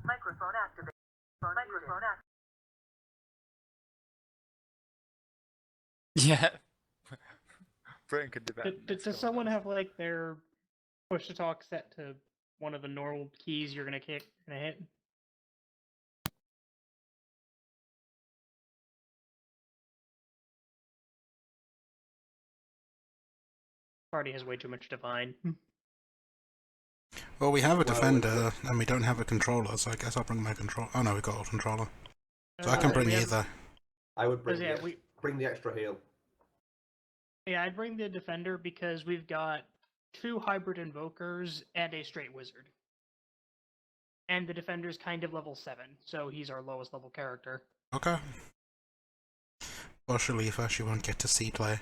Microphone activated. Microphone activated. Yeah. Britain could do better. Does someone have like their push to talk set to one of the normal keys you're gonna hit? Party has way too much divine. Well, we have a defender and we don't have a controller, so I guess I'll bring my controller. Oh no, we got a controller, so I can bring either. I would bring bring the extra heal. Yeah, I'd bring the defender because we've got 2 hybrid invokers and a straight wizard. And the defender's kind of level 7, so he's our lowest level character. Okay. Well, she'll leave her, she won't get to see play.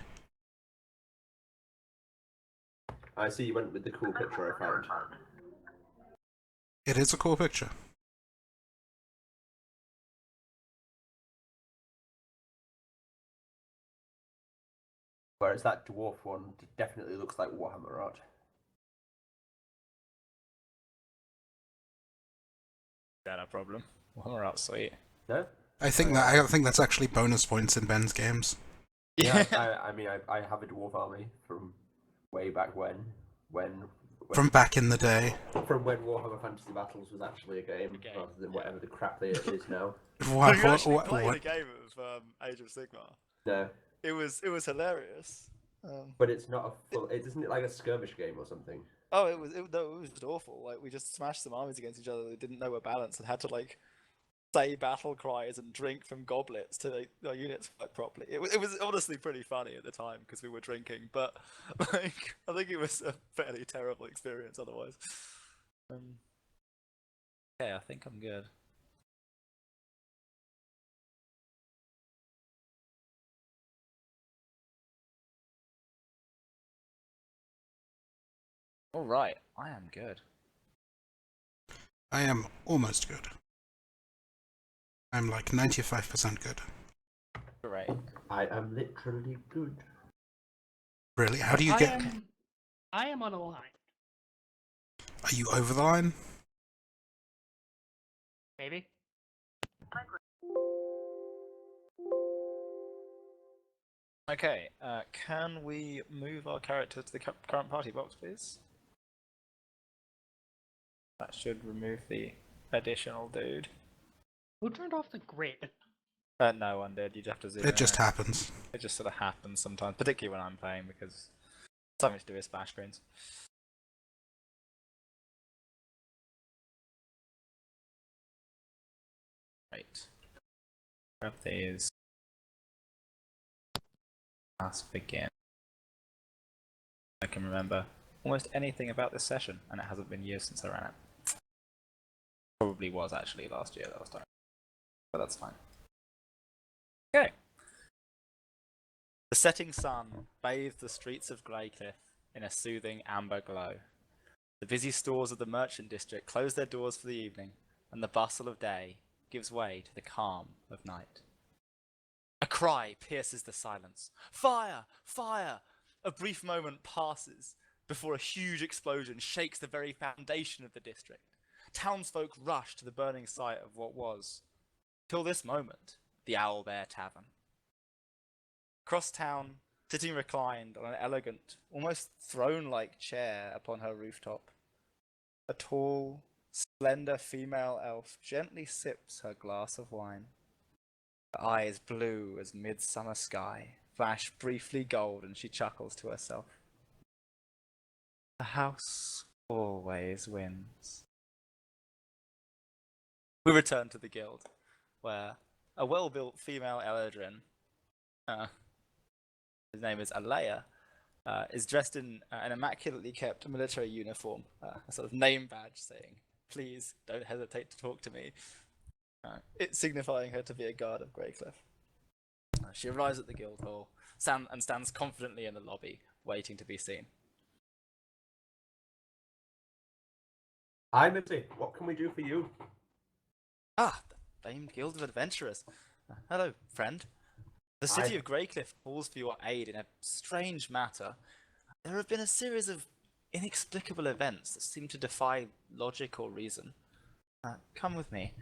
I see you went with the cool picture I found. It is a cool picture. Whereas that dwarf one definitely looks like Warhammer art. That a problem? Warhammer art, sweet. No? I think that's actually bonus points in Ben's games. Yeah, I mean, I have a dwarf army from way back when From back in the day. From when Warhammer Fantasy Battles was actually a game rather than whatever the crap it is now. What? Have you actually played a game of Age of Sigmar? No. It was hilarious. But it's not a full. Isn't it like a skirmish game or something? Oh, it was awful. Like we just smashed some armies against each other that didn't know were balanced and had to like say battle cries and drink from goblets to make our units fight properly. It was honestly pretty funny at the time because we were drinking, but like I think it was a fairly terrible experience otherwise. Okay, I think I'm good. All right, I am good. I am almost good. I'm like 95% good. Great. I am literally good. Really? How do you get... I am on a line. Are you over the line? Maybe. Okay, can we move our character to the current party box, please? That should remove the additional dude. Who turned off the grid? No one did. You'd have to zoom It just happens. It just sort of happens sometimes, particularly when I'm playing, because it's something to do with splash screens. Right. Grab these. Let's begin. I can remember almost anything about this session, and it hasn't been years since I ran it. Probably was actually last year that was time. But that's fine. Okay. The setting sun bathed the streets of Greycliff in a soothing amber glow. The busy stores of the merchant district close their doors for the evening, and the bustle of day gives way to the calm of night. A cry pierces the silence. Fire! Fire! A brief moment passes before a huge explosion shakes the very foundation of the district. Townsfolk rush to the burning site of what was, till this moment, the Owlbear Tavern. Across town, sitting reclined on an elegant, almost throne-like chair upon her rooftop, a tall, slender female elf gently sips her glass of wine. Her eyes blue as midsummer sky flash briefly gold, and she chuckles to herself. The house always wins. We return to the guild, where a well-built female Eladrin, his name is Alea, is dressed in an immaculately kept military uniform, a sort of name badge saying, "Please don't hesitate to talk to me," it signifying her to be a guard of Greycliff. She arrives at the guild hall and stands confidently in the lobby, waiting to be seen. Hi, Missy. What can we do for you? Ah, the famed Guild of Adventurers. Hello, friend. The city of Greycliff calls for your aid in a strange matter. There have been a series of inexplicable events that seem to defy logic or reason. Come with me.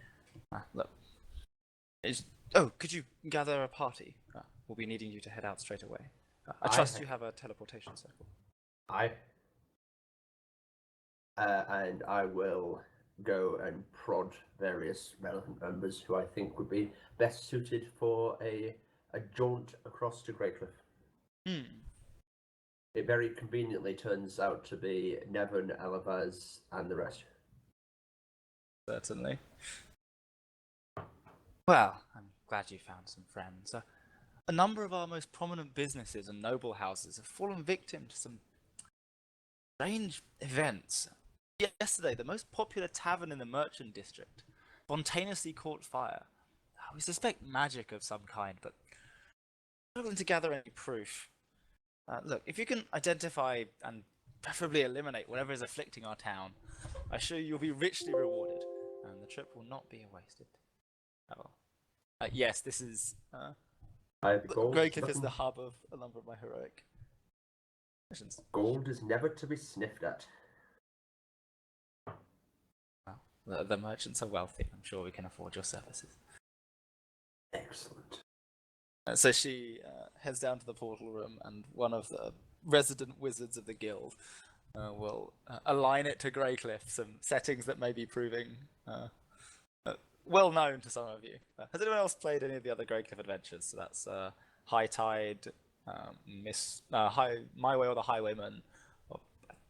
Look. Oh, could you gather a party? We'll be needing you to head out straight away. I trust you have a teleportation circle. And I will go and prod various relevant members who I think would be best suited for a jaunt across to Greycliff. It very conveniently turns out to be Nevin, Elavaz, and the rest. Certainly. Well, I'm glad you found some friends. A number of our most prominent businesses and noble houses have fallen victim to some strange events. Yesterday, the most popular tavern in the merchant district spontaneously caught fire. We suspect magic of some kind, but struggling to gather any proof. Look, if you can identify and preferably eliminate whatever is afflicting our town, I assure you you'll be richly rewarded, and the trip will not be wasted. Yes, this is... Greycliff is the hub of a number of my heroic missions. Gold is never to be sniffed at. Well, the merchants are wealthy. I'm sure we can afford your services. Excellent. So she heads down to the portal room, and one of the resident wizards of the guild will align it to Greycliff, some settings that may be proving well known to some of you. Has anyone else played any of the other Greycliff adventures? So that's High Tide, My Way or the Highwayman.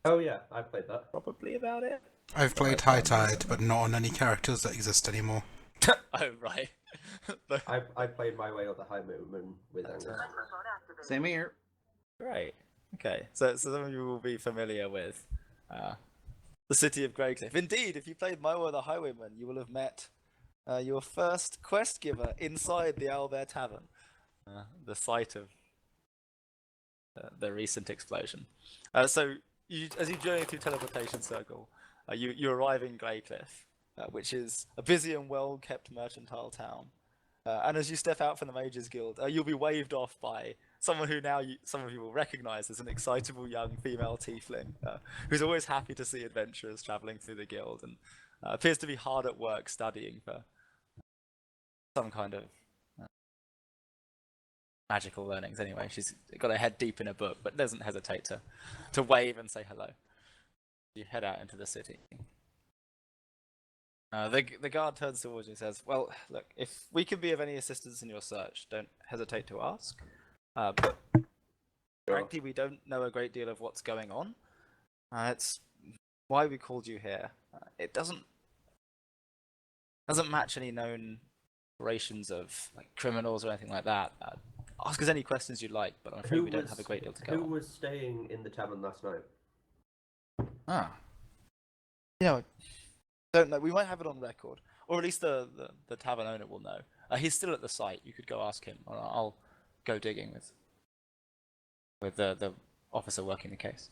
Oh yeah, I played that. Probably about it. I've played High Tide, but not on any characters that exist anymore. Oh, right. I played My Way or the Highwayman with Angus. Microphone activated. Same here. Right. Okay. So some of you will be familiar with the city of Greycliff. Indeed, if you played My Way or the Highwayman, you will have met your first quest giver inside the Owlbear Tavern, the site of the recent explosion. So as you journey through Teleportation Circle, you arrive in Greycliff, which is a busy and well-kept mercantile town. And as you step out from the Mages Guild, you'll be waved off by someone who now some of you will recognise as an excitable young female tiefling, who's always happy to see adventurers travelling through the guild, and appears to be hard at work studying for some kind of magical learnings. Anyway, she's got her head deep in a book, but doesn't hesitate to wave and say hello. You head out into the city. The guard turns towards you and says, "Well, look, if we can be of any assistance in your search, don't hesitate to ask. But frankly, we don't know a great deal of what's going on. It's why we called you here. It doesn't match any known operations of criminals or anything like that. Ask us any questions you'd like, but I'm afraid we don't have a great deal to go on." Who was staying in the tavern last night? Don't know. We might have it on record, or at least the tavern owner will know. He's still at the site. You could go ask him, or I'll go digging with the officer working the case.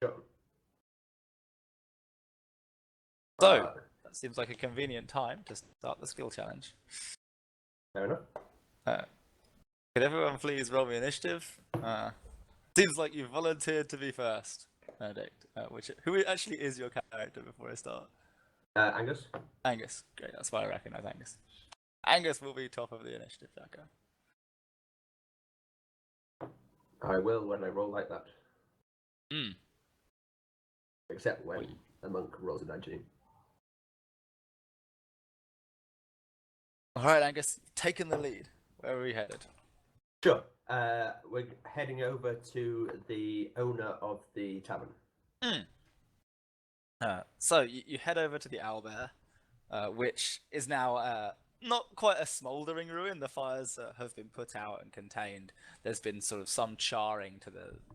Sure. So that seems like a convenient time to start the skill challenge. Fair enough. Could everyone please roll me initiative? Seems like you volunteered to be first, Benedict. Who actually is your character before I start? Angus? Angus. Great, that's why I recognise Angus. Angus will be top of the initiative tracker. I will when I roll like that. Hmm. Except when a monk rolls a 19. Alright, Angus, taking the lead. Where are we headed? Sure. We're heading over to the owner of the tavern. So you head over to the Owlbear, which is now not quite a smouldering ruin. The fires have been put out and contained. There's been sort of some charring to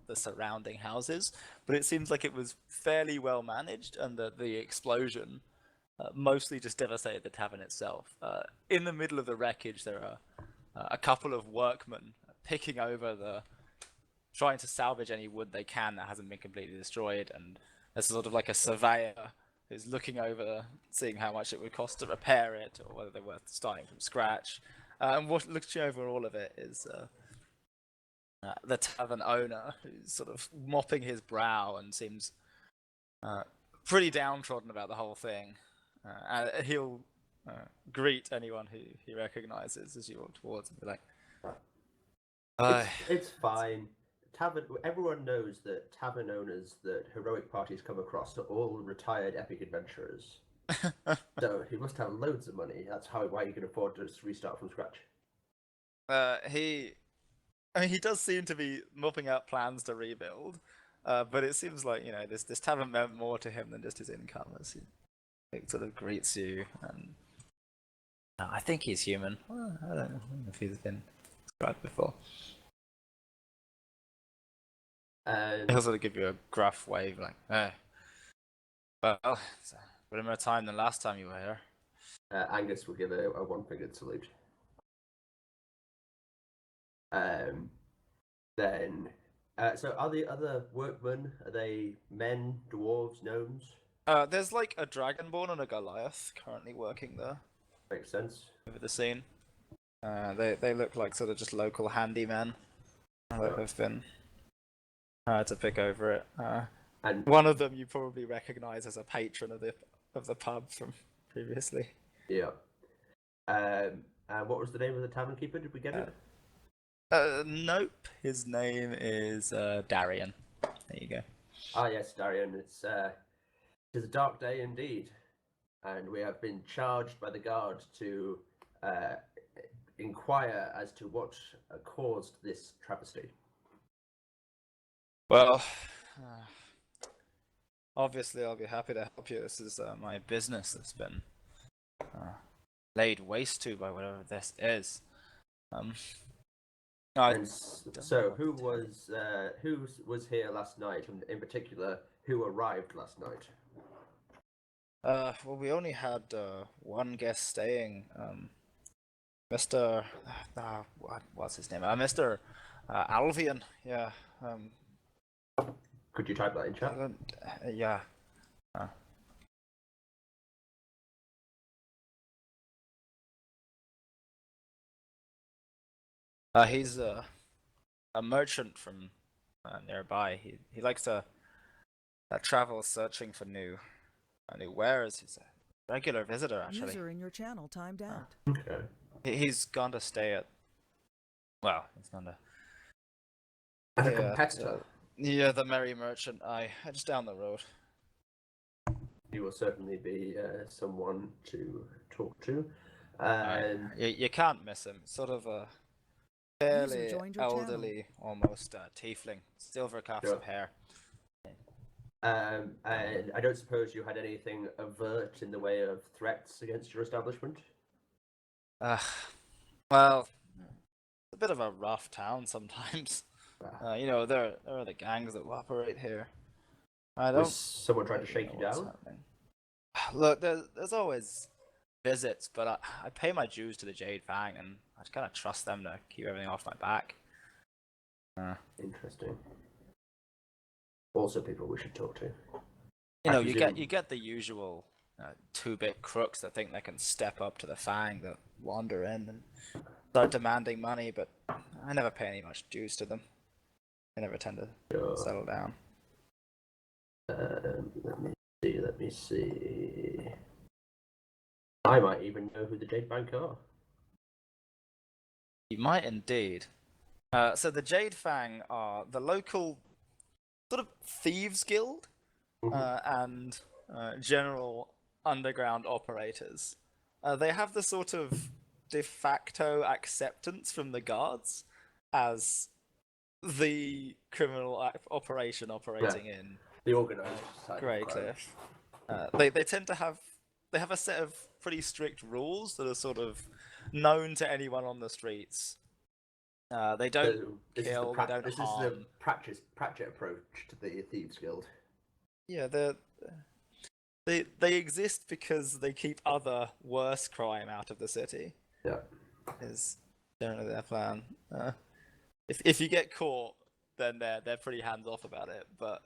the surrounding houses, but it seems like it was fairly well managed, and the explosion mostly just devastated the tavern itself. In the middle of the wreckage, there are a couple of workmen picking over trying to salvage any wood they can that hasn't been completely destroyed, and there's sort of like a surveyor who's looking over, seeing how much it would cost to repair it, or whether they're worth starting from scratch. And looking over all of it is the tavern owner, who's sort of mopping his brow and seems pretty downtrodden about the whole thing. He'll greet anyone who he recognizes as you walk towards and be like, It's fine. Everyone knows that tavern owners that heroic parties come across are all retired epic adventurers. So he must have loads of money. That's why he can afford to just restart from scratch. he does seem to be mopping out plans to rebuild, but it seems like this tavern meant more to him than just his income. As he sort of greets you, and I think he's human. Well, I don't know if he's been described before. He'll sort of give you a gruff wave, like, "Hey, well, it's a bit more time than last time you were here." Angus will give a one-fingered salute. Then, so are the other workmen? Are they men, dwarves, gnomes? There's like a dragonborn and a Goliath currently working there Makes sense. over the scene. They look like sort of just local handymen that have been to pick over it. And one of them you probably recognise as a patron of the pub from previously. yeah. And what was the name of the tavern keeper? Did we get it? Nope. His name is Darian. There you go. Ah, yes, Darian. It is a dark day indeed, and we have been charged by the guard to inquire as to what caused this travesty. Well, obviously I'll be happy to help you. This is my business that's been laid waste to by whatever this is. So who was here last night, and in particular, who arrived last night? Well, we only had one guest staying. Mr. What's his name? Mr. Alvian. Yeah. Could you type that in chat? Yeah. He's a merchant from nearby. He likes to travel searching for new wares. He's a regular visitor, actually. User in your channel timed out. Okay. He's gone to stay at. Well, he's gone to. As a competitor. Yeah, the Merry Merchant. Just down the road. He will certainly be someone to talk to. You can't miss him. Sort of a fairly elderly, almost tiefling, silver caps of hair. And I don't suppose you had anything overt in the way of threats against your establishment? Well, it's a bit of a rough town sometimes. There are the gangs that operate here. Was someone trying to shake you down? Happening. Look, there's always visits, but I pay my dues to the Jade Fang, and I just kind of trust them to keep everything off my back. Interesting. Also, people we should talk to. You get the usual 2-bit crooks that think they can step up to the Fang that wander in and start demanding money, but I never pay any much dues to them. They never tend to settle down. Let me see. I might even know who the Jade Bank are. You might indeed. So the Jade Fang are the local sort of thieves guild and general underground operators. They have the sort of de facto acceptance from the guards as the criminal operation operating in the organized side. Greycliff. They tend to have a set of pretty strict rules that are sort of known to anyone on the streets. They don't kill. They don't harm. This is the Pratchett approach to the Thieves Guild. Yeah, they exist because they keep other worse crime out of the city. Yeah, is generally their plan. If you get caught, then they're pretty hands off about it. But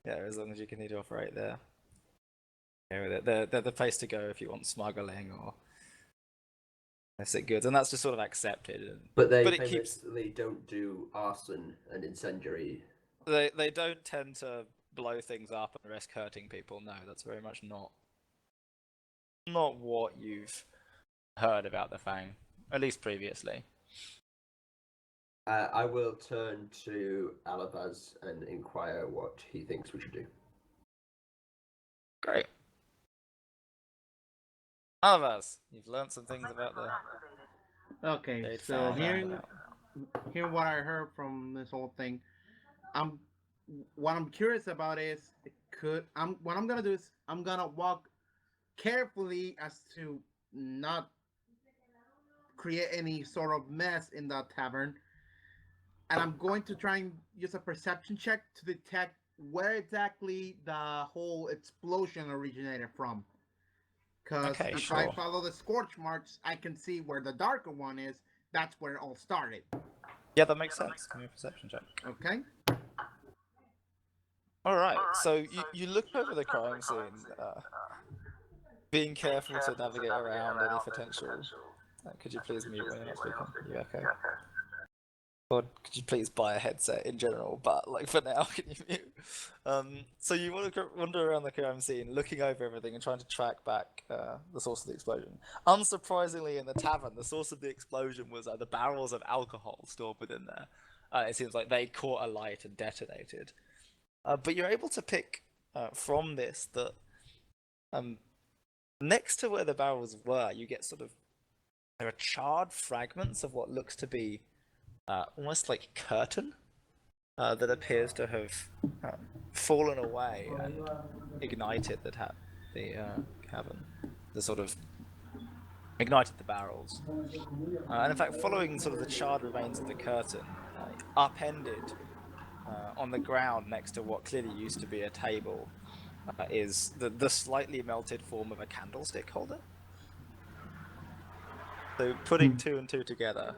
yeah, as long as you continue to operate there, they're the place to go if you want smuggling or illicit goods, and that's just sort of accepted. But they famously don't do arson and incendiary. They don't tend to blow things up and risk hurting people. No, that's very much not not what you've heard about the Fang, at least previously. I will turn to Alavaz and inquire what he thinks we should do. Great. Alvaz, you've learned some things about the Okay, Jade so Fang. hearing what I heard from this whole thing, what I'm curious about is what I'm gonna do is I'm gonna walk carefully as to not create any sort of mess in that tavern, and I'm going to try and use a perception check to detect where exactly the whole explosion originated from. Because Okay, if sure. I follow the scorch marks, I can see where the darker one is. That's where it all started. Yeah, that makes sense. Give me a perception check. Okay. Alright, so you look over the crime scene, being careful to navigate around any potential. Could you please mute when you're not speaking? You okay? Or could you please buy a headset in general, but like for now, can you mute? So you want to wander around the crime scene, looking over everything and trying to track back the source of the explosion. Unsurprisingly, in the tavern, the source of the explosion was the barrels of alcohol stored within there. It seems like they caught alight and detonated. But you're able to pick from this that next to where the barrels were, you get there are charred fragments of what looks to be almost like curtain that appears to have fallen away and ignited the cavern, ignited the barrels. And in fact, following the charred remains of the curtain, upended on the ground next to what clearly used to be a table, is the slightly melted form of a candlestick holder. So putting two and two together,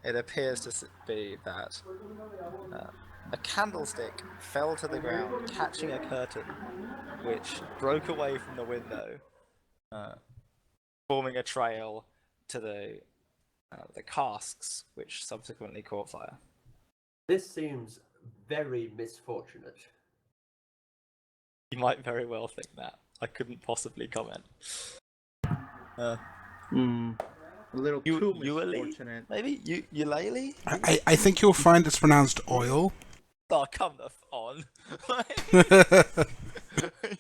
it appears to be that a candlestick fell to the ground, catching a curtain, which broke away from the window, forming a trail to the casks, which subsequently caught fire. This seems very misfortunate. You might very well think that. I couldn't possibly comment. A little too misfortunate. Maybe? Eulalie? I think you'll find it's pronounced oil. Oh, come the on. Are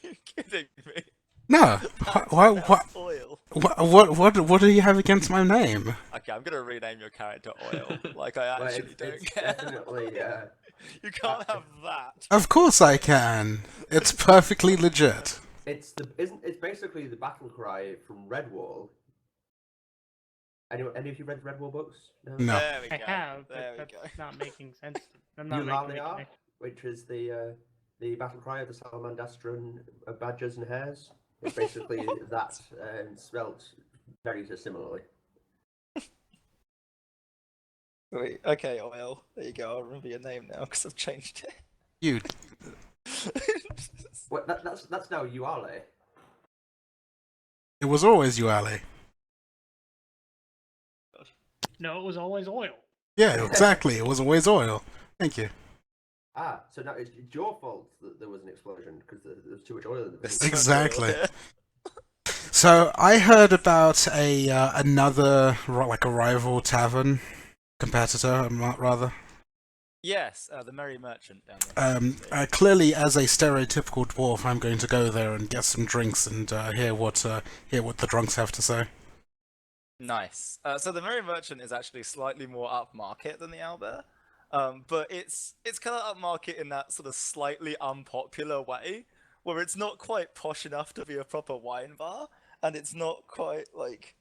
you kidding me? No. What? Oil. What do you have against my name? Okay, I'm gonna rename your character Oil. Like, I actually don't it's care. definitely, You can't have that. Of course I can. It's perfectly legit. it's basically the battle cry from Redwall. Any of you read the Redwall books? No. There we go. I have, but There we that's go. not making sense. I'm not making the Eulalia, connection. which is the battle cry of the Salamandastran badgers and hares. It's basically that spelt very similarly. Wait, okay, Oil. There you go. I'll remember your name now because I've changed it. You. Well, that's now Uale. It was always you, Ali. No, it was always oil. Yeah, exactly. It was always oil. Thank you. Ah, so now it's your fault that there was an explosion because there was too much oil in the There's machine. Exactly. So I heard about another like a rival tavern competitor, rather. Yes, the Merry Merchant down there. Clearly, as a stereotypical dwarf, I'm going to go there and get some drinks and hear what the drunks have to say. Nice. So the Merry Merchant is actually slightly more upmarket than the Owlbear, but it's kind of upmarket in that slightly unpopular way, where it's not quite posh enough to be a proper wine bar, and it's not quite like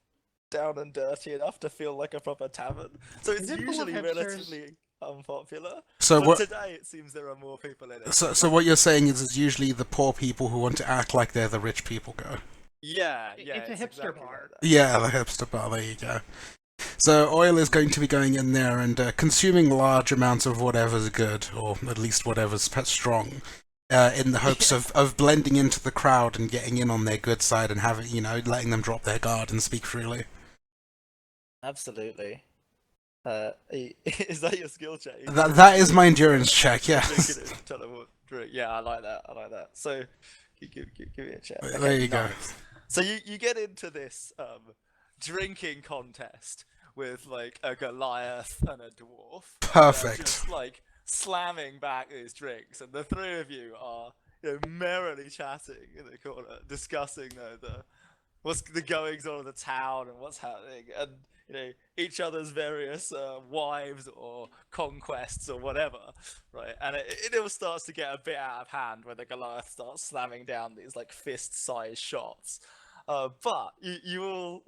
down and dirty enough to feel like a proper tavern. So it's Is it full of usually hipsters? relatively unpopular. So but what? today it seems there are more people in it. So what you're saying is it's usually the poor people who want to act like they're the rich people go. Yeah, It's a hipster exactly bar. like that. Yeah, the hipster bar. There you go. So Oil is going to be going in there and consuming large amounts of whatever's good, or at least whatever's strong, in the hopes of blending into the crowd and getting in on their good side and having, letting them drop their guard and speak freely. Absolutely. Is that your skill check? That is my endurance check. Yes. Yeah, I like that. So, give me a check. There you go. So you get into this drinking contest with like a Goliath and a dwarf. Perfect. Just like slamming back these drinks, and the three of you are merrily chatting in the corner, discussing what's the goings on of the town and what's happening, and each other's various wives or conquests or whatever, right? And it all starts to get a bit out of hand when the Goliath starts slamming down these like fist-sized shots. But you all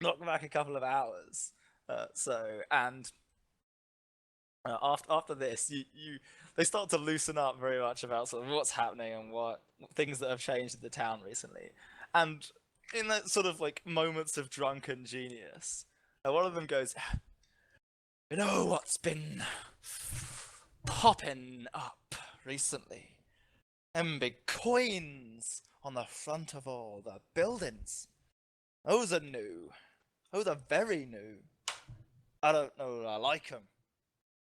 knock back a couple of hours. After this, they start to loosen up very much about sort of what's happening and what things that have changed in the town recently. And in that sort of like moments of drunken genius, one of them goes, "You know what's been popping up recently? Them big coins on the front of all the buildings. Those are new. Those are very new. I don't know, I like them.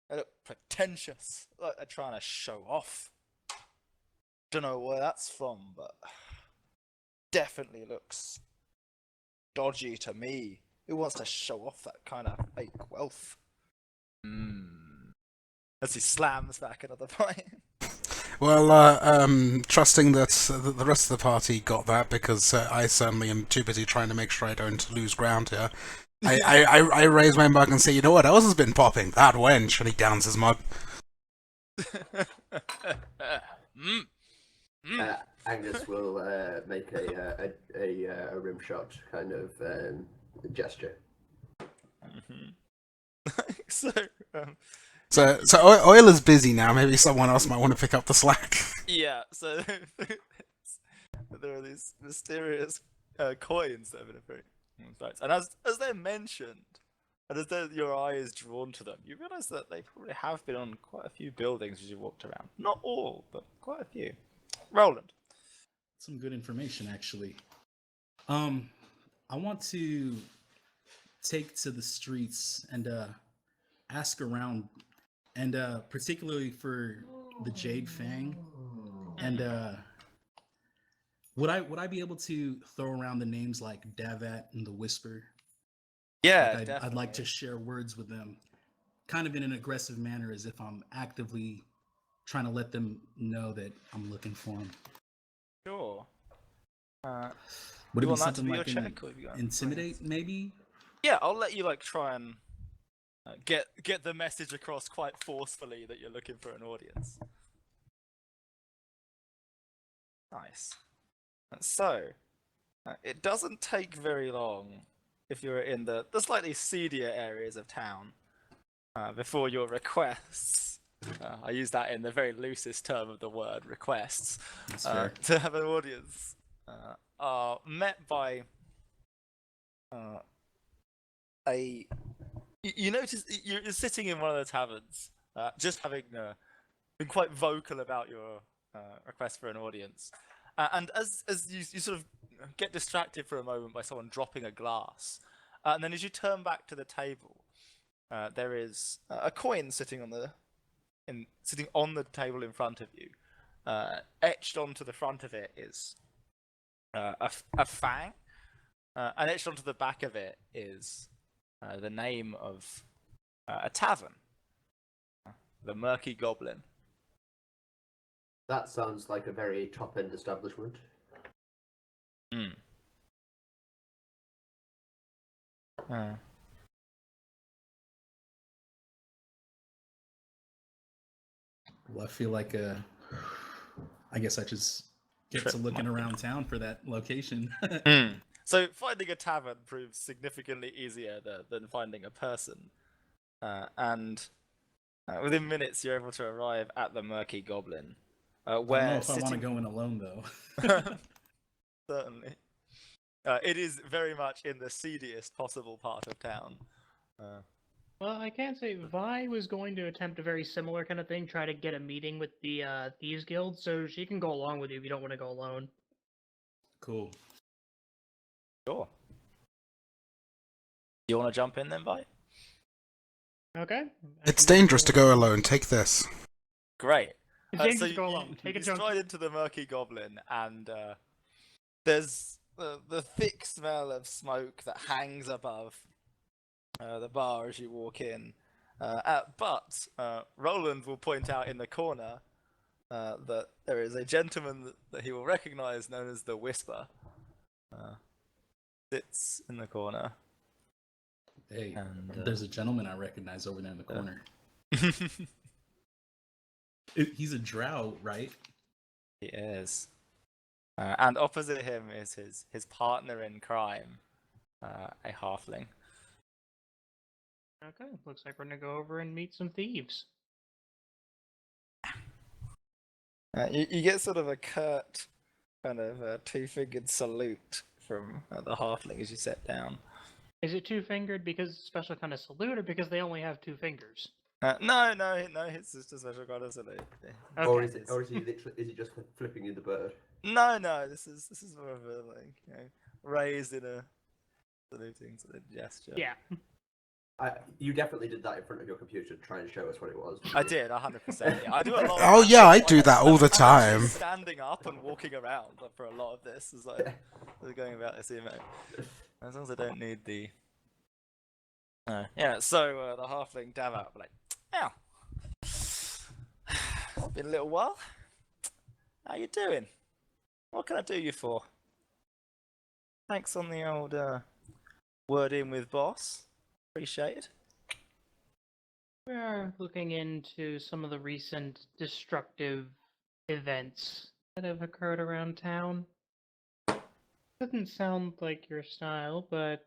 They look pretentious, like they're trying to show off. Don't know where that's from, but definitely looks dodgy to me. Who wants to show off that kind of fake wealth?" As he slams back another pint. Well, trusting that the rest of the party got that, because I certainly am too busy trying to make sure I don't lose ground here. I raise my mug and say, "You know what else has been popping? That wench," and he downs his mug. Angus will make a rim shot kind of gesture. So, So Oil is busy now. Maybe someone else might want to pick up the slack. yeah, so there are these mysterious coins that have been appearing. And as they're mentioned, and as your eye is drawn to them, you realise that they probably have been on quite a few buildings as you walked around. Not all, but quite a few. Roland. Some good information, actually. I want to take to the streets and ask around, and particularly for the Jade Fang. And would I be able to throw around the names like Davat and the Whisper? Yeah, Like definitely. I'd like to share words with them, kind of in an aggressive manner, as if I'm actively trying to let them know that I'm looking for them. Sure. Would it you be want that to something be your like check, or have you got intimidate, maybe? Yeah, I'll let you like try and get the message across quite forcefully that you're looking for an audience. Nice. So, it doesn't take very long if you're in the slightly seedier areas of town before your requests, I use that in the very loosest term of the word, requests, That's fair. to have an audience, are met by you notice you're sitting in one of the taverns, just having been quite vocal about your request for an audience, and as you sort of get distracted for a moment by someone dropping a glass, and then as you turn back to the table, there is a coin sitting on the table in front of you. Etched onto the front of it is a fang, and etched onto the back of it is the name of a tavern, the Murky Goblin. That sounds like a very top-end establishment. Well, I feel like I guess I just get to looking around town for that location. So finding a tavern proves significantly easier than finding a person, and within minutes you're able to arrive at the Murky Goblin, I don't know if I want to go in alone, though. Certainly. It is very much in the seediest possible part of town. Well, I can't say Vi was going to attempt a very similar kind of thing, try to get a meeting with the Thieves Guild, so she can go along with you if you don't want to go alone. Cool. Sure. You want to jump in then, Vi? Okay. It's dangerous to go alone. Take this. Great. It's dangerous So to go alone. Take a you jump. stride into the Murky Goblin, and there's the thick smell of smoke that hangs above the bar as you walk in. But Roland will point out in the corner that there is a gentleman that he will recognize known as the Whisper. Sits in the corner. Hey, And, there's a gentleman I recognize over there in the corner. He's a drow, right? He is. And opposite him is his partner in crime, a halfling. Okay, looks like we're gonna go over and meet some thieves. You get sort of a curt, kind of two-fingered salute from the halfling as you sit down. Is it two-fingered because it's a special kind of salute, or because they only have 2 fingers? No, it's just a special kind of salute. Okay. Or is he literally? Is he just flipping you the bird? No, this is more of a raised in a saluting sort of gesture. Yeah. You definitely did that in front of your computer to try and show us what it was. I did, 100%. Yeah. I do a lot of Oh that. yeah, I do that all the I'm actually time. standing up and walking around for a lot of this. Is like going about this email. As long as I don't need the. Yeah. So the halfling dab out, like, ow. It's been a little while. How you doing? What can I do you for? Thanks on the old word in with boss. Appreciated. We're looking into some of the recent destructive events that have occurred around town. Doesn't sound like your style, but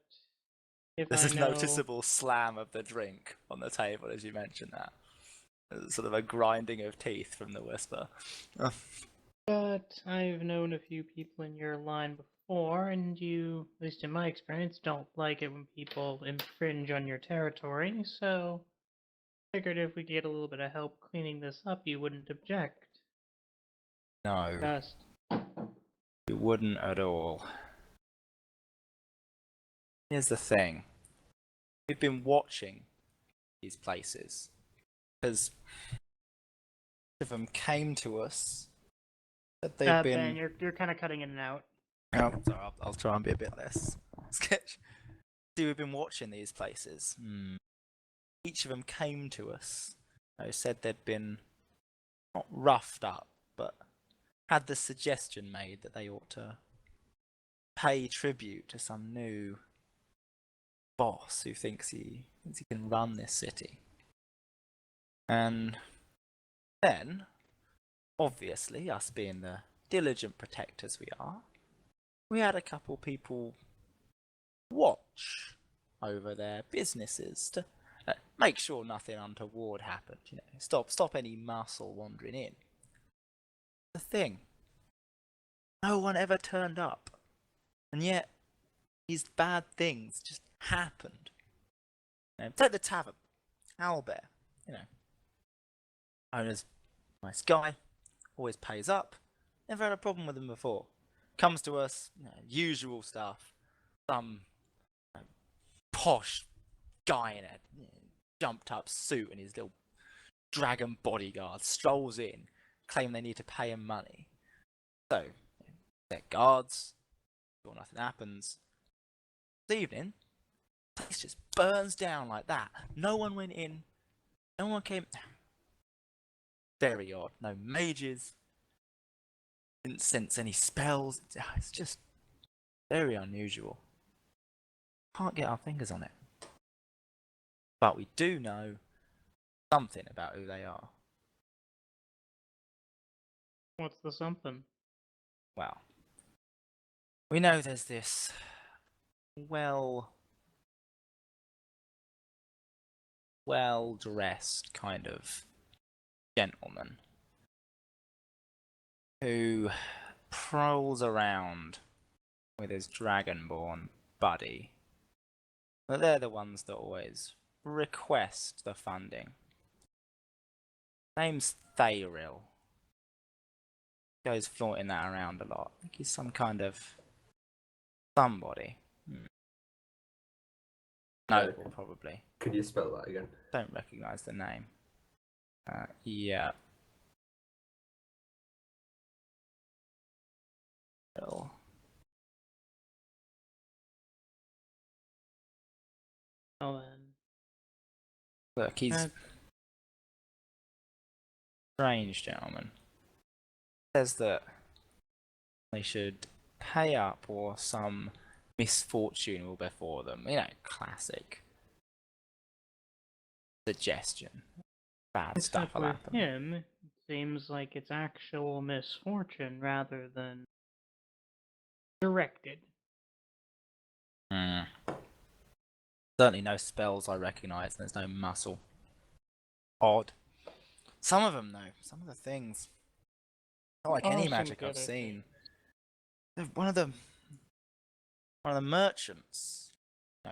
if There's I a know... noticeable slam of the drink on the table as you mention that. There's sort of a grinding of teeth from the Whisper. But I've known a few people in your line before, and you, at least in my experience, don't like it when people infringe on your territory, so figured if we get a little bit of help cleaning this up, you wouldn't object. No, Just you wouldn't at all. Here's the thing. We've been watching these places because of them came to us that they've been. Ben, you're kind of cutting in and out. Oh, sorry, I'll try and be a bit less sketch. See, we've been watching these places. Each of them came to us. They said they'd been not roughed up, but had the suggestion made that they ought to pay tribute to some new boss who thinks he can run this city. And then, obviously, us being the diligent protectors we are, we had a couple people watch over their businesses to make sure nothing untoward happened. Stop any muscle wandering in. The thing, no one ever turned up, and yet these bad things just happened. Take the tavern, Owlbear. Owner's nice guy, always pays up. Never had a problem with him before. Comes to us, usual stuff. Some posh guy in a jumped up suit and his little dragon bodyguard strolls in, claim they need to pay him money. So, they're guards, sure nothing happens. This evening, the place just burns down like that. No one went in, no one came. Very odd. No mages. Didn't sense any spells. It's just very unusual. Can't get our fingers on it. But we do know something about who they are. What's the something? Well, we know there's this well-dressed kind of gentleman who prowls around with his dragonborn buddy. But they're the ones that always request the funding. Name's Thayril. Goes flaunting that around a lot. I think he's some kind of somebody. Noble, probably. Can you spell that again? Don't recognise the name. Yeah. Oh, then. Look, he's That- strange, gentleman. Says that they should pay up or some misfortune will befall them. You know, classic suggestion. Bad stuff Except will with happen. him, it seems like it's actual misfortune rather than directed. Hmm. Certainly no spells I recognise, and there's no muscle. Odd. Some of them, though. Some of the things. Not like any Some magic I've good, I seen. think. One of the merchants,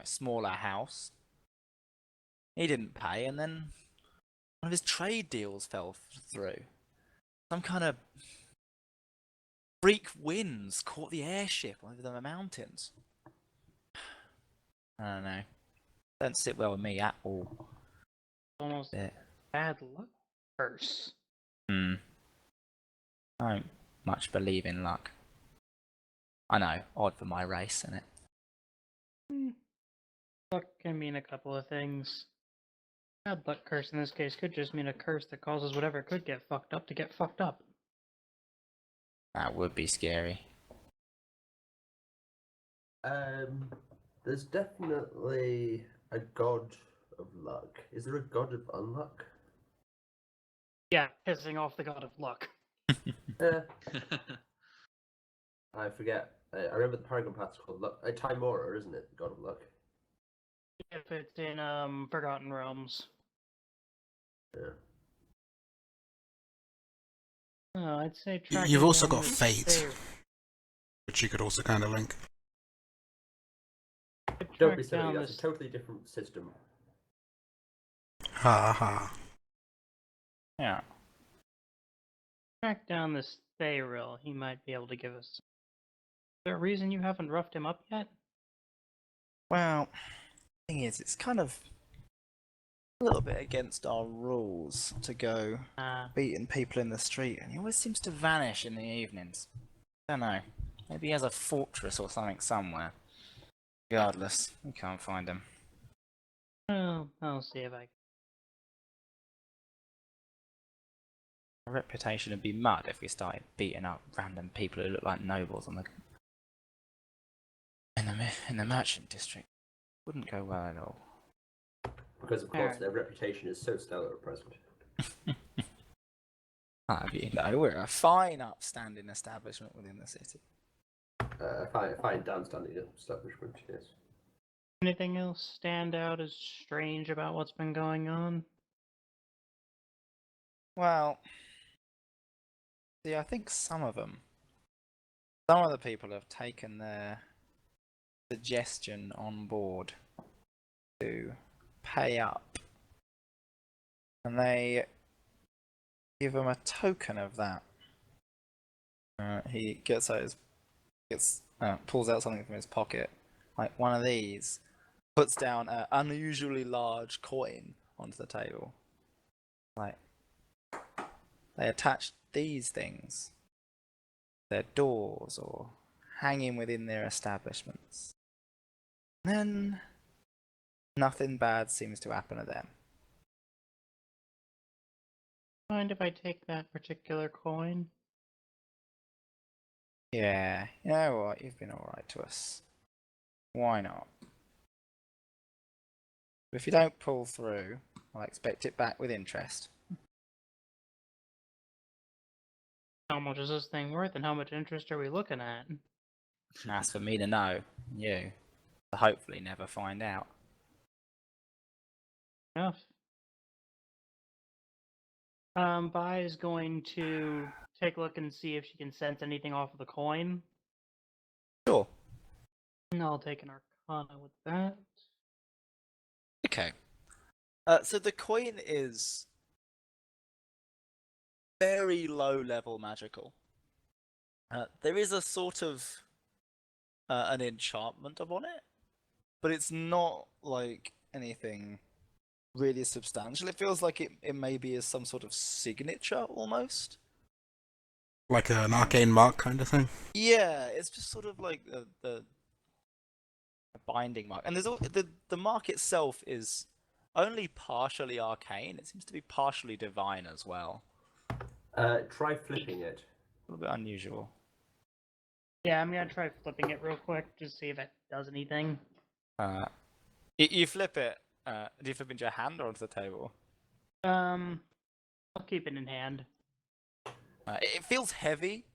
smaller house. He didn't pay, and then one of his trade deals fell through. Some kind of freak winds caught the airship over the mountains. I don't know. Don't sit well with me at all. Almost Bit. bad luck curse. I don't much believe in luck. I know, odd for my race, isn't it? Luck can mean a couple of things. Bad luck curse in this case could just mean a curse that causes whatever could get fucked up to get fucked up. That would be scary. There's definitely a god of luck. Is there a god of unluck? Yeah, pissing off the god of luck. I forget. I remember the Paragon Path's called Luck. Timora, isn't it? God of Luck. If it's in Forgotten Realms. Yeah. Oh, I'd say You've also tracking got down Fate, this which you could also kind of link. Don't be track silly. down That's this a totally different system. Ha ha. Yeah. track down this Thayrill. He might be able to give us. Is there a reason you haven't roughed him up yet? Well, thing is, it's kind of a little bit against our rules to go beating people in the street, and he always seems to vanish in the evenings. Don't know. Maybe he has a fortress or something somewhere. Regardless, we can't find him. Well, I'll see if I can. Our reputation would be mud if we started beating up random people who look like nobles on the in the merchant district. Wouldn't go well at all. Because, of course, their reputation is so stellar at present. You know, we're a fine, upstanding establishment within the city. Fine downstanding establishment, yes. Anything else stand out as strange about what's been going on? Well, see, I think some of the people have taken their suggestion on board to pay up, and they give him a token of that. He pulls out something from his pocket, like one of these, puts down an unusually large coin onto the table. Like, they attach these things to their doors or hanging within their establishments. Then nothing bad seems to happen to them. Mind if I take that particular coin? Yeah, you know what? You've been alright to us. Why not? If you don't pull through, I'll expect it back with interest. How much is this thing worth, and how much interest are we looking at? That's for me to know. You. To hopefully never find out. Enough. Bai is going to take a look and see if she can sense anything off of the coin. Sure. And I'll take an Arcana with that. Okay. So the coin is very low level magical. There is a sort of an enchantment upon it, but it's not like anything really substantial. It feels like it maybe is some sort of signature almost. Like an arcane mark kind of thing. Yeah, it's just sort of like the binding mark, and there's all the mark itself is only partially arcane. It seems to be partially divine as well. Try flipping it. A little bit unusual. Yeah, I'm gonna try flipping it real quick, just see if it does anything. You flip it. Do you flip into your hand or onto the table? I'll keep it in hand. It feels heavy,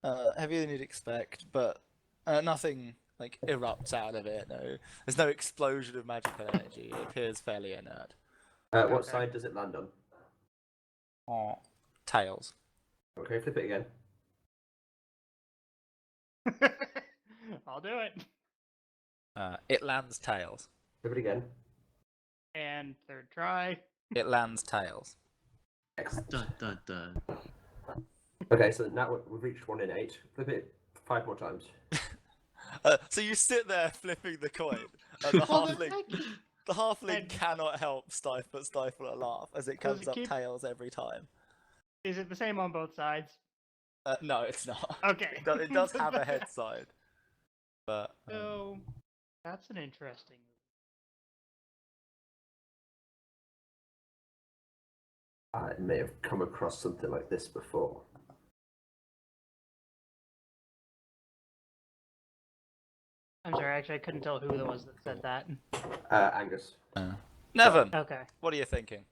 heavier than you'd expect, but nothing like erupts out of it. No, there's no explosion of magical energy. It appears fairly inert. What Okay. side does it land on? Oh, tails. Okay, flip it again. I'll do it. It lands tails. Flip it again. And third try. It lands tails. Excellent. Dun dun dun. Okay, so now we've reached 1 in 8. Flip it 5 more times. So you sit there flipping the coin, and the Well, the halfling And- cannot help stifle a laugh as it Does comes it up keep- tails every time. Is it the same on both sides? No, it's not. Okay. It does have a head side, but So that's an interesting. I may have come across something like this before. I'm sorry, actually, I couldn't tell who it was that said that. Angus. Nevin, Okay. what are you thinking?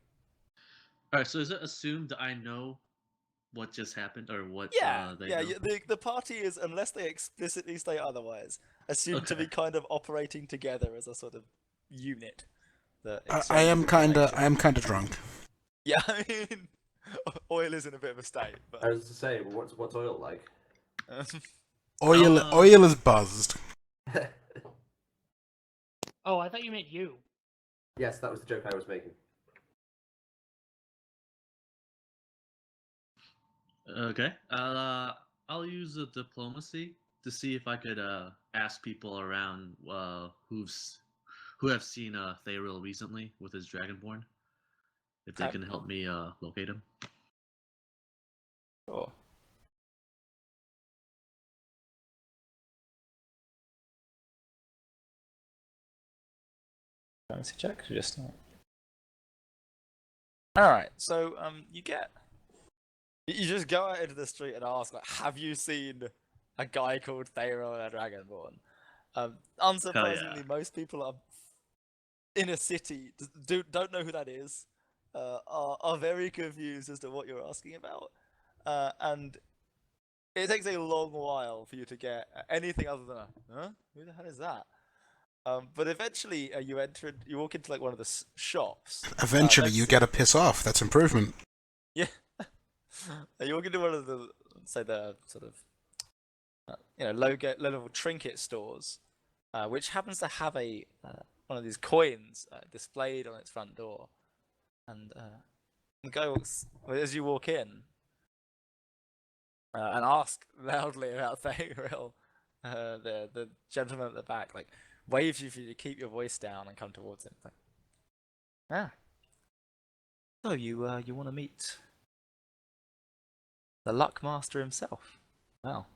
All right, so is it assumed that I know what just happened or what? Yeah, They yeah. know? The party is, unless they explicitly state otherwise, assumed to be Okay. kind of operating together as a sort of unit. That I am exchanges information. kind of drunk. Yeah, I mean, oil is in a bit of a state, I but was to say, well, what's oil like? Oil is buzzed. Oh, I thought you meant you. Yes, that was the joke I was making. Okay. I'll use the diplomacy to see if I could ask people around who have seen Thariel recently with his dragonborn, if they Okay. can help me locate him. sure. Diplomacy check, just. All right, so you just go out into the street and ask, like, have you seen a guy called Thariel and a Dragonborn? Unsurprisingly, most people are in a city don't know who that is, are very confused as to what you're asking about, and it takes a long while for you to get anything other than a huh? Who the hell is that? But eventually, you walk into like one of the shops. Eventually, next you to- get a piss off. That's improvement. Yeah. You walk into one of the, say, the sort of, low-level trinket stores, which happens to have a one of these coins displayed on its front door, and the guy walks as you walk in, and ask loudly about Thariel. The gentleman at the back like waves you for you to keep your voice down and come towards him. Like, so you want to meet the Luck Master himself? Well,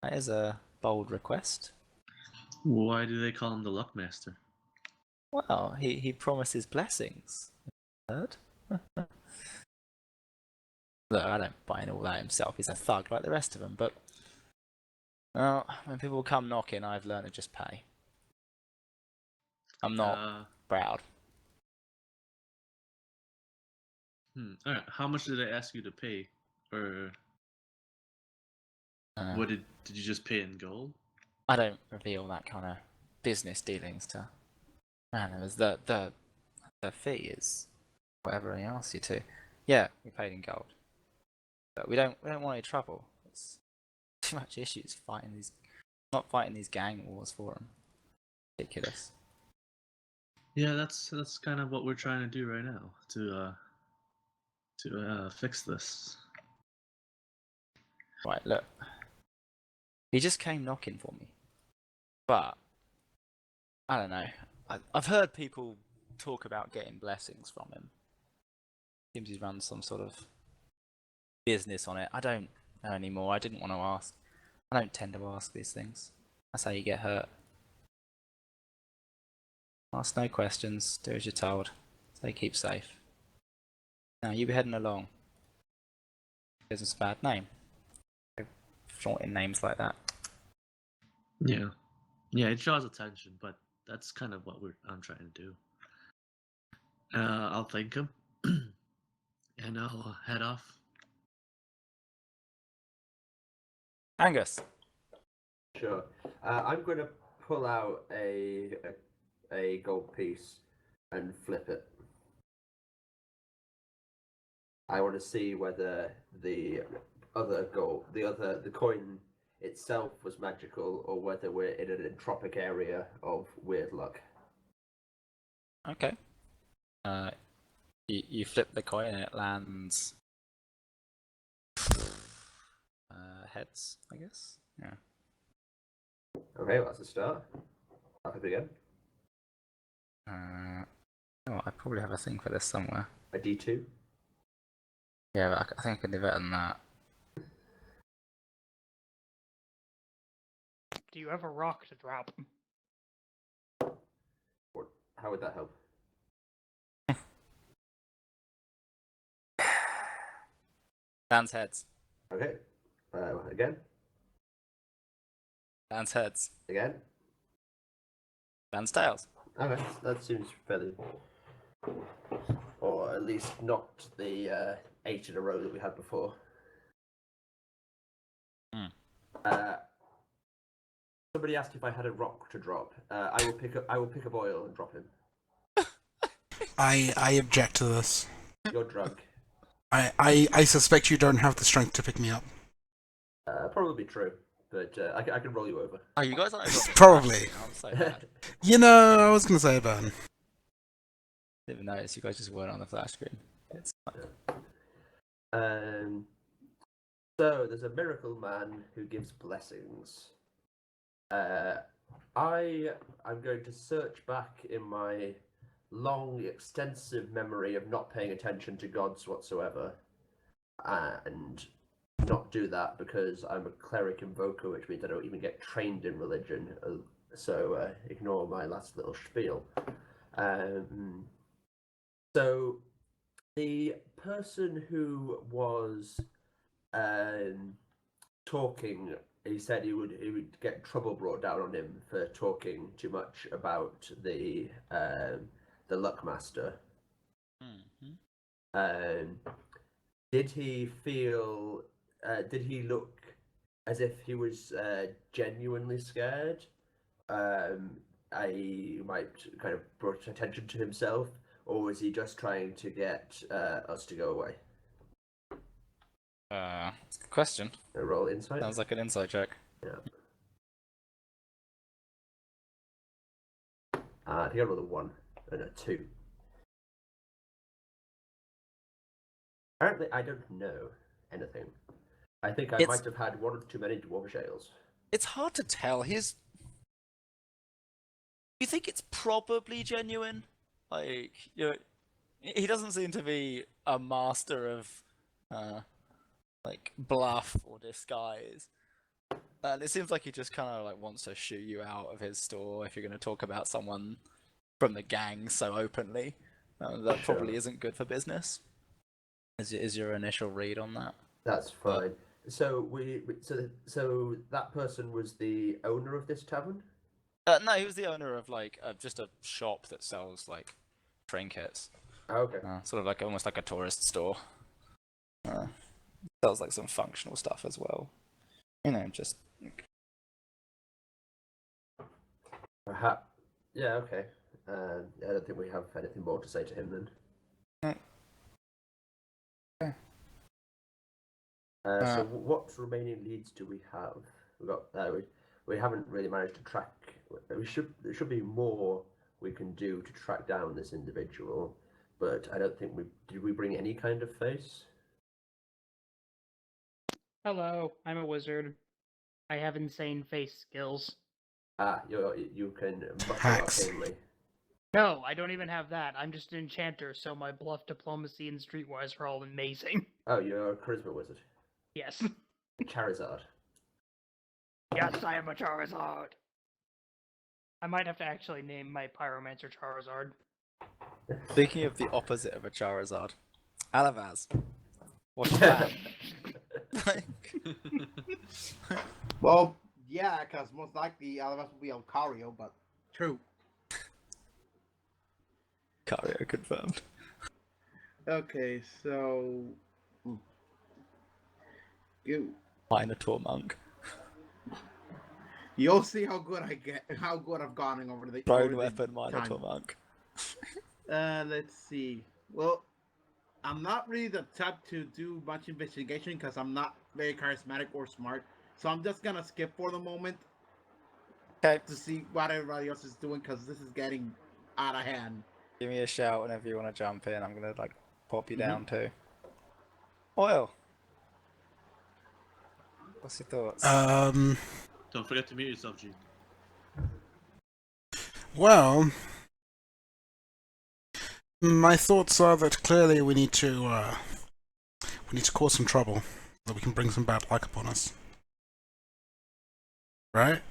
that is a bold request. Why do they call him the Luck Master? Well, he promises blessings. Heard? Look, I don't buy in all that himself. He's a thug like the rest of them. But well, when people come knocking, I've learned to just pay. I'm not proud. All right. How much did I ask you to pay, or what did you just pay in gold? I don't reveal that kind of business dealings to. Man, it was the fee is whatever he asks you to. Yeah, we paid in gold, but we don't want any trouble. It's too much issues not fighting these gang wars for them. Ridiculous. Yeah, that's kind of what we're trying to do right now to fix this. Right, look. He just came knocking for me, but I don't know. I've heard people talk about getting blessings from him. Seems he's run some sort of business on it. I don't know anymore. I didn't want to ask. I don't tend to ask these things. That's how you get hurt. Ask no questions. Do as you're told. Stay keep safe. Now you be heading along. Business a bad name. Flaunting names like that. Yeah. Yeah, it draws attention, but that's kind of what I'm trying to do. I'll thank him, and I'll head off. Angus. Sure. I'm going to pull out a gold piece and flip it. I want to see whether the coin itself was magical, or whether we're in an entropic area of weird luck. Okay. You flip the coin and it lands. Heads, I guess. Yeah. Okay, well, that's a start. I'll flip again. Oh, I probably have a thing for this somewhere. A D2. Yeah, but I think I can do better than that. Do you have a rock to drop? How would that help? Lands heads. Okay. Again. Lands heads. Again. Lands tails. Okay, that seems fairly, or at least not the 8 in a row that we had before. Somebody asked if I had a rock to drop. I will pick up oil and drop him. I object to this. You're drunk. I suspect you don't have the strength to pick me up. Probably true, but I can roll you over. Oh, you guys aren't even Probably. I'm so bad. You know, I was going to say Ben. Didn't even notice you guys just weren't on the flash screen. It's So there's a miracle man who gives blessings. I'm going to search back in my long, extensive memory of not paying attention to gods whatsoever, and not do that because I'm a cleric invoker, which means I don't even get trained in religion. So ignore my last little spiel. So the person who was talking, he said he would get trouble brought down on him for talking too much about the Luckmaster. Mm-hmm. Did he feel? Did he look as if he was genuinely scared? I might kind of brought attention to himself, or was he just trying to get us to go away? That's a good question. A roll insight. Sounds like an insight check. Yeah. I think I rolled a 1 and a 2. Apparently, I don't know anything. I think I might have had one or too many dwarvish ales. It's hard to tell. You think it's probably genuine? Like, he doesn't seem to be a master of, like, bluff or disguise. And it seems like he just kind of like wants to shoo you out of his store if you're going to talk about someone from the gang so openly. That probably isn't good for business. Is your initial read on that? That's fine. So so that person was the owner of this tavern? No, he was the owner of like just a shop that sells like trinkets. Okay. Sort of like almost like a tourist store. Sells like some functional stuff as well. You know, just. Perhaps. Yeah. Okay. I don't think we have anything more to say to him then. Okay. So what remaining leads do we have? We got. We haven't really managed to track. There should be more we can do to track down this individual, but I don't think did we bring any kind of face? Hello, I'm a wizard. I have insane face skills. You can mutter Hacks. arcanely. No, I don't even have that. I'm just an enchanter, so my bluff, diplomacy, and streetwise are all amazing. Oh, you're a charisma wizard. Yes. Charizard. Yes, I am a Charizard. I might have to actually name my Pyromancer Charizard. Speaking of the opposite of a Charizard, Alavaz. What's your plan? Like, Well, yeah, because most likely Alabama will be Alcario, but true. Cario confirmed. Okay, so you Minotaur Monk. you'll see how good I've gotten over the Thrown over the weapon Minotaur time. Monk. Let's see. Well, I'm not really the type to do much investigation because I'm not very charismatic or smart. So I'm just gonna skip for the moment Okay, to see what everybody else is doing because this is getting out of hand. give me a shout whenever you want to jump in. I'm gonna like pop you Mhm. down too. Oil. What's your thoughts? Don't forget to mute yourself, G. Well, my thoughts are that clearly we need to cause some trouble so that we can bring some bad luck upon us. Right?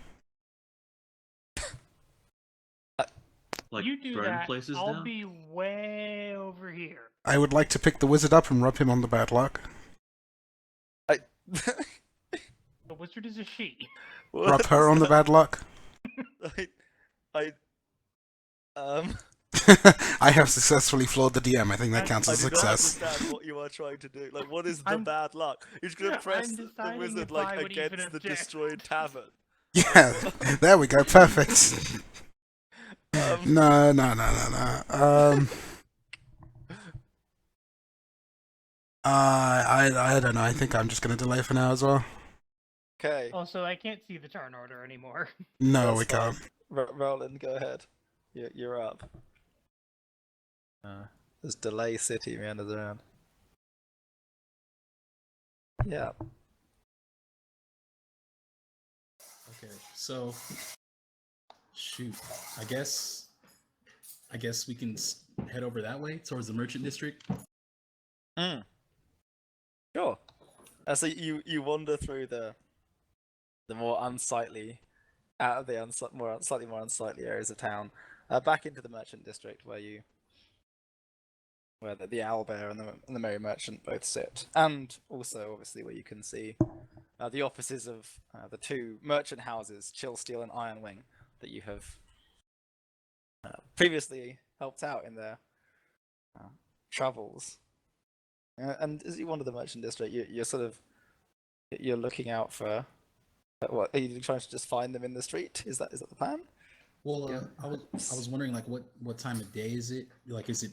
Like you do burn that, places I'll down. be way over here. I would like to pick the wizard up and rub him on the bad luck. The wizard is a she. Rub her on the bad luck. I I have successfully floored the DM. I think that counts I as a do not success. understand what you are trying to do. Like, what is the I'm- bad luck? You're just gonna Yeah, press I'm the deciding wizard if like I would even against the object. destroyed tavern. Yeah, there we go. Perfect. No. I don't know. I think I'm just gonna delay for now as well. Okay. Also, I can't see the turn order anymore. No, That's we can't. fine. Roland, go ahead. You're up. There's Delay City meanders around. Yeah. Okay, so shoot, I guess we can head over that way towards the merchant district. Sure. So you wander through the more unsightly, out of the slightly more unsightly areas of town, back into the merchant district where the owlbear and the merry merchant both sit, and also obviously where you can see the offices of the two merchant houses, Chill Steel and Iron Wing, that you have previously helped out in their travels. And as you wander the merchant district, you're looking out for. What are you trying to just find them in the street? Is that the plan? Well, Yeah. I was wondering like what time of day is it? Like, is it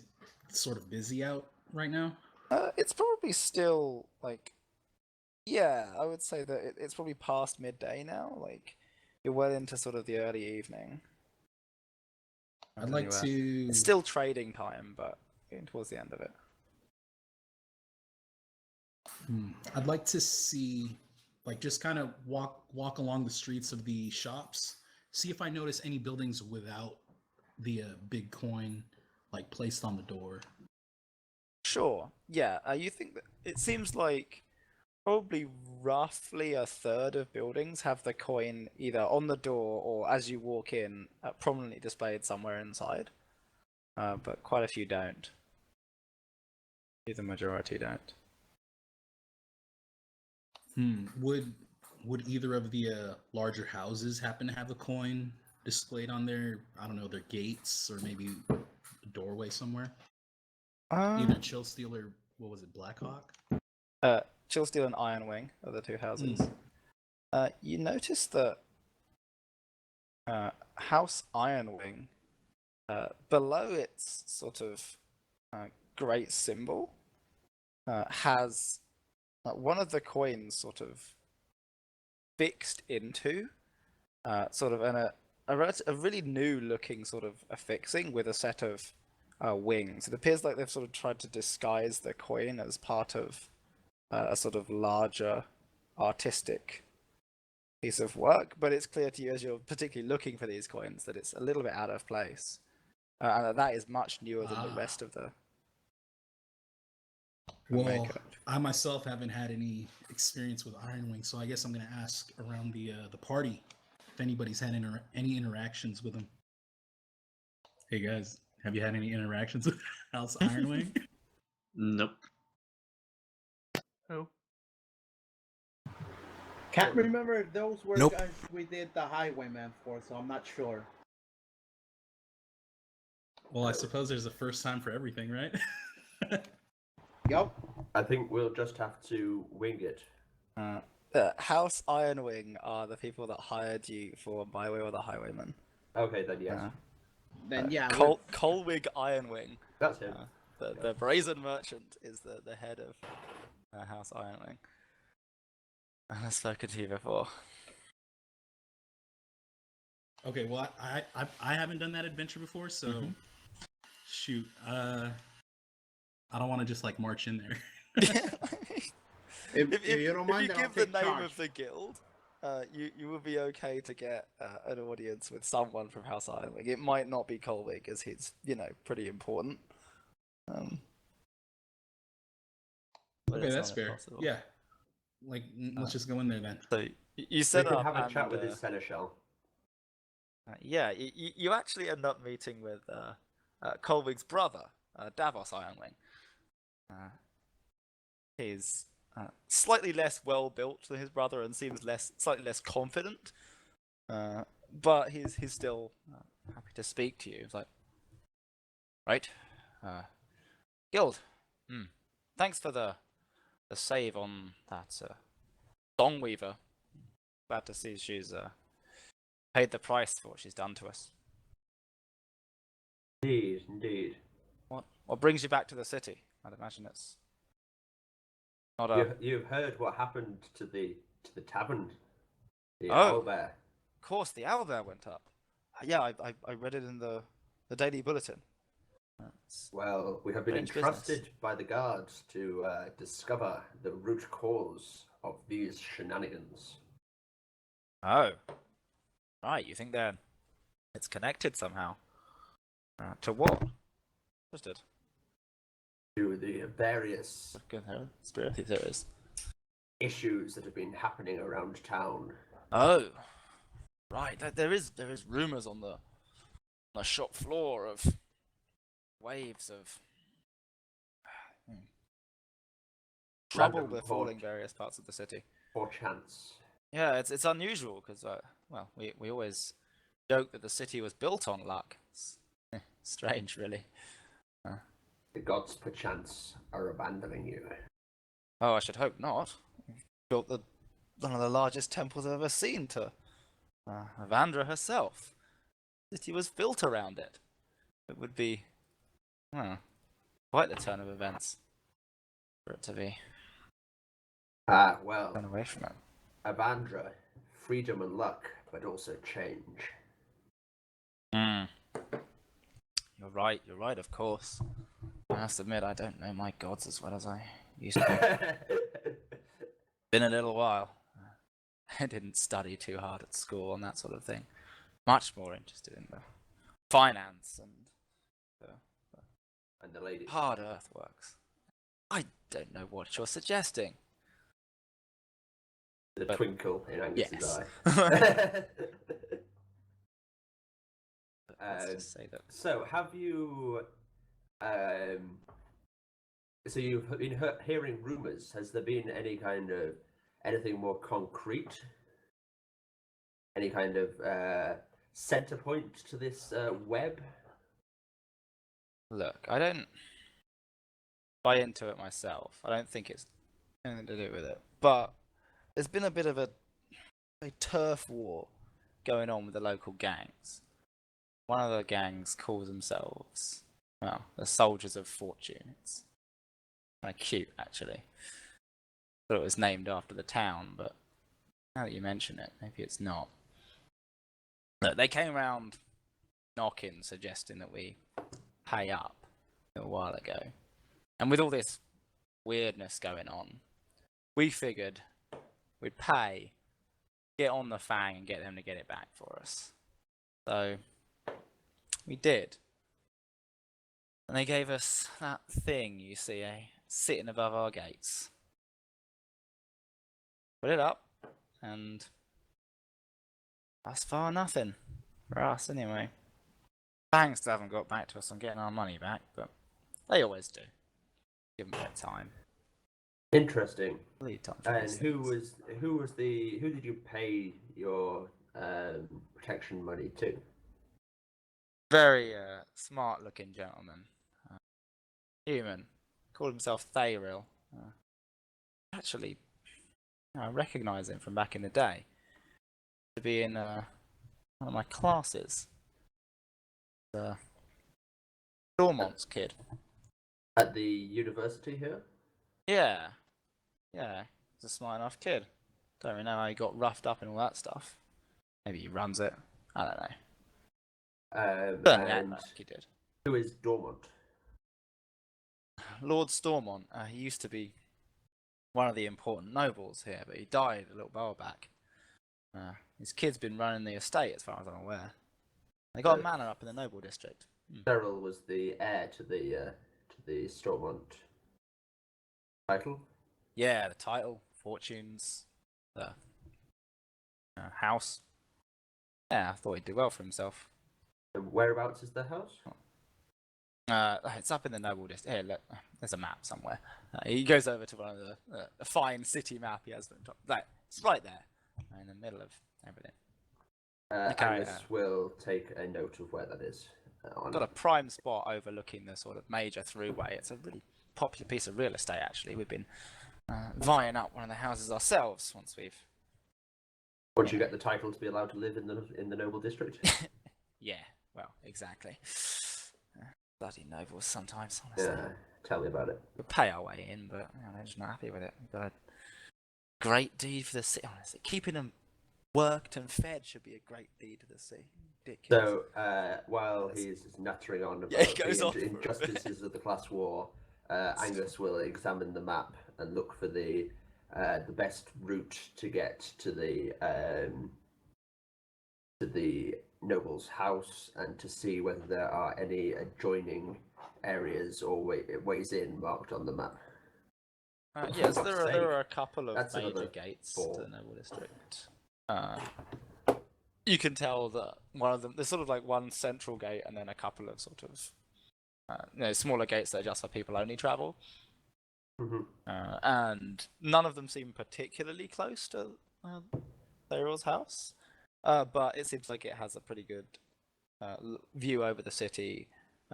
sort of busy out right now? It's probably still like, yeah, I would say that it's probably past midday now. Like, you're well into sort of the early evening. I'd like to. It's still trading time, but getting towards the end of it. I'd like to see, like, just kind of walk along the streets of the shops, see if I notice any buildings without the big coin, like, placed on the door. Sure. Yeah. You think that it seems like probably roughly a third of buildings have the coin either on the door or as you walk in, prominently displayed somewhere inside. But quite a few don't. The majority don't. Would either of the larger houses happen to have a coin displayed on their, I don't know, their gates or maybe a doorway somewhere? Either Chill Steel or what was it, Blackhawk? Chill Steel and Iron Wing are the two houses. You notice that House Iron Wing, below its sort of great symbol, has one of the coins sort of fixed into sort of a really new looking sort of affixing with a set of wings. It appears like they've sort of tried to disguise the coin as part of a sort of larger artistic piece of work, but it's clear to you as you're particularly looking for these coins that it's a little bit out of place, and that is much newer than the rest of the Well, makeup. I myself haven't had any experience with Iron Wing, so I guess I'm going to ask around the party if anybody's had any interactions with him. Hey guys, have you had any interactions with House Ironwing? Nope. Who? Can't remember if those were Nope. guys we did the Highwayman for, so I'm not sure. Well, I suppose there's a first time for everything, right? Yup. I think we'll just have to wing it. House Ironwing are the people that hired you for Byway or the Highwayman. Okay, then yes. Then yeah. Colwig Ironwing, That's him. the brazen merchant, is the head of House Ironwing. I've spoken to you before. Okay, well, I haven't done that adventure before, so shoot, I don't want to just like march in there. If you don't mind, if you then I'll give the take name charge. of the guild, you will be okay to get an audience with someone from House Ironwing. It might not be Colwig, as he's pretty important. But Okay, it's that's not fair. impossible. Yeah, like let's just go in there then. So you We set can up have a and, chat with his seneschal. yeah, you actually end up meeting with Colwig's brother, Davos Ironwing. He's slightly less well built than his brother and seems slightly less confident, but he's still happy to speak to you. He's like, right, guild. Thanks for the save on that Songweaver. Glad to see she's paid the price for what she's done to us. Indeed. What brings you back to the city? I'd imagine it's not a. You've heard what happened to the tavern, the Oh. owlbear. Of course, the owlbear went up. Yeah, I read it in the daily bulletin. Well, we have been Strange entrusted business. by the guards to discover the root cause of these shenanigans. Oh, right. You think it's connected somehow? To what? Interested. To the various Conspiracy theories. issues that have been happening around town. Oh, right. There is rumors on the shop floor of waves of trouble Random befalling report. various parts of the city. Or chance. Yeah, it's unusual because well, we always joke that the city was built on luck. It's strange, really. The gods, perchance, are abandoning you. Oh, I should hope not. We've built one of the largest temples I've ever seen to Vandra herself. The city was built around it. It would be quite the turn of events for it to be Well, run away from it. Avandra, freedom and luck, but also change. You're right, of course. I have to admit, I don't know my gods as well as I used to. Been a little while. I didn't study too hard at school and that sort of thing. Much more interested in the finance and And the ladies. hard earthworks. I don't know what you're suggesting. The But- twinkle in Angus's Yes. eye. Let's just say that. So, have you... so you've been hearing rumours. Has there been any kind of... anything more concrete? Any kind of centre point to this web? Look, I don't buy into it myself. I don't think it's anything to do with it. But there's been a bit of a turf war going on with the local gangs. One of the gangs calls themselves, well, the Soldiers of Fortune. It's kind of cute, actually. Thought it was named after the town, but now that you mention it, maybe it's not. Look, they came around knocking, suggesting that we pay up a little while ago. And with all this weirdness going on, we figured we'd pay, get on the Fang and get them to get it back for us. So we did. And they gave us that thing you see sitting above our gates. Put it up, and That's far nothing. For us, anyway. Banks still haven't got back to us on getting our money back, but they always do. Give them a bit of time. Interesting. Lead time for And these who things. who did you pay your protection money to? Very smart-looking gentleman. Human. Called himself Thayril. Actually, I recognise him from back in the day. To be in one of my classes. Dormont's kid. At the university here? Yeah. Yeah. He's a smart enough kid. Don't really know how he got roughed up and all that stuff. Maybe he runs it. I don't know. Certainly act And like he did. who is Dormont? Lord Stormont. He used to be one of the important nobles here, but he died a little while back. His kid's been running the estate, as far as I'm aware. They got a manor up in the noble district. Cyril was the heir to the Stormont title. Yeah, the title, fortunes, the house. Yeah, I thought he'd do well for himself. And whereabouts is the house? It's up in the noble district. Here, look, there's a map somewhere. He goes over to one of the fine city map he has. Like, it's right there, in the middle of everything. Okay, Angus will take a note of where that is. Got a prime spot overlooking the sort of major throughway. It's a really popular piece of real estate, actually. We've been vying up one of the houses ourselves once we've. Once you get the title to be allowed to live in the noble district. Yeah, well, exactly. Bloody nobles sometimes, honestly. Yeah, tell me about it. We pay our way in, but they're just not happy with it. We've got a great deed for the city. Honestly, keeping them worked and fed should be a great deed to the city. Ridiculous. So while he's nattering on about Yeah, he goes off the for a bit. injustices of the class war, Angus will examine the map and look for the best route to get to the noble's house and to see whether there are any adjoining areas or ways in marked on the map. Yes, there are a couple of That's major another gates 4. to the noble district. You can tell that one of them, there's sort of like one central gate and then a couple of sort of smaller gates that are just for people only travel. Mm-hmm. And none of them seem particularly close to Theril's house, but it seems like it has a pretty good view over the city.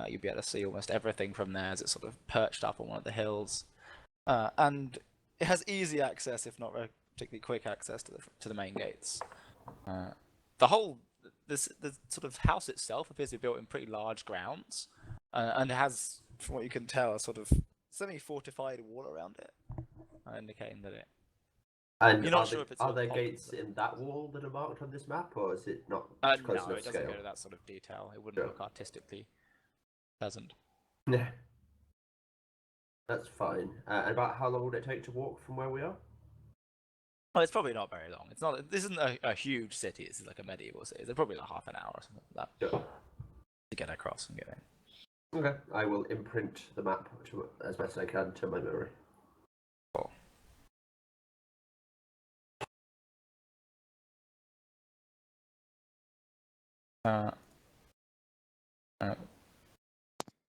You'll be able to see almost everything from there as it's sort of perched up on one of the hills. And it has easy access, if not particularly quick access to the main gates. The sort of house itself appears to be built in pretty large grounds, and it has, from what you can tell, a sort of semi-fortified wall around it, indicating that it. And You're not sure if it's are all there popular. gates in that wall that are marked on this map, or is it not No, close enough it doesn't scale? go to that sort of detail. It wouldn't Sure. look artistically pleasant. Yeah. That's fine. And about how long would it take to walk from where we are? Oh, it's probably not very long. It's not. This isn't a huge city. This is like a medieval city. It's probably like half an hour or something like that Sure. to get across and get in. Okay. I will imprint the map as best I can to my memory. Cool.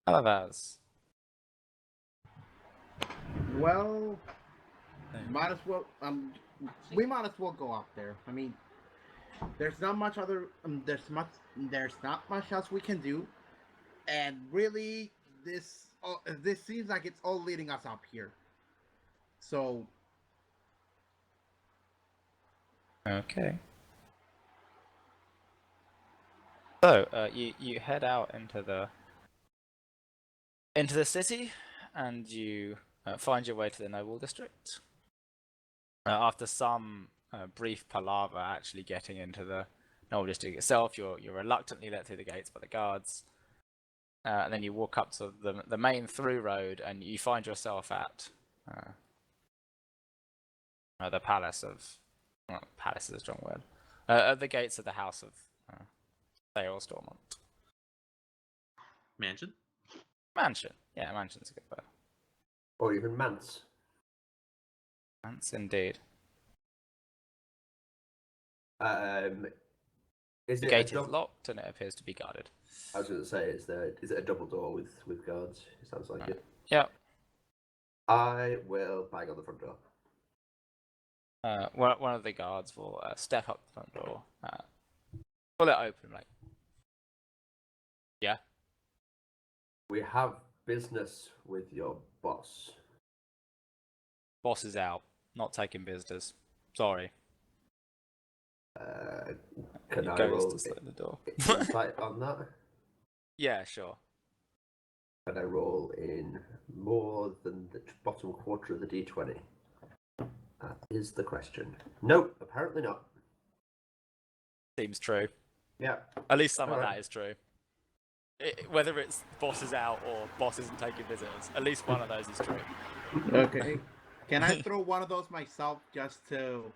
Alavaz. Well, might as well. We might as well go up there. I mean, there's not much other. There's not much else we can do, and really, this seems like it's all leading us up here. So. Okay. So you head out into the city, and you find your way to the noble district. After some brief palaver, actually getting into the noble district itself, you're reluctantly let through the gates by the guards, and then you walk up to the main through road, and you find yourself at the palace of. Well, palace is a strong word. At the gates of the house of Thayril Stormont. Mansion? Mansion. Yeah, mansion's a good word. Or even manse. Manse indeed. Is The it gate a is locked and it appears to be guarded. I was going to say, is it a double door with guards? It sounds like it. Yeah. I will bang on the front door. One of the guards will step up the front door, pull it open, like, yeah. We have business with your boss. Boss is out, not taking visitors. Sorry. Can He I goes roll to slam the door. insight on that? Yeah, sure. Can I roll in more than the bottom quarter of the d20? That is the question. Nope, apparently not. Seems true. Yeah. At least some of Alright. that is true. Whether it's boss is out or boss isn't taking visitors, at least one of those is true. Okay. Can I throw one of those myself just to?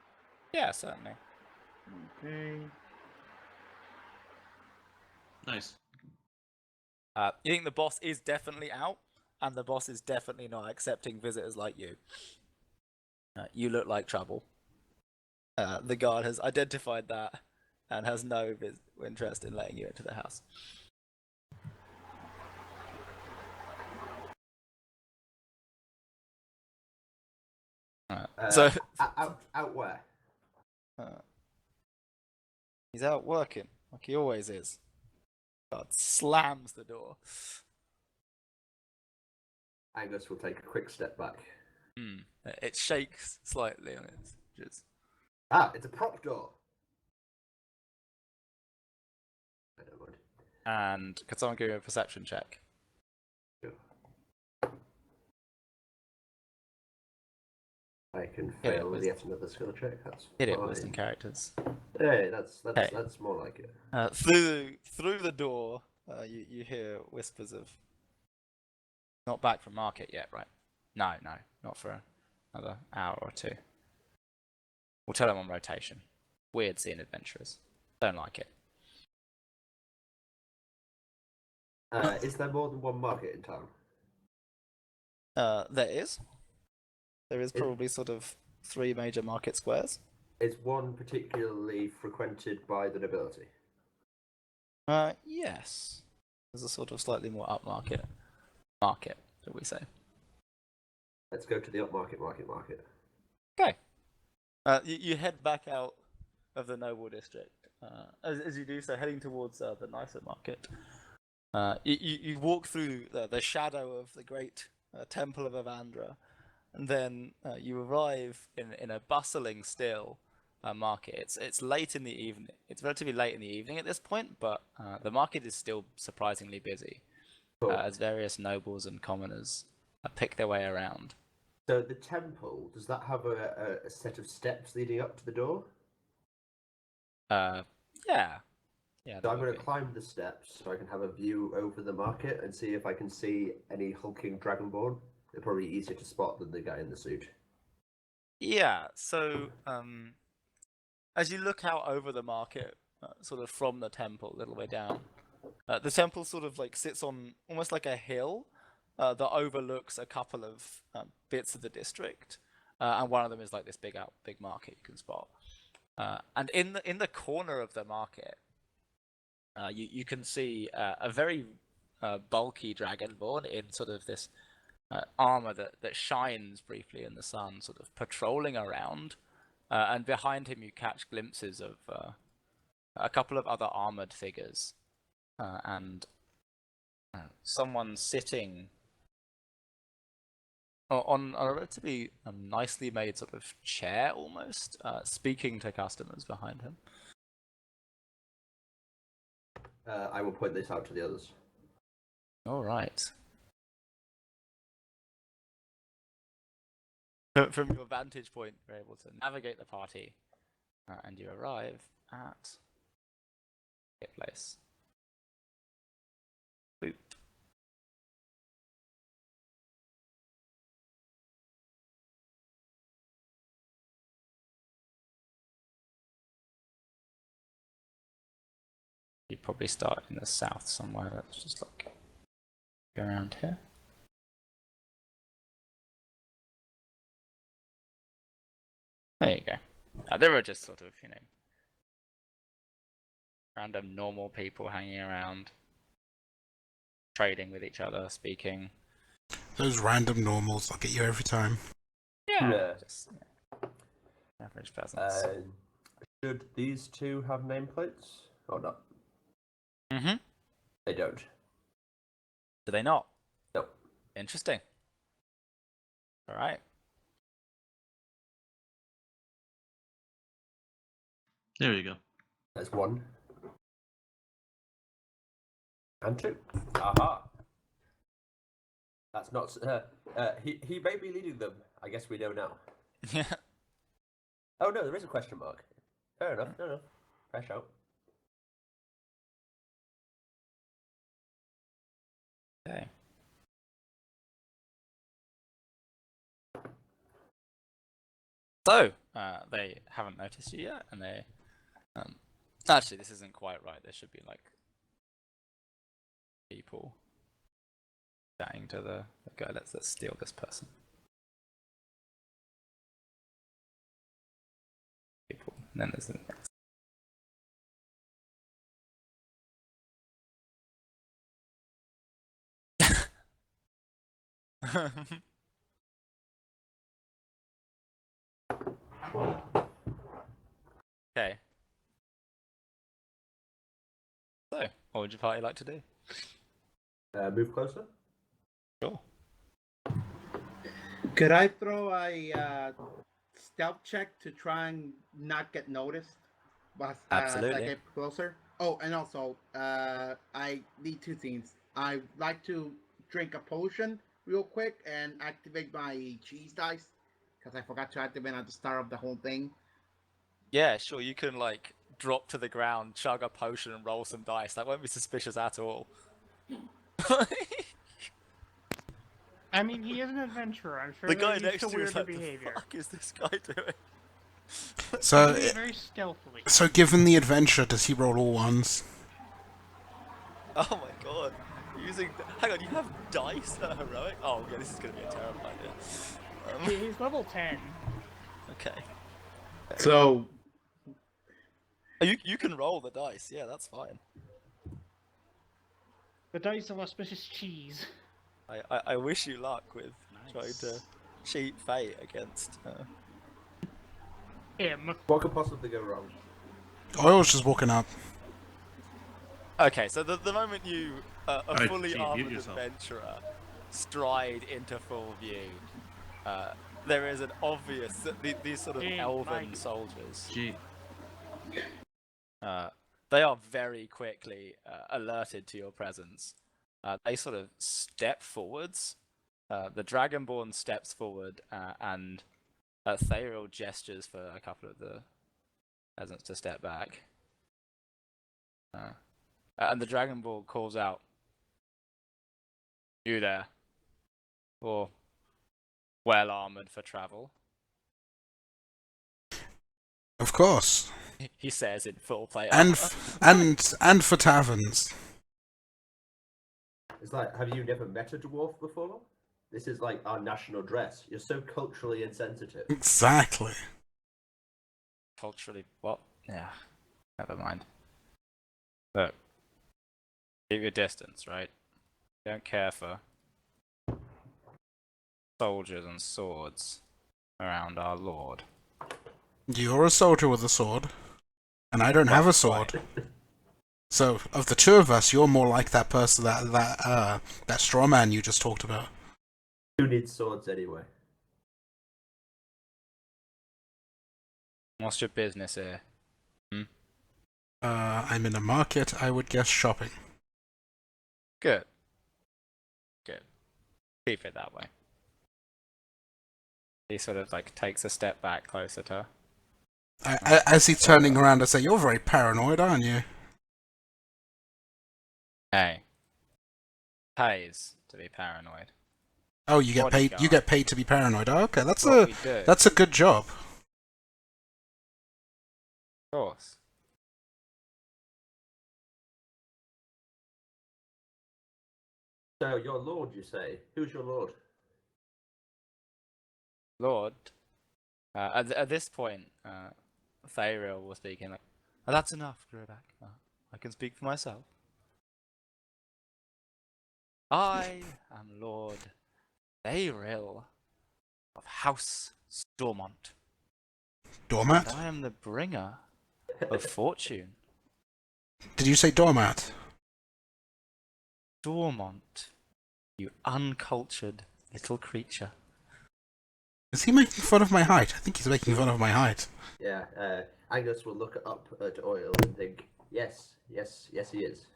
Yeah, certainly. Okay. Nice. You think the boss is definitely out, and the boss is definitely not accepting visitors like you. You look like trouble. The guard has identified that and has no interest in letting you into the house. So Out where? he's out working, like he always is. God slams the door. Angus will take a quick step back. It shakes slightly on its edges. Ah, it's a prop door. I don't mind. And could someone give me a perception check? Sure. I can Hit it fail with- yet another skill check. That's Hit it fine. with some characters. Hey, Hey. that's more like it. Through the door, you hear whispers of, "Not back from market yet, right?" No, not for another hour or two. We'll tell them on rotation. Weird seeing adventurers. Don't like it. Is there more than one market in town? There is. There is probably sort of 3 major market squares. Is one particularly frequented by the nobility? Yes. There's a sort of slightly more upmarket market, shall we say. Let's go to the upmarket market. Okay. You head back out of the noble district. As you do so, heading towards the nicer market. You walk through the shadow of the great temple of Avandra, and then you arrive in a bustling still market. It's late in the evening. It's relatively late in the evening at this point, but the market is still surprisingly busy Cool. as various nobles and commoners pick their way around. So the temple, does that have a set of steps leading up to the door? Yeah. Yeah. So I'm going to climb the steps so I can have a view over the market and see if I can see any hulking dragonborn. They're probably easier to spot than the guy in the suit. Yeah, so as you look out over the market, sort of from the temple, a little way down, the temple sort of like sits on almost like a hill that overlooks a couple of bits of the district, and one of them is like this big market you can spot. And in the corner of the market, you can see a very bulky dragonborn in sort of this armor that shines briefly in the sun, sort of patrolling around, and behind him you catch glimpses of a couple of other armored figures, and someone sitting on a relatively nicely made sort of chair, almost speaking to customers behind him. I will point this out to the others. All right. From your vantage point, you're able to navigate the party, and you arrive at a place. Boop. You'd probably start in the south somewhere. Let's just like go around here. There you go. There are just sort of, Random normal people hanging around, trading with each other, speaking. Those random normals, I'll get you every time. Yeah. Just average peasants. Should these two have nameplates or not? Mm-hmm. They don't. Do they not? No. Interesting. All right. There you go. There's 1. And 2. Aha. That's not. He may be leading them. I guess we know now. Yeah. Oh no, there is a question mark. Fair enough. No. Fair shout. Okay. So, they haven't noticed you yet, and they... actually, this isn't quite right. There should be, like, people chatting to the guy. Let's steal this person. People. And then there's the next. Okay. So, what would your party like to do? Move closer. Sure. Could I throw a stealth check to try and not get noticed? As I Absolutely. get closer. Oh, and also, I need 2 things. I like to drink a potion real quick and activate my cheese dice because I forgot to activate at the start of the whole thing. Yeah, sure. You can, like, drop to the ground, chug a potion, and roll some dice. That won't be suspicious at all. I mean, he is an adventurer. I'm sure The they're guy used next to to you is weirder like, behavior. the fuck is this guy doing? So, He does it very stealthily. so given the adventure, does he roll all 1s? Oh my god. Using... Hang on, you have dice that are heroic? Oh, yeah, this is going to be a terrible idea. He's level 10. Okay. So, You can roll the dice, yeah, that's fine. The dice of auspicious cheese. I wish you luck with trying Nice. to cheat fate against... Him. What could possibly go wrong? Oil's just walking up. Okay, so the moment you, a Alright, fully G, mute armored yourself. adventurer, stride into full view, there is an obvious... These sort of Hey, elven Mike. soldiers, Gee. they are very quickly alerted to your presence. They sort of step forwards. The Dragonborn steps forward, and Thariel gestures for a couple of the peasants to step back. And the Dragonborn calls out, "You there? Or well armored for travel?" Of course. He says in full play. And and for taverns. It's like, have you never met a dwarf before? This is like our national dress. You're so culturally insensitive. Exactly. Culturally, what? Yeah, never mind. Look, keep your distance, right? Don't care for soldiers and swords around our lord. You're a soldier with a sword, and I don't have a sword. So, of the 2 of us, you're more like that person, that straw man you just talked about. Who needs swords anyway? What's your business here? I'm in a market, I would guess shopping. Good. Good. Keep it that way. He sort of like takes a step back closer to her. As he's turning around, I say, "You're very paranoid, aren't you?" Hey. Pays to be paranoid. Oh, you get paid. You Bodyguard. get paid to be paranoid. Oh, okay, That's what we do. that's a good job. Of course. So, your lord, you say? Who's your lord? Lord. At this point, Thariel was speaking like, "Oh, that's enough, Growback. I can speak for myself. I am Lord Aurzel of House Stormont. Doormat? And I am the bringer of fortune. Did you say doormat? Stormont, you uncultured little creature. Is he making fun of my height? I think he's making fun of my height. Yeah, Angus will look up at Oil and think, yes, he is.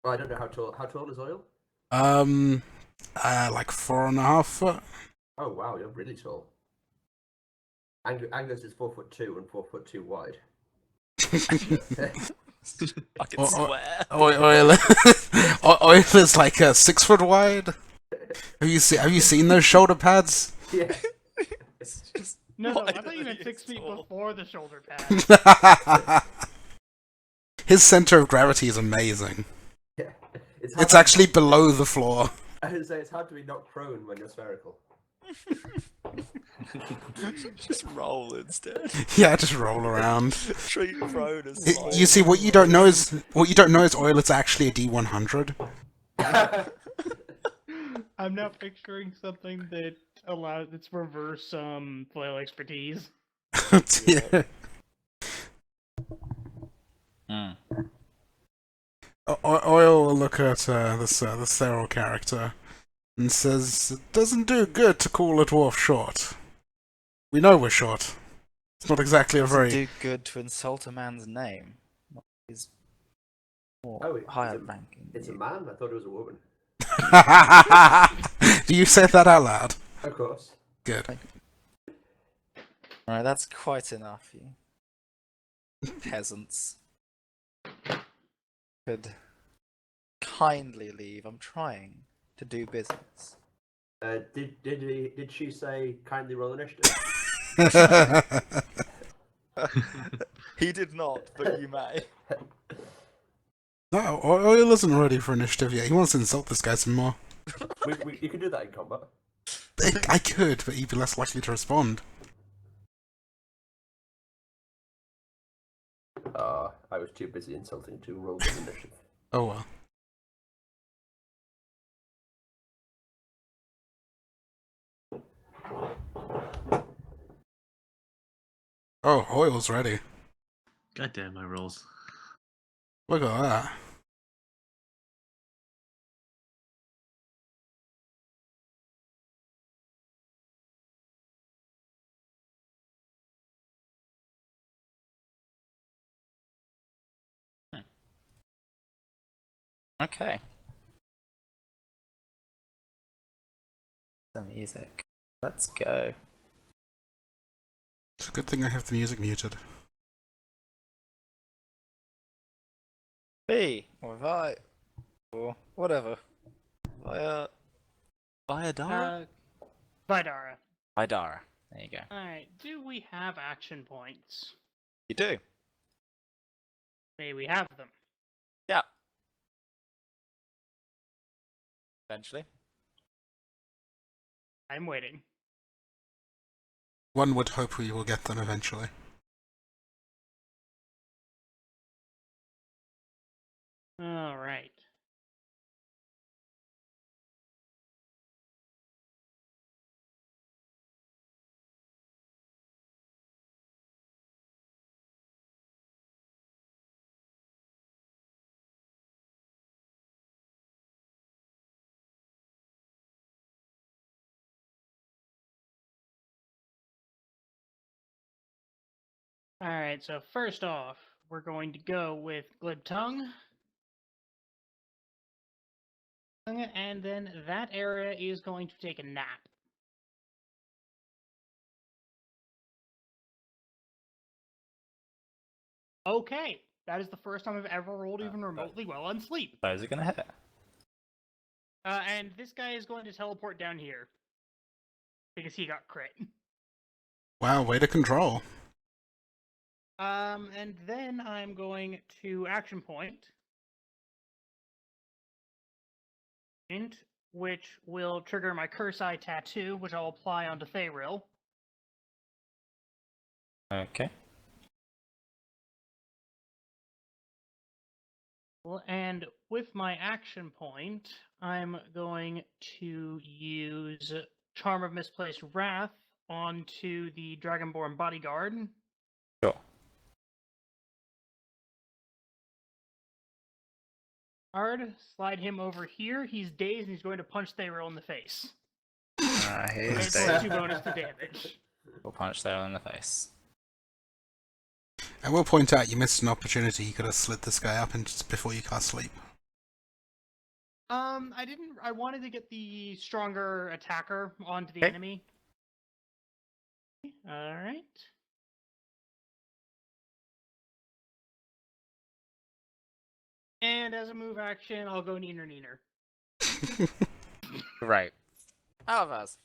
Oh, I don't know how tall. How tall is Oil? Like 4.5 foot. Oh wow, you're really tall. Angus is 4'2" and 4'2" wide. I can Or- swear. Oil is like 6 foot wide. Have you seen those shoulder pads? Yeah. It's just No, I thought you wildly meant 6 feet tall. before the shoulder pad. His center of gravity is amazing. Yeah. It's actually below the floor. I would say it's hard to be knocked prone when you're spherical. Just roll instead. Yeah, just roll around. Treat prone as You see, what you don't know is Oil. It's actually a D100. I'm now picturing something that allows its reverse flail expertise. Yeah. Mm. Oil will look at the Cyril character and says, "It doesn't do good to call a dwarf short. We know we're short. It's not exactly a Doesn't very." do good to insult a man's name. He's more Oh, it's higher a- ranking. It's a man? I thought it was a woman. Do you say that out loud? Of course. Good. Alright, that's quite enough, you peasants. Could kindly leave. I'm trying to do business. Did she say kindly roll initiative? He did not, but you may. No, Oil isn't ready for initiative yet. He wants to insult this guy some more. You can do that in combat. I could, but he'd be less likely to respond. I was too busy insulting to roll the initiative. Oh well. Oh, Oil's ready. God damn my rolls. Look at that. Okay. The music. Let's go. It's a good thing I have the music muted. B or Vi or whatever. Via Viadara? Vidara. Vidara. There you go. Alright, do we have action points? You do. May we have them? Yeah. Eventually. I'm waiting. One would hope we will get them eventually. Alright. Alright, so first off, we're going to go with Glib Tongue. And then that area is going to take a nap. Okay, that is the first time I've ever rolled even remotely well on sleep. Those are gonna hit. And this guy is going to teleport down here. Because he got crit. Wow, way to control. And then I'm going to action point. Which will trigger my Curse Eye Tattoo, which I'll apply onto Thayril. Okay. Well, and with my action point, I'm going to use Charm of Misplaced Wrath onto the Dragonborn bodyguard. Sure. Slide him over here. He's dazed and he's going to punch Thayrill in the face. He's It's dead. 2 bonus to damage. We'll punch there in the face. I will point out you missed an opportunity. You could have slit this guy up and just before you cast sleep. I didn't. I wanted to get the stronger attacker onto the Okay. enemy. All right. And as a move action, I'll go neener neener. Right. Alvaz.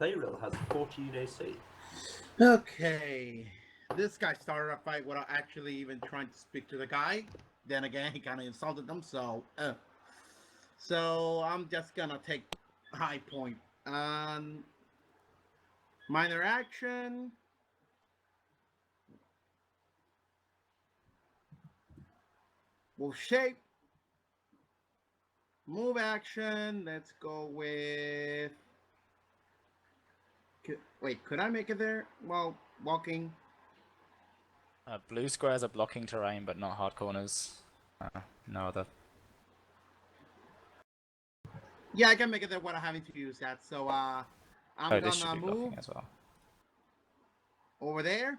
Thayrill has 14 AC. Okay. This guy started a fight without actually even trying to speak to the guy. Then again, he kind of insulted them, so... So, I'm just gonna take high point. Minor action. Will shape. Move action. Let's go with... Wait, could I make it there? Well, walking. Blue squares are blocking terrain, but not hard corners. No other. Yeah, I can make it there without having to use that. So, I'm This should gonna be move blocking as well. over there.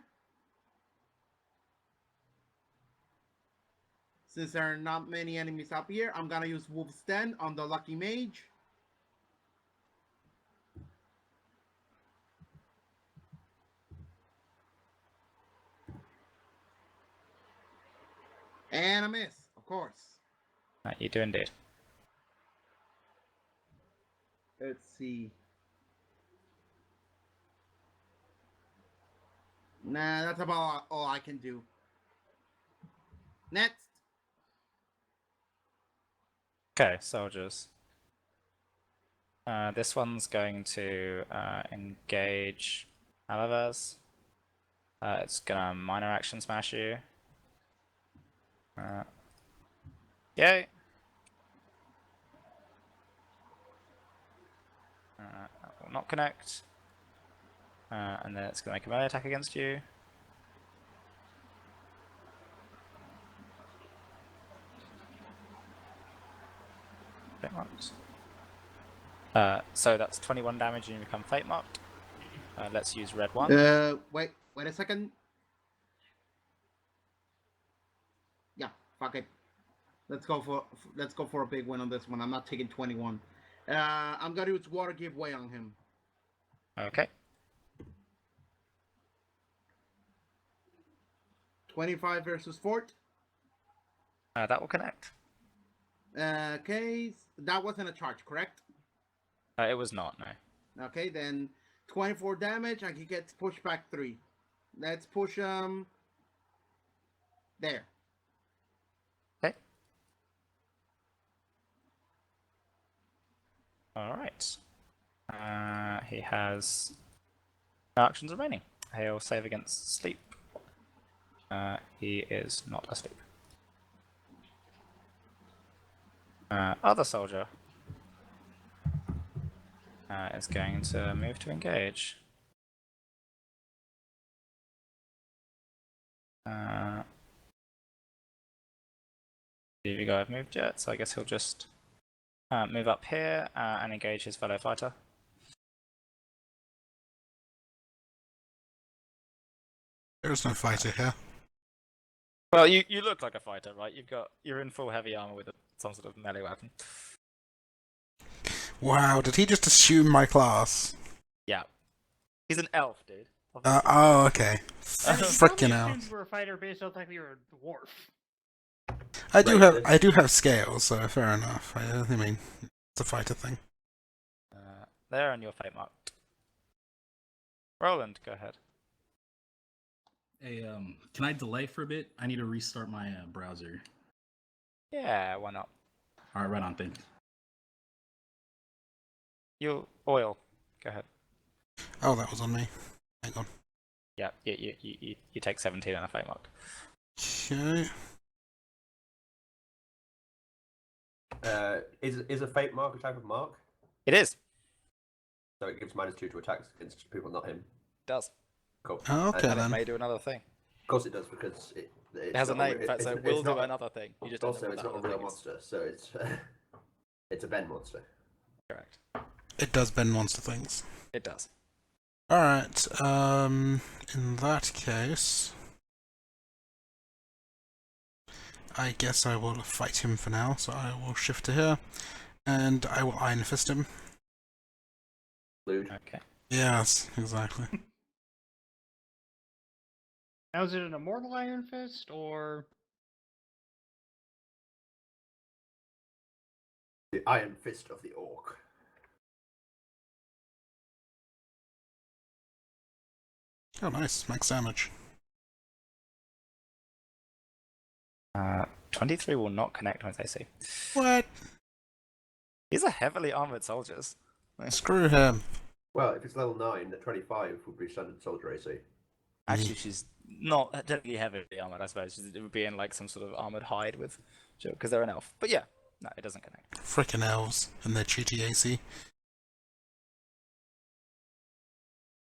Since there are not many enemies up here, I'm gonna use Wolf's Den on the Lucky Mage. And a miss, of course. You do indeed. Let's see. Nah, that's about all I can do. Next. Okay, soldiers. This one's going to engage Alvaz. It's gonna minor action smash you. Yay! That will not connect. And then it's gonna make a melee attack against you. Fate marked. So that's 21 damage and you become fate marked. Let's use red 1. Wait a second. Yeah, fuck it. Let's go for a big win on this one. I'm not taking 21. I'm gonna use water give way on him. Okay. 25 versus fort. That will connect. Okay, that wasn't a charge, correct? It was not, no. Okay, then 24 damage, and he gets pushed back 3. Let's push him there. Okay. Alright. He has no actions remaining. He'll save against sleep. He is not asleep. Other soldier is going to move to engage. Neither you guys have moved yet, so I guess he'll just move up here and engage his fellow fighter. There is no fighter here. Well, you look like a fighter, right? You're in full heavy armor with some sort of melee weapon. Wow, did he just assume my class? Yeah, he's an elf, dude. Oh, okay. I mean, you Frickin' probably out. assumed you were a fighter based on the fact that you're a dwarf. I do have scales, so fair enough. I mean, it's a fighter thing. There, and your fate marked. Roland, go ahead. Hey, can I delay for a bit? I need to restart my browser. Yeah, why not? All right, right on. Thanks. You oil. Go ahead. Oh, that was on me. Hang on. Yeah, you take 17 on a fate mark. Okay. Is a fate mark a type of mark? It is. So it gives -2 to attacks against people, not him. It does. Cool. Oh, okay, And it then. may do another thing. Of course it does, because it's It has a not name, in fact, so it it's will do not- another thing. You just don't know Also, what it's that not a other real thing is. monster, so it's it's a Ben monster. Correct. It does bend monster things. It does. Alright, in that case, I guess I will fight him for now, so I will shift to here, and I will Iron Fist him. Lude. Okay. Yes, exactly. Now, is it an Immortal Iron Fist, or... The Iron Fist of the Orc. Oh, nice, max damage. 23 will not connect with AC. What? These are heavily armored soldiers. Screw him. Well, if it's level 9, the 25 would be standard soldier AC. Actually, she's not technically heavily armored, I suppose. It would be in like some sort of armored hide with, because they're an elf. But yeah, no, it doesn't connect. Frickin' elves and their cheaty AC.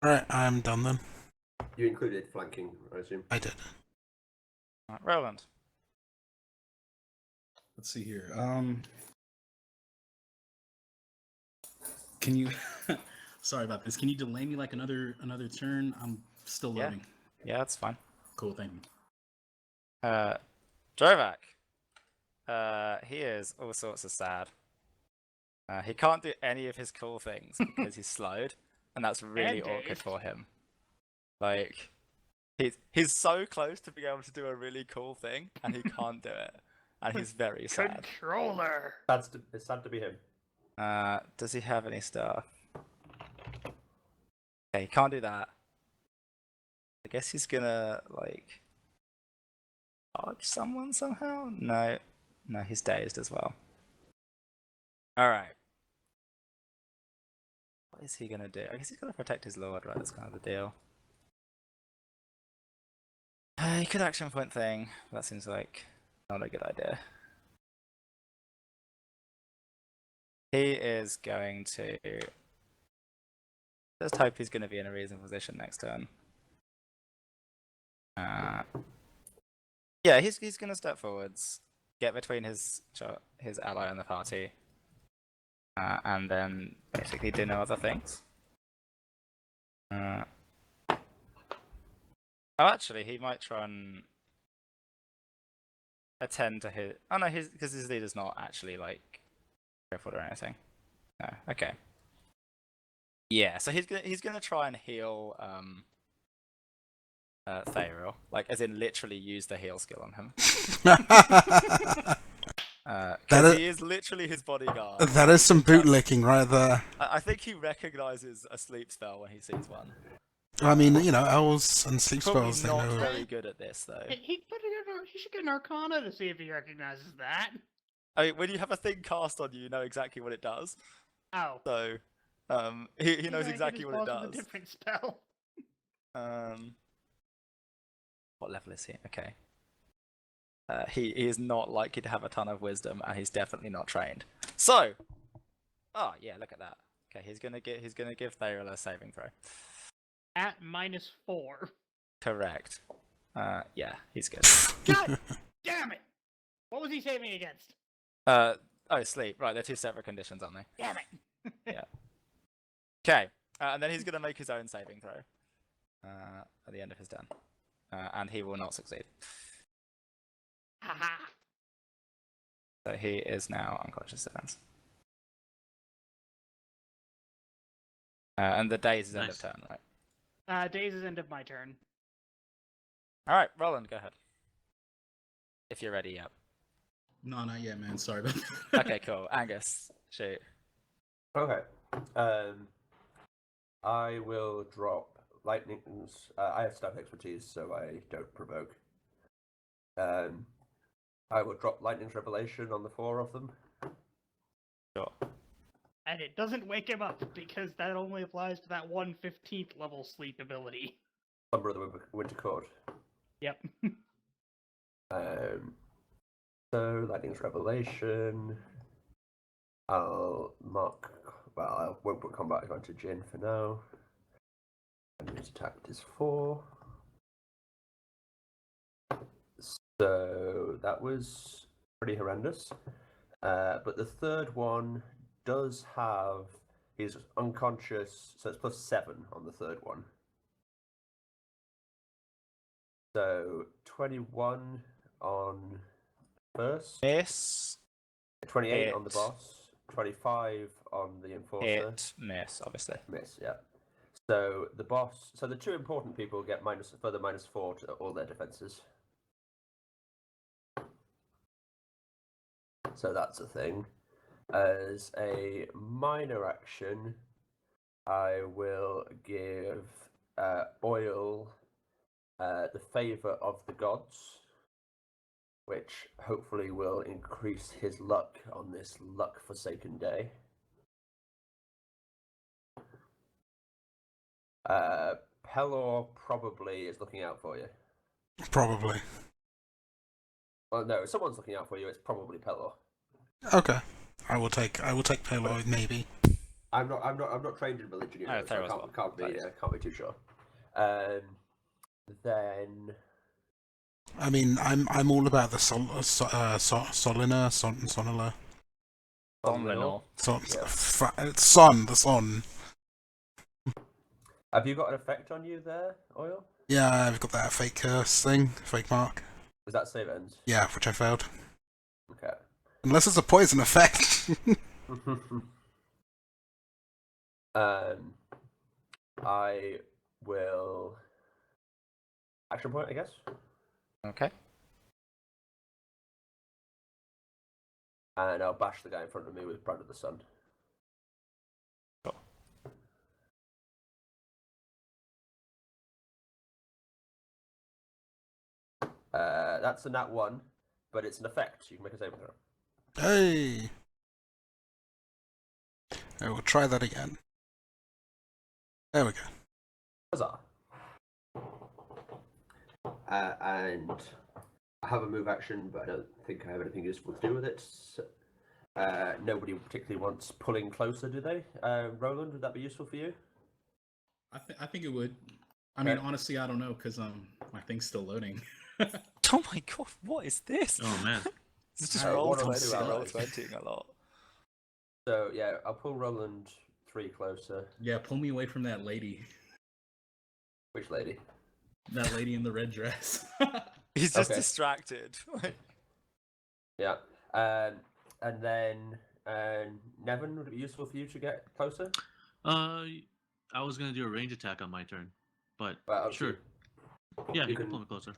Alright, I'm done then. You included flanking, I assume. I did. Right, Roland. Let's see here. Can you? Sorry about this. Can you delay me like another turn? I'm still Yeah. loading. Yeah, that's fine. Cool, thank you. Drovak. He is all sorts of sad. He can't do any of his cool things because he's slowed, and that's really And awkward dazed. for him. Like, he's so close to being able to do a really cool thing, and he can't do it, and he's very sad. Controller! It's sad to be him. Does he have any stuff? Okay, he can't do that. I guess he's gonna, like, dodge someone somehow? No. No, he's dazed as well. Alright. What is he gonna do? I guess he's gonna protect his lord, right? That's kind of the deal. He could action point thing. That seems like not a good idea. He is going to... Just hope he's going to be in a reasonable position next turn. Yeah, he's going to step forwards, get between his ally and the party, and then basically do no other things. Oh, actually, he might try and attend to his... Oh no, because his leader's not actually, like, careful or anything. No, okay. Yeah, so he's gonna try and heal Thariel, like as in literally use the heal skill on him. Because he is literally his bodyguard. That is some bootlicking right there. I think he recognizes a sleep spell when he sees one. I mean, you know, owls and sleep Probably spells, they not know. very good at this though. He should get an Arcana to see if he recognizes that. I mean, when you have a thing cast on you, you know exactly what it does. Oh. So, he knows exactly what it With a does. different spell. What level is he? Okay. He is not likely to have a ton of wisdom, and he's definitely not trained. So, oh yeah, look at that. Okay, he's gonna give Thariel a saving throw. At -4. Correct. Yeah, he's good. God damn it! What was he saving against? Oh, sleep. Right, they're two separate conditions, aren't they? Damn it! Yeah. Okay, and then he's gonna make his own saving throw at the end of his turn, and he will not succeed. Haha. So he is now unconscious defense. And the day is his end of Nice. turn, right? Days is end of my turn. Alright, Roland, go ahead. If you're ready, yep. No, not yet, man. Sorry about that. Okay, cool. Angus, shoot. Okay. I will drop lightnings. I have staff expertise, so I don't provoke. I will drop lightning's revelation on the 4 of them. Sure. And it doesn't wake him up, because that only applies to that 1/15th level sleep ability. Slumber of the Winter Court. Yep. So lightning's revelation. I'll mark. Well, I won't put combat advantage in for now. And his attack is 4. So that was pretty horrendous. But the third one does have. He's unconscious, so it's +7 on the third one. So 21 on first. Miss. 28 on the Hit. boss. 25 on the enforcer. Hit. Miss, obviously. Miss, yeah. So the boss. So the 2 important people get further -4 to all their defenses. So that's a thing. As a minor action, I will give Oil the favor of the gods, which hopefully will increase his luck on this luck-forsaken day. Pelor probably is looking out for you. Probably. Well, no, if someone's looking out for you, it's probably Pelor. Okay. I will take Paloy, maybe. I'm not trained in religion, you know, so I can't be too sure. Then I mean, I'm all about the Solina. The sun. Have you got an effect on you there, Oil? Yeah, I've got that fake curse thing, fake mark. Is that save ends? Yeah, which I failed. Okay. Unless it's a poison effect. I will action point, I guess. Okay. And I'll bash the guy in front of me with Brand of the Sun. Cool. That's a nat 1, but it's an effect. You can make a saving throw. Hey! I will try that again. There we go. Huzzah. And I have a move action, but I don't think I have anything useful to do with it. So, nobody particularly wants pulling closer, do they? Roland, would that be useful for you? I think it would. I mean, honestly, I don't know because my thing's still loading. Oh my god, what is this? Oh man. It's just Roll20 Roll20 a lot. So yeah, I'll pull Roland 3 closer. Yeah, pull me away from that lady. Which lady? That lady in the red dress. He's just Okay. distracted. Yeah. And then Nevin, would it be useful for you to get closer? I was gonna do a range attack on my turn, but Well, sure. you Yeah, you can can- pull me closer.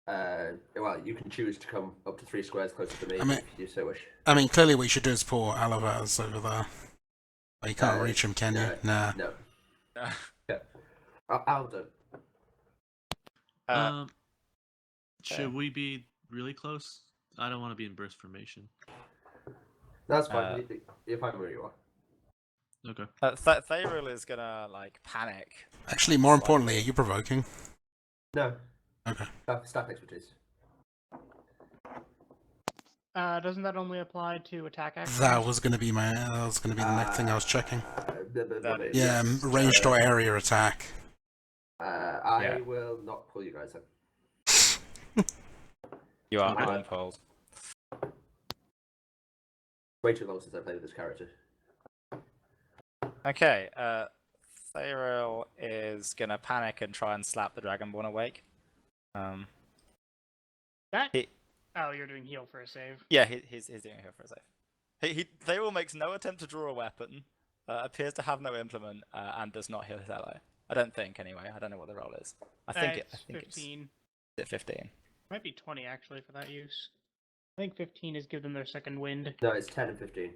Well, you can choose to come up to 3 squares closer to me I mean- if you so wish. I mean, clearly what you should do is pour Alavaz over there. But you can't reach him, can you? Nah. No. Yeah. I'll do. Should we be really close? I don't want to be in burst formation. That's fine. You're fine where you are. Okay. Thayril is gonna like panic. Actually, more importantly, are you provoking? No. Okay. Staff expertise. Doesn't that only apply to attack actions? That was going to be the next thing I was checking. Yeah, Yes. ranged or area attack. I will not pull you guys in. You are Okay. unpulled. Way too long since I played with this character. Okay, Thayril is gonna panic and try and slap the Dragonborn awake. That? He- Oh, you're doing heal for a save. Yeah, he's doing it for a save. Thayril makes no attempt to draw a weapon, appears to have no implement, and does not heal his ally. I don't think, anyway. I don't know what the roll is. I think It's 15. It's 15. Might be 20 actually for that use. I think 15 is give them their second wind. No, it's 10 and 15.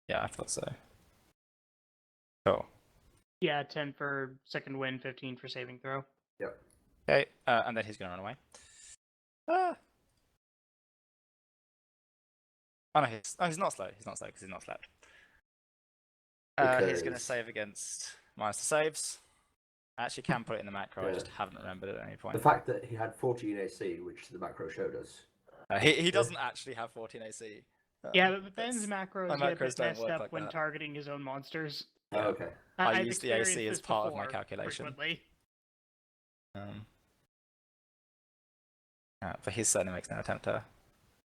Yeah, I thought so. Cool. Yeah, 10 for second wind, 15 for saving throw. Yep. Okay, and then he's gonna run away. Oh no, he's not slow. He's not slow because he's not slept. He's gonna Because- save against minus the saves. I actually can put it in the macro. I Yeah. just haven't remembered it at any The point. fact that he had 14 AC, which the macro showed us. He doesn't actually have 14 AC. Yeah, but Ben's that's- macros my get a macros bit don't messed work up like when that. targeting his own monsters. Oh, Yeah. okay. I I've use the AC experienced as this part of my before, calculation. frequently. But he certainly makes no attempt to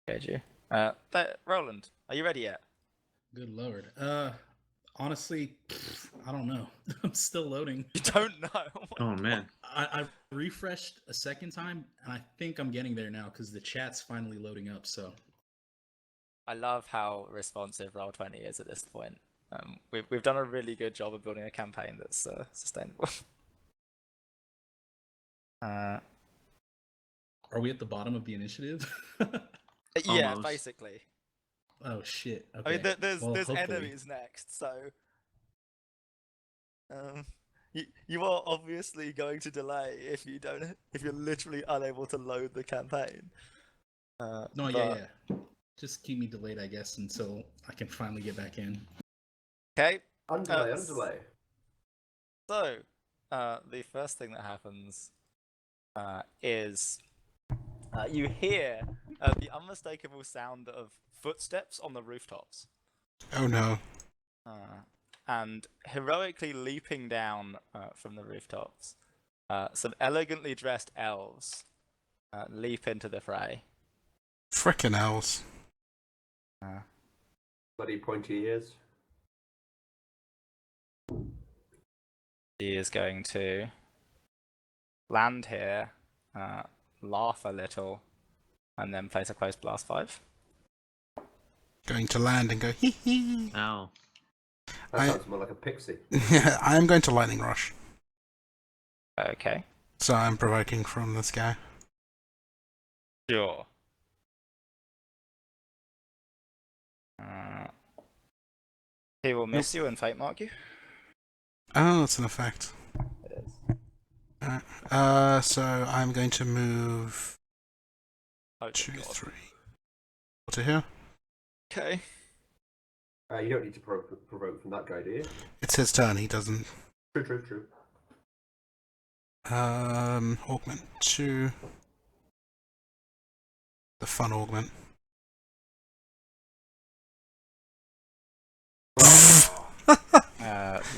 engage you. Roland, are you ready yet? Good lord. Honestly, I don't know. I'm still loading. You don't know. Oh man. I refreshed a second time, and I think I'm getting there now because the chat's finally loading up. So I love how responsive Roll20 is at this point. We've done a really good job of building a campaign that's sustainable. are we at the bottom of the initiative? Yeah, Almost. basically. Oh shit. Okay. I mean, there's Well, hopefully. enemies next, so you are obviously going to delay if you're literally unable to load the campaign. No, but- yeah. Just keep me delayed, I guess, until I can finally get back in. Okay. Underlay, Uh, underlay. So, the first thing that happens is you hear the unmistakable sound of footsteps on the rooftops. Oh no. And heroically leaping down from the rooftops, some elegantly dressed elves leap into the fray. Frickin' owls. Bloody pointy ears. He is going to land here, laugh a little, and then place a close blast 5. Going to land and go hee hee. Ow. That sounds more like a pixie. Yeah, I am going to lightning rush. Okay. So I'm provoking from this guy. Sure. He will miss you and fate mark you. Oh, that's an effect. It is. So I'm going to move Oh, 2, God. 3 to here. Okay. You don't need to provoke from that guy, do you? It's his turn. He doesn't. True. Augment 2. The fun augment.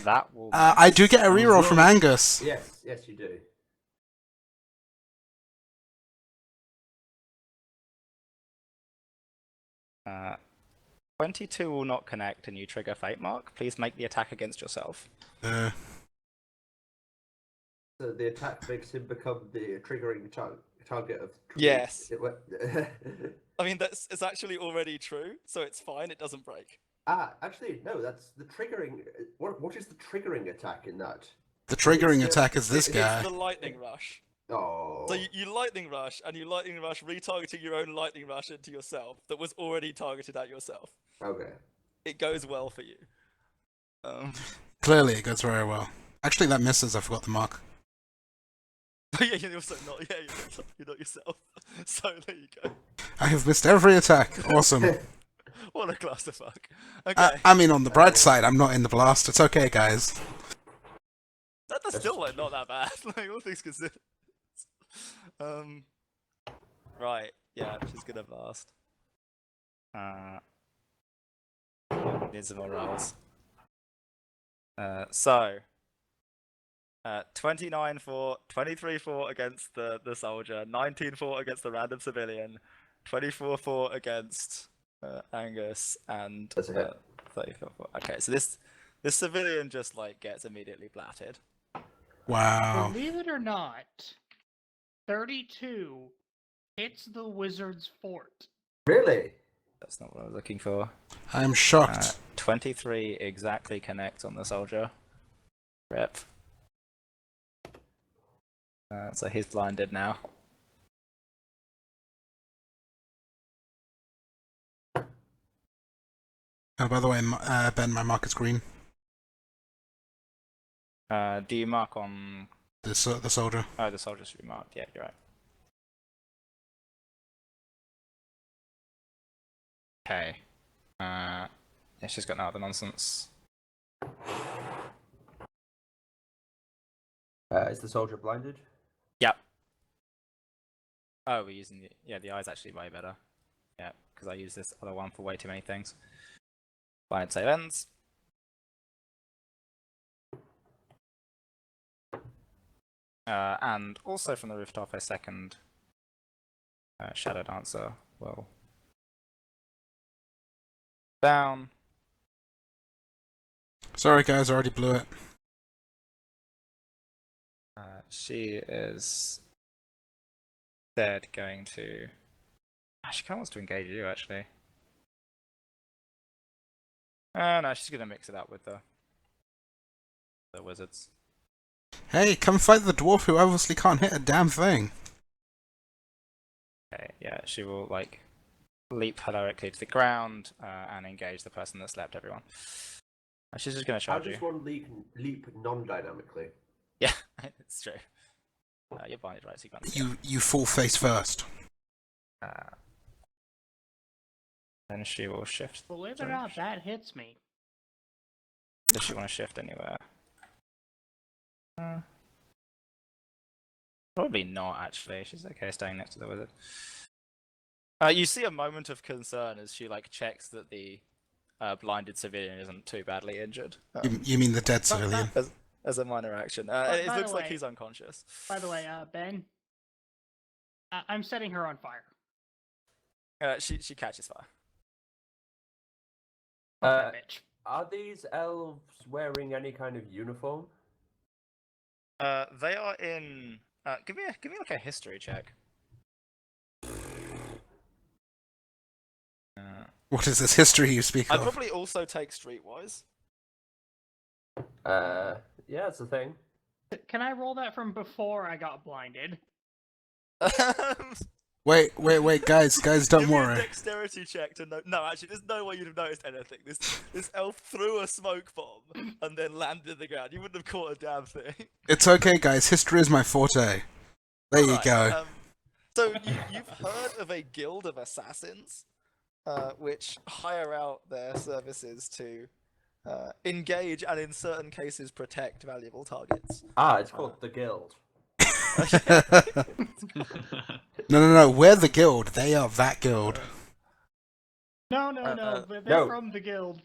That will. I do get a reroll from Angus. Yes, you do. Uh, 22 will not connect and you trigger fate mark. Please make the attack against yourself. So the attack makes him become the triggering target of. Yes. I mean, it's actually already true, so it's fine. It doesn't break. Actually, no. That's the triggering. What is the triggering attack in that? The triggering attack is this guy. It's the lightning rush. Oh. So you lightning rush, and you lightning rush retargeting your own lightning rush into yourself that was already targeted at yourself. Okay. It goes well for you. Clearly, it goes very well. Actually, that misses. I forgot the mark. Yeah, you're also not. Yeah, you're not yourself. So there you go. I have missed every attack. Awesome. What a clusterfuck. Okay. I mean, on the bright side, I'm not in the blast. It's okay, guys. That's still like not that bad. Like all things considered. Right. Yeah, she's gonna blast. Need some more rolls. 29 for 23 for against the soldier, 19 for against the random civilian, 24 for against Angus, and That's a hit. 34 for. Okay, so this civilian just like gets immediately blatted. Wow. Believe it or not, 32 hits the wizard's fort. Really? That's not what I was looking for. I'm shocked. 23 exactly connects on the soldier. Rip. So he's blinded now. Oh, by the way, Ben, my mark is green. Do you mark on... The soldier. Oh, the soldier should be marked. Yeah, you're right. Okay. Yeah, she's got no other nonsense. Is the soldier blinded? Yep. Oh, we're using the... Yeah, the eye's actually way better. Yeah, because I use this other one for way too many things. Blind save ends. And also from the rooftop, a second Shadow Dancer will down. Sorry, guys, I already blew it. She is instead going to. She kind of wants to engage you, actually. No, she's going to mix it up with the wizards. Hey, come fight the dwarf who obviously can't hit a damn thing. Okay, yeah, she will like leap heroically to the ground and engage the person that slapped everyone. She's just going to How charge you. does one leap non-dynamically? Yeah, it's true. You're blind, right? So you can't. You fall face first. Then she will shift. Believe it or not, that hits me. Does she want to shift anywhere? Probably not, actually. She's okay staying next to the wizard. You see a moment of concern as she like checks that the blinded civilian isn't too badly injured. You mean the dead civilian? As a minor action. It looks like he's unconscious. By the way, Ben, I'm setting her on fire. She catches fire. Bitch. Are these elves wearing any kind of uniform? They are in. Give me like a history check. What is this history you speak I'd of? probably also take Streetwise. Yeah, it's a thing. Can I roll that from before I got blinded? Wait, guys, don't Give me a worry. dexterity check to know. No, actually, there's no way you'd have noticed anything. This elf threw a smoke bomb and then landed on the ground. You wouldn't have caught a damn thing. It's okay, guys. History is my forte. There you go. So you've heard of a guild of assassins, which hire out their services to engage and, in certain cases, protect valuable targets. It's called the Guild. No. We're the guild. They are that guild. No. They're from the guild.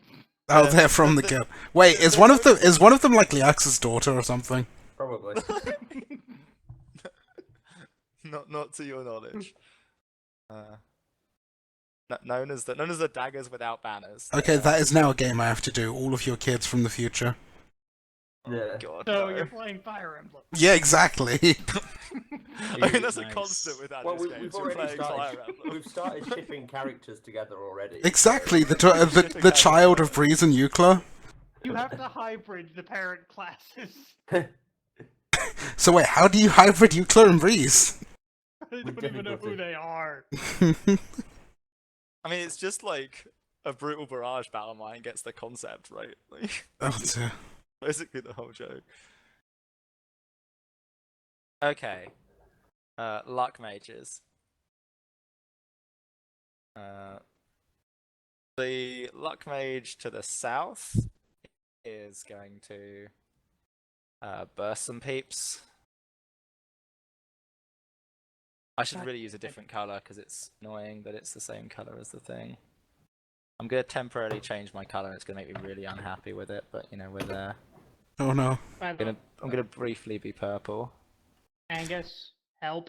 Oh, they're from the guild. Wait, is one of them like Liax's daughter or something? Probably. Not to your knowledge. Known as the daggers without banners. Okay, that is now a game I have to do. All of your kids from the future. Yeah. God, So no. you're playing Fire Emblem. Yeah, exactly. I mean, that's a Nice. constant with Alice Well, games. we've We're already playing Fire started. Emblem. We've started shipping characters together already. Exactly. The child of Breeze and Eucla. You have to hybrid the parent classes. So wait, how do you hybrid Eucla and Breeze? I don't even know who they are. I mean, it's just like a brutal barrage battle mine gets the concept, right? Like, Oh dear. basically the whole joke. Okay. Luck mages. The luck mage to the south is going to burst some peeps. I should really use a different color because it's annoying that it's the same color as the thing. I'm gonna temporarily change my color. It's gonna make me really unhappy with it, but you know we're there. Oh no. By the way, I'm gonna briefly be purple. Angus, help.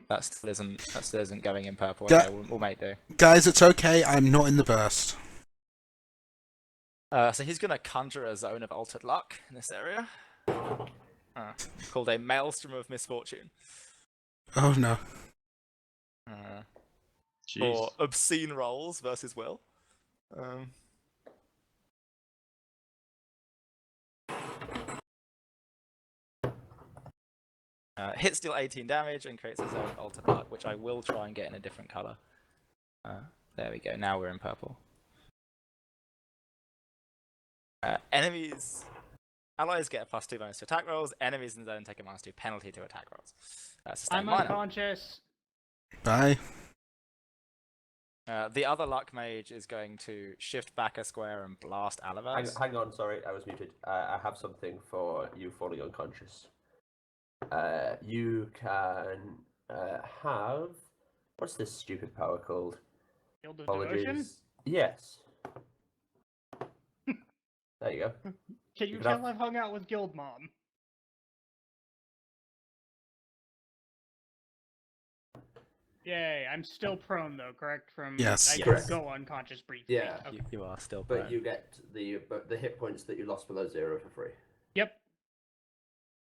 That still isn't going in purple. Yeah. Okay, we'll make do. Guys, it's okay. I'm not in the burst. So he's gonna conjure a zone of altered luck in this area, called a maelstrom of misfortune. Oh no. Jeez. For obscene rolls versus will. Hits deal 18 damage and creates a zone of altered luck, which I will try and get in a different color. There we go. Now we're in purple. Allies get a +2 bonus to attack rolls. Enemies in the zone take a -2 penalty to attack rolls. Sustain I'm minor. unconscious. Bye. The other luck mage is going to shift back a square and blast Alavaz. Hang on, sorry, I was muted. I have something for you falling unconscious. You can have... What's this stupid power called? Guild of Devotion? Apologies. Yes. There you go. Can you could tell have- I've hung out with Guild Mom? Yay, I'm still prone though, correct? From Yes. I Yes. just go unconscious briefly. Yeah. Okay. You are still But prone. you get the hit points that you lost below 0 for free. Yep.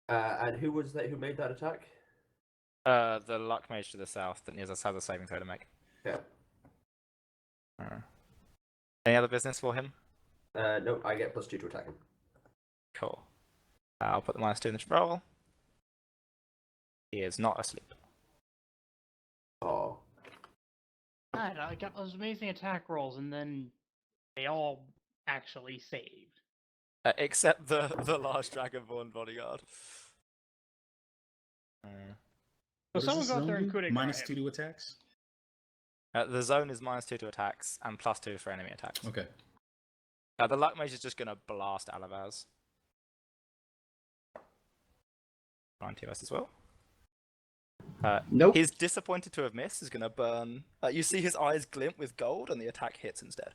And who was that who made that attack? The luck mage to the south that has a saving throw to make. Yeah. Any other business for him? No, I get +2 to attack him. Cool. I'll put the -2 in the roll. He is not asleep. Oh. God, I got those amazing attack rolls, and then they all actually saved. Except the large dragonborn bodyguard. So What does someone this go out zone there and do? coup de grace Minus him. 2 to attacks? The zone is -2 to attacks and +2 for enemy attacks. Okay. The luck mage is just gonna blast Alavaz. Trying to us as well. Nope. He's disappointed to have missed. He's gonna burn. You see his eyes glint with gold, and the attack hits instead.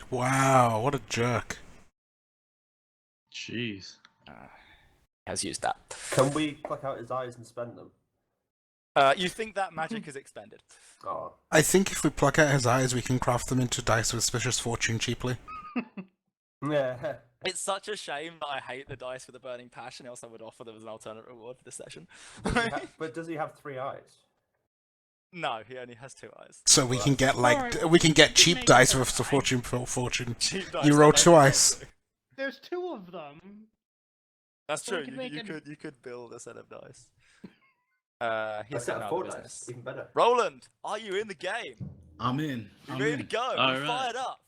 Wow, what a jerk. Jeez. Has used that. Can we pluck out his eyes and spend them? You think that magic is expended? Oh. I think if we pluck out his eyes, we can craft them into dice with Suspicious Fortune cheaply. Yeah. It's such a shame that I hate the dice with the burning passion, else I would offer them as an alternate reward for this session. But does he have 3 eyes? No, he only has 2 eyes. So we can get Alright, we can get we can cheap make dice it with the fine. fortune. Cheap dice You roll are 2 very There's 2 of them. That's So we true. can make You could build a set of dice. A He's set got of no 4 other dice. business. Even better. Roland, are you in the game? I'm in. You I'm ready in. to go? All You right. fired up.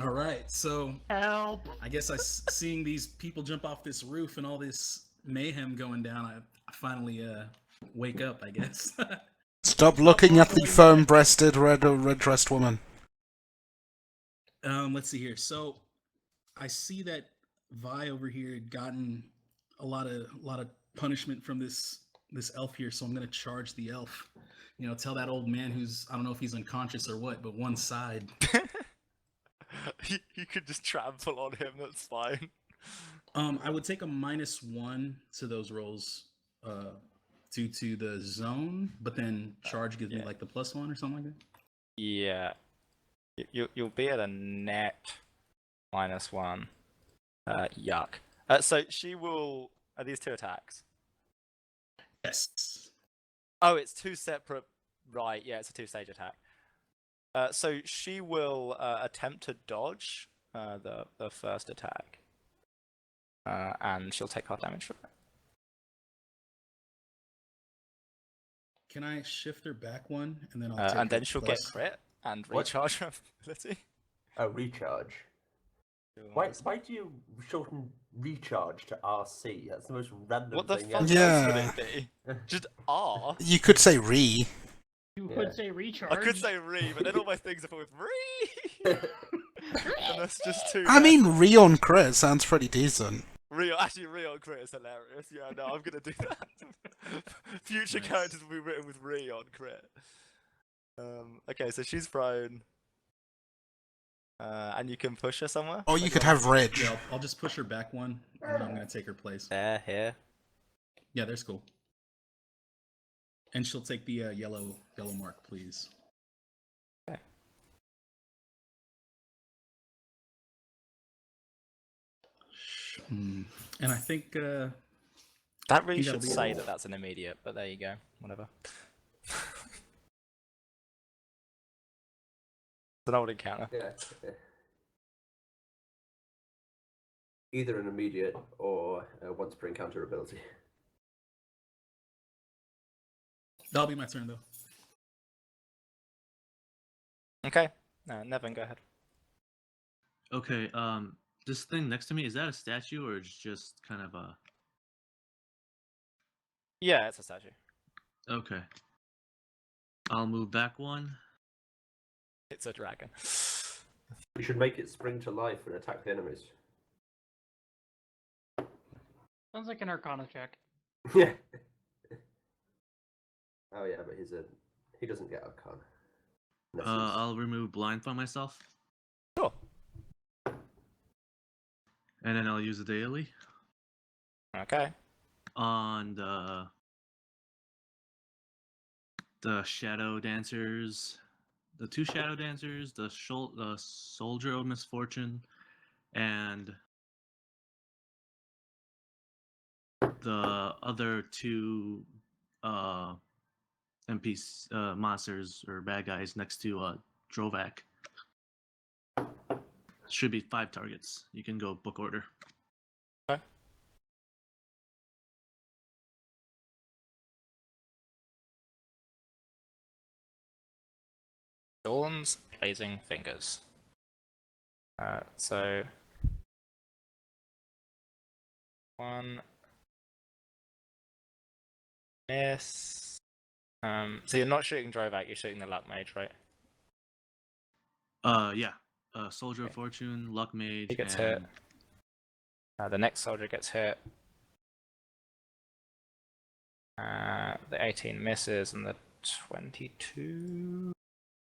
All right. So Help! I guess seeing these people jump off this roof and all this mayhem going down, I finally wake up, I guess. Stop looking at the firm-breasted, red-dressed woman. Let's see here. So I see that Vi over here had gotten a lot of punishment from this elf here, so I'm gonna charge the elf. You know, tell that old man who's, I don't know if he's unconscious or what, but one side. You could just trample on him. That's fine. I would take a -1 to those rolls due to the zone, but then charge gives me yeah. like the +1 or something like that. Yeah. You'll be at a net -1. Yuck. So she will. Are these 2 attacks? Yes. Oh, it's 2 separate. Right. Yeah, it's a 2-stage attack. So she will attempt to dodge the first attack, and she'll take half damage from it. Can I shift her back 1 and then I'll take And then her she'll plus- get crit and What? recharge her ability. A recharge. Why do you shorten recharge to RC? That's the most random What the thing fuck ever. Yeah. else would it be? Just R? You could say re. You Yeah. could say recharge. I could say re, but then all my things are full with re. And that's just too. I mean, meta. re on crit sounds pretty decent. Actually, re on crit is hilarious. Yeah, no, I'm gonna do that. Future Nice. characters will be written with re on crit. Okay, so she's prone. And you can push her somewhere? Or you could have Ridge. Yeah, I'll just push her back 1 and then I'm gonna take her place. There, here. Yeah, there's cool. And she'll take the yellow mark, please. Okay. And I think That really think that'll should be say it. that that's an immediate, but there you go. Whatever. It's an old encounter. Yeah. Either an immediate or a once per encounter ability. that'll be my turn though. Okay. Nevin, go ahead. Okay. This thing next to me, is that a statue or it's just kind of a? Yeah, it's a statue. Okay. I'll move back 1. It's a dragon. We should make it spring to life and attack the enemies. Sounds like an Arcana check. Yeah. Oh yeah, but He doesn't get Arcana. I'll remove blind from myself, Sure. and then I'll use a daily Okay. on the shadow dancers, the two shadow dancers, the soldier of misfortune, and the other two monsters or bad guys next to Drovak. Should be 5 targets. You can go book order. Okay. Dawn's Blazing Fingers. So 1 miss. So you're not shooting Drovak, you're shooting the Luck Mage, right? Yeah. Soldier of Fortune, Luck Mage, He gets and hit. The next soldier gets hit. The 18 misses, and the 22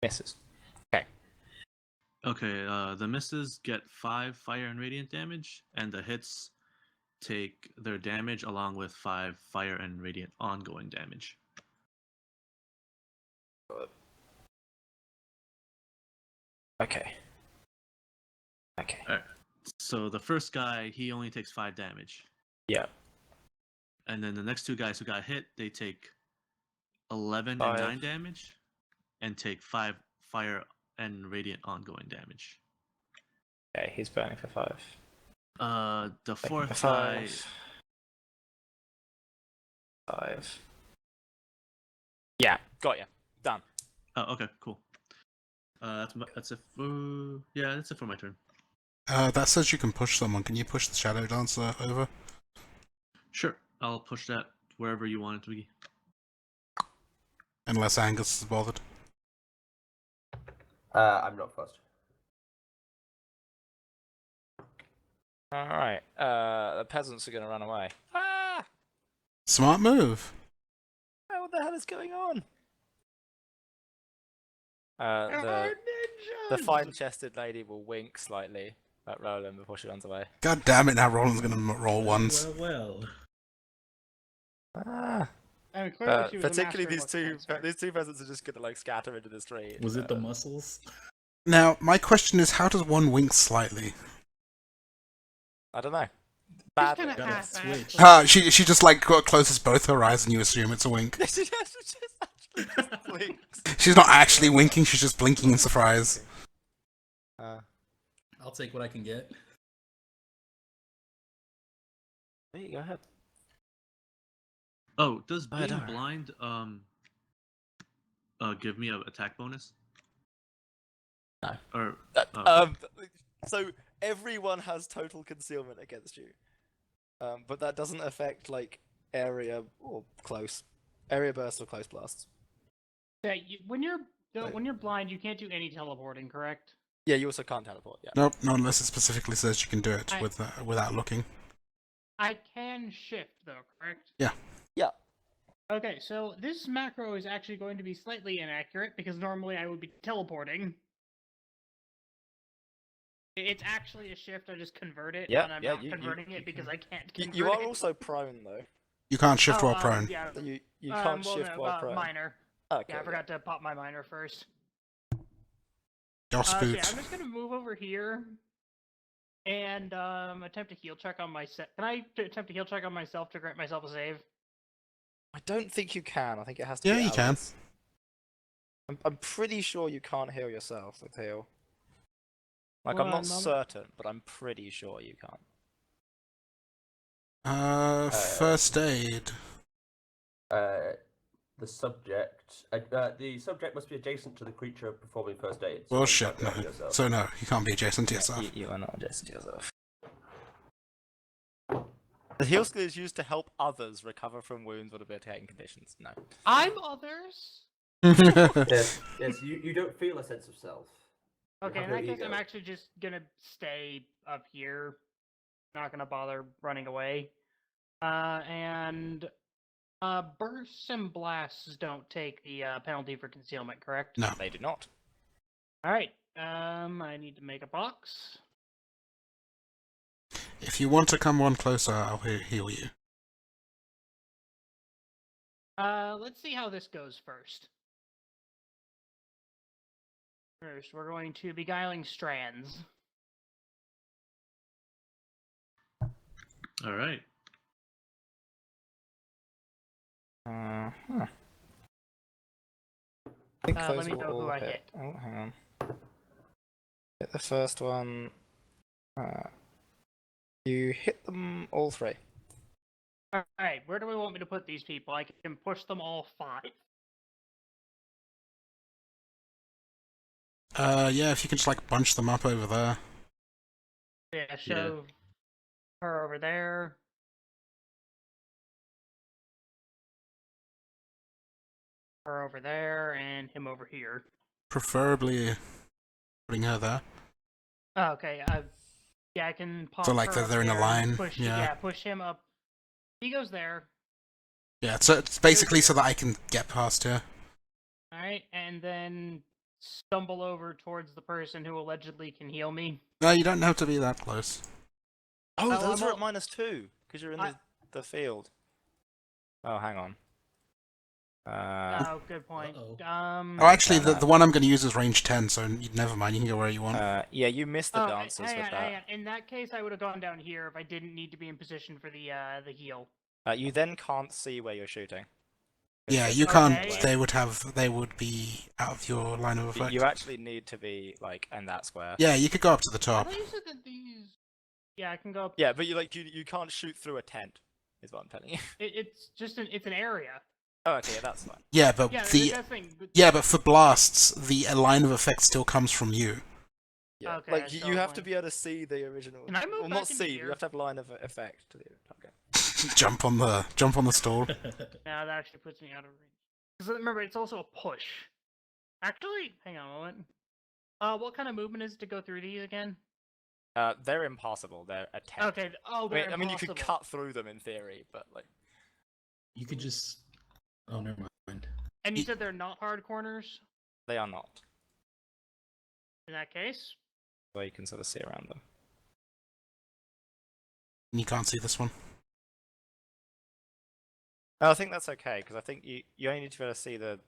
misses. okay. The misses get 5 fire and radiant damage, and the hits take their damage along with 5 fire and radiant ongoing damage. Okay. Alright. So the first guy, he only takes 5 damage. Yeah. And then the next 2 guys who got hit, they take 11 5. and 9 damage, and take 5 fire and radiant ongoing damage. Okay, he's burning for 5. The Taking fourth for guy, 5. Yeah, got ya. Done. oh, okay, cool. That's it for that's it for my turn. That says you can push someone. Can you push the Shadow Dancer over? Sure, I'll push that wherever you want it to be. Unless Angus is bothered. I'm not fussed. Alright, the peasants are gonna run away. Ah! Smart move. Oh, what the hell is going on? The fine-chested lady will wink slightly at Roland before she runs away. God damn it! Now Roland's gonna roll ones. Well. Ah! I mean, clearly she was a Particularly master of luck these two peasants are just gonna like scatter into the street. Was it the muscles? Now, my question is, how does one wink slightly? I don't know. Just Badly. kinda Gotta half-assed. switch. She just like closes both her eyes and you assume it's a wink. She just actually just blinks. She's not actually winking, she's just blinking in surprise. I'll take what I can get. There you go ahead. Oh, does I being don't. blind give me an attack bonus? No. Or So everyone has total concealment against you, but that doesn't affect like area or close area bursts or close blasts. Yeah, when you're blind, you can't do any teleporting, correct? Yeah, you also can't teleport. Yeah. Nope, not unless it specifically says you can do it I- without looking. I can shift though, correct? Yeah. Yeah. Okay, so this macro is actually going to be slightly inaccurate because normally I would be teleporting. It's actually a shift. I just convert it, Yeah, and I'm yeah, not converting it because I can't convert You are it. also prone though. You can't shift Oh, while prone. Yeah. You can't well, shift no, while prone. Minor. Okay. Yeah, I forgot to pop my minor first. You're So spooked. yeah, I'm just gonna move over here and attempt a heal check on myself. Can I attempt a heal check on myself to grant myself a save? I don't think you can. I think it has to Yeah, be you can. allies. I'm pretty sure you can't heal yourself with heal. Like, I'm not One moment. certain, but I'm pretty sure you can't. First aid. The subject must be adjacent to the creature performing first aid. Well, you shit, can't no. help yourself. So no, you can't be adjacent to Yeah, yourself. you are not adjacent to yourself. The heal skill is used to help others recover from wounds or debilitating conditions. No. I'm others. Yes, you don't feel a sense of self. You Okay, have in no that case, I'm ego. actually just gonna stay up here. Not gonna bother running away. And Bursts and blasts don't take the penalty for concealment, correct? No. They do not. All right. I need to make a box. If you want to come one closer, I'll heal you. Let's see how this goes first. First, we're going to Beguiling Strands. All right. I think Let those me will know who all I hit. hit. Oh, hang on. Hit the first one. You hit them all three. All right, where do we want me to put these people? I can push them all 5. Yeah, if you can just like bunch them up over there. Yeah, show her over there. Her over there, and him over here. Preferably putting her there. Oh, okay, yeah, I can pop So, like, her they're up in a there and line, Push, yeah. push him up. He goes there. Yeah, so it's basically so that I can get past her. Alright, and then stumble over towards the person who allegedly can heal me. No, you don't have to be that close. Oh, Oh, those I'm are all- at -2 because you're in I- the field. Oh, hang on. Oh, good point. Uh-oh. Oh, actually, Yeah, the one I'm going to use is range 10, so never mind, you can go where you want. Yeah, you missed the Oh, dancers hang with on, that. hang on. In that case, I would have gone down here if I didn't need to be in position for the heal. You then can't see where you're shooting. Yeah, It's you just can't. in the way. They would be out of your line of effect. You actually need to be like in that square. Yeah, you could go up to the I top. thought you said that these. Yeah, I can go up. Yeah, but you can't shoot through a tent. Is what I'm telling you. It's just it's an area. Oh, okay, yeah, that's fine. Yeah, but Yeah, the that's the thing. but for blasts, the line of effect still comes from you. Yeah, Okay, like so you have to line- be able to see the original. Can I move well, not back into see. here? You have to have line of effect to the target. jump on the stall. Now that actually puts me out of range. Because remember, it's also a push. Actually, hang on a moment. What kind of movement is it to go through these again? They're impossible. They're a tent. Okay. Oh, Wait, they're I mean, you could impossible. cut through them in theory, but like. You could just. Oh, never mind. And you said they're not hard corners. They are not. In that case, So you can sort of see around them. You can't see this one. Oh, I think that's okay because I think you only need to be able to see the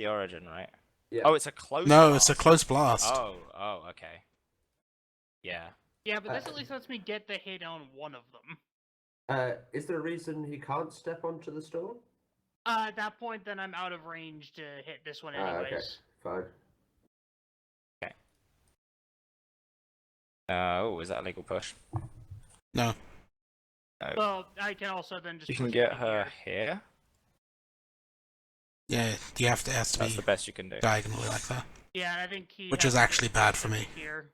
origin, right? Yeah. Oh, it's a close. No, blast. it's a close blast. Oh, okay. Yeah. yeah, but this at least lets me get the hit on one of them. Is there a reason he can't step onto the stall? At that point, then I'm out of range to hit this one anyways. Okay, fine. Oh, is that a legal push? No. No. Well, I can also then just. You can push get it her here. here. Yeah, you have to. It has to That's be the best you can do. diagonally like that. Yeah, and I think he. Which has is to actually get bad for me. Here.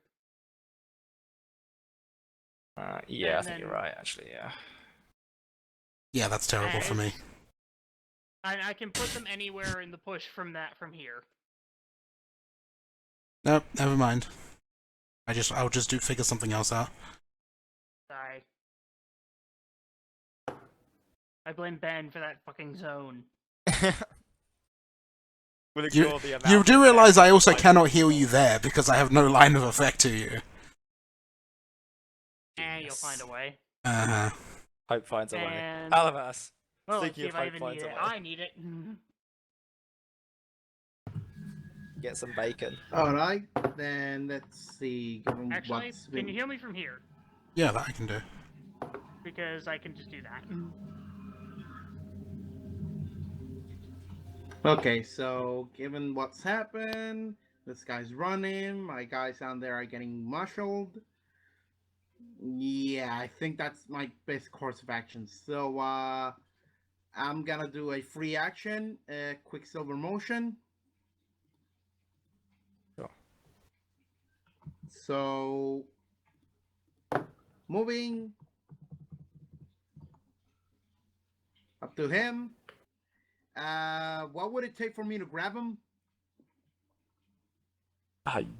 Yeah, I And think you're then- right. Actually, yeah. Yeah, that's terrible for me. As- I can put them anywhere in the push from here. Nope, never mind. I'll just figure something else out. Sorry. I blame Ben for that fucking zone. We'll You- ignore the amount You of do realize I also damage. cannot heal you there because I have no line of effect to you. And you'll find a way. Uh-huh. Hope finds a way. And Alavas. well, let's Speaking see of if I hope even finds need a it. way. I need it. Get some bacon. All right, then let's see. Given Actually, what's can you been- heal me from here? Yeah, that I can do. Because I can just do that. Okay, so given what's happened, this guy's running, my guys down there are getting marshaled. Yeah, I think that's my best course of action. So, I'm gonna do a free action, Quicksilver Motion. Sure. So, moving up to him. What would it take for me to grab him?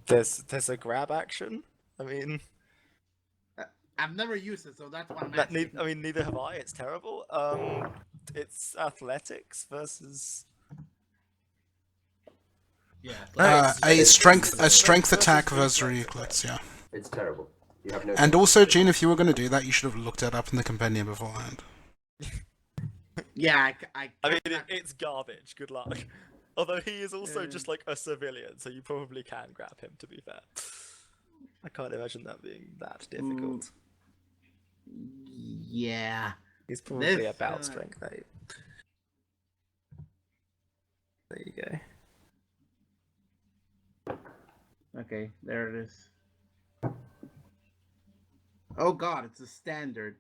There's a grab action. I mean, I've never used it, so that's what I'm asking. neither have I. It's terrible. it's athletics versus. Yeah. A strength Versus attack versus reflex reflex, yeah. It's terrible. You have no. And chance. also, Gene, if you were going to do that, you should have looked it up in the compendium beforehand. Yeah, I mean, it's garbage. Good luck. Although he is also just like a civilian, so you probably can grab him. To be fair, I can't imagine that being that difficult. yeah. He's probably This about guy. strength 8. There you go. Okay, there it is. Oh god, it's a standard.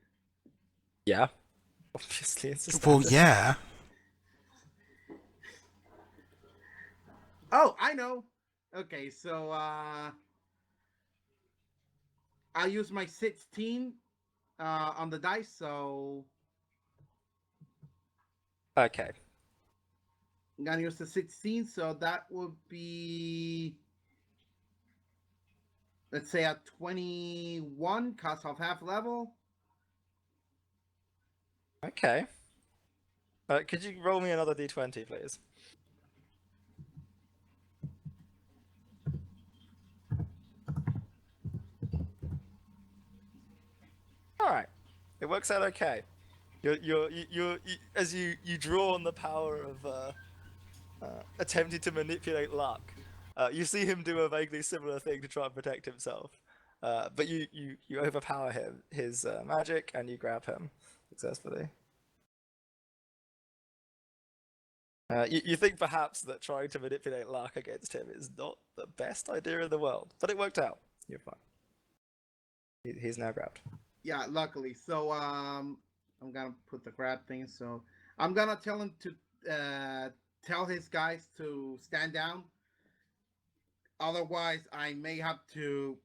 Yeah. Obviously, it's a Well, standard. yeah. Oh, I know. Okay, so I use my 16 on the dice, so Okay. I'm gonna use the 16, so that would be, let's say, a 21, cost of half level. Okay. Could you roll me another d20, please? All right. It works out okay. As you draw on the power of attempting to manipulate luck, you see him do a vaguely similar thing to try and protect himself. But you overpower his magic, and you grab him successfully. You think perhaps that trying to manipulate luck against him is not the best idea in the world, but it worked out. You're fine. He's now grabbed. Yeah, luckily. So I'm gonna put the grab thing. So I'm gonna tell him to tell his guys to stand down. Otherwise, I may have to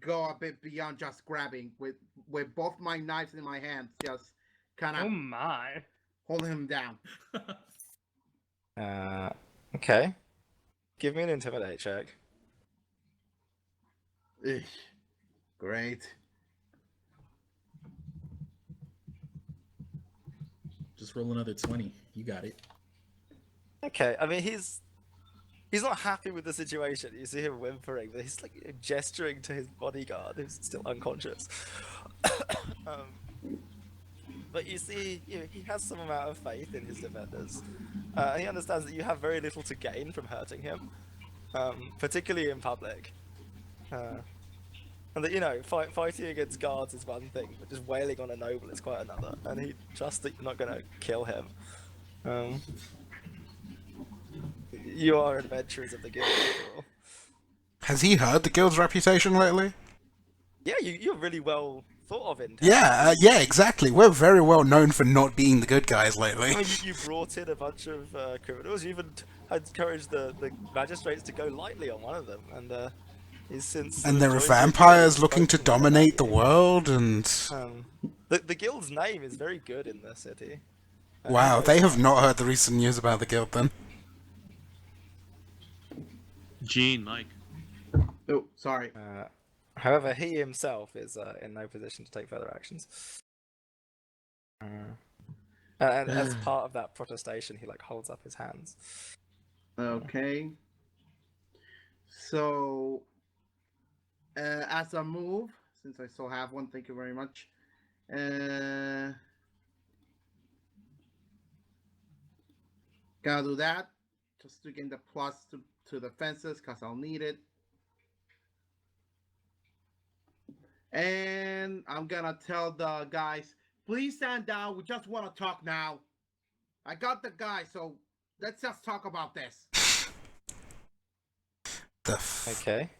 go a bit beyond just grabbing with both my knives in my hands, just kind Oh of my. holding him down. Okay. Give me an intimidate check. Ugh. Great. Just roll another 20. You got it. Okay, I mean he's not happy with the situation. You see him whimpering, but he's like gesturing to his bodyguard, who's still unconscious. But you see, he has some amount of faith in his defenders. He understands that you have very little to gain from hurting him, particularly in public. And that, fighting against guards is one thing, but just wailing on a noble is quite another. And he trusts that you're not going to kill him. You are adventurers of the guild, after all. Has he heard the guild's reputation lately? Yeah, you're really well thought of in town. Yeah, exactly. We're very well known for not being the good guys lately. I mean, you brought in a bunch of criminals. You even had encouraged the magistrates to go lightly on one of them, and he's since. And there are joined vampires the looking to guild, voting dominate the about world, and... the guild's name is very good in the city. Wow, they have not heard the recent news about the guild, then. Gene, Mike. Oh, sorry. However, he himself is in no position to take further actions. And as part of that protestation, he holds up his hands. Okay. So, as a move, since I still have one, thank you very much. Gotta do that just to gain the plus to the fences, because I'll need it. And I'm gonna tell the guys, please stand down. We just want to talk now. I got the guy, so let's just talk about this. Okay.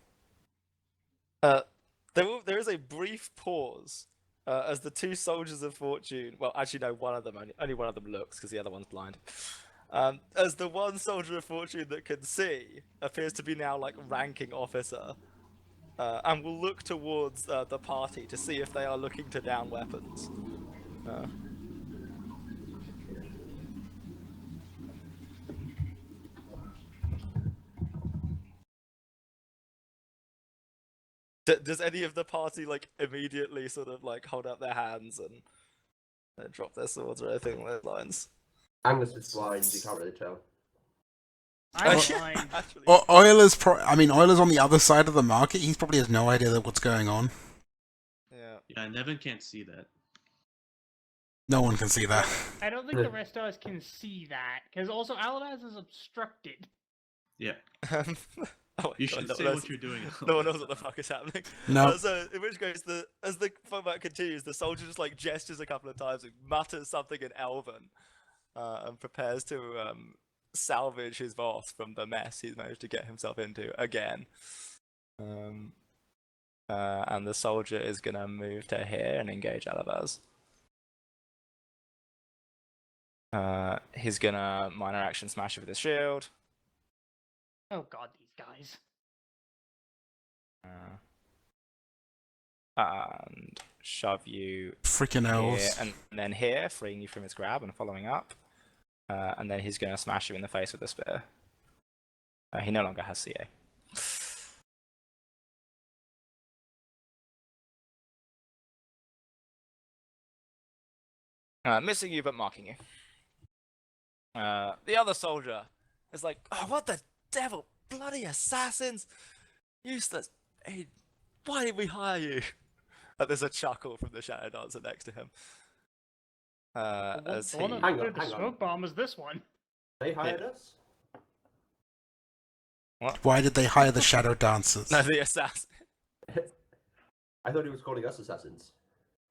There is a brief pause as the two soldiers of fortune. Well, actually, no. One of them only one of them looks because the other one's blind. As the one soldier of fortune that can see appears to be now ranking officer, and will look towards the party to see if they are looking to down weapons. Does any of the party immediately sort of hold up their hands and They drop their swords or anything along those lines. Angus is blind, you can't really tell. I'm Yeah, blind. actually. Euler's Euler's on the other side of the market. He probably has no idea what's going on. Yeah. Yeah, Nevin can't see that. No one can see that. I don't think the rest of us can see that, because also Alabaz is obstructed. Yeah. Oh my You God, should no say one what knows- you're doing. No one knows what the fuck is happening. No. So, in which case, as the combat continues, the soldier just like gestures a couple of times and mutters something in Elven, and prepares to salvage his boss from the mess he's managed to get himself into again. And the soldier is gonna move to here and engage Alabaz. He's gonna minor action smash it with his shield. Oh god, these guys. And shove you Freaking here elves. and then here, freeing you from his grab and following up. And then he's going to smash you in the face with a spear. He no longer has CA. Missing you, but marking you. The other soldier is like, oh, what the devil? Bloody assassins! Useless. Hey, why did we hire you? There's a chuckle from the Shadow Dancer next to him. As The one he... that Hang on, did the hang on. smoke bomb is this one. They hired us? Why did they hire the Shadow Dancers? No, the assassin. I thought he was calling us assassins.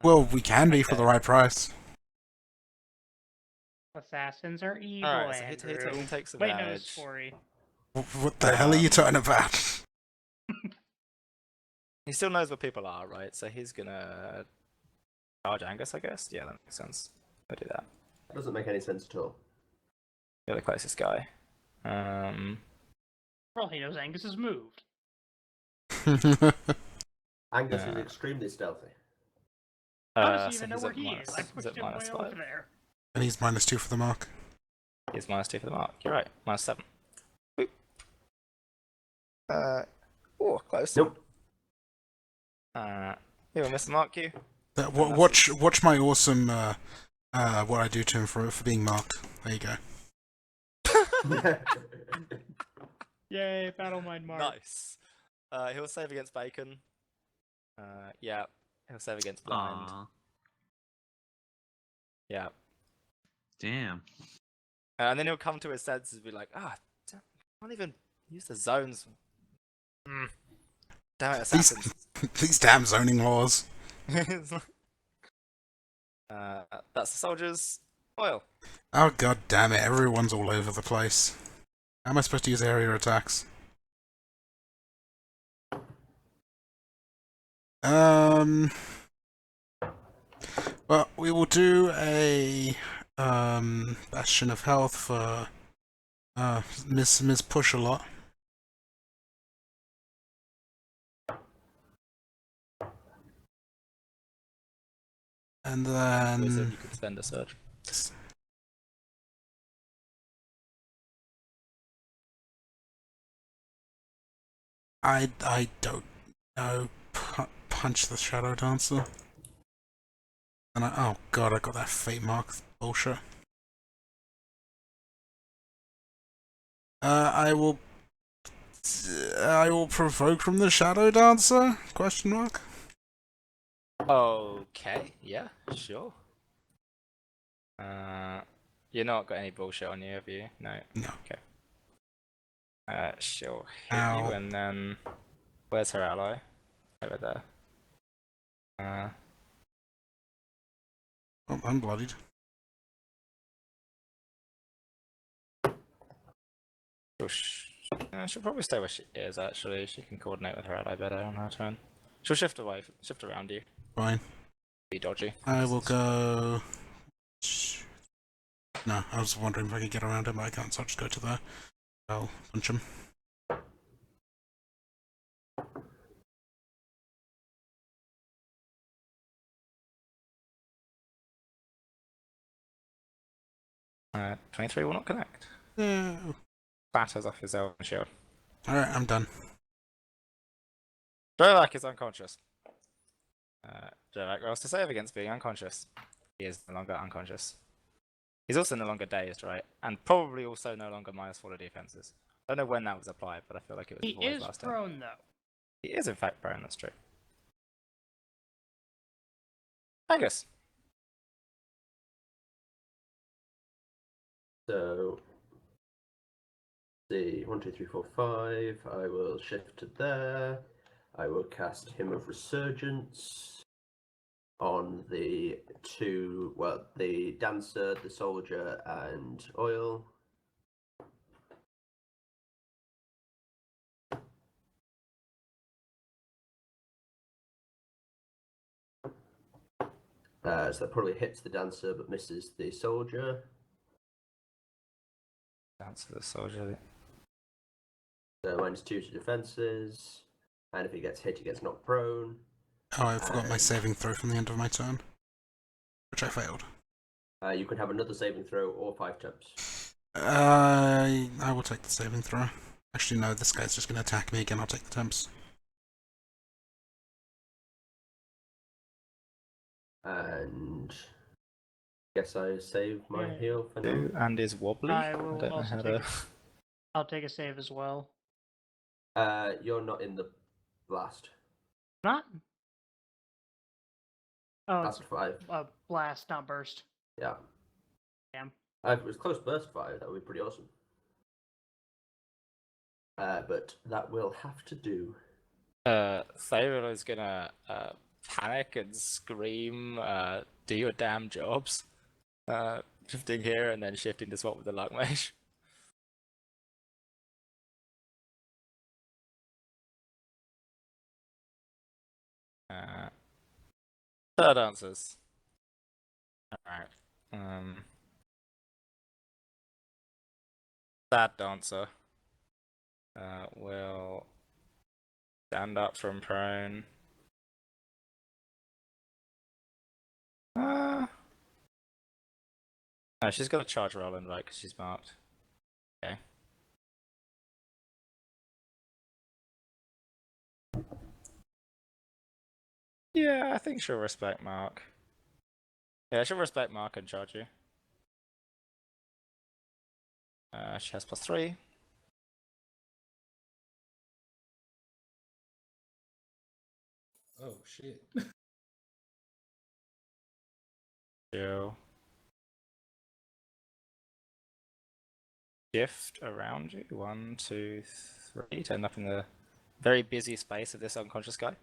Well, we can be for the right price. Assassins are evil, Alright, so Andrew. he takes Wait, no, advantage. sorry. What the hell are you talking about? He still knows what people are, right? So he's gonna charge Angus, I guess. Yeah, that makes sense. I'll do that. That doesn't make any sense at all. You're the closest guy. For all he knows, Angus has moved. Angus is Yeah. extremely stealthy. How does he so even know he's where at he minus- is? I he's pushed at him way minus over 5. there. And he's -2 for the mark. He's -2 for the mark. You're right. -7. Boop. Oh, close. Nope. He'll miss the mark, you. Watch my awesome what I do to him for being marked. There you go. Yay, battle mind mark. Nice. He'll save against bacon. Yeah. He'll save against blind. Aw, Yeah. damn. And then he'll come to his senses and be like, I can't even use the zones. Damn it, assassins. These damn zoning laws. That's the soldiers. Oil. Oh god damn it, everyone's all over the place. How am I supposed to use area attacks? Well, we will do a Bastion of Health for Miss Push a lot. And Wizard, then you could spend a surge. I don't know. Punch the Shadow Dancer. And oh god, I got that fate mark bullshit. I will provoke from the Shadow Dancer? Question mark. Okay, yeah, sure. You're not got any bullshit on you, have you? No. No. Okay. She'll hit Ow. you, and then where's her ally? Over there. Oh, I'm bloodied. She'll probably stay where she is. Actually, she can coordinate with her ally better on her turn. She'll shift around you. Fine. Be dodgy. I will go. No, I was wondering if I could get around him, but I can't, so I'll just go to there. I'll punch him. Uh, 23 will not connect. No. Batters off his elven shield. Alright, I'm done. Drovak is unconscious. Drovak rolls to save against being unconscious. He is no longer unconscious. He's also no longer dazed, right? And probably also no longer -4 to defenses. I don't know when that was applied, but I feel like it was He void is last time. prone though. He is in fact prone, that's true. Angus. So, see, 1, 2, 3, 4, 5. I will shift to there. I will cast Hymn of Resurgence on the two, well, the dancer, the soldier, and oil. So that probably hits the dancer but misses the soldier. Dancer, the soldier. So -2 to defenses, and if he gets hit, he gets knocked prone. Oh, I forgot my saving throw from the end of my turn, which I failed. You can have another saving throw or 5 attempts. I will take the saving throw. Actually, no, this guy's just going to attack me again. I'll take the temps. And guess I saved my Yeah. heal for now. And is wobbly. I will don't know also how take to. I'll take a save as well. You're not in the blast. Not. Oh, it's Blast 5. a blast, not burst. Yeah. Damn. If it was close burst 5, that would be pretty awesome. But that will have to do. Thyral is gonna panic and scream, do your damn jobs. Shifting here and then shifting to swap with the luck mage. Third answers. Alright. That dancer will stand up from prone. No, she's got a charge Roland, right? Because she's marked. Okay. Yeah, I think she'll respect Mark. Yeah, she'll respect Mark and charge you. She has +3. Oh shit. She'll shift around you. 1, 2, 3. To end up in the very busy space of this unconscious guy.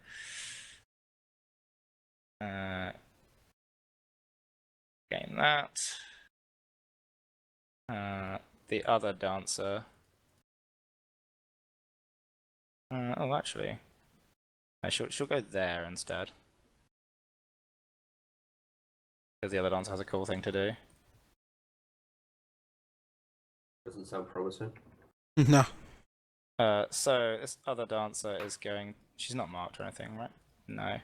Gain that. The other dancer. Oh, actually, she'll go there instead. Because the other dancer has a cool thing to do. Doesn't sound promising. No. So this other dancer is going. She's not marked or anything, right? No.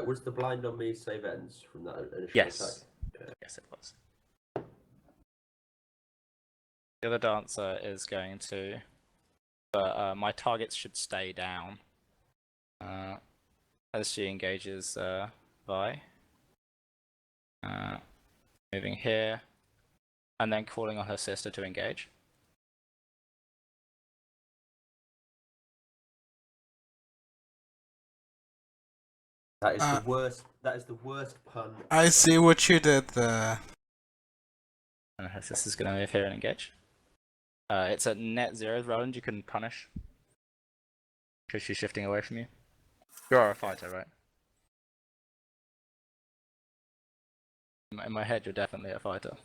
Was the blind on me save ends from that initial Yes. attack? Okay. Yes, it was. The other dancer is going to. But my targets should stay down. As she engages Vi. Moving here. And then calling on her sister to engage. That is the worst. That is the worst pun. I see what you did there. And her sister's going to move here and engage. It's at net 0, Roland. You can punish. Because she's shifting away from you. You are a fighter, right? In my head, you're definitely a fighter.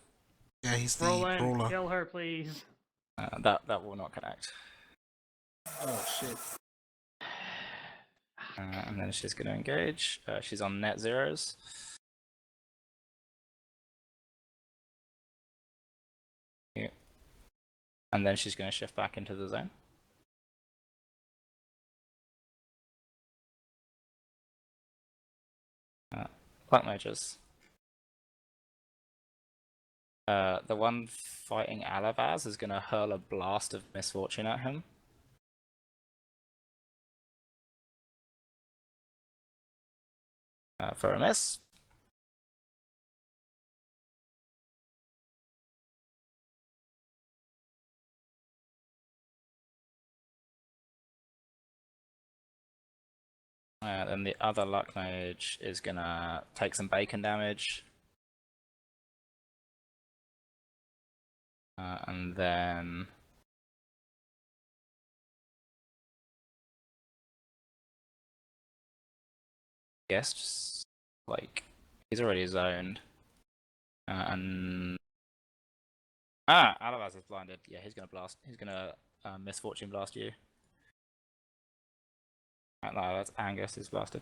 Yeah, he's the Roland, brawler. kill her, please. That will not connect. Oh shit. And then she's going to engage. She's on net 0s. Yeah. And then she's going to shift back into the zone. Black mages. The one fighting Alavaz is going to hurl a blast of misfortune at him. For a miss. Then the other luck mage is gonna take some bacon damage. And then I guess just like he's already zoned. And Alabaz is blinded. Yeah, he's gonna blast. He's gonna misfortune blast you. No, that's Angus is blasted.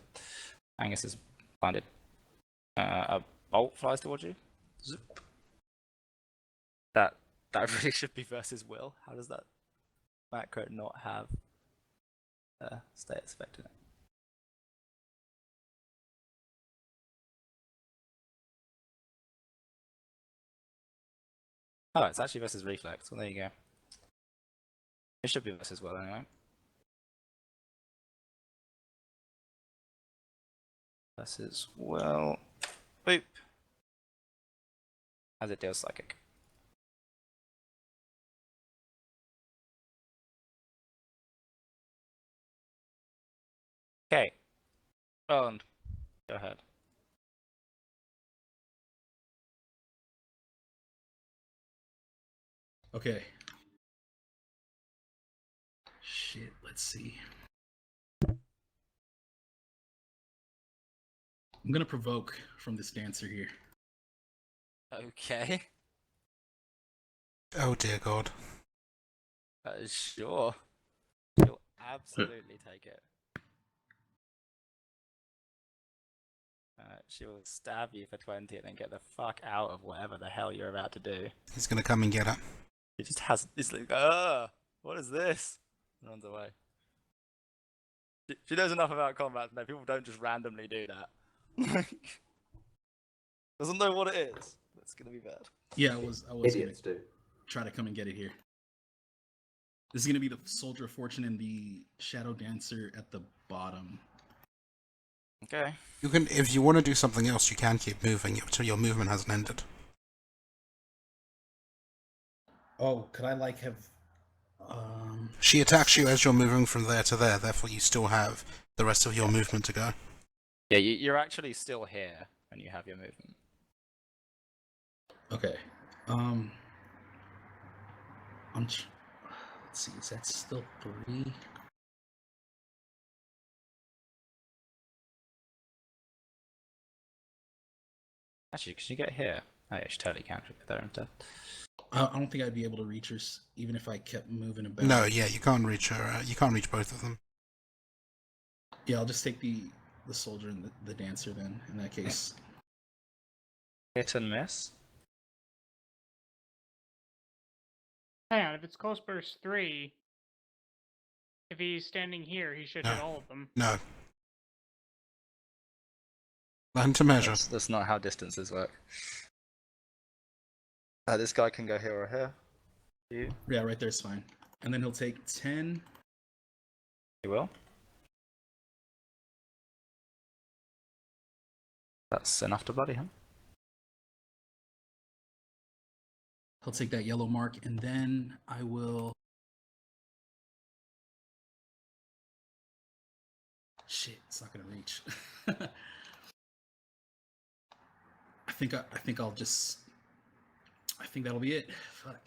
Angus is blinded. A bolt flies towards you. Zoop. That really should be versus will. How does that macro not have status effect in it? Oh, it's actually versus reflex. Well, there you go. It should be versus will anyway. Versus will. Boop. As it deals psychic. Okay. Roland, go ahead. Okay. Shit, let's see. I'm gonna provoke from this dancer here. Okay. Oh dear God. Sure. You'll absolutely take it. She will stab you for 20 and then get the fuck out of whatever the hell you're about to do. He's gonna come and get it. He just has. He's like, what is this? And runs away. She knows enough about combat to know people don't just randomly do that. Doesn't know what it is. It's gonna be bad. Yeah, I was Idiots gonna do. try to come and get it here. This is gonna be the Soldier of Fortune and the Shadow Dancer at the bottom. Okay. You can, if you want to do something else, you can keep moving until your movement hasn't ended. Oh, could I like have? She attacks you as you're moving from there to there. Therefore, you still have the rest of your movement to go. Yeah, you're actually still here when you have your movement. Okay. Let's see. Is that still 3? Actually, can you get here? Oh yeah, she totally can. She'll get there instead. I don't think I'd be able to reach her, even if I kept moving about. No, yeah, you can't reach her. You can't reach both of them. Yeah, I'll just take the soldier and the dancer then. In that case. Hit and miss. Hang on, if it's close burst 3, if he's standing here, he should hit all of them. No. Learn to measure. That's not how distances work. This guy can go here or here. You? Yeah, right there's fine. And then he'll take 10. He will. That's enough to bloody him. He'll take that yellow mark, and then I will. Shit, it's not gonna reach. I think I'll just. I think that'll be it. Fuck.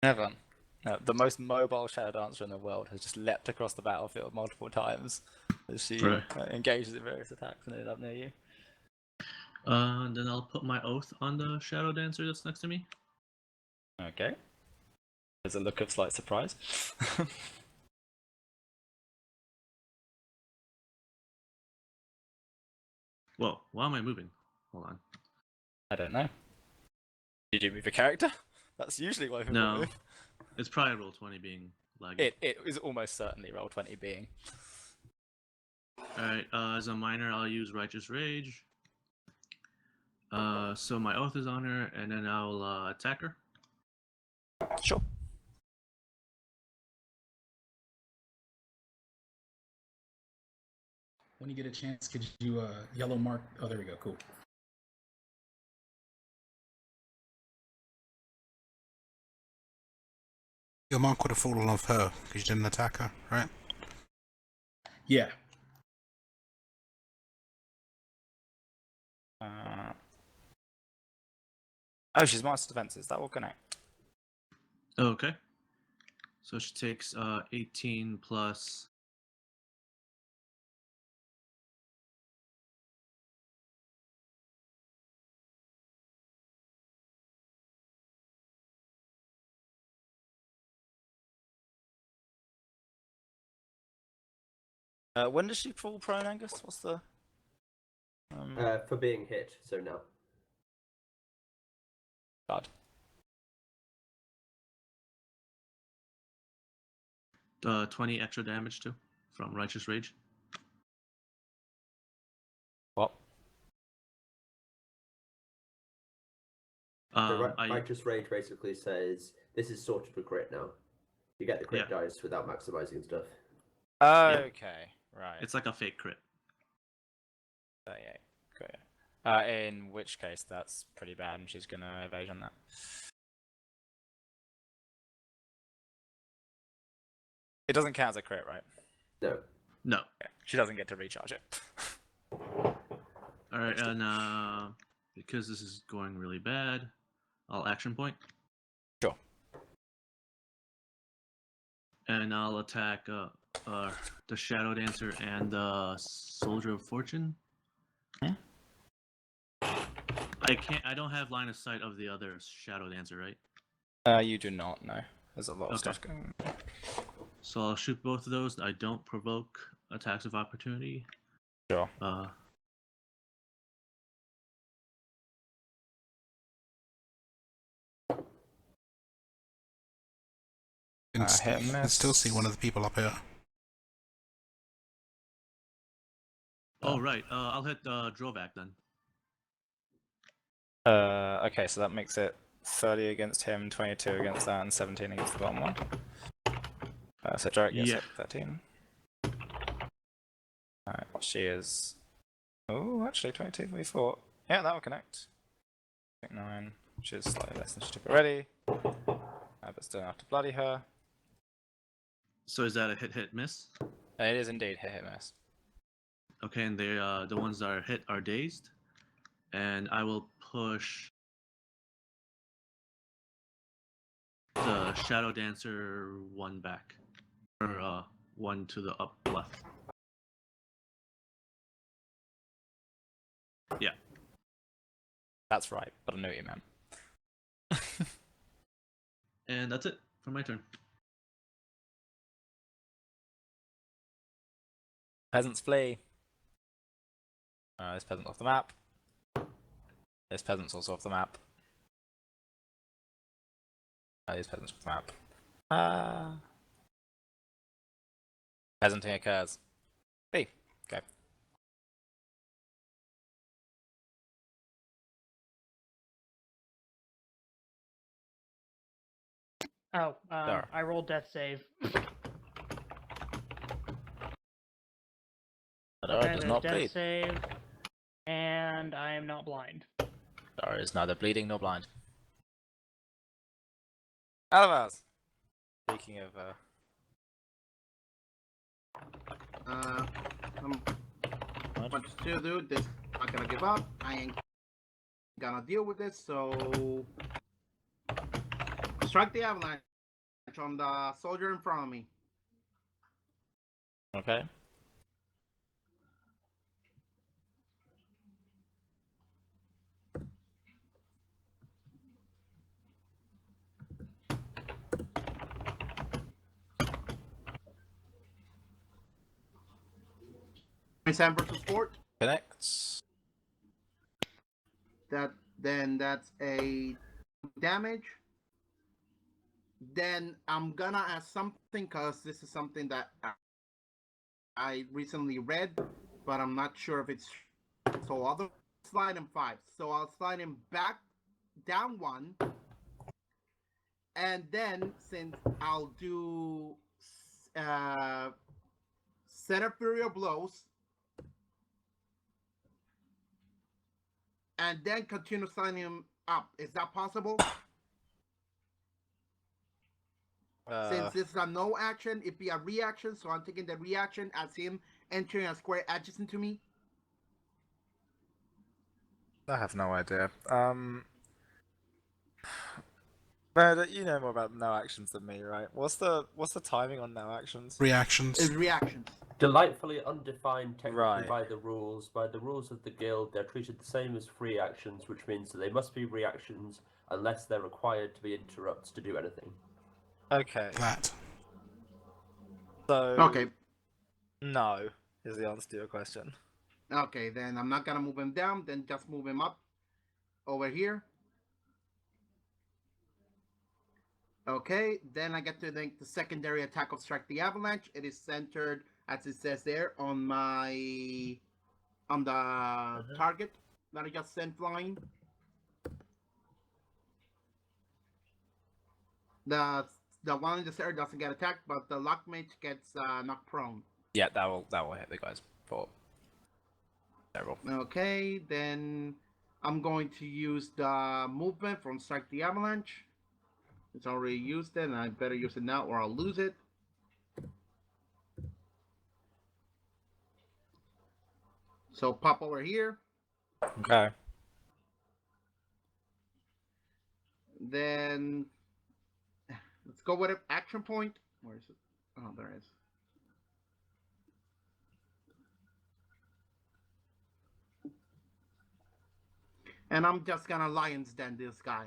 Never. No, the most mobile Shadow Dancer in the world has just leapt across the battlefield multiple times as she engages in various attacks and ended up near you. Then I'll put my oath on the Shadow Dancer that's next to me. Okay. There's a look of slight surprise. Whoa, why am I moving? Hold on. I don't know. Did you move your character? That's usually why people No. move. It's probably Roll20 being laggy. It is almost certainly Roll20 being. Alright, as a minor, I'll use Righteous Rage. So my oath is on her, and then I'll attack her. Sure. when you get a chance, could you yellow mark? Oh, there we go. Cool. Your mark would have fallen off her because you didn't attack her, right? Yeah. Oh, she's master defenses. That will connect. Okay. So she takes 18 plus. When does she fall prone, Angus? What's the? For being hit, so no. God. 20 extra damage too from Righteous Rage. What? Righteous Rage basically says this is sort of a crit now. You get the crit dice without maximizing stuff. Okay, right. It's like a fake crit. Yeah, got it. In which case, that's pretty bad, and she's gonna evasion that. It doesn't count as a crit, right? No. No. Yeah, she doesn't get to recharge it. Alright, and because this is going really bad, I'll action point. Sure. And I'll attack the Shadow Dancer and the Soldier of Fortune. Hmm? I don't have line of sight of the other Shadow Dancer, right? You do not know. There's a lot of stuff going on. So I'll shoot both of those. I don't provoke attacks of opportunity. Sure. You can still see one of the people up here. Oh, right. I'll hit Drawback then. Okay, so that makes it 30 against him, 22 against that, and 17 against the bottom one. So Jarek gets hit 13. Alright, she is... Oh, actually, 22, 24. Yeah, that will connect. 9, which is slightly less than she took already. But still have to bloody her. So is that a hit miss? It is indeed hit miss. Okay, and they the ones that are hit are dazed. And I will push the Shadow Dancer one back. Or one to the up left. Yeah. That's right, but I know what you meant. And that's it for my turn. Peasants flee. This peasant's off the map. This peasant's also off the map. These peasants off the map. Peasanting occurs. B. Okay. Oh, I rolled death save. Okay, does there's not death bleed. save, and I am not blind. Dara is neither bleeding nor blind. Alavaz! Speaking of, What to do? This I'm not gonna give up. I ain't gonna deal with this. So strike the avalanche on the soldier in front of me. Okay. Sam versus Fort. Connects. That's a damage. Then I'm gonna ask something because this is something that I recently read, but I'm not sure if it's so. I'll slide him 5. So I'll slide him back down 1, and then since I'll do set of Fury blows, and then continue signing him up. Is that possible? Since this is a no action, it'd be a reaction, so I'm taking the reaction as him entering a square adjacent to me. I have no idea. Meredith, you know more about no actions than me, right? What's the timing on no actions? Reactions. Is reactions. Delightfully undefined technically Right. by the rules. By the rules of the guild, they're treated the same as free actions, which means that they must be reactions unless they're required to be interrupts to do anything. Okay. That. So Okay. no is the answer to your question. Okay, then I'm not gonna move him down, then just move him up over here. Okay, then I get to the secondary attack of Strike the Avalanche. It is centered, as it says there, on the target that I just sent flying. The one in the center doesn't get attacked, but the lockmate gets knocked prone. Yeah, that will hit the guys for terrible. Okay, then I'm going to use the movement from Strike the Avalanche. It's already used it, and I better use it now or I'll lose it. So pop over here. Okay. Then let's go with an action point. Where is it? Oh, there it is. And I'm just gonna Lion's Den this guy.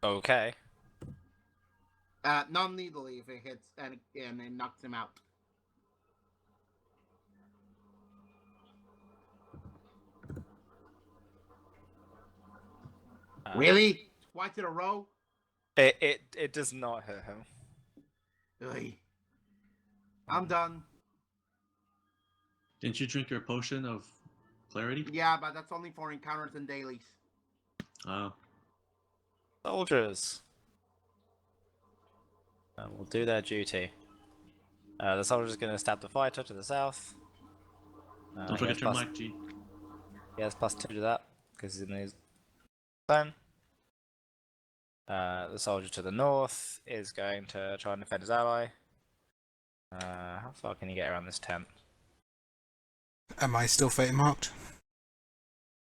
Okay. Non-needly if it hits and it knocks him out. Really? Twice in a row? It does not hurt him. Ugh. I'm done. Didn't you drink your potion of clarity? Yeah, but that's only for encounters and dailies. Oh. Soldiers. Will do their duty. The soldier's going to stab the fighter to the south. Don't forget your mic, G. He has +2 to that, because he's in his zone. The soldier to the north is going to try and defend his ally. How far can he get around this tent? Am I still fate marked?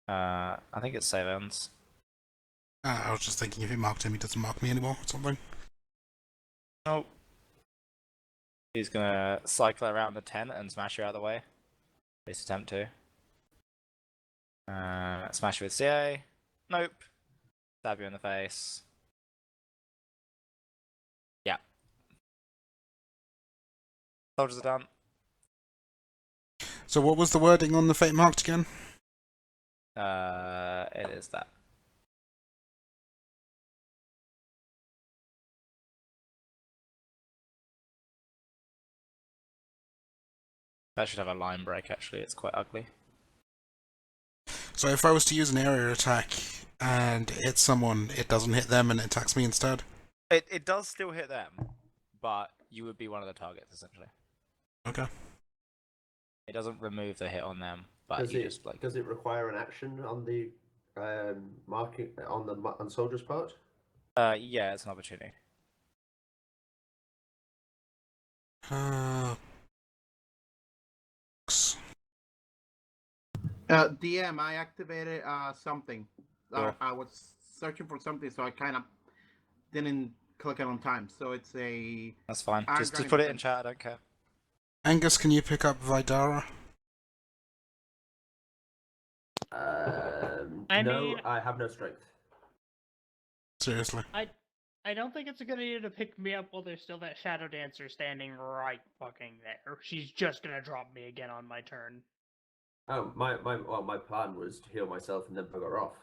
I think it's save ends. I was just thinking if he marked him, he doesn't mark me anymore or something. Nope. He's gonna cycle around the tent and smash you out of the way. At least attempt to. Smash you with CA. Nope. Stab you in the face. Yeah. Soldiers are done. So what was the wording on the fate marked again? It is that. That should have a line break actually, it's quite ugly. So if I was to use an area attack and hit someone, it doesn't hit them and it attacks me instead? It does still hit them, but you would be one of the targets essentially. Okay. It doesn't remove the hit on them, but Does you it just like does it require an action on the marking on soldier's part? yeah, it's an opportunity. DM, I activated something. Cool. I was searching for something, so I kind of didn't click it on time. So it's a... That's fine. Iron Just Guardian put it in defense. chat, I don't care. Angus, can you pick up Vidara? I No, mean- I have no strength. Seriously. I don't think it's a good idea to pick me up while there's still that Shadow Dancer standing right fucking there. She's just gonna drop me again on my turn. Oh, my plan was to heal myself and then bugger off.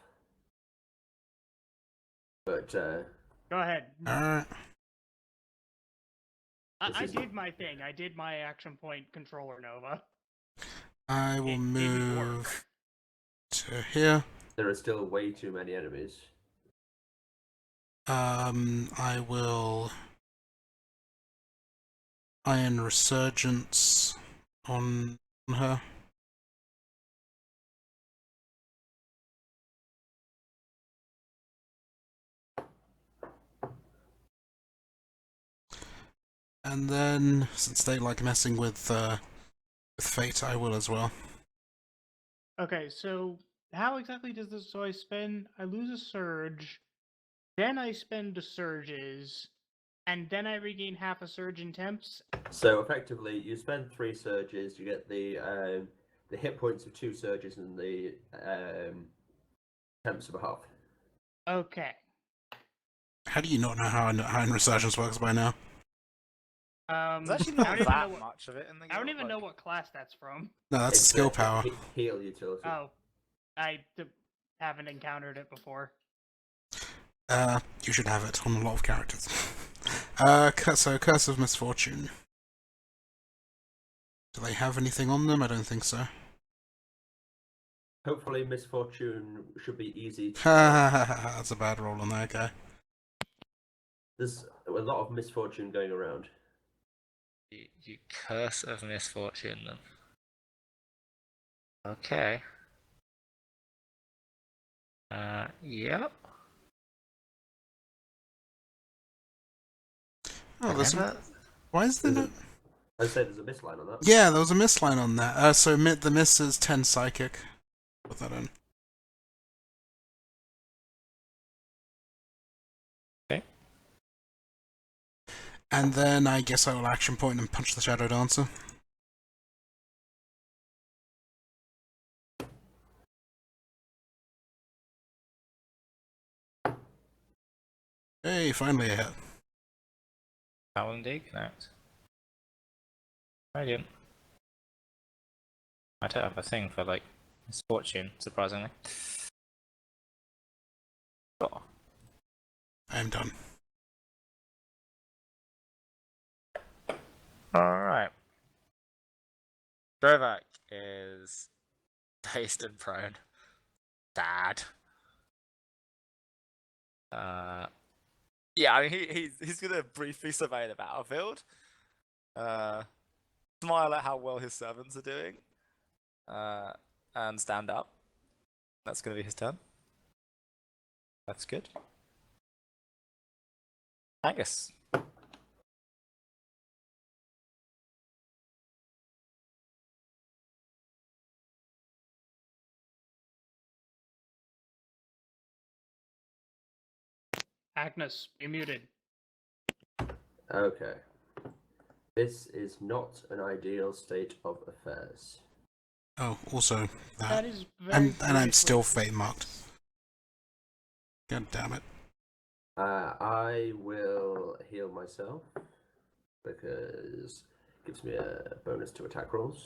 But Go ahead. Alright. I is- did my thing. I did my action point controller Nova. I will It didn't work. move to here. there are still way too many enemies. I will Iron Resurgence on her. And then, since they like messing with fate, I will as well. Okay, so how exactly does this? So I lose a surge, then I spend the surges, and then I regain half a surge in temps. So effectively, you spend 3 surges, you get the hit points of 2 surges and the temps of a half. Okay. How do you not know how Resurgence works by now? There's actually I not don't even know that what, much of it in the I don't guild, even know like- what class that's from. No, that's a It's skill power. Heal utility. Oh, haven't encountered it before. You should have it on a lot of characters. So Curse of Misfortune. Do they have anything on them? I don't think so. Hopefully, misfortune should be easy. That's a bad roll on that guy. There's a lot of misfortune going around. You curse of misfortune them. Okay. Yep. Oh, there's Whatever. why is there There's no... I said there's a misline on that. Yeah, there was a miss line on that. So the miss is 10 psychic. Put that in. Okay. And then I guess I will action point and punch the Shadow Dancer. Hey, finally a hit. Paladin D connect. Brilliant. I don't have a thing for like misfortune, surprisingly. Oh. I am done. Alright. Drovak is dazed and prone. Dad. Yeah, I mean he's gonna briefly survey the battlefield. Smile at how well his servants are doing. And stand up. That's gonna be his turn. That's good. Angus. Agnes, you're muted. Okay. This is not an ideal state of affairs. Oh, also That that. is very. And I'm still briefly- fate marked. God damn it. I will heal myself because it gives me a bonus to attack rolls.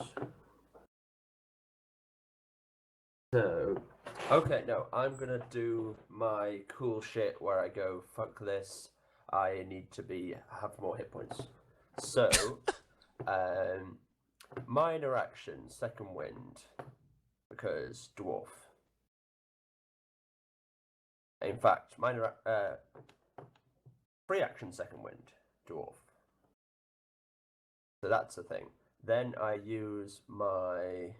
So, okay, no, I'm gonna do my cool shit where I go, fuck this, I need to have more hit points. So, minor action, second wind, because dwarf. In fact, free action, second wind, dwarf. So that's the thing. Then I use my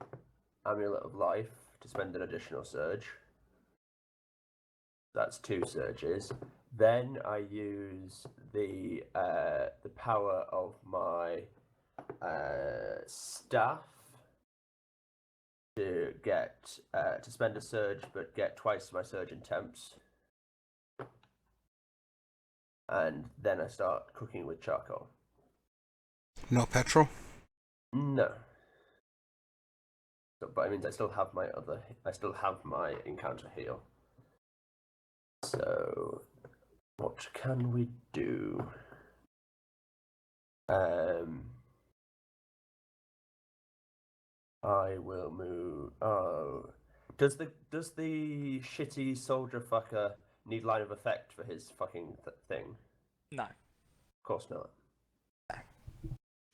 Amulet of Life to spend an additional surge. That's 2 surges. Then I use the power of my staff to get to spend a surge, but get twice my surge in temps. And then I start cooking with charcoal. Not petrol? No. But I mean, I still have my encounter heal. So, what can we do? I will move. Oh, does the shitty soldier fucker need line of effect for his fucking thing? No. Of course not.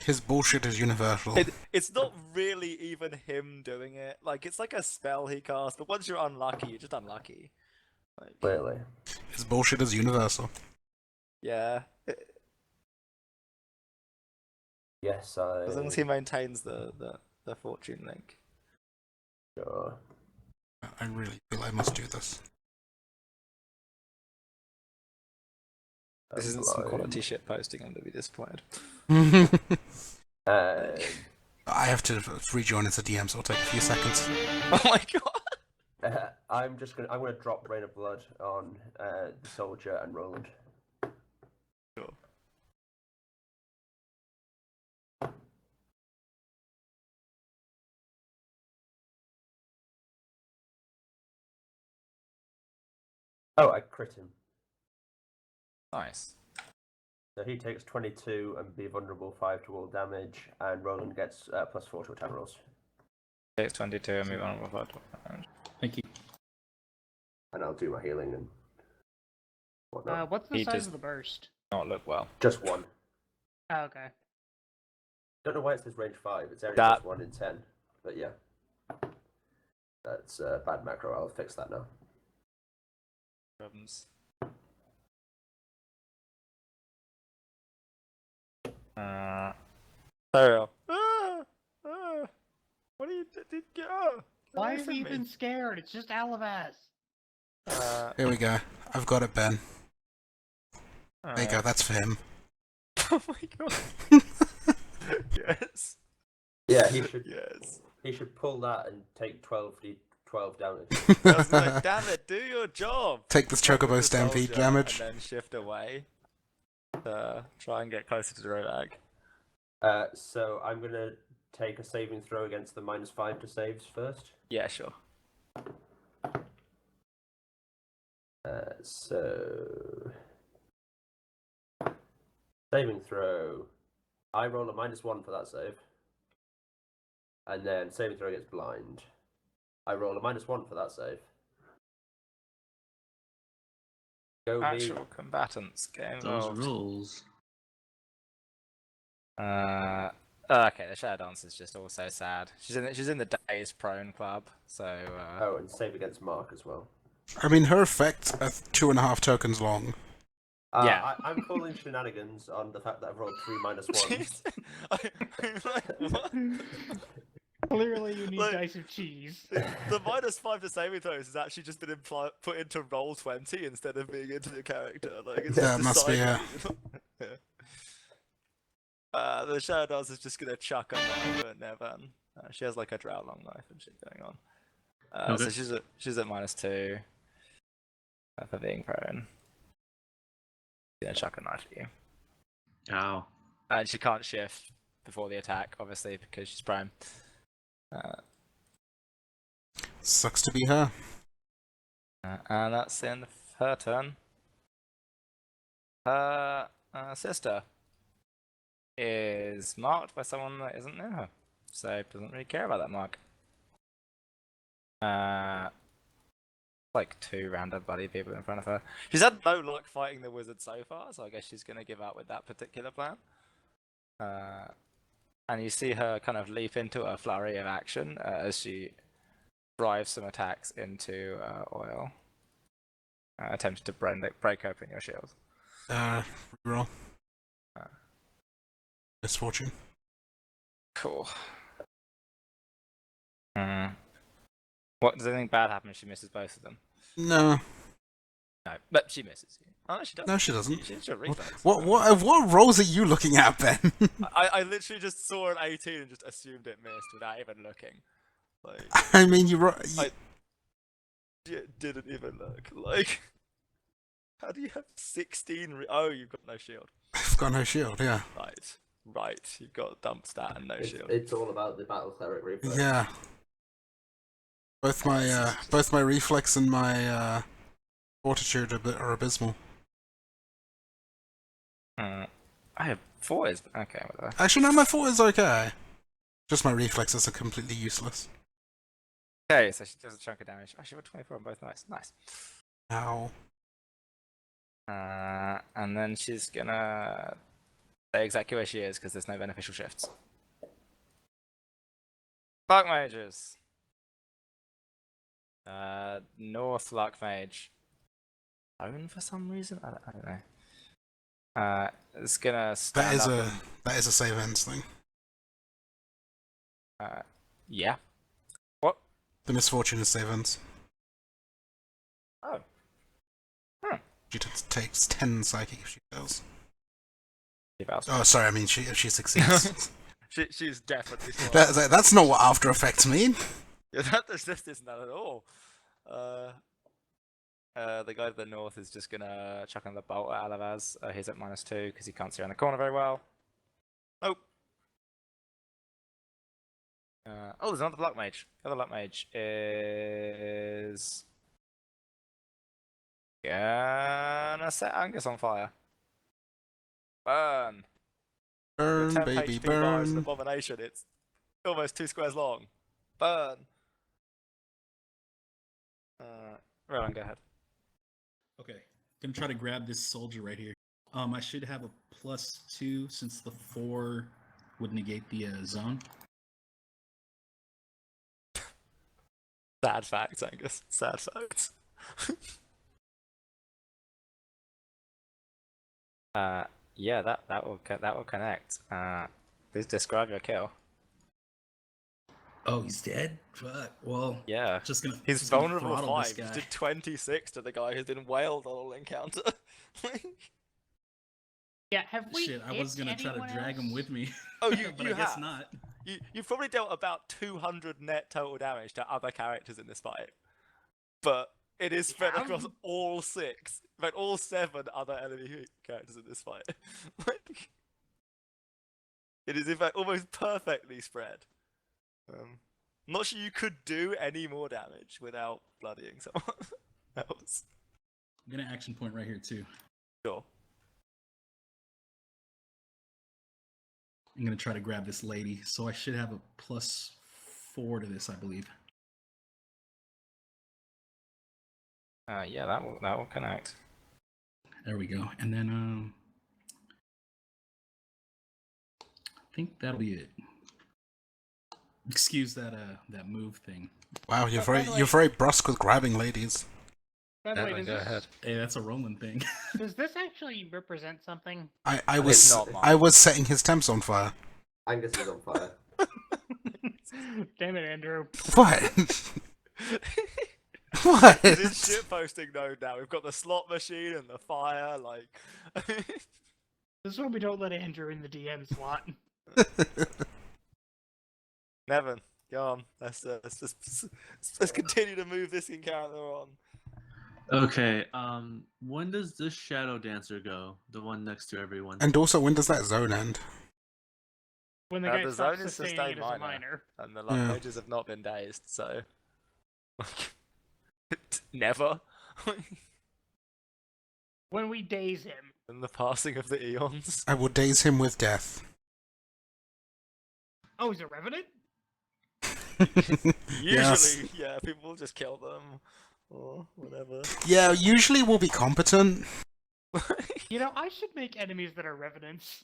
His bullshit is universal. It's not really even him doing it. Like, it's like a spell he casts, but once you're unlucky, you're just unlucky. Like, Clearly. His bullshit is universal. yeah. Yes, As long as he maintains the fortune link. Sure. I really feel I must do this. This isn't some quality shit posting. I'm gonna be disappointed. Uh, I have to rejoin as a DM, so it'll take a few seconds. Oh my god! I'm gonna drop Rain of Blood on the soldier and Roland. Sure. Oh, I crit him. Nice. So he takes 22 and be vulnerable 5 to all damage, and Roland gets +4 to attack rolls. Takes 22 and move on with that. Thank you. And I'll do my healing and whatnot. What's the He size does- of the burst? Not look well. Just 1. Oh, okay. Don't know why it says range 5. It's area That- +1 in 10. But yeah. That's bad macro. I'll fix that now. Problems. Ariel. What are you doing? Why are you even scared? It's just Alavas. Here we go. I've got it, Ben. There you go, that's for him. Oh my god. Yes. Yeah, he should. Yes. He should pull that and take 12 damage. I was like, damn it, do your job. Take this Fuck with Chocobo the Stampede soldier damage. And then shift away. Try and get closer to the Rovag. So I'm gonna take a saving throw against the -5 to saves first. Yeah, sure. So saving throw. I roll a -1 for that save, and then saving throw gets blind. I roll a -1 for that save. Go me. Actual combatants get Those involved. rules. Okay, the Shadow Dance is just also sad. She's in the Days Prone Club, so Oh, and save against Mark as well. I mean, her effects are 2.5 tokens long. Yeah. I'm calling shenanigans on the fact that I've rolled 3 -1s. I'm like, what? Clearly, you need Like- dice of cheese. The -5 to saving throws has actually just been put into Roll20 instead of being into the character. Like, it's Yeah, just it must be, decided. Yeah. The Shadow Dance is just gonna chuck a knife at Nevan. She has like a drow long knife and shit going on. So Okay. she's at -2 for being prone. She's gonna chuck a knife at you. Ow. And she can't shift before the attack, obviously, because she's prone. Sucks to be her. And that's in her turn. Her sister is marked by someone that isn't near her, so doesn't really care about that mark. Like 2 random bloody people in front of her. She's had no luck fighting the wizard so far, so I guess she's gonna give up with that particular plan. And you see her kind of leap into a flurry of action as she drives some attacks into Oil, attempting to break open your shield. Reroll. Misfortune. Cool. What, does anything bad happen if she misses both of them? No. No, but she misses. Oh, no, she doesn't. No, she doesn't. She's a reflex. What rolls are you looking at, Ben? I literally just saw an 18 and just assumed it missed without even looking. Like, I mean, you didn't even look. Like, how do you have 16? Oh, you've got no shield. I've got no shield, yeah. Right. You've got dump stat and no shield. It's all about the battle cleric reflex. Yeah. Both my reflex and my fortitude are abysmal. I have 4 is okay. Whatever. Actually, no, my fort is okay. Just my reflexes are completely useless. Okay, so she does a chunk of damage. Oh, she got 24 on both. Nice. Ow. And then she's gonna stay exactly where she is because there's no beneficial shifts. Luck mages. North Luck Mage. Own for some reason? I don't know. It's gonna stand up That is a save ends thing. yeah. What? The misfortune is save ends. Oh. She takes 10 psychic if she fails. She fails. Oh, sorry, I mean if she succeeds. She's definitely smart. That's not what after effects mean. Yeah, this isn't that at all. The guy to the north is just gonna chuck on the bolt at Alavaz. He's at -2 because he can't see around the corner very well. Nope. Oh, there's another luck mage. The other luck mage is gonna set Angus on fire. Burn. Burn, 10 baby, HP bar is an burn. abomination. It's almost 2 squares long. Burn. Rowan, go ahead. Okay, gonna try to grab this soldier right here. I should have a +2 since the 4 would negate the zone. Sad facts, Angus. Sad facts. Yeah, that will connect. Please describe your kill. Oh, he's dead. Fuck. Well, Yeah, just gonna. he's just gonna vulnerable throttle 5. this He guy. did 26 to the guy who's been wailed on all encounter. Yeah, have we? Shit, I was hit gonna try to anyone drag him else? with me. Oh, you but you I guess have. not. You've probably dealt about 200 net total damage to other characters in this fight, but it is spread Yeah. across all 6, in fact, all 7 other enemy characters in this fight. It is in fact almost perfectly spread. I'm not sure you could do any more damage without bloodying someone else. I'm gonna action point right here too. Sure. I'm gonna try to grab this lady, so I should have a +4 to this, I believe. Yeah, that will connect. There we go. And then I think that'll be it. Excuse that that move thing. Wow, you're By the way- very brusque with grabbing ladies. By the way, Evan, does go this, ahead. Hey, that's a Roland thing. does this actually represent something? I It's was not mine. I was setting his temps on fire. Angus is on fire. Damn it, Andrew. What? What? It's in shitposting mode now. We've got the slot machine and the fire, like. This is why we don't let Andrew in the DM slot. Nevin, go on. Let's continue to move this encounter on. Okay. When does this Shadow Dancer go? The one next to everyone. And also, when does that zone end? When the The guy zone stops is sustaining sustained it as a minor. minor. And the luck Yeah. mages have not been dazed, so. Never. When we daze him. In the passing of the eons. I will daze him with death. Oh, he's a revenant? Usually, Yes. yeah, people will just kill them. Or whatever. Yeah, usually we'll be competent. You know, I should make enemies that are revenants.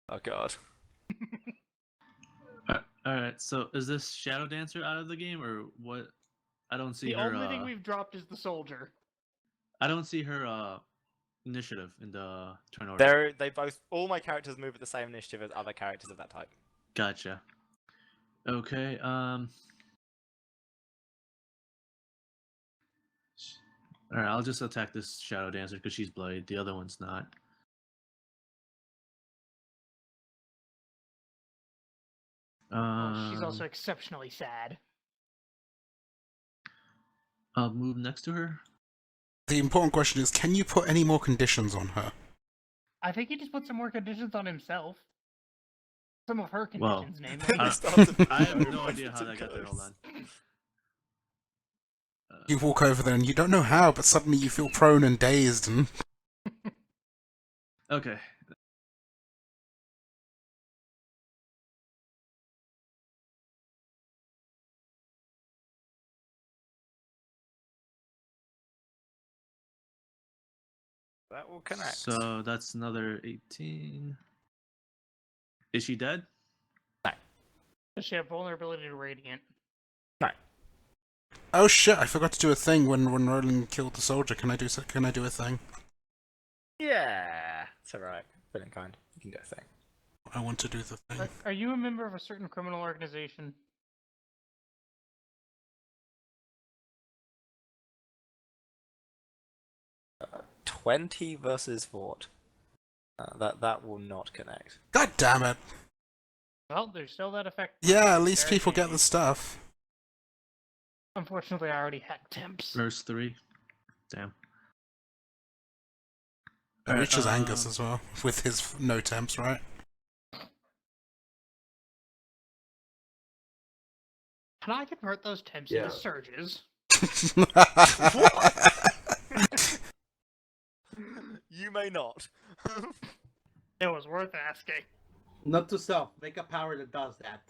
Oh god. Alright, so is this Shadow Dancer out of the game or what? I don't see The her. only thing we've dropped is the soldier. I don't see her initiative in the turn order. All my characters move at the same initiative as other characters of that type. Gotcha. Okay. Alright, I'll just attack this Shadow Dancer because she's bloodied. The other one's not. She's also exceptionally sad. I'll move next to her. The important question is, can you put any more conditions on her? I think he just put some more conditions on himself. Some of her Well, conditions, namely. I have no idea how that got there. Hold on. You walk over there and you don't know how, but suddenly you feel prone and dazed and... Okay. That will connect. So that's another 18. Is she dead? Does she have vulnerability to radiant? Oh shit, I forgot to do a thing when Roland killed the soldier. Can I do a thing? Yeah, it's alright. Feeling kind. You can do a thing. I want to do the thing. Are you a member of a certain criminal organization? 20 versus Fort. That will not connect. God damn it! Well, there's still that effect. Yeah, at least Very people get handy. the stuff. Unfortunately, I already had temps. First 3. Damn. It Alright, reaches Angus as well, with his no temps, right? Can I convert those temps Yeah. into surges? You may not. It was worth asking. Not to self. Make a power that does that.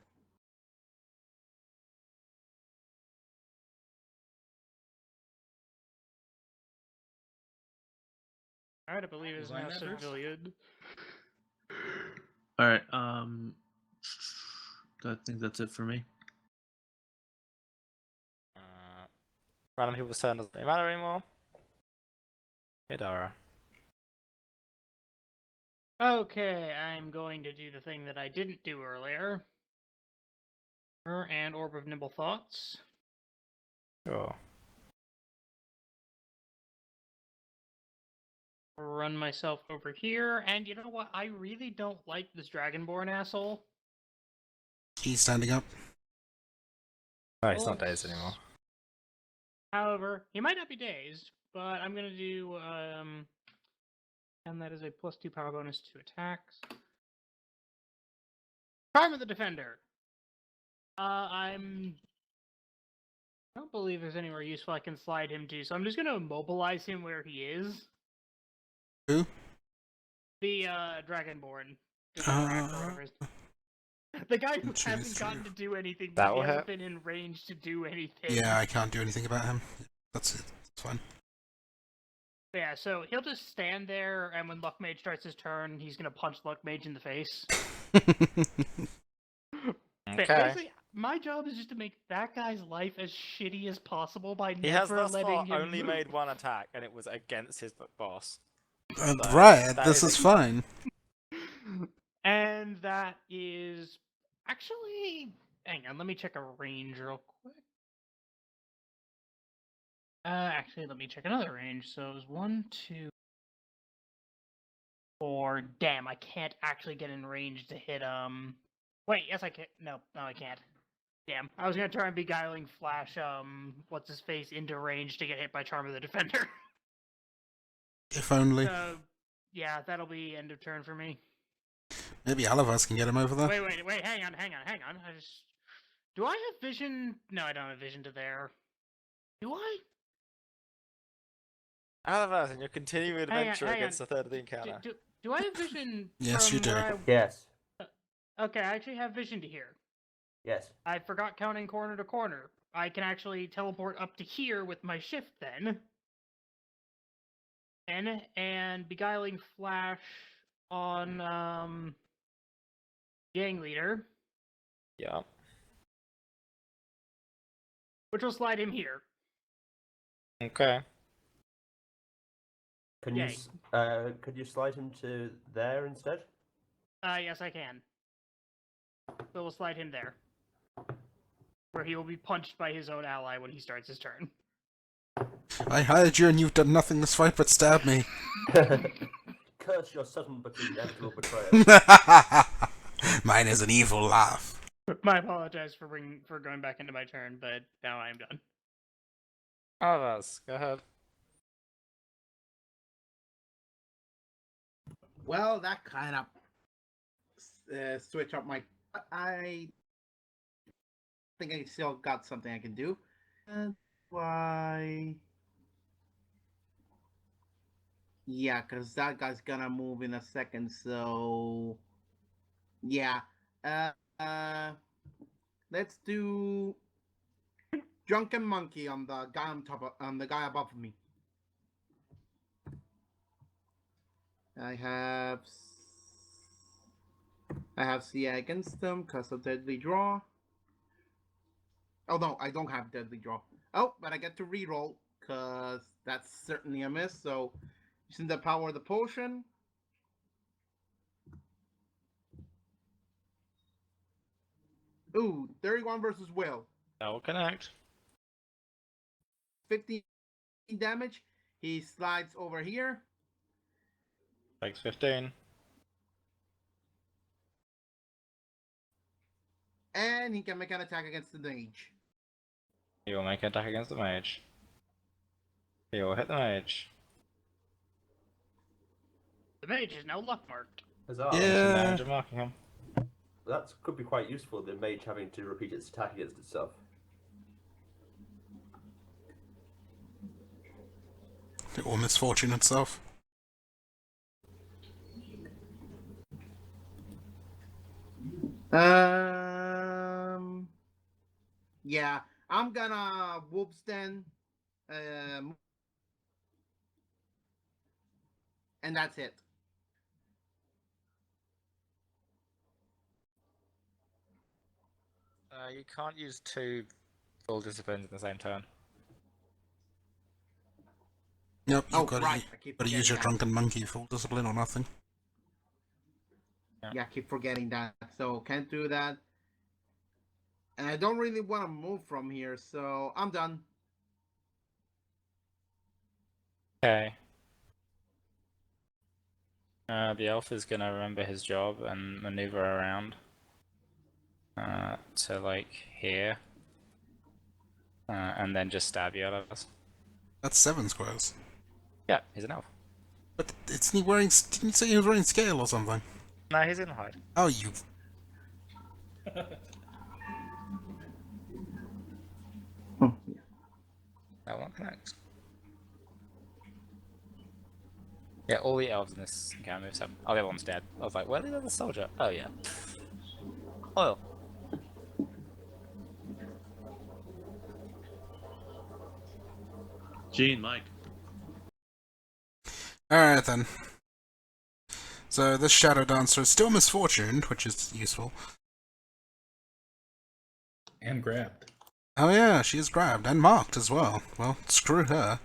Alright, I believe it's Was I now next? civilian. Alright, I think that's it for me. Random people's turn doesn't really matter anymore. Hey, Dara. Okay, I'm going to do the thing that I didn't do earlier. And Orb of Nimble Thoughts. Sure. Run myself over here, and you know what? I really don't like this Dragonborn asshole. He's standing up. Oh, he's not dazed anymore. However, he might not be dazed, but I'm gonna do and that is a +2 power bonus to attacks. Charm of the Defender. I don't believe there's anywhere useful I can slide him to, so I'm just gonna immobilize him where he is. Who? The Dragonborn. The guy who 2, hasn't 3. gotten to do anything, That but he will hasn't hit. been in range to do anything. Yeah, I can't do anything about him. That's it. It's fine. Yeah, so he'll just stand there, and when Luckmage starts his turn, he's gonna punch Luckmage in the face. Okay. Basically, my job is just to make that guy's life as shitty as possible by He has never thus letting far him only move. made one attack, and it was against his boss. Right, that this is is fine. And that is actually, hang on, let me check a range real quick. Actually, let me check another range. So it was 1, 2, 4. Damn, I can't actually get in range to hit. Wait, yes, I can. No, I can't. Damn, I was gonna try and beguiling flash. What's his face into range to get hit by Charm of the Defender. If only. So, yeah, that'll be end of turn for me. Maybe all of us can get him over there. Wait, hang on. Do I have vision? No, I don't have vision to there. Do I? Alavath, in your continuing adventure hang against on. the third of the encounter. Do I have vision? Yes, you from do. where Yes. Okay, I actually have vision to here. Yes. I forgot counting corner to corner. I can actually teleport up to here with my shift then. And beguiling flash on gang leader, Yeah. which will slide him here. Okay. Could you slide him to there instead? Yes, I can. So we'll slide him there, where he will be punched by his own ally when he starts his turn. I hired you and you've done nothing this fight but stab me. Curse your sudden but inevitable betrayal. Mine is an evil laugh. I apologize for going back into my turn, but now I am done. Alavath, go ahead. Well, that kind of switch up my. I think I still got something I can do. Why? Yeah, because that guy's gonna move in a second. So yeah, let's do Drunken Monkey on the guy on the guy above me. I have CA against them because of Deadly Draw. Oh no, I don't have Deadly Draw. Oh, but I get to reroll because that's certainly a miss. So using the power of the potion. Ooh, 31 versus Will. That will connect. 15 damage. He slides over here. Takes 15. And he can make an attack against the mage. He will make an attack against the mage. He will hit the mage. The mage is now luck marked. Huzzah. Yeah. Some damage of marking him. That could be quite useful, the mage having to repeat its attack against itself. Or misfortune itself. Yeah, I'm gonna whoop stand. And that's it. You can't use 2 full disciplines in the same turn. Yep, you've Oh, got right. I to keep use forgetting your that. drunken monkey full discipline or nothing. Yeah, I keep forgetting that. So can't do that. And I don't really want to move from here, so I'm done. Okay. The elf is gonna remember his job and maneuver around to like here, and then just stab you out of us. That's 7 squares. Yeah, he's an elf. But isn't he wearing? Didn't you say he was wearing scale or something? No, he's in hide. Oh, you. That one connects. Yeah, all the elves in this can move 7. Oh, the other one's dead. I was like, where's the other soldier? Oh yeah. Oil. Gene, Mike. Alright then. So this Shadow Dancer is still misfortuned, which is useful. And grabbed. Oh yeah, she is grabbed and marked as well. Well, screw her.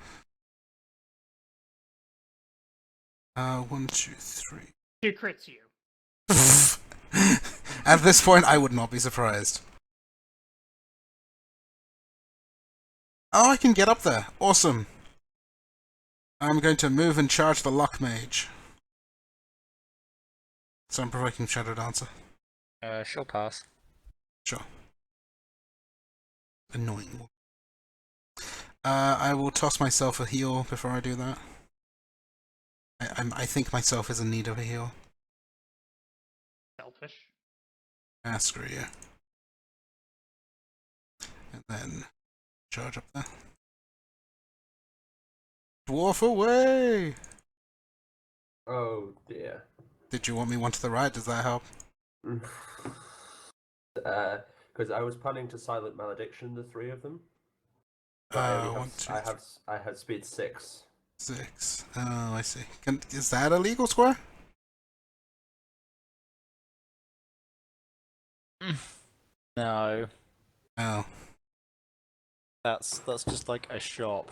1, 2, 3. She crits you. At this point, I would not be surprised. Oh, I can get up there. Awesome. I'm going to move and charge the Luck Mage. So I'm provoking Shadow Dancer. She'll pass. Sure. Annoying. I will toss myself a heal before I do that. I think myself is in need of a heal. Selfish. Ah, screw you. And then charge up there. Dwarf away! Oh dear. Did you want me one to the right? Does that help? Because I was planning to silent malediction the 3 of them. But I, only 1, have, 2, I have speed 6. 6. Oh, I see. Is that a legal square? No. Oh. That's just like a shop.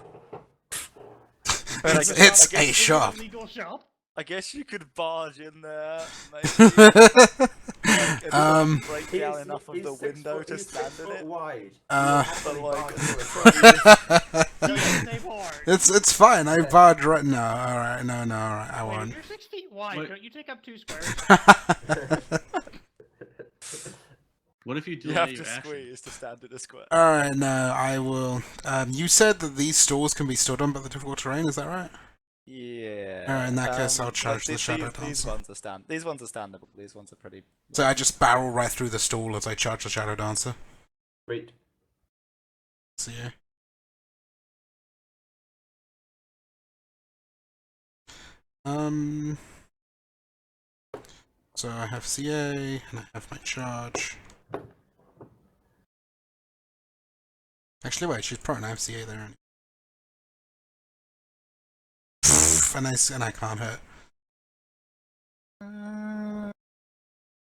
It's a shop. Legal shop. I guess you could barge in there, maybe. And break down enough of the window to stand in it. Wide. But like, Save hard. It's fine. I barge right now. All right. No. All right. I Wait, won. if you're 6 feet wide, Wait. don't you take up 2 squares? What if you you delay have your to action? squeeze to stand in a square. All right. No, I will. You said that these stalls can be stood on by the difficult terrain. Is that right? Yeah. Alright, in that case, I'll like, charge the Shadow These Dancer. ones are These ones are standable. These ones are pretty. So I just barrel right through the stall as I charge the Shadow Dancer. Wait. See ya. So I have CA and I have my charge. Actually, wait, she's prone. I have CA there. And I can't hit.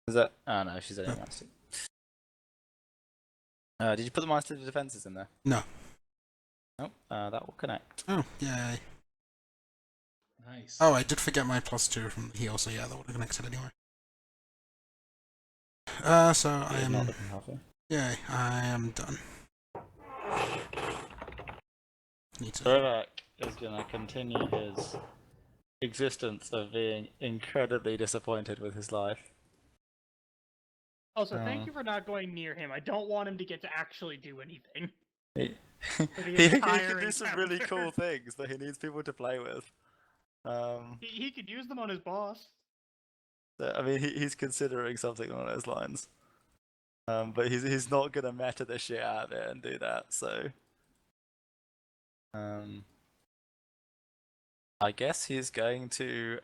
Is that? Oh no, she's only master. Did you put the master defenses in there? No. Nope. That will connect. Oh, yay. Nice. Oh, I did forget my +2 from the heal, so yeah, that would have connected anyway. So I Not am. looking healthy. Yay, I am done. Need to. Slovak is gonna continue his existence of being incredibly disappointed with his life. Also, thank you for not going near him. I don't want him to get to actually do anything. He, For the he entire can do some really encounter. cool things, but he needs people to play with. He could use them on his boss. I mean, he's considering something along those lines. But he's not gonna meta the shit out of it and do that. So, I guess he's going to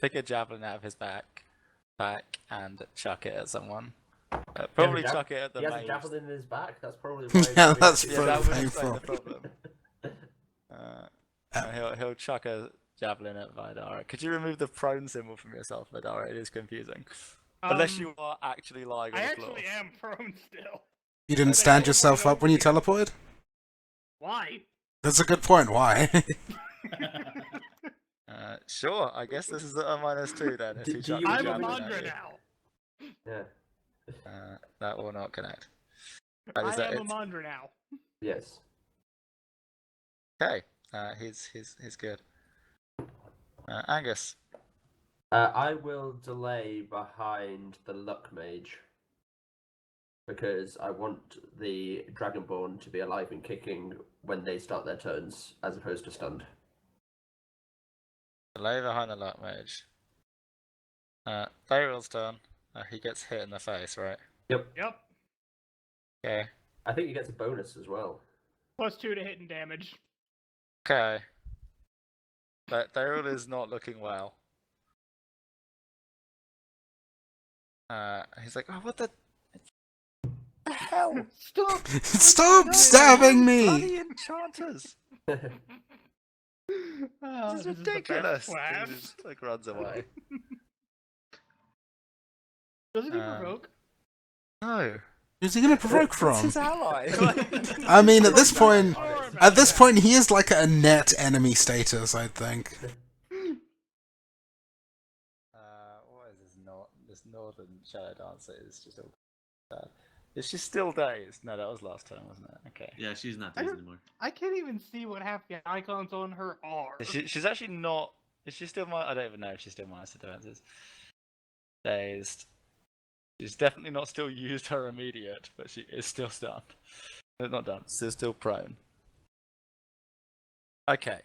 pick a javelin out of his back and chuck it at someone. Probably chuck it at the He has a mage. javelin in his back. That's probably why. Yeah, that's Yeah, probably that would painful. explain the problem. He'll chuck a javelin at Vidara. Could you remove the prone symbol from yourself, Vidara? It is confusing. Unless you are actually lying on I the floor. actually am prone still. You didn't stand yourself up when you teleported? Why? That's a good point. Why? Sure, I guess this is a -2 then. If Do you chuck you- the I'm a javelin at Mandra you. now. Yeah. That will not connect. I Is that am a it? Mandra now. Yes. Okay, he's good. Angus. I will delay behind the Luck Mage because I want the Dragonborn to be alive and kicking when they start their turns, as opposed to stunned. Lay behind the luck mage. Thayrill's turn. He gets hit in the face, right? Yep. Okay. I think he gets a bonus as well. +2 to hit and damage. Okay. But Thayrill is not looking well. He's like, oh, what the hell? Stop! Stop stabbing Bloody me! enchanters! Oh, This is the best ridiculous! class. He just like runs away. Doesn't he provoke? No. Who's he gonna provoke It's from? his ally. I mean, at this point, Sure about at this that. point, he is like a net enemy status, I think. What is this? This northern shadow dancer is just all bad. Is she still dazed? No, that was last time, wasn't it? Okay. Yeah, she's not I dazed don't- anymore. I can't even see what half the icons on her are. She's actually not. Is she still I don't even know if she's still minus the defenses. Dazed. She's definitely not still used her immediate, but she is still stunned. Not done. She's still prone. Okay.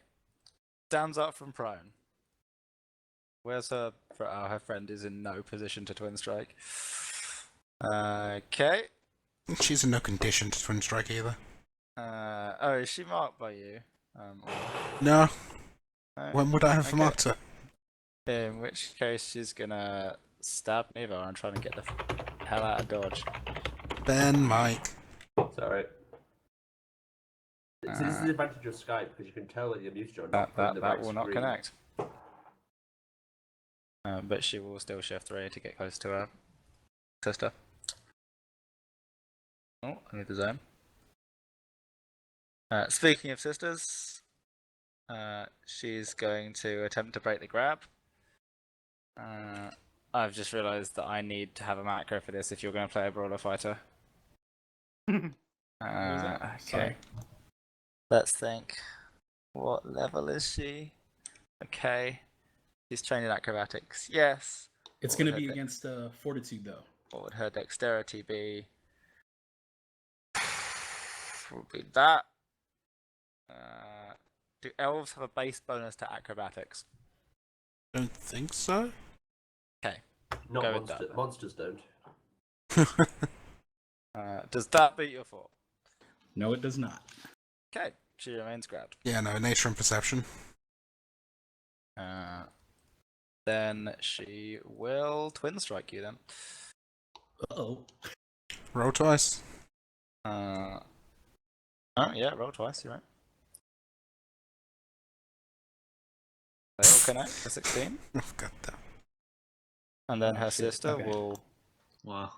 Stands up from prone. Where's her? Her friend is in no position to twin strike. Okay. She's in no condition to twin strike either. Oh, is she marked by you? No. No? When would I have Okay. marked her? In which case, she's gonna stab Neva and trying to get the hell out of dodge. Ben, Mike. It's alright. This is the advantage of Skype, because you can tell when you're muted or not. That will not connect. But she will still shift 3 to get close to her sister. Oh, I need the zone. Speaking of sisters, she's going to attempt to break the grab. I've just realised that I need to have a macro for this if you're going to play a brawler fighter. Okay. Sorry. Let's think. What level is she? Okay. She's trained in acrobatics. Yes. It's What going to would be her against Fortitude, though. What would her dexterity be? Would be that. Do elves have a base bonus to acrobatics? Don't think so. Okay. Not Go with that. monsters don't. Does that beat your 4? No, it does not. Okay. She remains grabbed. Yeah, no, nature and perception. Then she will twin strike you then. Uh-oh. Roll twice. Oh yeah, roll twice, you're right. They all connect for 16. Oh, God damn. And then Oh, her shit, sister okay. will Wow.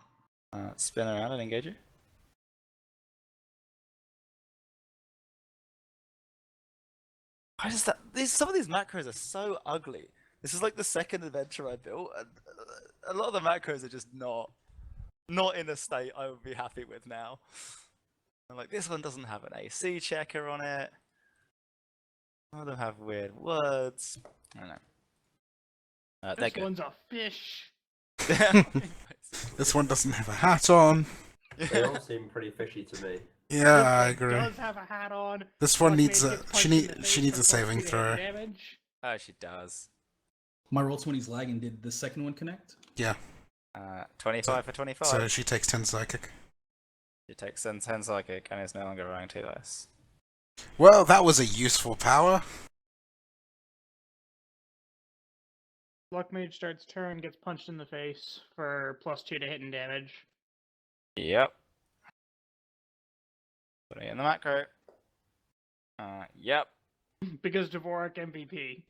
spin around and engage you. Why does that? Some of these macros are so ugly. This is like the second adventure I built, and a lot of the macros are just not in a state I would be happy with now. And like this one doesn't have an AC checker on it. Some of them have weird words. I don't know. They're This good. one's a fish. This one doesn't have a hat on. They all seem pretty fishy to me. Yeah, This I one agree. does have a hat on. This one Luckmage needs a gets she punched in the she face needs for a saving +2 to hit throw. damage. Oh, she does. My Roll20's lagging. Did the second one connect? Yeah. 25 for 25. So she takes 10 psychic. She takes 10 psychic and is no longer rolling 2 dice. Well, that was a useful power. Luckmage starts turn, gets punched in the face for +2 to hit and damage. Yep. Putting it in the macro. Yep. Because Dvorak MVP.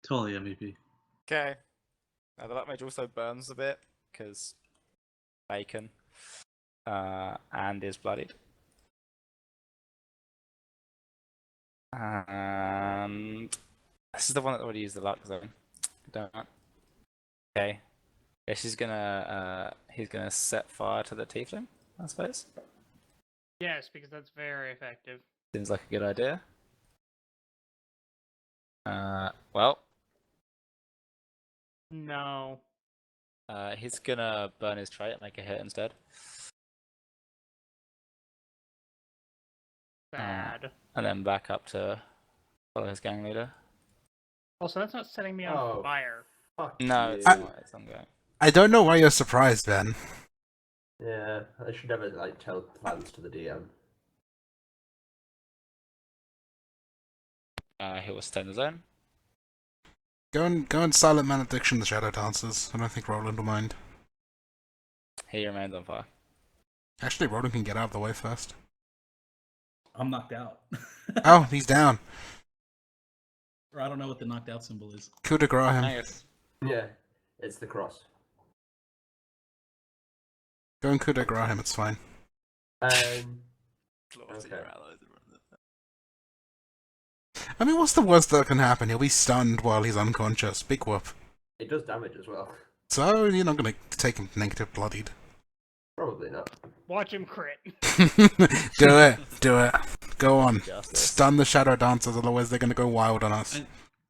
Totally MVP. Okay. The luck mage also burns a bit because bacon, and is bloodied. And this is the one that already used the luck zone. Don't. Okay. Yeah, he's gonna set fire to the tiefling, I suppose. Yes, because that's very effective. Seems like a good idea. Well, No. he's gonna burn his trait and make a hit instead. Bad. And then back up to follow his gang leader. Also, that's not setting me on Oh. fire. Fuck No, you. it's not. It's ongoing. I don't know why you're surprised, Ben. Yeah, I should never like tell plans to the DM. He will stay in the zone. Go and silent malediction the shadow dancers. I don't think Roland will mind. He remains on fire. Actually, Roland can get out of the way first. I'm knocked out. Oh, he's down. Or I don't know what the knocked out symbol is. Coup de grace him. Angus. Yeah, it's the cross. Go and coup de grace him, it's fine. Okay. I mean, what's the worst that can happen? He'll be stunned while he's unconscious. Big whoop. It does damage as well. So, you're not going to take him negative bloodied. Probably not. Watch him crit. Do it. Do it. Go on. Justice. Stun the shadow dancers, otherwise they're going to go wild on us.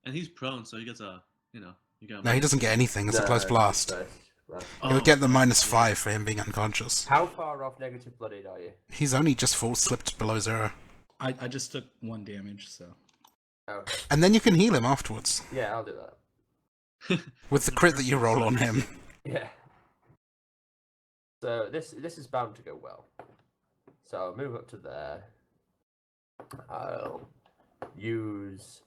And he's prone, so he gets a, you got. No, he doesn't get anything. It's a close blast. Nice. Well, He'll get the -5 for him being unconscious. how far off negative bloodied are you? He's only just slipped below 0. I just took 1 damage, so. Okay. And then you can heal him afterwards. Yeah, I'll do that. With the crit that you roll on him. Yeah. So this is bound to go well. So I'll move up to there. I'll use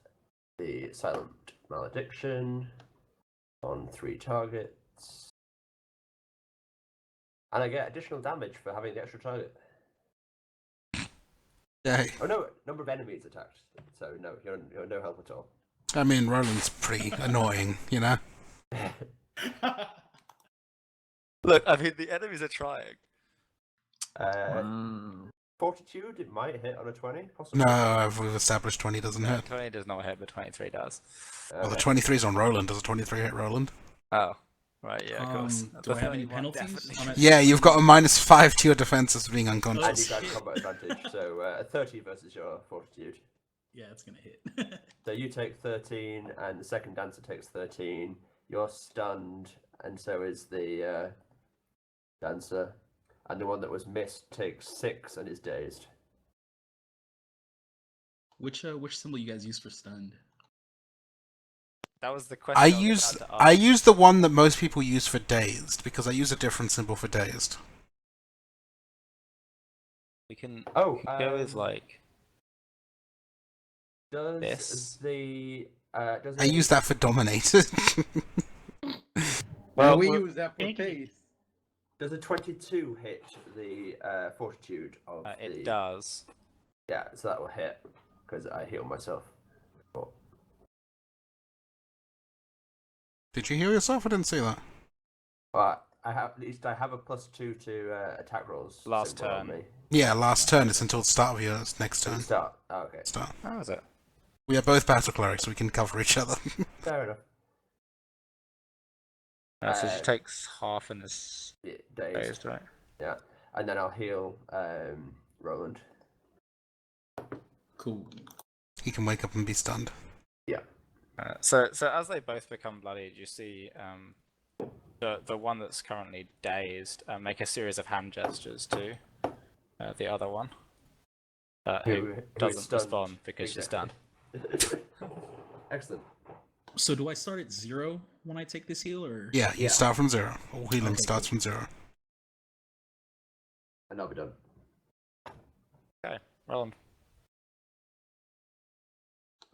the silent malediction on 3 targets. And I get additional damage for having the extra target. Yeah. Oh no, number of enemies attacked. So no, you're no help at all. I mean, Roland's pretty annoying, you know? Look, I mean, the enemies are trying. Fortitude, it might hit on a 20, possibly. No, we've established 20 doesn't hit. 20 does not hit, but 23 does. Well, the 23's on Roland. Does a 23 hit Roland? Oh, right, yeah, of course. Do I have any 31 penalties? definitely I'm at- Yeah, you've got a -5 to your defenses for being And unconscious. you got combat advantage, so a 30 versus your fortitude. Yeah, it's gonna hit. So you take 13, and the second dancer takes 13. You're stunned, and so is the dancer. And the one that was missed takes 6 and is dazed. Which symbol you guys use for stunned? That was the question. I was about to I ask. use the one that most people use for dazed, because I use a different symbol for dazed. We can Oh, go with like. Does This. the does I use that for dominated. Well, Well, we well, use that for thank you. taste. Does a 22 hit the fortitude of the? It does. Yeah, so that will hit because I heal myself. Oh. Did you heal yourself? I didn't see that. But I have at least I have a +2 to attack rolls. Last symbol on turn. me. Yeah, last turn. It's until the start of your next To the turn. start. Oh, okay. Start. How is it? We are both battle clerics, so we can cover each other. Fair enough. So she takes half in this Yeah, dazed. dazed, right? Yeah, and then I'll heal Roland. Cool. He can wake up and be stunned. Yeah. So as they both become bloodied, you see the one that's currently dazed make a series of hand gestures to the other one, who is doesn't stunned. respond because she's stunned. Excellent. So do I start at 0 when I take this heal, or? Yeah, you Yeah. start from 0. All healing Okay, starts cool. from 0. And I'll be done. Okay, roll 'em.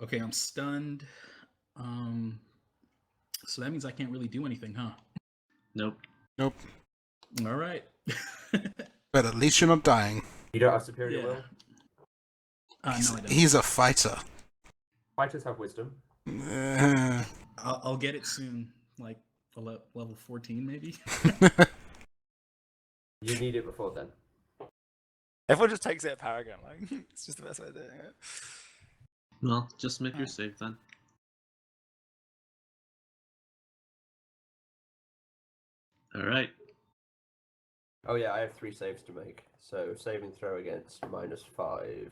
Okay, I'm stunned. So that means I can't really do anything, huh? Nope. Nope. All right. But at least you're not dying. You don't have superior Yeah. will. No, I don't. He's a fighter. Fighters have wisdom. I'll get it soon, like level 14 maybe. You need it before then. Everyone just takes it at Paragon. Like it's just the best way of doing it. Well, just make your save then. All right. Oh yeah, I have 3 saves to make. So saving throw against -5.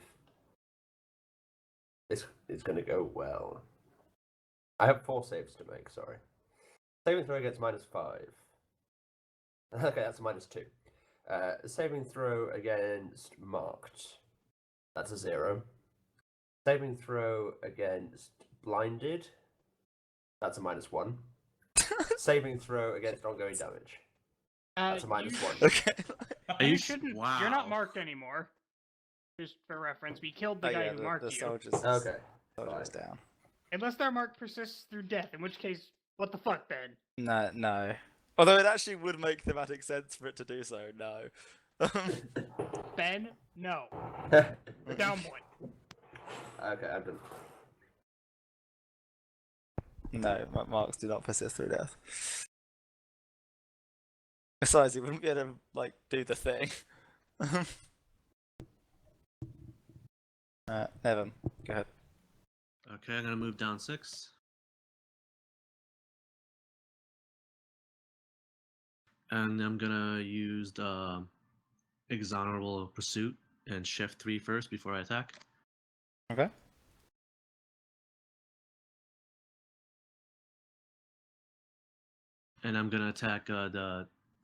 This is going to go well. I have 4 saves to make. Sorry. Saving throw against -5. Okay, that's a -2. Saving throw against marked. That's a 0. Saving throw against blinded. That's a -1. Saving throw against ongoing damage. That's a -1. Okay. Are You you shouldn't. Wow. You're not marked anymore. Just for reference, we killed the guy who marked the you. soldiers. Okay. Soldiers down. Unless their mark persists through death, in which case, what the fuck, Ben? No. Although it actually would make thematic sense for it to do so. No. Ben, no. Down one. Okay, I'm done. No, marks do not persist through death. Besides, he wouldn't be able to like do the thing. Evan, go ahead. Okay, I'm gonna move down 6. And I'm gonna use the exonerable pursuit and shift 3 first before I attack. Okay. And I'm gonna attack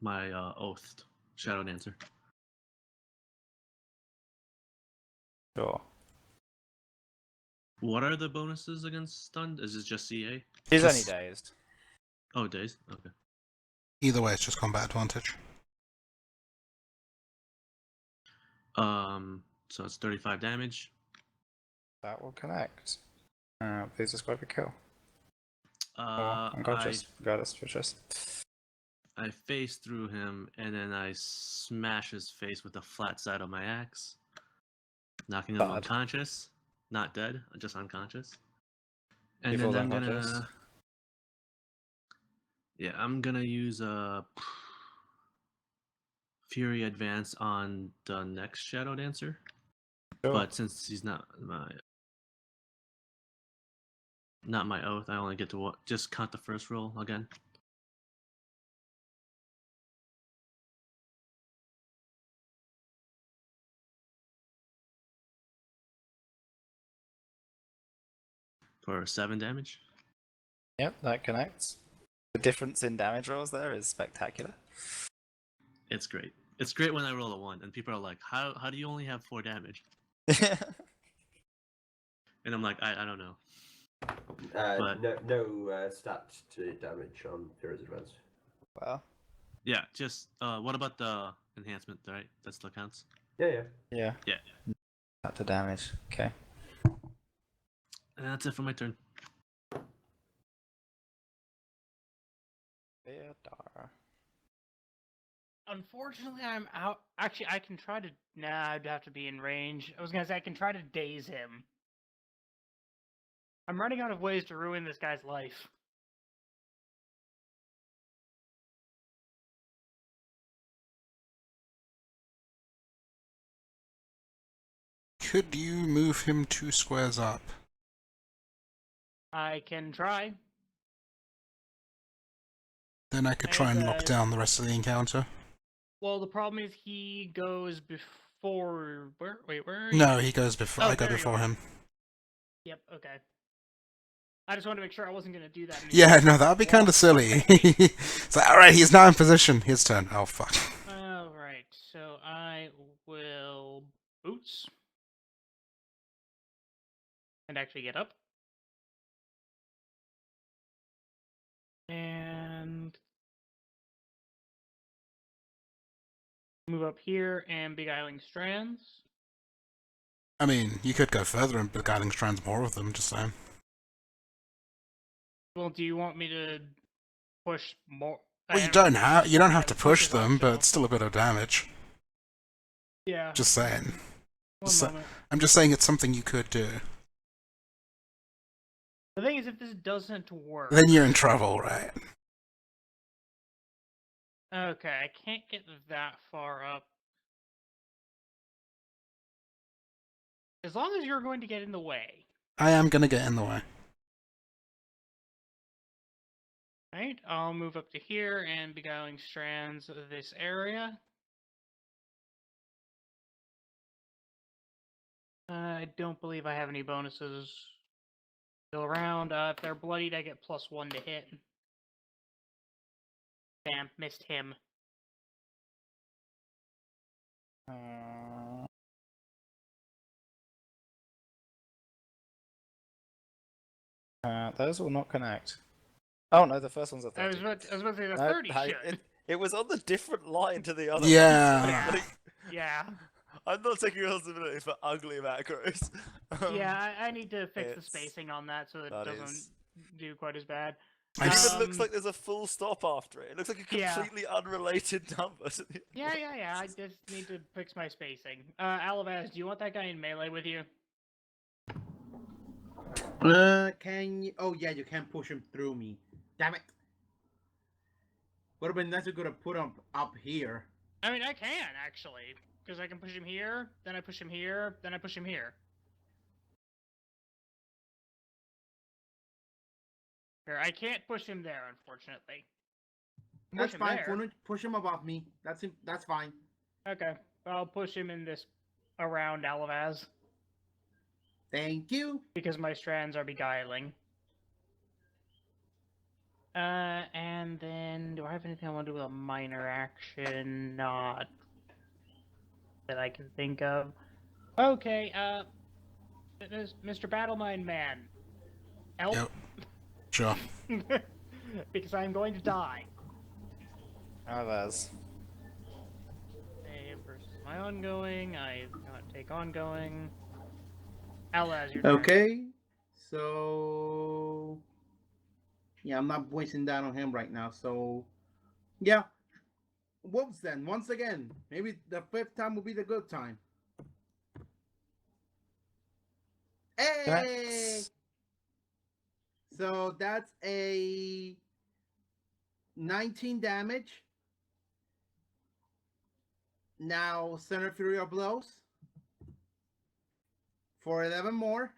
my oath Shadow Dancer. Sure. What are the bonuses against stunned? Is it just CA? He's only Just- dazed. Oh, days. Okay. Either way, it's just combat advantage. So it's 35 damage. That will connect. Please describe your kill. Unconscious. Regardless of your choice. I face through him and then I smash his face with the flat side of my axe, knocking him Bad. unconscious. Not dead, just unconscious. And He then falls I'm unconscious. gonna, yeah, I'm gonna use a Fury Advance on the next Shadow Dancer. Sure. But since he's not my oath, I only get to just count the first roll again. For 7 damage. Yep, that connects. The difference in damage rolls there is spectacular. It's great. It's great when I roll a 1 and people are like, how do you only have 4 damage? And I'm like, I don't know. But- No stat to damage on Fury's Advance. Well, Yeah, just what about the enhancement, right? That still counts? Yeah. yeah. Yeah. Not to damage. Okay. And that's it for my turn. Theodora. Unfortunately, I'm out. Actually, I can try to. Nah, I'd have to be in range. I was gonna say I can try to daze him. I'm running out of ways to ruin this guy's life. Could you move him 2 squares up? I can try. Then I could try and lock Okay. down the rest of the encounter. Well, the problem is he goes before. Wait, where are you? No, he goes before. Oh, I go there you before are. him. Yep. Okay. I just wanted to make sure I wasn't going to do that anymore. Yeah, no, that'd be kind of silly. It's like, alright, he's now in position. His turn. Oh, fuck. Alright, so I will boots. And actually get up. And move up here and beguiling strands. I mean, you could go further and beguiling strands more of them, just saying. Well, do you want me to push more? Well, you I don't have yeah, to push push is them, but optional. it's still a bit of damage. Yeah. Just saying. One moment. I'm just saying it's something you could do. The thing is, if this doesn't work... Then you're in trouble, right? Okay, I can't get that far up. As long as you're going to get in the way. I am gonna get in the way. Right, I'll move up to here and beguiling strands of this area. I don't believe I have any bonuses still around. If they're bloodied, I get +1 to hit. Damn, missed him. Those will not connect. Oh no, the first one's a 30. I was about to say the No, 30 should. It was on the different line to the other Yeah. one. Yeah. I'm not taking responsibility for ugly macros. Yeah, I need to fix the it's- spacing on that so it that doesn't is- do quite as bad. I It s- even looks like there's a full stop after it. It looks like a Yeah. completely unrelated number. To the Yeah, I just need to fix my spacing. Alavaz, do you want that guy in melee with you? Can you? Oh yeah, you can push him through me. Damn it! Would have been nice to could have put him up here. I mean, I can, actually. Because I can push him here, then I push him here, then I push him here. Here, I can't push him there, unfortunately. That's Push him fine. there. Push him above me. That's fine. Okay, I'll push him in this around Alavaz. Thank you. Because my strands are beguiling. And then, do I have anything I want to do with a minor action? Not that I can think of. Okay, Mr. Battlemine Man. Help. Yep. Sure. Because I'm going to die. There's. Save versus my ongoing. I cannot take ongoing. Alaz, your turn. Okay. So yeah, I'm not wasting that on him right now. So yeah. Whoops then. Once again. Maybe the 5th time will be the good time. Hey! That's... So that's a 19 damage. Now center Fury blows for 11 more.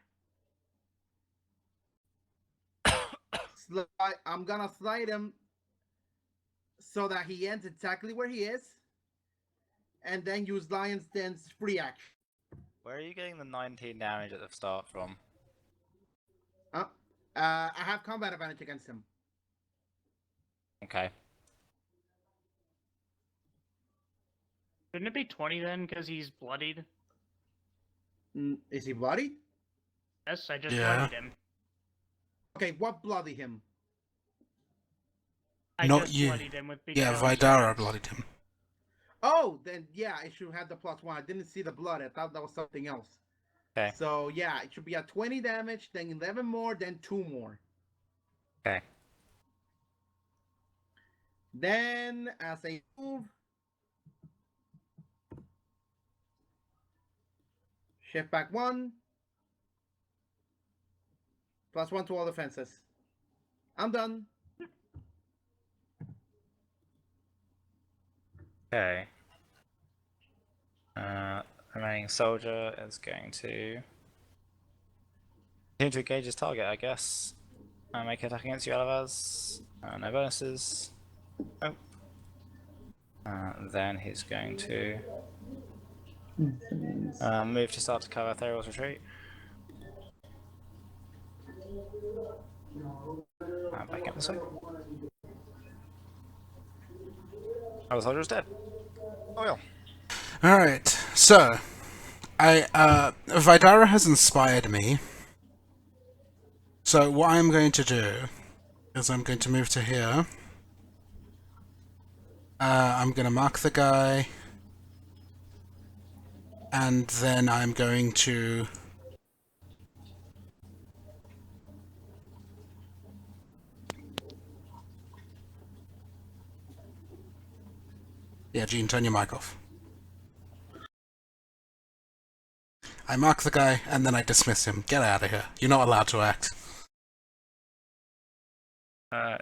I'm gonna slide him so that he ends exactly where he is, and then use Lion's Den's free action. Where are you getting the 19 damage at the start from? I have combat advantage against him. Okay. Shouldn't it be 20 then, because he's bloodied? Is he bloody? Yes, I just Yeah. bloodied him. Okay, what bloody him? I Not just you. bloodied him with Yeah, beguiling Vidara strands. bloodied him. Oh, then yeah, I should have the +1. I didn't see the blood. I thought that was something else. Okay. So yeah, it should be at 20 damage, then 11 more, then 2 more. Okay. Then as a move, shift back 1. +1 to all defenses. I'm done. Okay. Remaining soldier is going to continue to engage his target, I guess. Make an attack against you, Alavaz. No bonuses. Oh. Then he's going to move to start to cover Theriel's retreat. Back in this way. Oh, the soldier's dead. Oh, yeah. Alright, so Vidara has inspired me. So what I'm going to do is I'm going to move to here. I'm going to mark the guy. And then I'm going to... Yeah, Gene, turn your mic off. I mark the guy, and then I dismiss him. Get out of here. You're not allowed to act.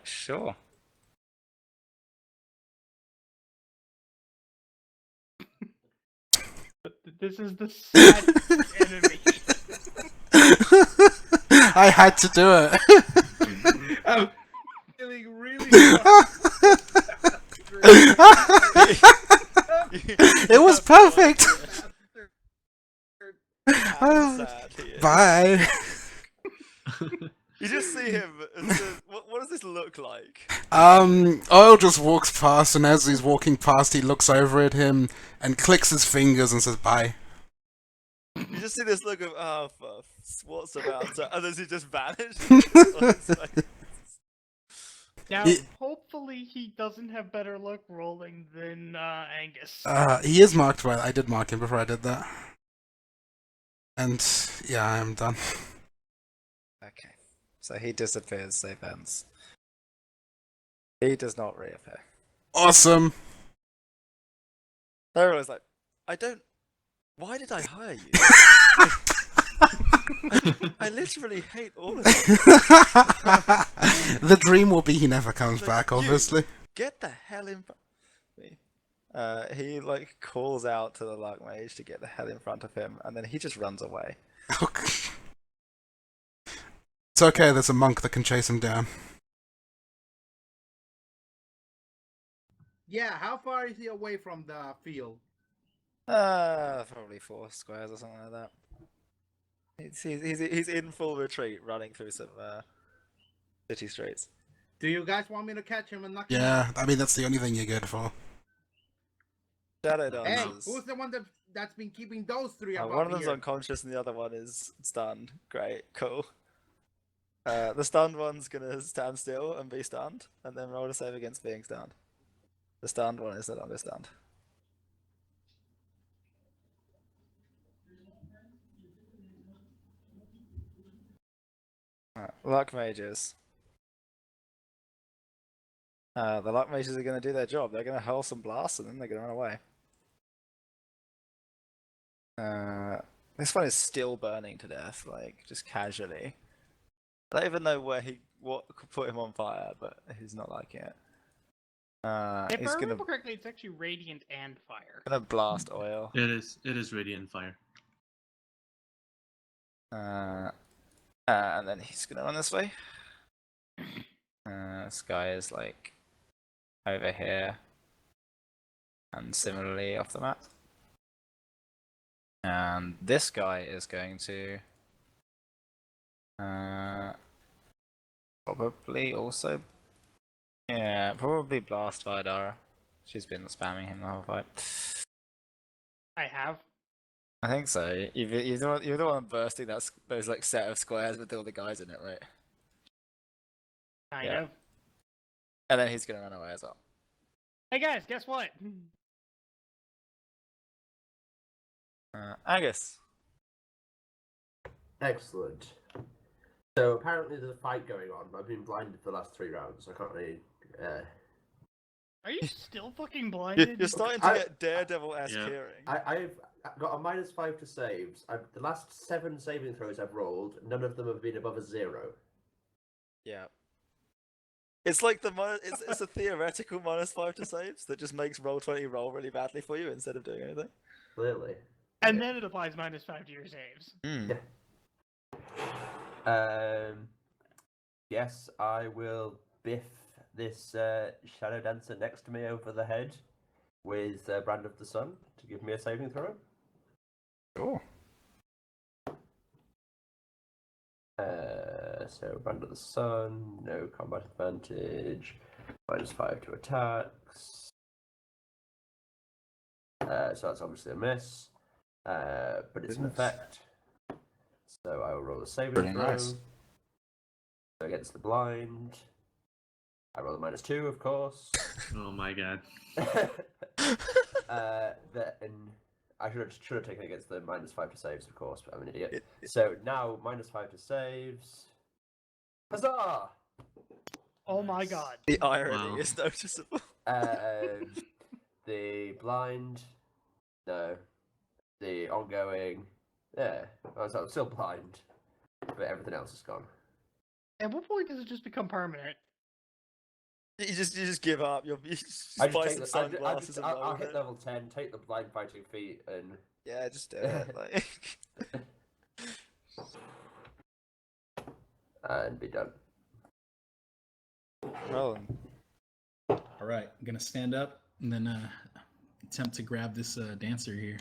Sure. This is the sad enemy. I had to do it. I'm feeling really. It was perfect. How sad he is. Bye. You just see him. And says, what does this look like? Oil just walks past, and as he's walking past, he looks over at him and clicks his fingers and says, "Bye." You just see this look of, oh, what's about to... And then he just vanished. Now, He- hopefully he doesn't have better luck rolling than Angus. He is marked by. I did mark him before I did that. And yeah, I'm done. Okay. So he disappears, safe ends. He does not reappear. Awesome. Everyone's like, I don't... Why did I hire you? I literally hate all of them. The dream will be he never comes Like, back, you- obviously. Get the hell in front of me. He like calls out to the Lark Mage to get the hell in front of him, and then he just runs away. It's okay, there's a monk that can chase him down. Yeah, how far is he away from the field? Probably 4 squares or something like that. He's in full retreat, running through some city streets. Do you guys want me to catch him and knock him Yeah, out? I mean, that's the only thing you're good for. Shadow Hey, dances. who's the one that's been keeping those three above One of them's here? unconscious and the other one is stunned. Great, cool. The stunned one's gonna stand still and be stunned, and then roll a save against being stunned. The stunned one is no longer stunned. Luck mages. The luck mages are gonna do their job. They're gonna hurl some blasts and then they're gonna run away. This one is still burning to death, like just casually. I don't even know what could put him on fire, but he's not liking it. If He's I gonna remember correctly, it's actually radiant and fire. blast oil. It is radiant fire. And then he's gonna run this way. This guy is like over here, and similarly off the map. And this guy is going to probably also, yeah, probably blast Vidara. She's been spamming him the whole fight. I have. I think so. You're the one bursting those like set of squares with all the guys in it, right? Kind Yeah. of. And then he's gonna run away as well. Hey guys, guess what? Angus. Excellent. So apparently there's a fight going on. I've been blinded for the last 3 rounds. I can't really. Are you still fucking blinded? You're starting to I- get Daredevil-esque Yeah. hearing. I've got a -5 to saves. The last 7 saving throws I've rolled, none of them have been above a 0. Yeah. It's like it's a theoretical -5 to saves that just makes Roll20 roll really badly for you instead of doing anything. Clearly. And then it applies -5 to your saves. Yeah. Yes, I will biff this Shadow Dancer next to me over the head with Brand of the Sun to give me a saving throw. Cool. So Brand of the Sun, no combat advantage, -5 to attacks. So that's obviously a miss, but it's an Goodness. effect. So I will roll a saving Pretty throw. nice. So against the blind. I roll a -2, of course. Oh my god. Then I should have taken it against the -5 to saves, of course, but I'm an idiot. So now -5 to saves. Huzzah! Oh my god. The irony Wow. is noticeable. The blind, no. The ongoing, yeah. So I'm still blind, but everything else is gone. At what point does it just become permanent? You just give up. You just I just buy take some the, sunglasses and roll I'll with hit it. level 10, take the blind fighting feat, and Yeah, just do it. Like... and be done. Well, All right, I'm gonna stand up and then attempt to grab this dancer here.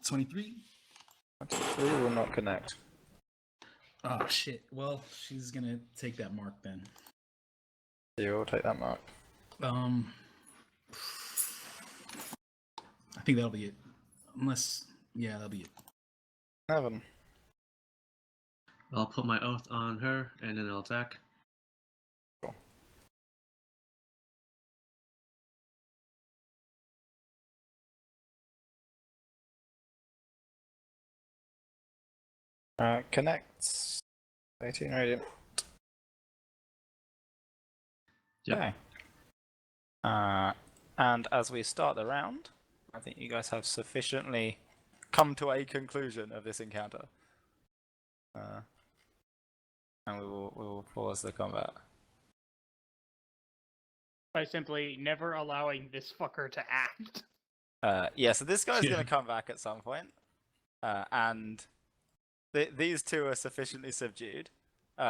$23. 3 will not connect. Oh shit. Well, she's gonna take that mark then. You'll take that mark. I think that'll be it. Unless, yeah, that'll be it. 7. I'll put my oath on her, and then I'll attack. Cool. Connects. 18 radiant. Yep. Okay. And as we start the round, I think you guys have sufficiently come to a conclusion of this encounter. And we will pause the combat. By simply never allowing this fucker to act. Yeah, so this guy's Yeah. going to come back at some point, and these two are sufficiently subdued.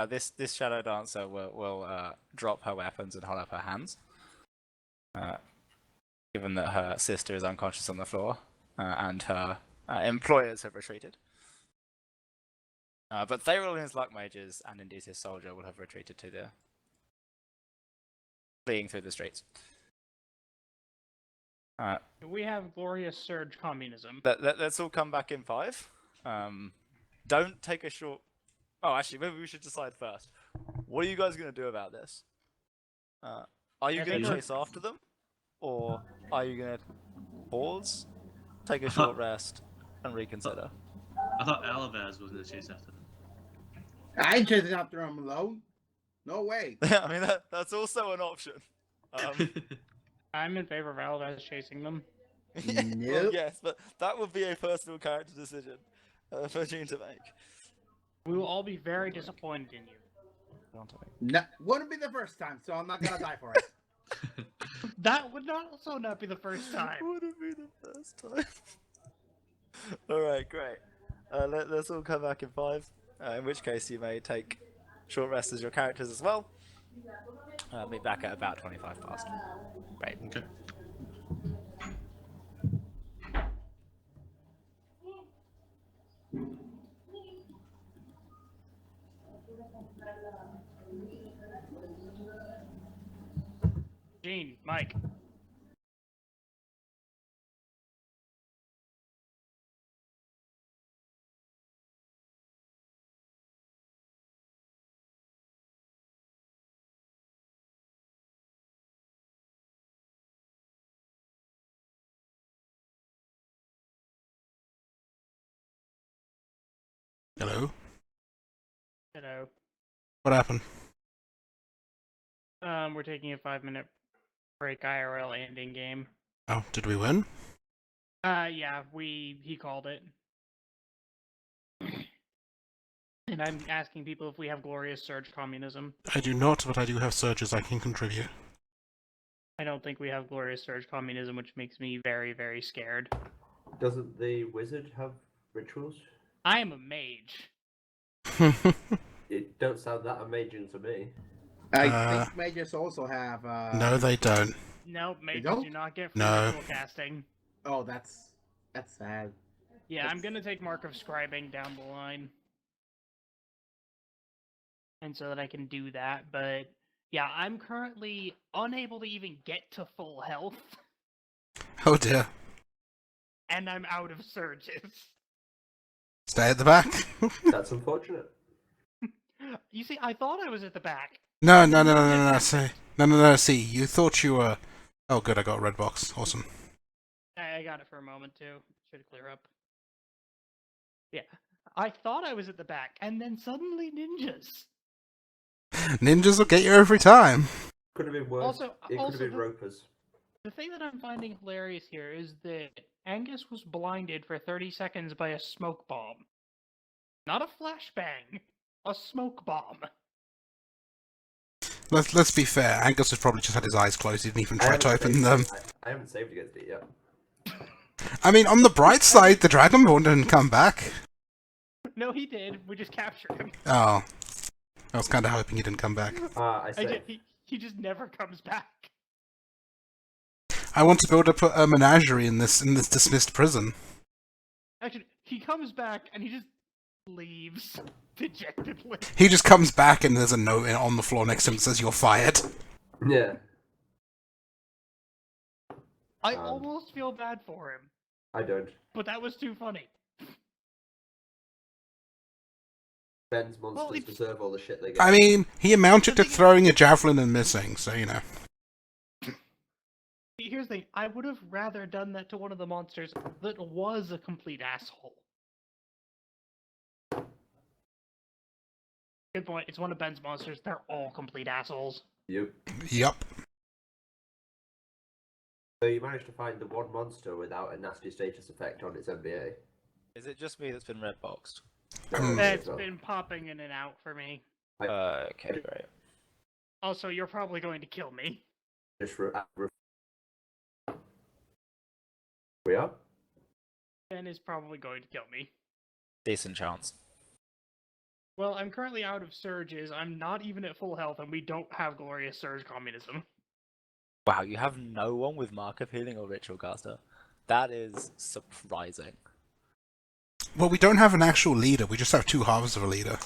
This shadow dancer will drop her weapons and hold up her hands, given that her sister is unconscious on the floor and her employers have retreated. But Thayerl and his luck mages and indeed his soldier will have retreated to the fleeing through the streets. We have glorious surge communism. Let's all come back in 5. Don't take a short. Oh, actually, maybe we should decide first. What are you guys going to do about this? Are you I going think to we're- chase after them, or are you going to pause, take a short rest, and reconsider? I thought Alavaz was going to chase after them. I ain't chasing after him alone. No way. I mean, that's also an option. I'm in favor of Alvaz chasing them. Well, Nope. yes, but that would be a personal character decision for Gene to make. We will all be very disappointed in you. No, wouldn't be the first time, so I'm not gonna die for it. That would also not be the first time. Would it be the first time? Alright, great. Let's all come back in 5. In which case you may take short rest as your characters as well. Meet back at about 25 past. Great. Okay. Gene, Mike. Hello? Hello. What happened? We're taking a 5-minute break IRL and in game. Oh, did we win? Yeah, he called it. And I'm asking people if we have glorious surge communism. I do not, but I do have surges I can contribute. I don't think we have glorious surge communism, which makes me very, very scared. Doesn't the wizard have rituals? I am a mage. It don't sound that amazing to me. I Uh, think mages also have. No, they don't. Nope, mages don't? do not get free No. ritual casting. Oh, that's sad. Yeah, I'm That's- gonna take Mark of Scribing down the line. And so that I can do that, but yeah, I'm currently unable to even get to full health, Oh dear. and I'm out of surges. Stay at the back. That's unfortunate. You see, I thought I was at the back. No. See. No. See, you thought you were. Oh, good. I got a red box. Awesome. I got it for a moment too. Should clear up. Yeah, I thought I was at the back, and then suddenly ninjas. Ninjas will get you every time. Could have been worse. Also- it could also have been the- ropers. The thing that I'm finding hilarious here is that Angus was blinded for 30 seconds by a smoke bomb. Not a flashbang, a smoke bomb. Let's be fair. Angus has probably just had his eyes closed. He didn't even try to open them. I haven't saved against it yet. I mean, on the bright side, the Dragonborn didn't come back. No, he did. We just captured him. Oh. I was kind of hoping he didn't come back. I saved. He just never comes back. I want to be able to put a menagerie in this dismissed prison. Actually, he comes back and he just leaves dejectedly. He just comes back and there's a note on the floor next to him that says, "You're fired." Yeah. I almost feel bad for him, I don't. but that was too funny. Ben's monsters it's- deserve all the shit they get. I mean, he amounted to throwing a javelin and missing, so you know. Here's the thing, I would have rather done that to one of the monsters that was a complete asshole. Good point, it's one of Ben's monsters, they're all complete assholes. Yep. Yup. So you managed to find the one monster without a nasty status effect on its MBA. Is it just me that's been red boxed? It's been popping in and out for me. Okay, great. Also, you're probably going to kill me. Just we are? Ben is probably going to kill me. Decent chance. Well, I'm currently out of surges, I'm not even at full health, and we don't have glorious surge communism. Wow, you have no one with Mark of Healing or Ritual Caster. That is surprising. Well, we don't have an actual leader. We just have two halves of a leader.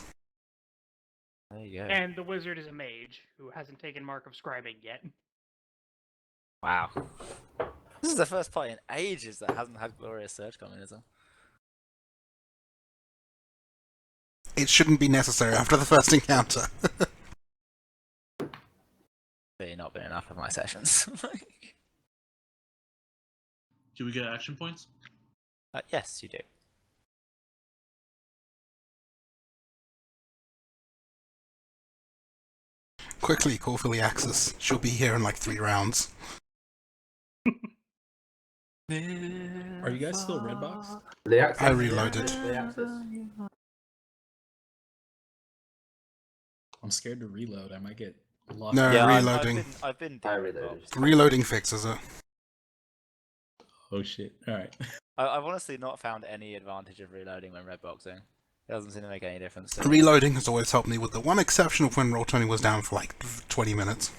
There you go. And the wizard is a mage, who hasn't taken Mark of Scribing yet. Wow. This is the first party in ages that hasn't had Glorious Surge Communism. It shouldn't be necessary after the first encounter. Really not been enough of my sessions. Do we get action points? Yes, you do. Quickly, call for the Axis. She'll be here in like 3 rounds. Are you guys still red box? The Axis, I reloaded. The Axis. I'm scared to reload. I might get lost. No. Yeah, reloading. I've been I doing reloaded. box. Reloading fixes it. Oh shit. Alright. I've honestly not found any advantage of reloading when red boxing. It doesn't seem to make any difference. To me. Reloading has always helped me, with the one exception of when Roll20 was down for like 20 minutes.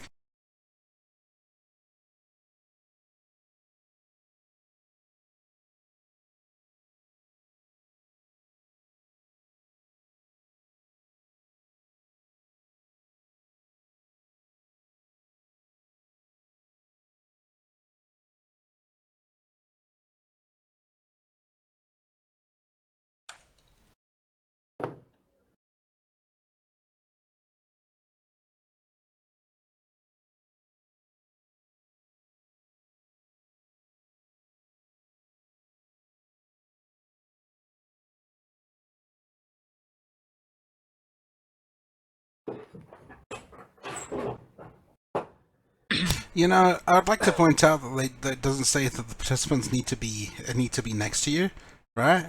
You know, I'd like to point out that it doesn't say that the participants need to be next to you, right?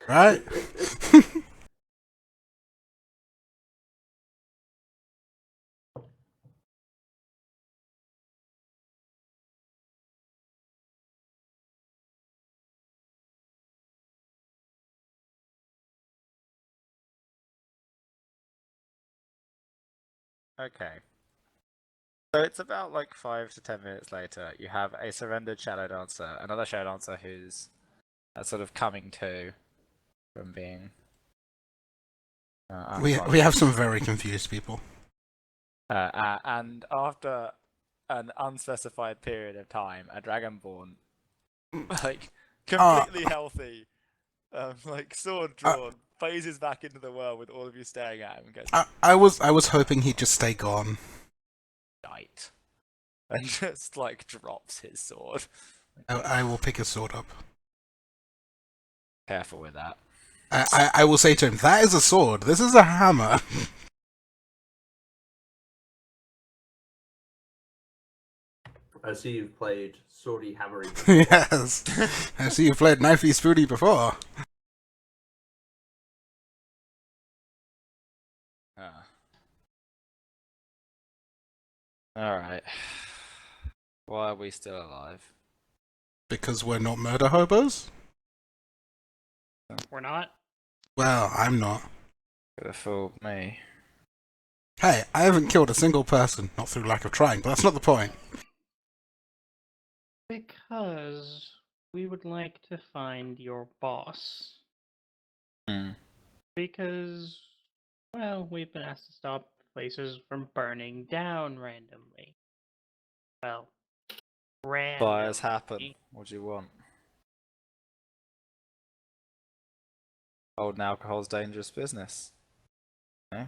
Right? Okay. So it's about like 5 to 10 minutes later. You have a surrendered shadow dancer, another shadow dancer who's sort of coming to from being. We have some very confused people. And after an unspecified period of time, a dragonborn, like completely healthy, like sword drawn, phases back into the world with all of you staring at him and goes, I was hoping he'd just stay gone. "Night," and just like drops his sword. I will pick his sword up. Careful with that. I will say to him, that is a sword. This is a hammer. I see you've played Swordy Hammery. Yes. I see you played Knifey Spoody before. Alright. Why are we still alive? Because we're not murder hobos? We're not. Well, I'm not. Could have fooled me. Hey, I haven't killed a single person, not through lack of trying, but that's not the point. Because we would like to find your boss. Hmm. Because, well, we've been asked to stop places from burning down randomly. Well, randomly. Fires happen. What do you want? Old and alcohol's dangerous business. Yeah.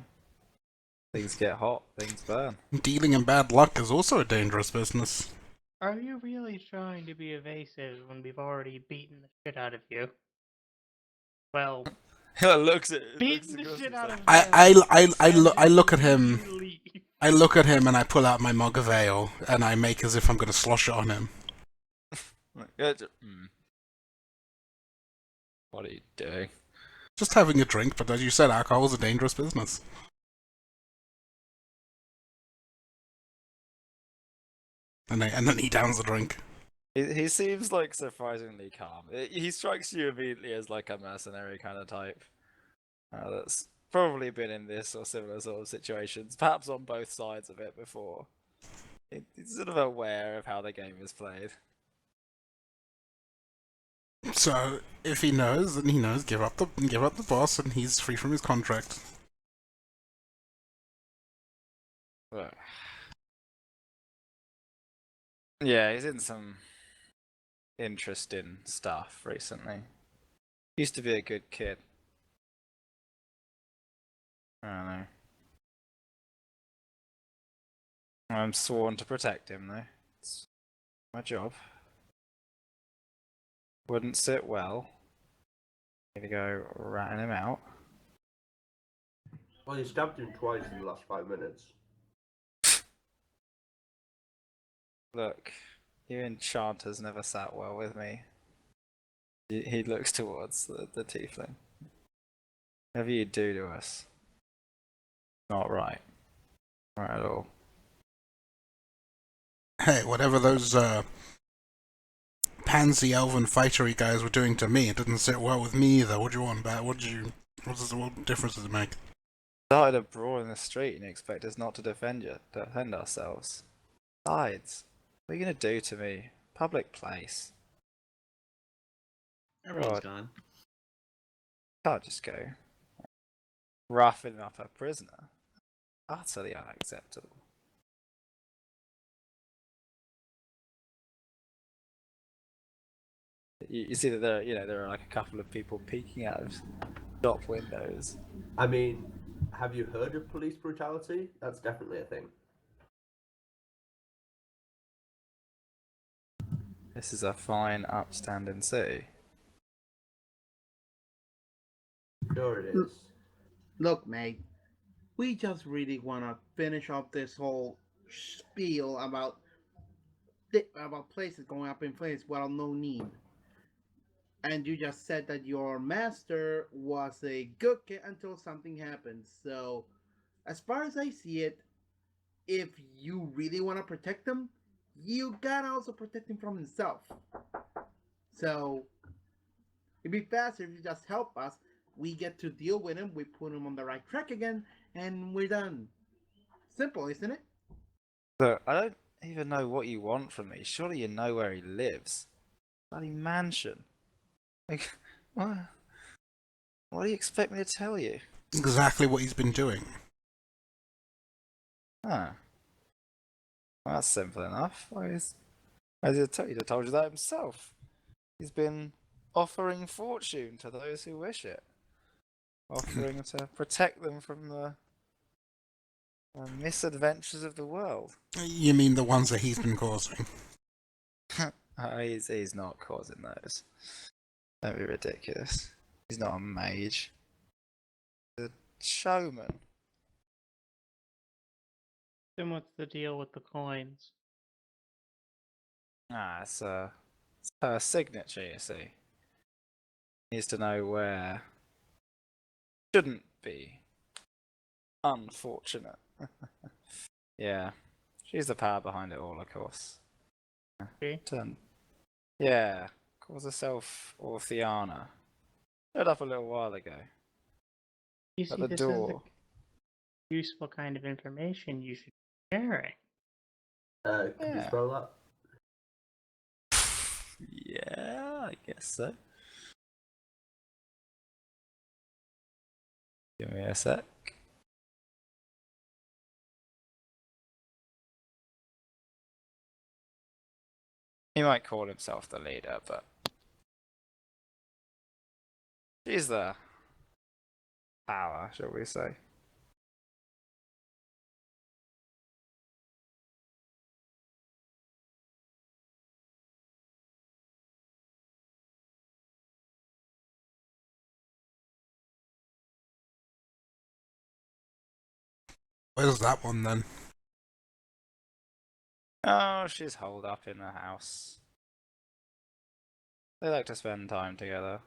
Things get hot, things burn. Dealing in bad luck is also a dangerous business. Are you really trying to be evasive when we've already beaten the shit out of you? Well, looks at beaten the shit out of them. I look at and him. you leave. I look at him and I pull out my mug of ale and I make as if I'm going to slosh it on him. What are you doing? Just having a drink, but as you said, alcohol is a dangerous business. And then he downs the drink. He seems like surprisingly calm. He strikes you immediately as like a mercenary kind of type. That's probably been in this or similar sort of situations, perhaps on both sides of it before. He's sort of aware of how the game is played. So if he knows, then he knows. Give up the boss, and he's free from his contract. Look. Yeah, he's in some interesting stuff recently. Used to be a good kid. I don't know. I'm sworn to protect him, though. It's my job. Wouldn't sit well. Need to go ratting him out. Well, you stabbed him twice in the last 5 minutes. Look, you enchanters never sat well with me. He looks towards the tiefling. Whatever you do to us, not right. Right at all. Hey, whatever those pansy elven fightery guys were doing to me, it didn't sit well with me either. What do you want, Bat? What difference does it make? Started a brawl in the street and you expect us not to defend ourselves. Besides, what are you gonna do to me? Public place. Everyone's God. gone. Can't just go roughing up a prisoner. Utterly unacceptable. You see that there are like a couple of people peeking out of shop windows. I mean, have you heard of police brutality? That's definitely a thing. This is a fine, upstanding city. Sure it is. Look, mate, we just really want to finish up this whole spiel about places going up in flames without no need. And you just said that your master was a good kid until something happened. So, as far as I see it, if you really want to protect him, you gotta also protect him from himself. So, it'd be faster if you just help us. We get to deal with him, we put him on the right track again, and we're done. Simple, isn't it? Look, I don't even know what you want from me. Surely you know where he lives. Bloody mansion. Like, what? What do you expect me to tell you? Exactly what he's been doing. Ah, well, that's simple enough. As I told you, he told you that himself. He's been offering fortune to those who wish it. Offering to protect them from the misadventures of the world. You mean the ones that he's been causing? He's not causing those. Don't be ridiculous. He's not a mage. He's a showman. Then what's the deal with the coins? It's her signature, you see. Needs to know where. Shouldn't be. Unfortunate. Yeah. She's the power behind it all, of course. Okay. Yeah. Calls herself Orthiana. Showed up a little while ago. You At see, the this door. is the useful kind of information you should be sharing. Can you Yeah. spell that? Yeah, I guess so. Give me a sec. He might call himself the leader, but she's the power, shall we say. Where's that one then? Oh, she's holed up in the house. They like to spend time together.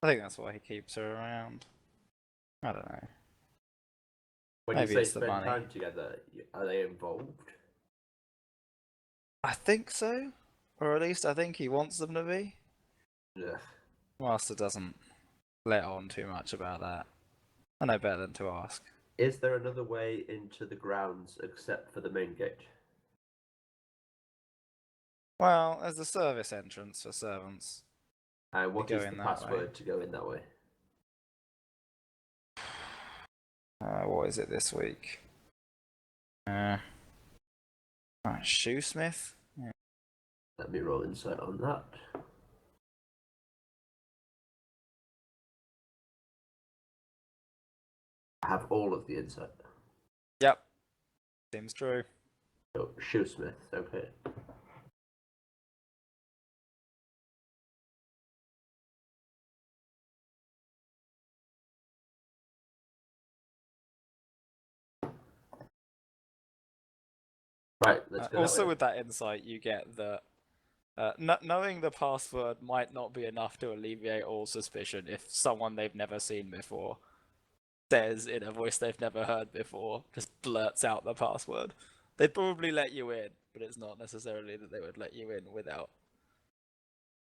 I think that's why he keeps her around. I don't know. When Maybe you say it's the spend money. time together, are they involved? I think so. Or at least I think he wants them to be. Ugh. Master doesn't let on too much about that. I know better than to ask. Is there another way into the grounds except for the main gate? Well, there's the service entrance for servants. What go is in the that password way. to go in that way? What is it this week? Shoesmith? Yeah. Let me roll insight on that. I have all of the insight. Yep. Seems true. Oh, Shoesmith, okay. Right, let's go. Also, with that insight, you get that knowing the password might not be enough to alleviate all suspicion if someone they've never seen before says in a voice they've never heard before, just blurts out the password. They'd probably let you in, but it's not necessarily that they would let you in without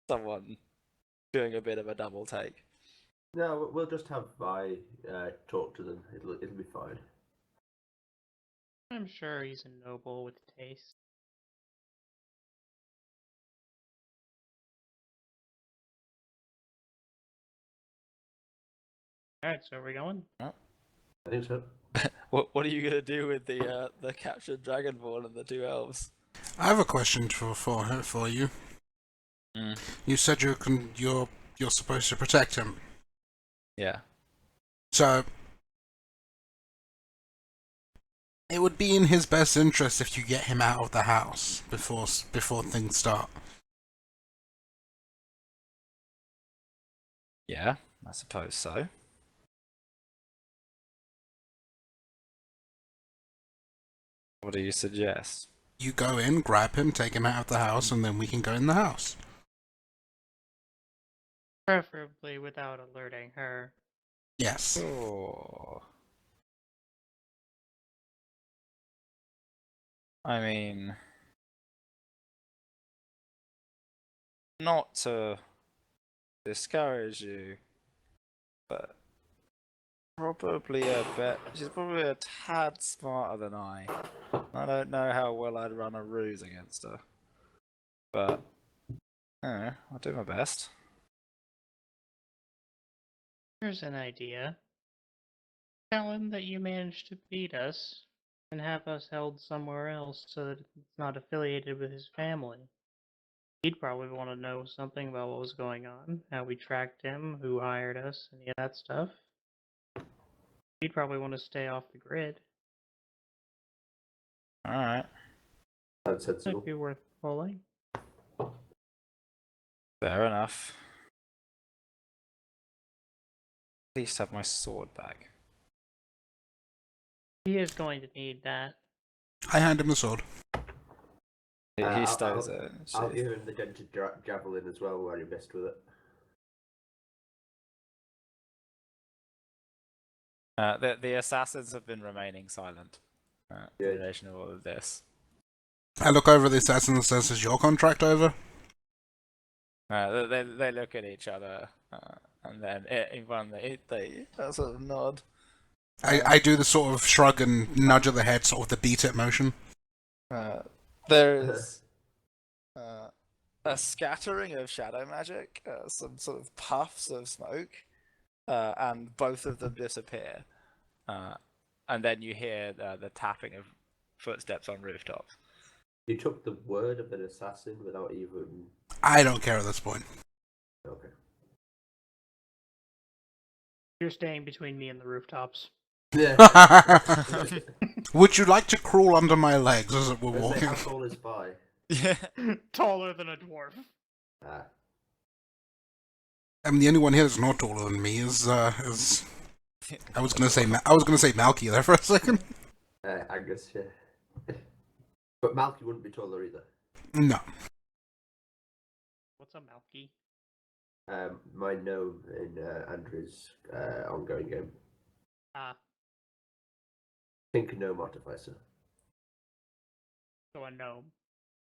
someone doing a bit of a double take. No, we'll just have Vi talk to them. It'll be fine. I'm sure he's a noble with taste. Alright, so are we going? I think so. What are you gonna do with the captured dragonborn and the two elves? I have a question for you. You said you're supposed to protect him. Yeah. So it would be in his best interest if you get him out of the house before things start. Yeah, I suppose so. What do you suggest? You go in, grab him, take him out of the house, and then we can go in the house. Preferably without alerting her. Yes. Oh. I mean, not to discourage you, but she's probably a tad smarter than I. I don't know how well I'd run a ruse against her. But, I'll do my best. Here's an idea. Tell him that you managed to beat us and have us held somewhere else so that it's not affiliated with his family. He'd probably want to know something about what was going on, how we tracked him, who hired us, any of that stuff. He'd probably want to stay off the grid. Alright. Sounds sensible. Might be worth pulling. Fair enough. At least have my sword back. He is going to need that. I hand him the sword. He stows it. I'll give him the dented javelin as well, where he missed with it. The assassins have been remaining silent in relation to all of this. I look over the assassin and says, "Is your contract over?" They look at each other, and then they sort of nod. I do the sort of shrug and nudge of the head, sort of the beat it motion. There is a scattering of shadow magic, some sort of puffs of smoke, and both of them disappear. And then you hear the tapping of footsteps on rooftops. You took the word of an assassin without even... I don't care at this point. Okay. You're staying between me and the rooftops. Yeah. Would you like to crawl under my legs as we're walking? How tall is Vi? Yeah. Taller than a dwarf. The only one here that's not taller than me is I was gonna say Malky there for a second. Angus, yeah. But Malky wouldn't be taller either. No. What's a Malky? My gnome in Andrew's ongoing game. Think gnome artificer. So a gnome.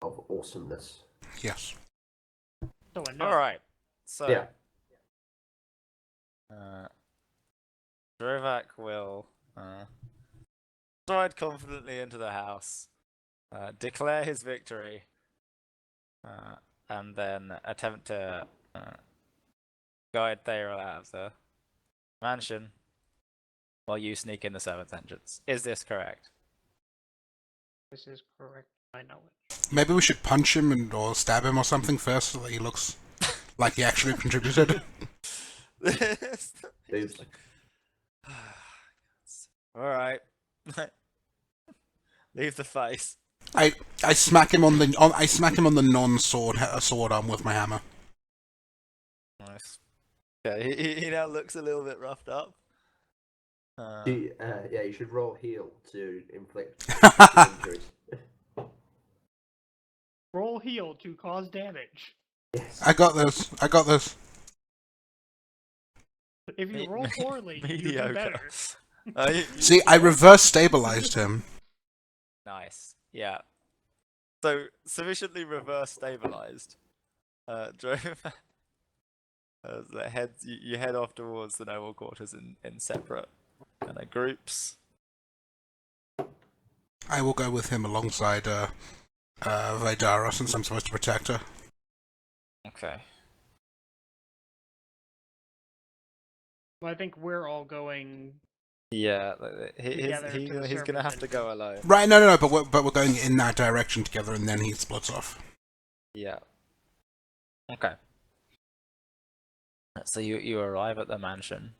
Of awesomeness. Yes. So a gnome. Alright. So Yeah. Drovak will stride confidently into the house, declare his victory, and then attempt to guide Thayril out of the mansion while you sneak in the seventh entrance. Is this correct? This is correct. I know it. Maybe we should punch him or stab him or something first, so that he looks like he actually contributed. Oops. Alright. Leave the face. I smack him on the non-sword sword arm with my hammer. Nice. Okay, he now looks a little bit roughed up. Yeah, you should roll heal to inflict injuries. Roll heal to cause damage. Yes. I got this. If you roll poorly, you do Mediocre. better. See, I reverse stabilized him. Nice. Yeah. So sufficiently reverse stabilized. Drove. You head off towards the noble quarters in separate kind of groups. I will go with him alongside Vaidara, since I'm supposed to protect her. Okay. Well, I think we're all going. Yeah, Together to the he's gonna servant have to go alone. Right, no, but we're going in that direction together, and then he splits off. Yeah. Okay. So you arrive at the mansion.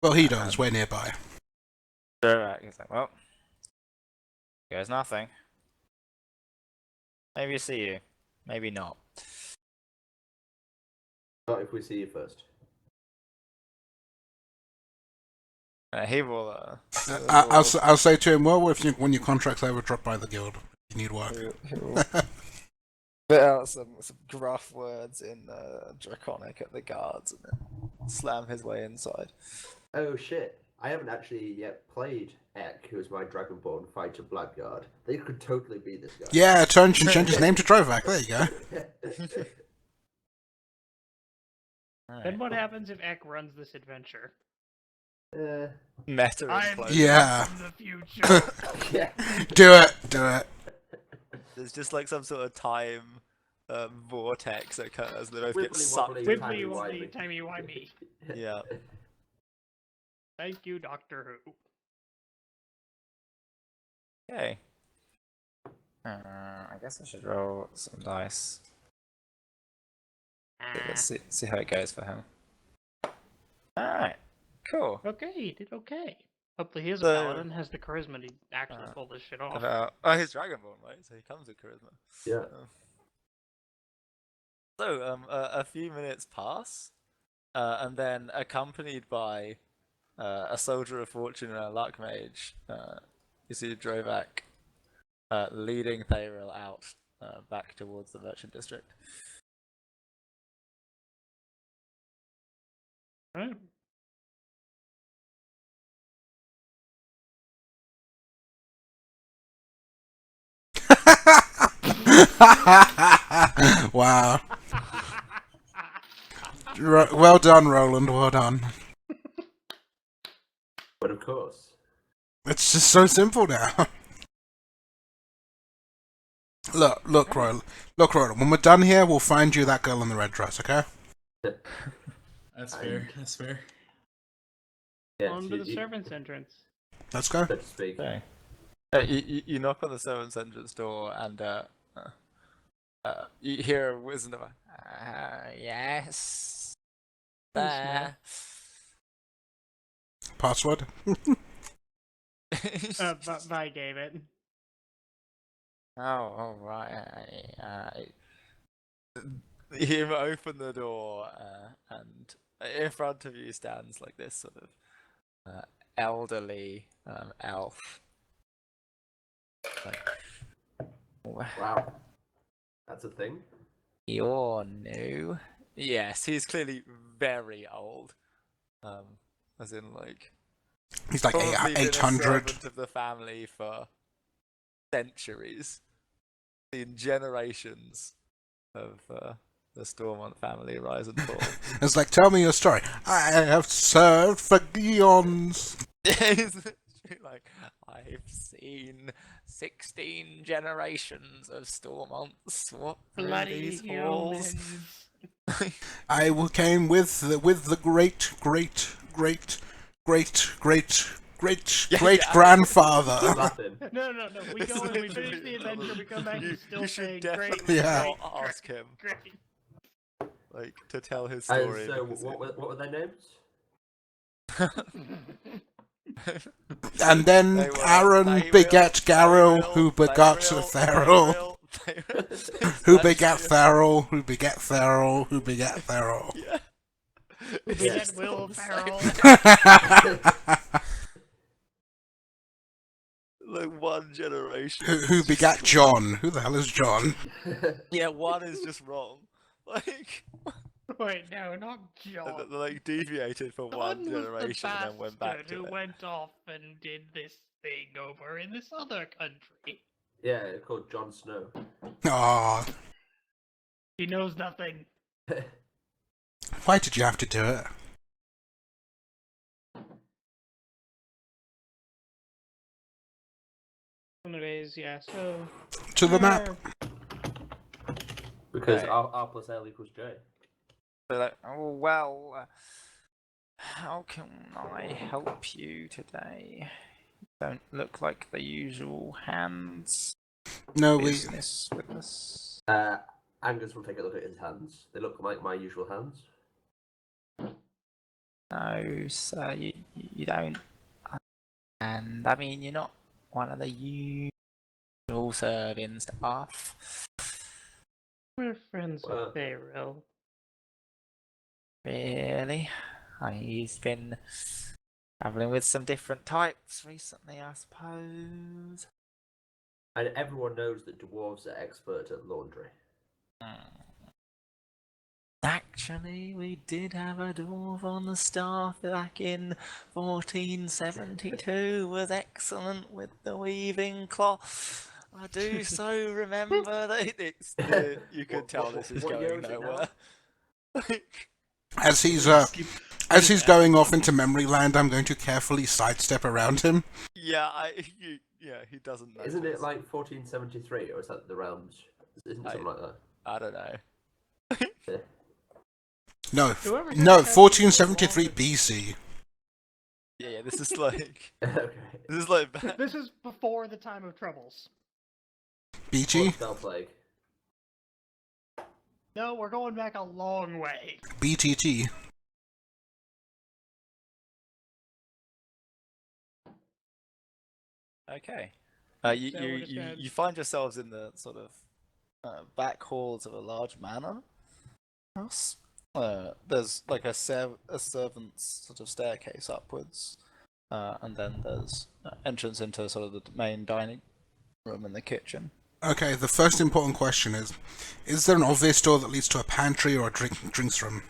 Well, he does. We're nearby. He's like, well, there's nothing. Maybe see you, maybe not. Not if we see you first. He will. I'll say to him, well, when your contract's over, drop by the guild. You need work. He will put out some gruff words in Draconic at the guards and then slam his way inside. Oh shit. I haven't actually yet played Ek, who is my Dragonborn fighter Blackguard. They could totally be this guy. Yeah, change his name to Drovak. There you go. Then what happens if Ek runs this adventure? Meta I'm implosion. Yeah. from the future. Yeah. Do it. Do it. There's just like some sort of time vortex occurs. They both get Wibbly sucked. wobbly, into- Wibbly timey-wimey. wobbly, timey wimey. Yeah. Thank you, Doctor Who. Okay. I guess I should roll some dice. Let's see how it goes for him. Alright. Cool. Okay, he did okay. Hopefully his So- paladin has the charisma to actually pull this shit off. He's Dragonborn, right? So he comes with charisma. Yeah. So, a few minutes pass, and then accompanied by a soldier of fortune and a luck mage, you see Drovak leading Thayril out back towards the merchant district. Alright. Wow. Well done, Roland. Well done. But of course. It's just so simple now. Look, Roland. Look, Roland. When we're done here, we'll find you that girl in the red dress, okay? That's fair. That's fair. Yeah, On to the servants' entrance. Let's go. so to speak. Okay. You knock on the servant's entrance door, and you hear a wisdom of yes. There. Password. Vi gave it. Oh, right. You open the door, and in front of you stands like this sort of elderly elf. Like, Wow. That's a thing. you're new. Yes, he's clearly very old. As in, like, He's like probably been a 800. servant of the family for centuries. Seen generations of the Stormont family rise and fall. It's like, tell me your story. I have served for eons. He's literally like, I've seen 16 generations of Stormonts walk through Bloody these halls. humans. I came with the great grandfather. Nothing. No. We It's go and we literally- finish the adventure, we come back, You- he's still you should saying, definitely great, Yeah. great, not ask him. great. Like, to tell his And story. so, because what were their names? And then They were Aaron Thayril, begat Garrel, Thayril, who begot Thayril, Theril, Thayril. who begat Theril, who begat Theril, who begat Theril. Yeah. We It's get just Will all the same. Ferrell. Like, one generation. Who begat John? Who the hell is John? Yeah, one is just wrong. Like, Wait, no, not John. they like deviated for one John was generation the and then went back bastard to who it. went off and did this thing over in this other country. Yeah, called Jon Snow. Aw, He knows nothing. why did you have to do it? Anyways, yeah, so... To the map. Because Right. R plus L equals J. They're like, oh, well, how can I help you today? Don't look like the usual hands. No, we. Business with us. Angus will take a look at his hands. They look like my usual hands. No, sir, you don't. And I mean, you're not one of the usual serving staff. We're friends Well. with Beryl. Really? He's been travelling with some different types recently, I suppose. And everyone knows that dwarves are expert at laundry. Actually, we did have a dwarf on the staff back in 1472. Was excellent with the weaving cloth. I do so remember that you can tell this is What year going is it now? nowhere. Like, As he's Just keep as putting he's going off into memory land, I'm going to carefully sidestep around him. Yeah, he doesn't know. Isn't it like 1473, or is that the realms? Isn't it something like that? I don't know. Yeah. No, Whoever no, said that 1473 BC. Yeah, this is like Okay. this is like This is before the time of troubles. BG? Spell plague. No, we're going back a long way. BTT. Okay. So we're just gonna- You find yourselves in the sort of back halls of a large manor house. There's like a servant's sort of staircase upwards, and then there's entrance into sort of the main dining room and the kitchen. Okay, the first important question is there an obvious door that leads to a pantry or a drinks room?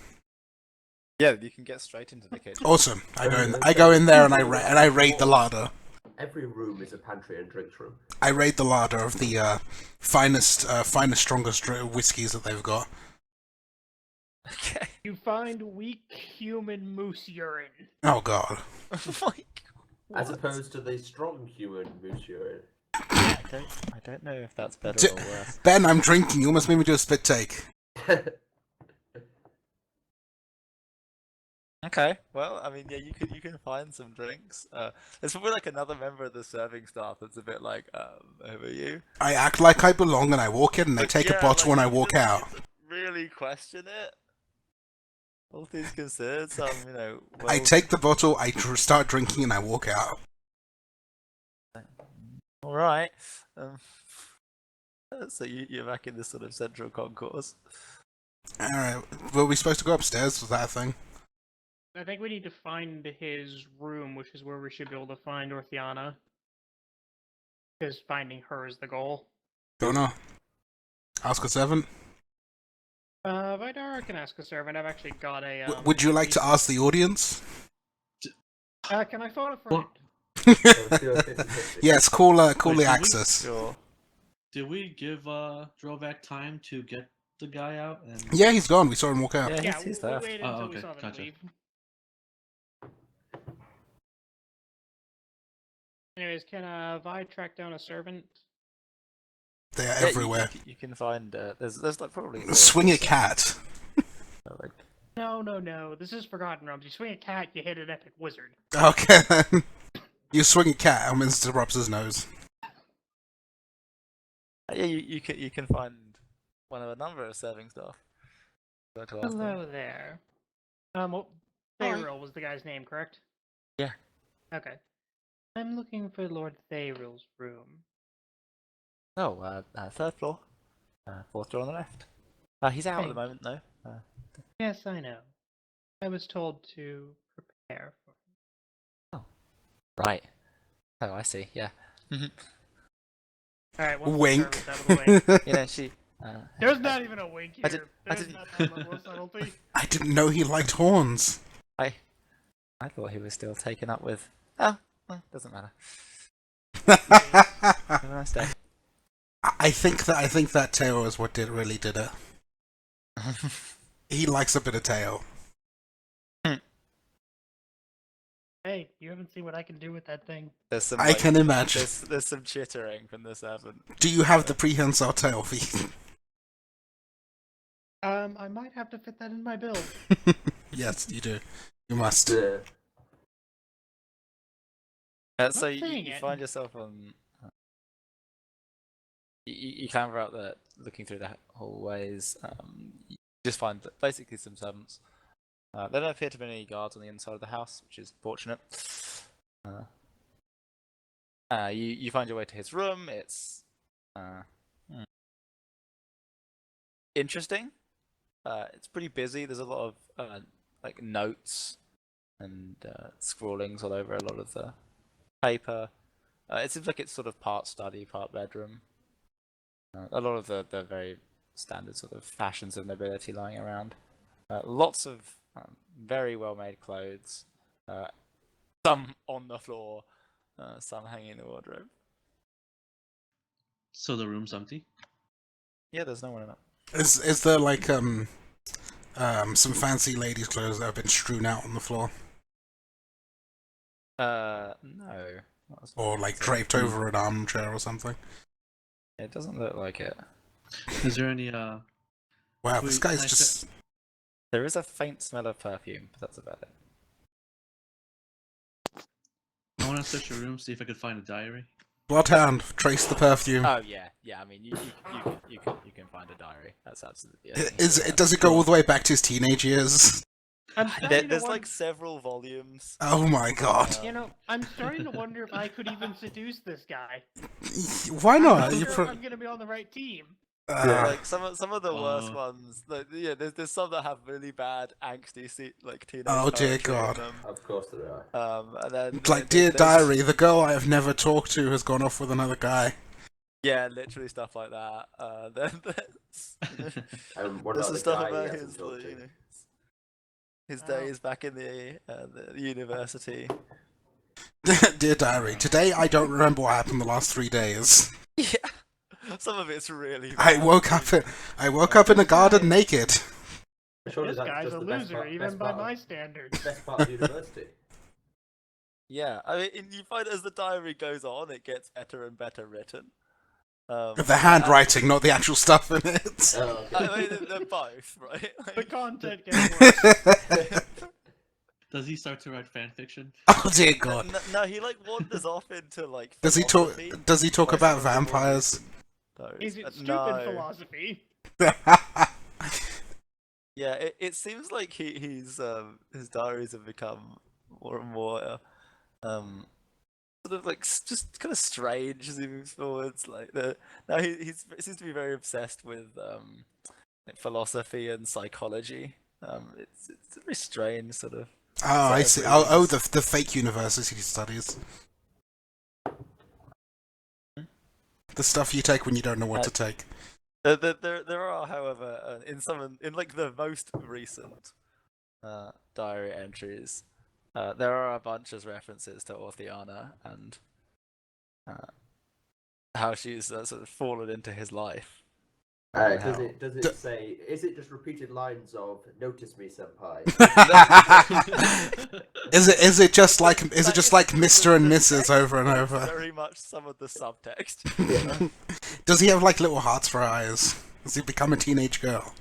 Yeah, you can get straight into the kitchen. Awesome. I go in there and I raid the larder. Every room is a pantry and drinks room. I raid the larder of the finest, strongest whiskies that they've got. Okay. You find weak human moose urine. Oh god. As opposed to the strong human moose urine. I don't know if that's better or worse. Ben, I'm drinking. You almost made me do a spit take. Okay, well, I mean, yeah, you can find some drinks. There's probably like another member of the serving staff that's a bit like, who are you? I act like I belong and I walk in and I But take a yeah, bottle like, and I you walk don't out. really question it. All things considered, some, I take the bottle, I start drinking and I walk out. All right. So you're back in this sort of central concourse. Alright, were we supposed to go upstairs? Was that a thing? I think we need to find his room, which is where we should be able to find Orthiana. Because finding her is the goal. Don't know. Ask a servant. Vidar, I can ask a servant. I've actually got a. Would you like to ask the audience? Can I phone a friend? Yes, call Wait, the did we- Axis. Sure. Did we give Drovak time to get the guy out? And Yeah, he's gone. We saw him walk out. Yeah, Yeah, he's we there. waited Oh, until we okay, saw them gotcha. leave. Anyways, can Vi track down a servant? They are Yeah, everywhere. You can find there's like probably Swing a cat. like No. This is Forgotten Realms. You swing a cat, you hit an epic wizard. Okay then. You swing a cat, and Mr. rubs his nose. yeah, you can find one of a number of serving staff. Go to ask them. Hello there. Well, Hi. Thayril was the guy's name, correct? Yeah. Okay. I'm looking for Lord Thayril's room. Oh, third floor. Fourth door on the left. He's out at the moment though. Yes, I know. I was told to prepare for him. Right. Oh, I see. Yeah. Alright, once the Wink. servant's out of the way. She. There's not even a wink I here. I There's didn't- not that level of subtlety. I didn't know he liked horns. I thought he was still taken up with. Oh, well, doesn't matter. I Have a nice day. think that tail is what really did it. He likes a bit of tail. Hey, you haven't seen what I can do with that thing. There's some. I like, can imagine. There's some chittering from the servant. Do you have the prehensile tail feet? I might have to fit that in my build. Yes, you do. You must. So Not saying you it. find yourself on. You clamber out there, looking through the hallways. You just find basically some servants. There don't appear to be any guards on the inside of the house, which is fortunate. You find your way to his room. It's interesting. It's pretty busy. There's a lot of like notes and scrawlings all over a lot of the paper. It seems like it's sort of part study, part bedroom. A lot of the very standard sort of fashions of nobility lying around. Lots of very well made clothes. Some on the floor, some hanging in the wardrobe. So the room's empty. Yeah, there's no one in it. Is there like some fancy ladies' clothes that have been strewn out on the floor, No. Not as far or as like I can see. draped over an armchair or something. It doesn't look like it. Is there any Wow, this Wait, guy's can I just. There is a faint smell of perfume, but that's about it. I want to search your room, see if I could find a diary. Bloodhound, trace the perfume. Oh yeah. I mean, you can find a diary. That's absolutely. Does it go all the way back to his teenage years? I'm starting to There's wonder, like several volumes. Oh my god. you know, I'm starting to wonder if I could even seduce this guy. Why I'm not? not You sure pro- if I'm gonna be on the right team. Like some of the worst Oh. ones. Like, yeah, there's some that have really bad angsty like teenage. Oh, dear poetry in God. them. Of course there are. And then Like, dear there's- diary, the girl I have never talked to has gone off with another guy. Yeah, literally stuff like that. Then What there's about some the stuff guy about he hasn't his, talked to? you know, his Oh. days back in the university. Dear diary, today I don't remember what happened the last 3 days. Yeah, some of it's really. I bad. woke up in a garden naked. Surely This that's guy's just a the best loser, part, even best by part, my standards. best part of university. Yeah, I mean, and you find as the diary goes on, it gets better and better written. The handwriting, not the actual stuff in it. Oh, I okay. mean, they're both, right? The Like, content gets worse. Does he start to write fan fiction? Oh dear God. no, he like wanders off into like. Does he talk? philosophy Does he talk by about some of the more vampires? recent Is diaries. it stupid No. philosophy? Yeah, it seems like he's his diaries have become more and more sort of like just kind of strange as he moves forwards. Like now he seems to be very obsessed with like philosophy and psychology. It's a very strange sort of. Oh, I set see. of Oh, readings. the fake university studies. The stuff you take when you don't know what to take. There are, however, in like the most recent diary entries, there are a bunch of references to Orthiana and how she's sort of fallen into his life. Does How? it say? Is it just repeated lines of "Notice me, senpai"? Is it just like Mr. and The Mrs. text over and is over? Very much some of the subtext. Does he have like little hearts for eyes? Does he become a teenage girl?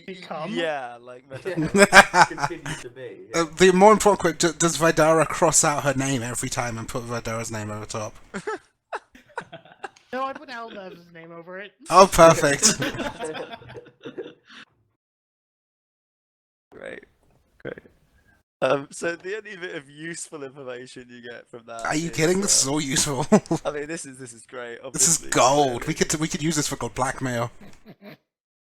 Become? Yeah, like Continues to be. Yeah. The more important quote: does Vidara cross out her name every time and put Vidara's name over top? No, I put Aldaz's name over it. Oh, perfect. Great. So the only bit of useful information you get from that. Are you is, kidding? This is all useful. I mean, this is great. This is Obviously, gold. clearly. We could use this for gold blackmail.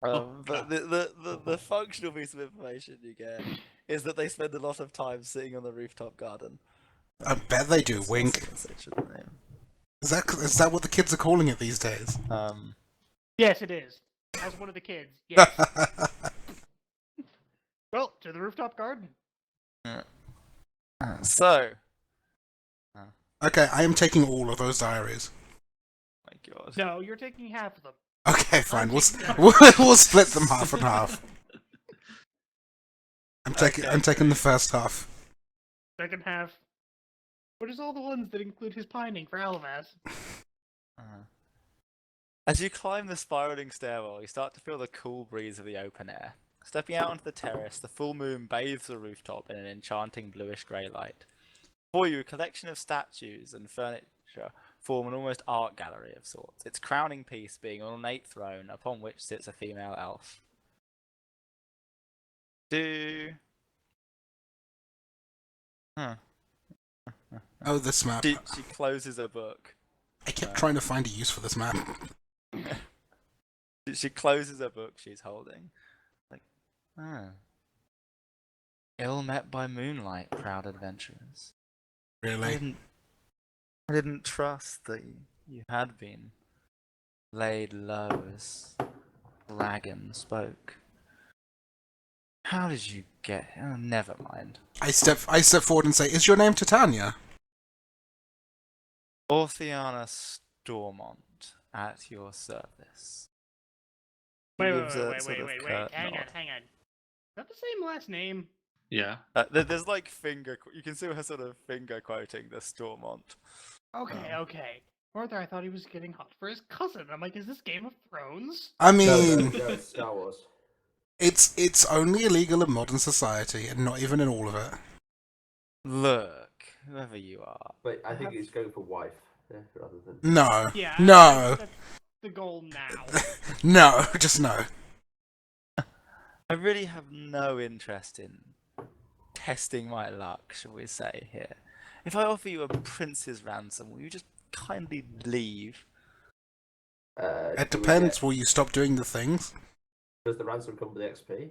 But the functional piece of information you get is that they spend a lot of time sitting on the rooftop garden. I bet they do. That's Wink. also considered the name. Is that what the kids are calling it these days? Yes, it is. As one of the kids. Yes. Well, to the rooftop garden. So, Okay, I am taking all of those diaries. my God. No, you're taking half of them. Okay, fine. We'll taking them. we'll split them half and half. I'm Okay. taking the first half. Second half. What is all the ones that include his pining for Alvaz? As you climb the spiraling stairwell, you start to feel the cool breeze of the open air. Stepping out onto the terrace, the full moon bathes the rooftop in an enchanting bluish-grey light. Before you, a collection of statues and furniture form an almost art gallery of sorts, its crowning piece being an ornate throne upon which sits a female elf. Oh, this map. She closes a book. I kept trying to find a use for this map. She closes a book she's holding. Like, ill met by moonlight, proud adventurers. Really? I didn't trust that you had been laid low as dragon spoke. How did you get? Oh, never mind. I step forward and say, "Is your name Titania?" Orthiana Stormont at your service. He Wait, gives a sort of curt Hang nod. on. that the same last name? Yeah. There's like you can see her sort of finger quoting the Stormont. Okay, okay. Further, I thought he was getting hot for his cousin. I'm like, is this Game of Thrones? I No, mean, no, it's Star Wars. it's only illegal in modern society, and not even in all of it. Look, whoever you are. But I think have- he's going for wife rather than. No, Yeah, no, that's the goal now. no, just no. I really have no interest in testing my luck, shall we say, here. If I offer you a prince's ransom, will you just kindly leave? It do we depends. get- Will you stop doing the things? Does the ransom come with XP?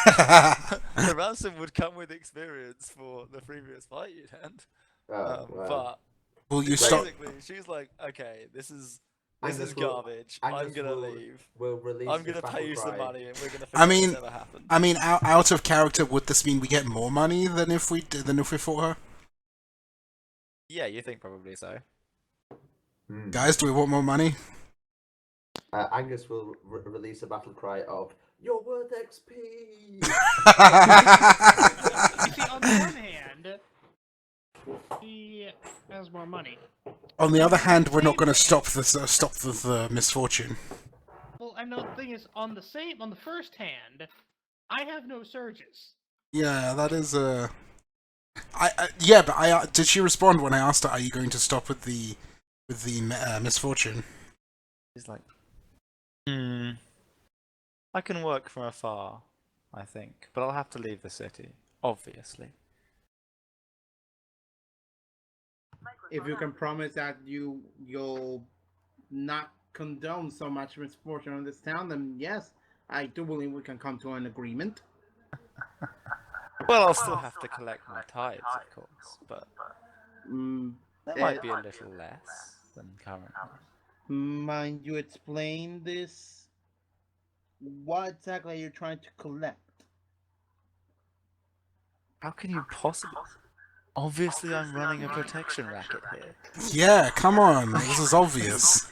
The ransom would come with experience for the previous fight you'd had. Oh, wow. But Will you stop? basically, she's like, okay, this is Angus will- garbage. I'm Angus gonna will- leave. We'll release I'm his gonna battle pay you some cry. money, and we're gonna I forget mean- this ever happened. I mean, out of character, would this mean we get more money than if we fought her? Yeah, you think probably so. Hmm. Guys, do we want more money? Angus will release a battle cry of "You're worth XP." You see, on the one hand, he has more money. On the other hand, we're not going to stop the misfortune. Well, and the thing is, on the first hand, I have no surges. Yeah, that is yeah, but did she respond when I asked her, "Are you going to stop with the misfortune?" He's like, I can work from afar, I think, but I'll have to leave the city, obviously. If you can promise that you'll not condone so much misfortune in this town, then yes, I do believe we can come to an agreement. Well, I'll still have to collect my tithes, of course, but Mm, that might be a little less than currently. mind you explain this? What exactly are you trying to collect? How can you possibly? Obviously, I'm running a protection racket here. Yeah, come on, this is obvious.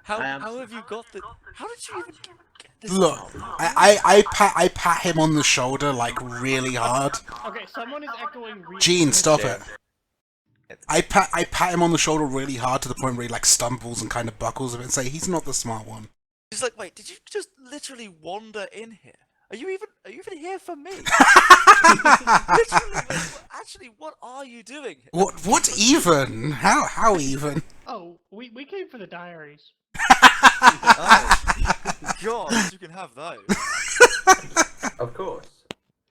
How I am- have you got the? How did you even get this Look, job? I pat him on the shoulder like really hard. Okay, someone is echoing. Gene, stop it. It's- I pat him on the shoulder really hard to the point where he like stumbles and kind of buckles a bit and say he's not the smart one. He's like, wait, did you just literally wander in here? Are you even here for me? Literally, actually, what are you doing here? What even? How even? Oh, we came for the diaries. Oh, God, you can have those. Of course.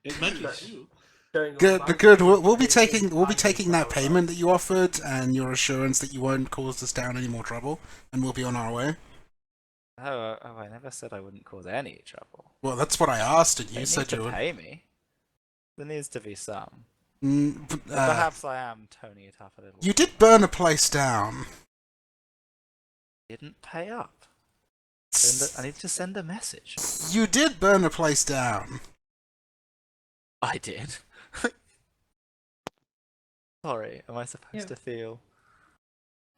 It mentions you. Showing all Good, the good. mountains, We'll be taking Angus that battle payment that you offered and your assurance that you won't cause this town any more trouble, and we'll be on our way. Oh, I never said I wouldn't cause any trouble. Well, that's what I asked, and They you said need you to would. pay me. There needs to be some. But, Perhaps I am toning it up a little. you did burn a place down. Didn't pay up. I need to send a message. You did burn a place down. I did. Sorry, am I supposed Yeah. to feel?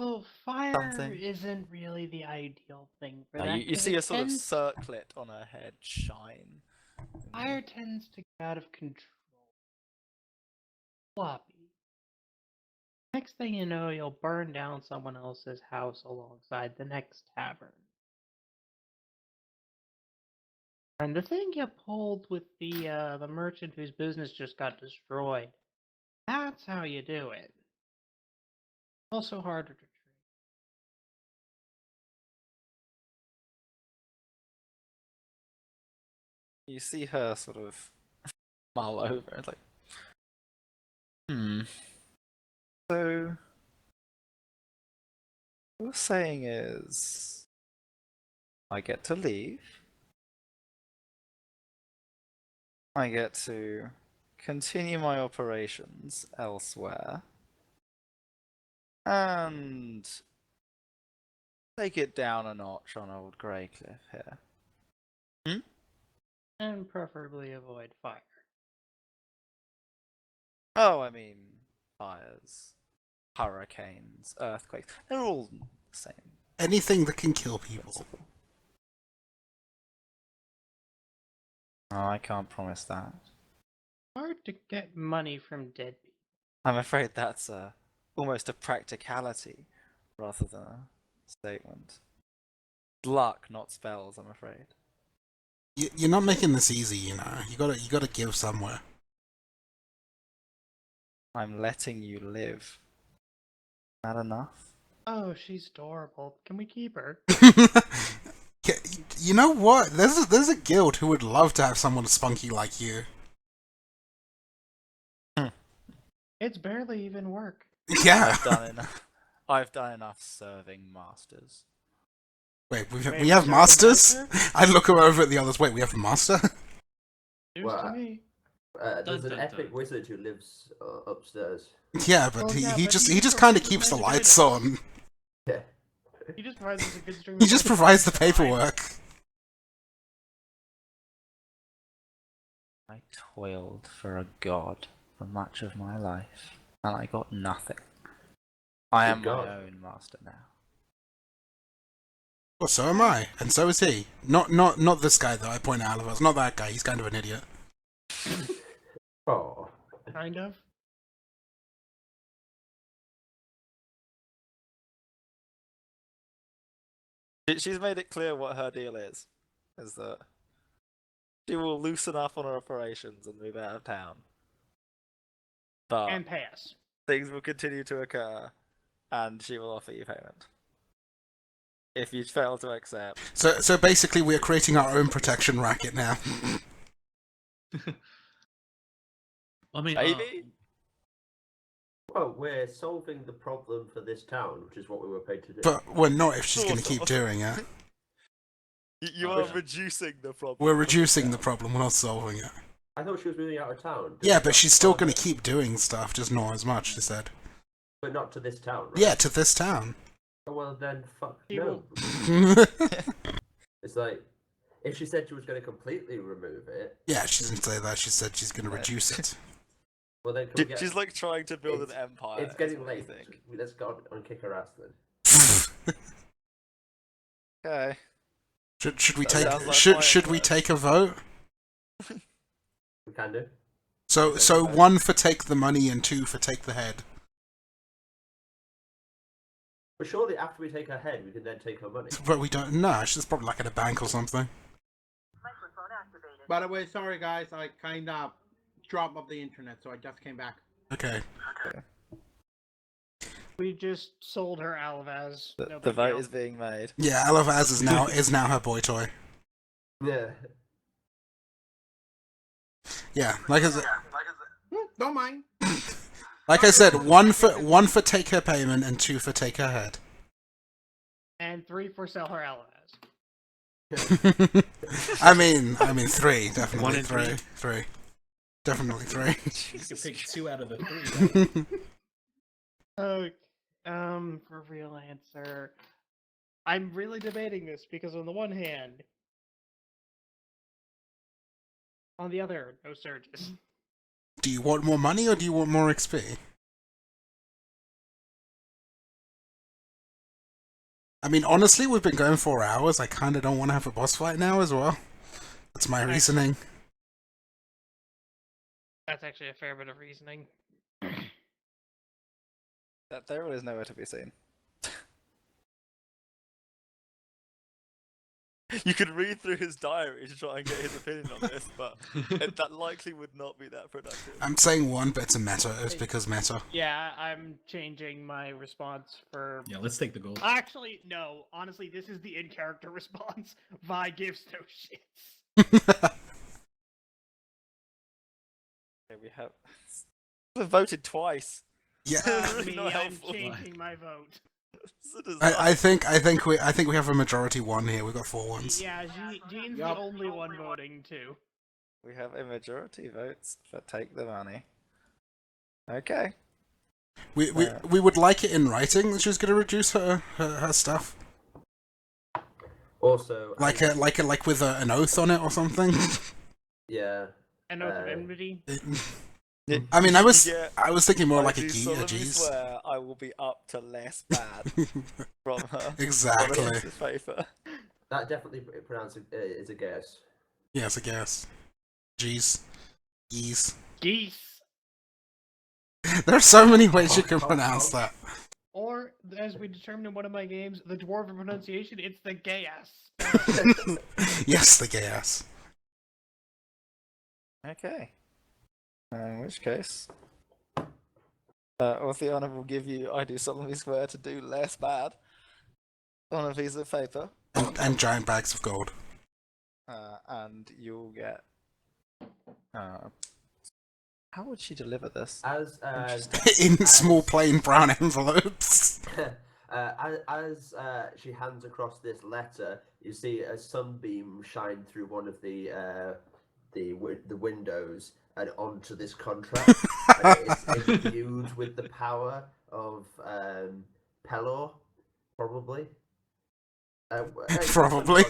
Well, fire Something. isn't really the ideal thing for No, that. you 'cause see it a sort of tends- circlet on her head shine. Fire tends to get out of control. Floppy. Next thing you know, you'll burn down someone else's house alongside the next tavern. And the thing you pulled with the merchant whose business just got destroyed, that's how you do it. Also harder to trace. You see her sort of mull over and like, So, what you're saying is, I get to leave. I get to continue my operations elsewhere. And take it down a notch on old Greycliff here. And preferably avoid fire. Oh, I mean, fires, hurricanes, earthquakes, they're all the same. Anything that can kill people. Principle. Oh, I can't promise that. Hard to get money from dead people. I'm afraid that's almost a practicality rather than a statement. Luck, not spells, I'm afraid. You're not making this easy, you know. You gotta give somewhere. I'm letting you live. Not enough? Oh, she's adorable. Can we keep her? You know what? There's a guild who would love to have someone spunky like you. It's barely even work. Yeah. I've done enough serving masters. Wait, we Wait, have was there a masters? master? I look over at the others. Wait, we have a master? News Well, to me. There's an Dun, dun, epic dun. wizard who lives upstairs. Yeah, but Well, he, yeah, he but just he he just kind of provides keeps the the lights benefits. on. Yeah. He just provides us a good stream. He of just money. provides the Fine. paperwork. I toiled for a god for much of my life, and I got nothing. I am Good my God. own master now. Well, so am I, and so is he. Not this guy though. I point out Alivaz. Not that guy. He's kind of an idiot. Oh. Kind of. She's made it clear what her deal is that she will loosen up on her operations and move out of town. But And pay us. things will continue to occur, and she will offer you payment. If you fail to accept, So basically, we're creating our own protection racket now. I mean, maybe? Well, we're solving the problem for this town, which is what we were paid to do. But we're not if she's going to Sort keep of. doing it. You Oh, are yeah. reducing the problem. We're reducing the problem. We're not solving it. I thought she was moving out of town. Yeah, but she's still going to keep doing stuff, just not as much. She said. But not to this town, right? Yeah, to this town. Oh, well, then, fuck She no. will- It's like, if she said she was going to completely remove it, Yeah, she didn't say that. She said she's going to reduce it. well, then can we get... She's like trying to build an It's- empire. It's is getting what I late. think. Let's go and kick her ass then. Okay. Should we That take sounds like should we fireworks. take a vote? We can do. So one for take the money and two for take the head. But surely after we take her head, we can then take her money. But we don't. No, she's probably like at a bank or something. Microphone activated. By the way, sorry guys, I kind of dropped off the internet, so I just came back. Okay. We just sold her Alvaz. The, No the big vote deal. is being made. Yeah, Alavaz is now her boy toy. Yeah. Yeah, like I said, Don't mind. one for take her payment and two for take her head. And 3 for sell her Alvaz. I mean three, definitely One in three. Three. Definitely three. You can pick 2 out of the 3. Oh, for real answer. I'm really debating this because on the one hand, on the other, no surges. Do you want more money or do you want more XP? I mean, honestly, we've been going 4 hours. I kind of don't want to have a boss fight now as well. That's my reasoning. That's actually a fair bit of reasoning. That there is nowhere to be seen. You could read through his diary to try and get his opinion on this, but that likely would not be that productive. I'm saying one, but it's a meta. It's because meta. Yeah, I'm changing my response for. Yeah, let's take the gold. Actually, no. Honestly, this is the in-character response. Vi gives no shits. Okay, we have voted twice. Yeah. Really Me, not I'm helpful. changing my vote. I think we have a majority one here. We've got 4 ones. Yeah, Jean's Yup. the only one voting too. We have a majority votes for take the money. Okay. We would like it in writing that she was going to reduce her stuff, Also, like with an oath on it or something. yeah. An oath of enmity. I mean, I was Yeah, thinking more I like a do solemnly geez. swear I will be up to less bad from her. Exactly. On a piece of paper. That definitely pronounced is a guess. Yes, I guess. Jeez. Yeez. Geese. There are so many ways you can pronounce that. Or, as we determined in one of my games, the dwarven pronunciation, it's the gay-ass. Yes, the gay ass. Okay. In which case, Orthiana will give you I do solemnly swear to do less bad on a piece of paper, And giant bags of gold. and you'll get. How would she deliver this? As In small plain brown envelopes. as she hands across this letter, you see a sunbeam shine through one of the windows and onto this contract. And it's imbued with the power of Pelor, probably. Probably.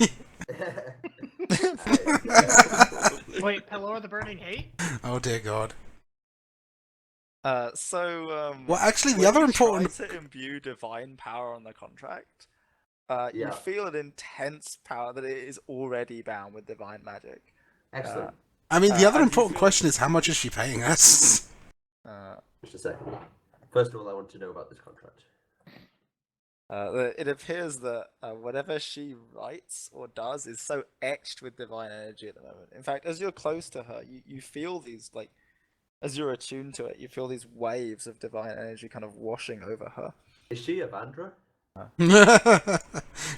Wait, Pelor the Burning Hate? Oh dear God. Well, actually, the when other you important- try to imbue divine power on the contract, Yeah. you feel an intense power that it is already bound with divine magic. Excellent. I mean, the other and you important feel- question is how much is she paying us? Just a second. First of all, I want to know about this contract. It appears that whatever she writes or does is so etched with divine energy at the moment. In fact, as you're close to her, you feel these, like, as you're attuned to it, you feel these waves of divine energy kind of washing over her. Is she a Vandra?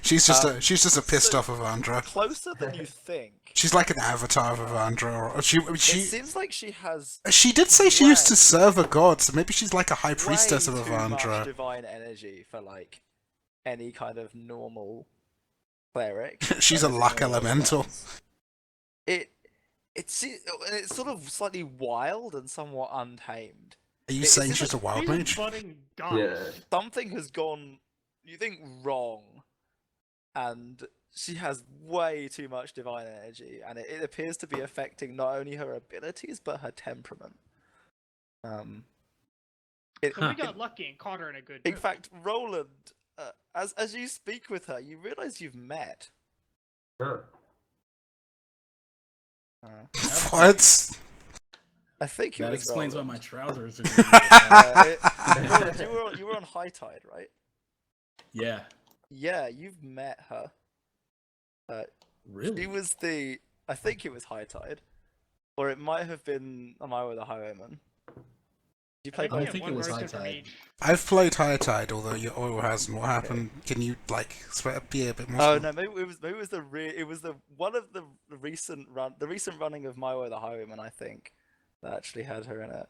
She's just a pissed off Avandra. Closer than you think. She's like an avatar of Avandra. Or It seems like she has She did say she used to way- serve a god, so maybe she's like a high priestess way of too much Avandra. divine energy for like any kind of normal cleric. She's a Anything luck along those elemental. lines. It's sort of slightly wild and somewhat untamed. Are you It saying seems she's a like wild She's a mage? budding goth. Yeah. Something has gone, you think, wrong, and she has way too much divine energy, and it appears to be affecting not only her abilities but her temperament. So we got lucky and caught her in a good In mood. fact, Roland, as you speak with her, you realize you've met. Huh. What? I think it That was explains why Roland. my trousers are. Roland, you were on high tide, right? Yeah. Yeah, you've met her. Really? She was I think it was high tide, or it might have been Am I with a Highwayman? You I played think, we I have think one it was person High from Tide. each. I've played High Tide, although your oil hasn't. What happened? Can you be a bit more? Oh no, maybe it was the one of the recent running of My Way the Highwayman, I think, that actually had her in it.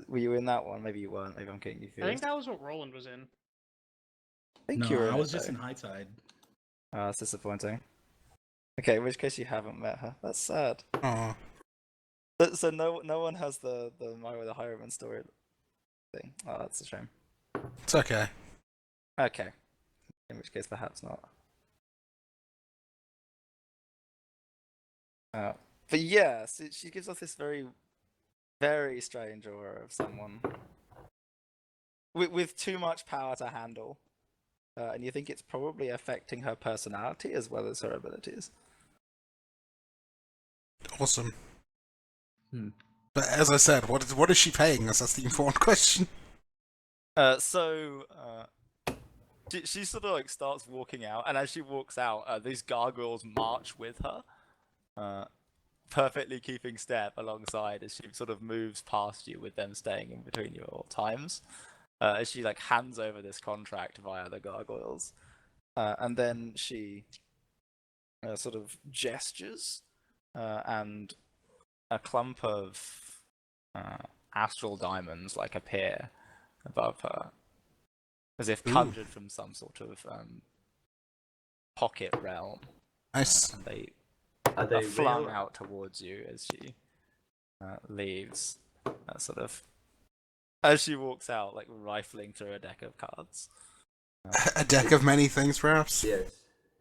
Were you in that one? Maybe you weren't. Maybe I'm getting you I confused. think that was what Roland was in. I think No, you were in I was it, just though. in High Tide. Oh, that's disappointing. Okay, in which case you haven't met her. That's sad. Aw. So no one has the My Way the Highwayman story thing. Oh, that's a shame. It's okay. Okay. In which case, perhaps not. But yeah, so she gives off this very, very strange aura of someone with too much power to handle. And you think it's probably affecting her personality as well as her abilities. Awesome. Hmm. But as I said, what is she paying us? That's the important question. She sort of like starts walking out, and as she walks out, these gargoyles march with her, perfectly keeping step alongside as she sort of moves past you, with them staying in between you at all times. As she like hands over this contract via the gargoyles, and then she sort of gestures, and a clump of astral diamonds like appear above her, as if Ooh. conjured from some sort of pocket realm. Nice. And they Are are they flung real? out towards you as she leaves, sort of as she walks out, like rifling through a deck of cards. A deck of many things, perhaps. Yes.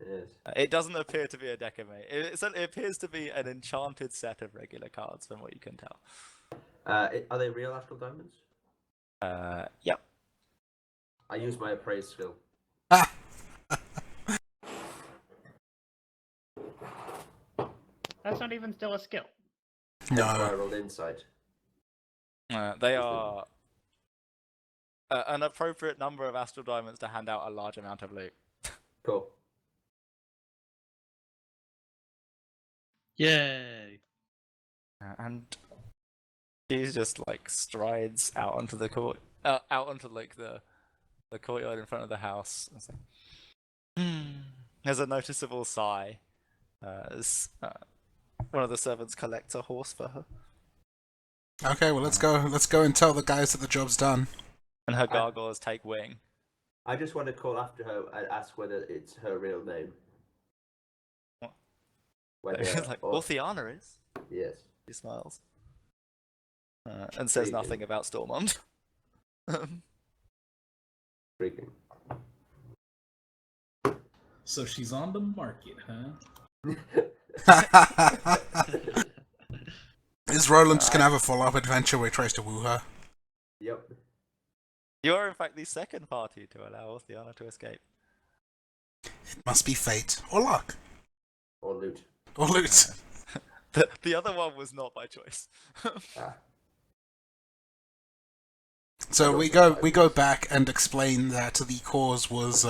Yes. It doesn't appear to be a deck of many. It appears to be an enchanted set of regular cards, from what you can tell. Are they real astral diamonds? Yep. I use my appraise skill. Ah! That's not even still a skill. Hence why I No. rolled insight. They are an appropriate number of astral diamonds to hand out a large amount of loot. Cool. Yay! And she just like strides out onto the court, out onto like the courtyard in front of the house. And there's a noticeable sigh as one of the servants collects a horse for her, Okay, well let's go. Let's go and tell the guys that the job's done. and her gargoyles take wing. I just want to call after her and ask whether it's her real name. What? Whether, She's like, Orthiana is. Yes. She smiles and says nothing about Stormont. Freaking. So she's on the market, huh? Is Roland just gonna have a follow-up adventure where he tries to woo her? Yep. You are in fact the second party to allow Orthiana to escape. It must be fate or luck Or loot. or loot. The other one was not by choice. Ah. So we go back and explain that the cause was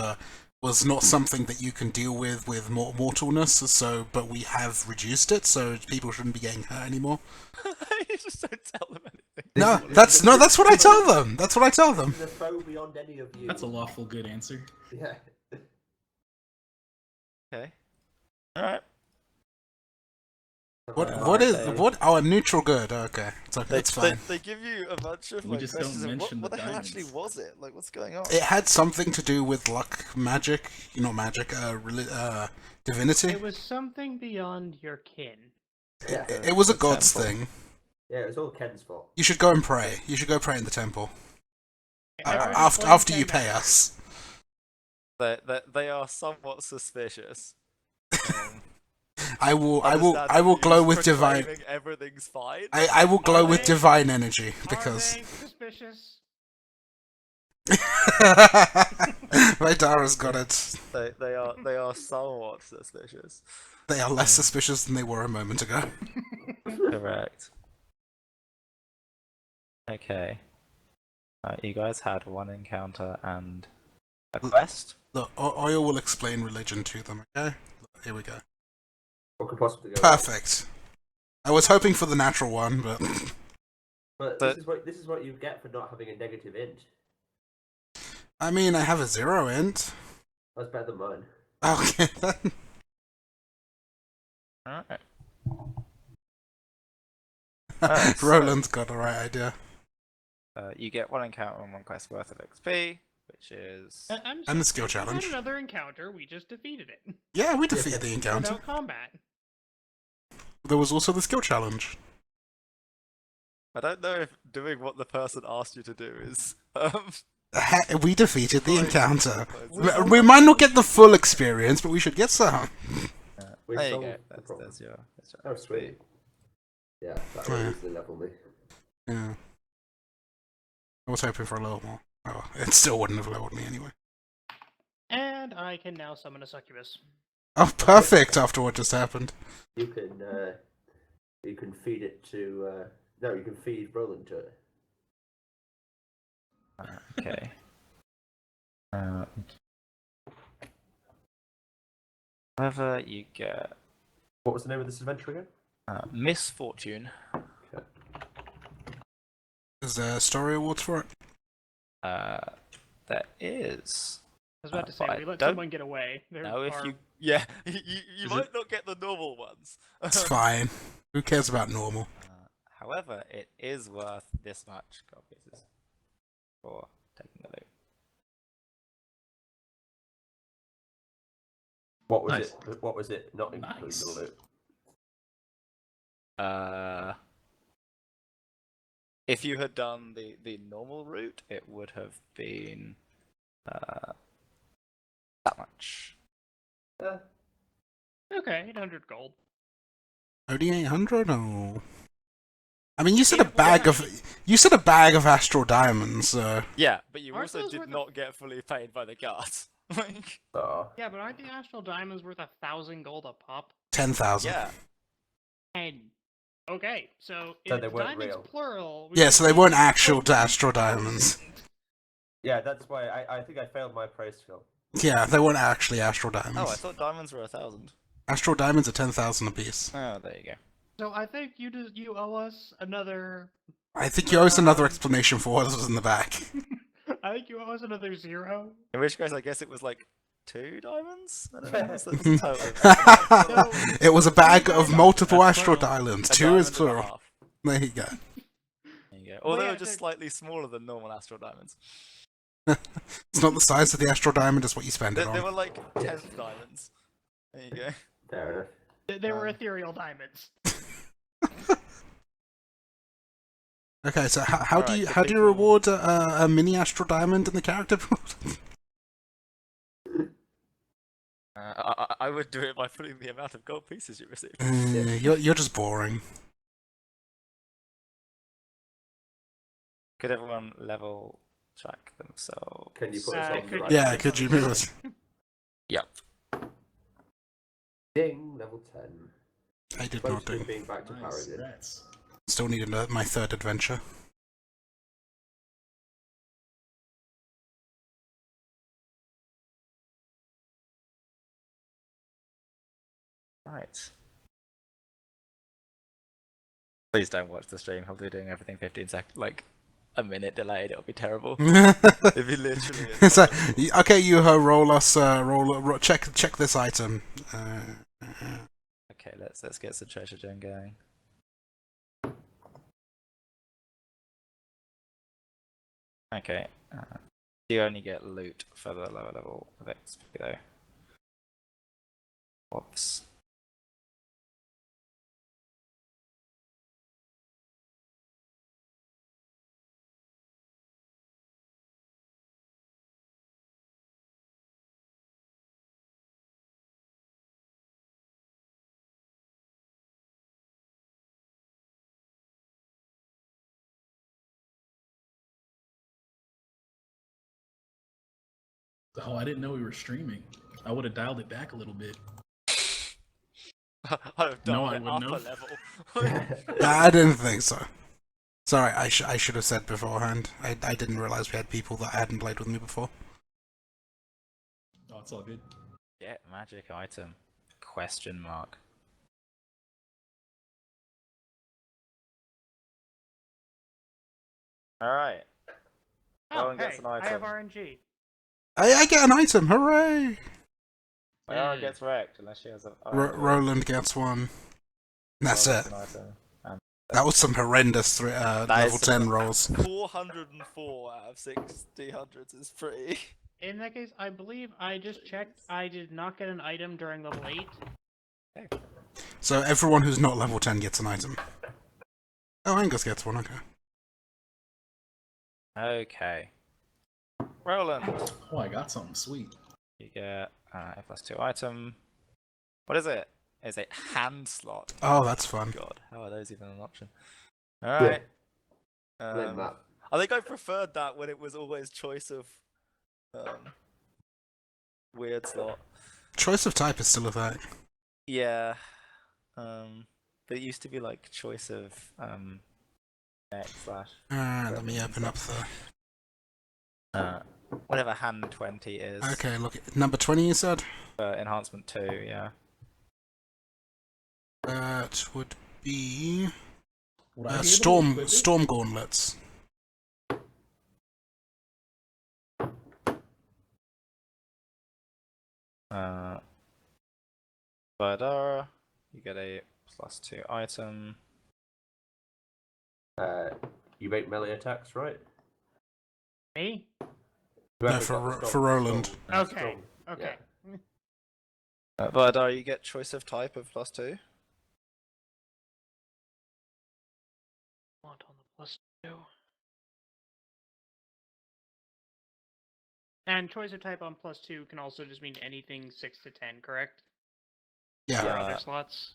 not something that you can deal with mortalness. So, but we have reduced it, so people shouldn't be getting hurt anymore. You just don't tell them anything. No, that's what I tell them. That's what I tell them. This is a foe beyond any of you. That's a lawful good answer. Yeah. Okay. Alright. What is what? Oh, a neutral good. Okay, it's okay. That's fine. They give you a bunch of We like, just don't questions of mention what the the hell actually diamonds. was it? Like, what's going on? It had something to do with luck, magic. Not magic. Divinity. It was something beyond your kin. Yeah. It was a The god's temple. thing. Yeah, it was all Ken's fault. You should go and pray. You should go pray in the temple Everyone after explains you that pay now. us. They are somewhat suspicious. I will Understand that glow he's with divine. proclaiming everything's fine. I will glow with they- divine energy Are because they suspicious? Vaidara's got it. They are somewhat suspicious. They are less suspicious than they were a moment ago. Correct. Okay. You guys had one encounter and a quest. Look, Oil will explain religion to them. Okay, here we go. What could possibly go wrong? Perfect. I was hoping for the natural one, but But But- this is what you get for not having a negative int. I mean, I have a 0 int. That's better than mine. Okay then. Alright. Roland's got the right idea. You get one encounter and one quest worth of XP, which is And the skill We challenge. had another encounter. We just defeated it Yeah, we defeated the encounter. without combat. There was also the skill challenge. I don't know if doing what the person asked you to do is. We defeated the encounter. Close. We might not get the full experience, but we should get some. We There you solved go. the That's problem. your Oh, sweet. Yeah, that Yeah. will easily level me. Yeah. I was hoping for a little more. Oh, it still wouldn't have leveled me anyway. And I can now summon a succubus. Oh, perfect after what just happened. You can feed it to no, you can feed Roland to it. okay. However, you get What was the name of this adventure again? misfortune. Is there story awards for it? There is. I was about to say, but we let don't someone get away. There know if are- you. Yeah, you Is might it- not get the normal ones. It's fine. Who cares about normal? However, it is worth this much gold pieces for taking the loot. What was Nice. it? What was it? Not including Nice. the loot. If you had done the normal route, it would have been that much. Okay, 800 gold. Only 800? Oh. I mean, you said a Yeah, bag well, of astral diamonds. Yeah, but you Aren't also those did worth a- not get fully paid by the guards. Like, Yeah, but aren't the astral diamonds worth 1,000 gold a pop? 10,000. yeah, 10. Okay, so So if they weren't diamonds real. plural. Yeah, so they weren't actual Astro Astro Diamonds. Yeah, that's why I think I failed my praise skill. Yeah, they weren't actually Astro Oh, I Diamonds. thought diamonds were 1,000. Astro Diamonds are 10,000 apiece. Oh, there you go. So I think you owe us another. I think you owe us another explanation for what was in the back. I think you owe us another 0. In which case, I guess it was like 2 diamonds? I don't know. What's the total? It was a bag of multiple That's Astro plural. Diamonds. A 2 is diamond and a plural. half. There you go. There you go. Or they yeah, were just they're- slightly smaller than normal astro diamonds. It's not the size of the Astro Diamond, it's what you spend They, it they on. were like 10th diamonds. There you go. Fair enough. They were ethereal diamonds. Okay, so how do Alright, you the how big do you one. reward a mini Astro Diamond in the character pool? I would do it by putting the amount of gold pieces you receive. You're just boring. Could everyone level track themselves? Can you put us on the could right? you- Yeah, could you move us? Yep. Ding, level 10. I did Close not to do. being back to Nice. Paragon. Congrats. Still need my 3rd adventure. Right. Please don't watch the stream. I'll be doing everything 15 seconds, like a minute delayed. It'll be terrible. It'd be literally. So, okay, you roll us. Check this item. Okay, let's get some treasure gen going. Okay. You only get loot for the lower level of XP though. Whoops. Oh, I didn't know we were streaming. I would have dialed it back a little bit. I'd have done No, I it wouldn't up a have. level. I didn't think so. Sorry, I should have said beforehand. I didn't realize we had people that hadn't played with me before. Oh, it's all good. Get magic item? Question mark. Alright. Oh, Rowan gets hey, an I have item. RNG. I get an item! Hooray! Rowan gets wrecked unless she has a. Roland gets one. That's Rowan it. gets an item. And That was some horrendous level is 10 rolls. 404 out of 600s is pretty. In that case, I believe I just checked. I did not get an item during level 8. So everyone who's not level 10 gets an item. Oh, Angus gets one, okay. Okay. Roland, Oh, I got something sweet. you get a +2 item. What is it? It's a hand slot. Oh, that's fun. God, how are those even an option? Alright. Blame that. I think I preferred that when it was always choice of weird slot. Choice of type is still a thing. Yeah. But it used to be like choice of X slash Let me open up the... whatever hand 20 is. Okay, look, number 20 you said? Enhancement 2, yeah. That would be... Would I be able to Storm equip it? Storm Gauntlets. Vidara, you get a +2 item. You make melee attacks, right? Me? Whoever for got Ro- strong- for Roland. strong- Okay. strong, Okay. yeah. Vidara, you get choice of type of +2. Want on the +2. And choice of type on +2 can also just mean anything 6 to 10, correct? Yeah. Or Yeah. other slots?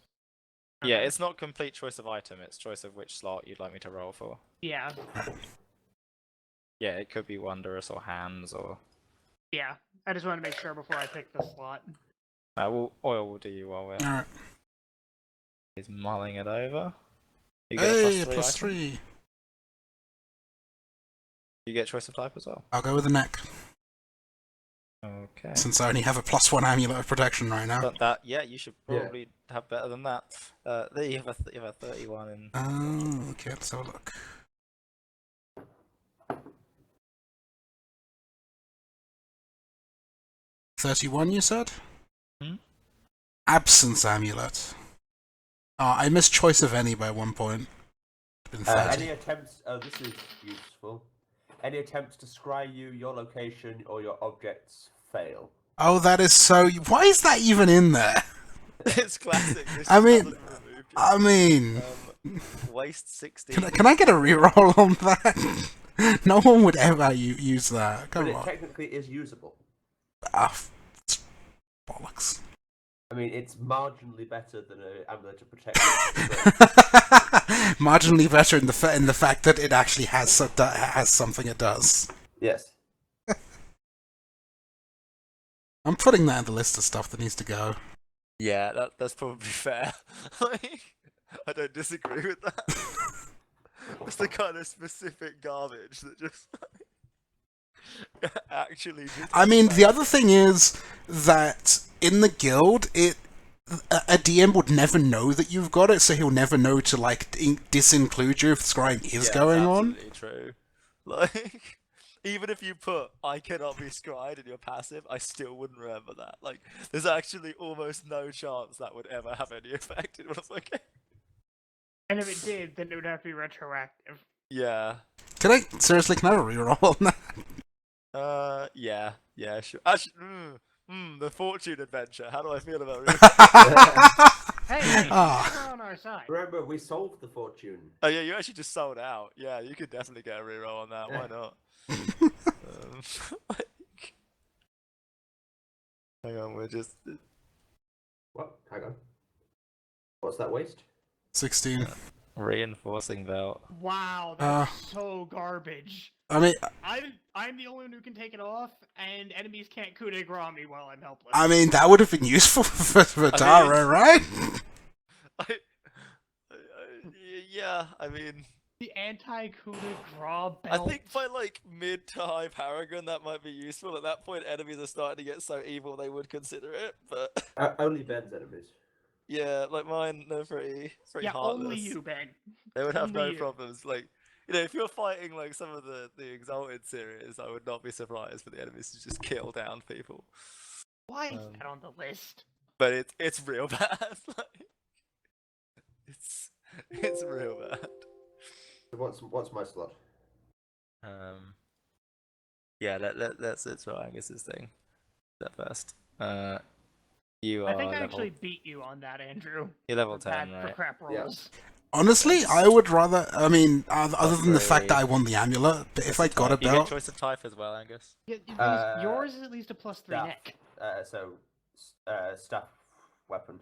Yeah, Okay. it's not complete choice of item, it's choice of which slot you'd like me to roll for. Yeah. Yeah, it could be Wondrous or Hands or... Yeah. I just want to make sure before I pick the slot. Oil will do you while we're... Alright. He's mulling it over. You get a Hey, +3 plus item. 3. You get choice of type as well. I'll go with the neck, Okay. since I only have a +1 amulet of protection right now. But that, yeah, you should Yeah. probably have better than that. There you have you have a 31 in. Oh, okay, let's have a look. $31, you said? Hmm? Absence amulet. Oh, I missed choice of any by 1 point. Been 30. Any attempts? Oh, this is useful. Any attempts to scry you, your location, or your objects fail. Oh, that is so. Why is that even in there? It's classic. This I just mean- hasn't been removed yet. I mean, Waste 16. can I get a reroll on that? No one would ever use that. But Come it on. technically is usable. Ah, it's bollocks. I mean, it's marginally better than an amulet of protection. Marginally better in the fact that it actually has something it does. Yes. I'm putting that in the list of stuff that needs to go. Yeah, that's probably fair. Like, I don't disagree with that. It's the kind of specific garbage that just actually. Just I mean, the other thing is that in the guild, a DM would never know that you've got it, so he'll never know to like disinclude you if scrying is Yeah, going it's on. absolutely true. Like, even if you put "I cannot be scryed" in your passive, I still wouldn't remember that. Like, there's actually almost no chance that would ever have any effect. It was like, And if it did, then it would have to be retroactive. yeah, Can I seriously? Can I have a reroll on that? yeah, sure. Actually, the fortune adventure. How do I feel about it? Hey, Ah. we're on our side. Remember, we solved the fortune. Oh yeah, you actually just sold out. Yeah, you could definitely get a reroll on that. Why not? Like... Hang on, we're just. What? Hang on. What's that waste? 16. Reinforcing belt. Wow, that's so garbage. I mean, I'm the only one who can take it off, and enemies can't coup de grace me while I'm helpless. I mean that would have been useful for Dara, right? Yeah, I mean, the anti-coup de grace I belt. think by like mid to high Paragon that might be useful. At that point, enemies are starting to get so evil they would consider it. But Only Ben's enemies. yeah, like mine, they're pretty yeah, heartless. only you, Ben. They would have only no you. problems. Like, you know, if you're fighting like some of the Exalted series, I would not be surprised for the enemies to just kill down people. Why is that on the list? But it's real bad. Like, it's real bad. So what's my slot? Yeah, let's try Angus's thing. That first. You I are think I level... actually beat you on that, Andrew. You're level For 10, bad- right? For crap rolls. Honestly, I would rather. I mean, other than the fact that I want the amulet, but if I got a You get belt, choice of type as well, Angus. Yeah, yours is at least a +3 Staff. neck. Staff weapon.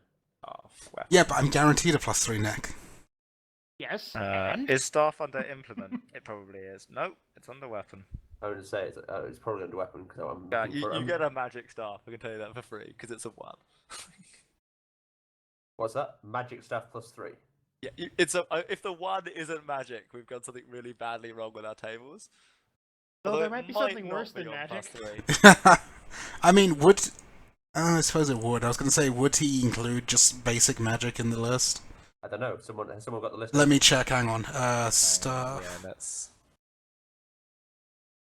Oh, weapon. yeah, but I'm guaranteed a +3 neck. Yes, and? Is staff under implement? It probably is. Nope, it's under weapon. I would say it's probably under weapon because I'm. Yeah, looking for you get a magic staff. I can tell you that for free because it's a 1. What's that? Magic staff +3. Yeah, it's a. If the 1 isn't magic, we've got something really badly wrong with our tables. Though Although there it might be might something not worse be than on magic. +3. I mean, would I suppose it would. I was going to say, would he include just basic magic in the list? I don't know. Someone got the list. Let me check. Hang on. Stuff. Yeah, that's.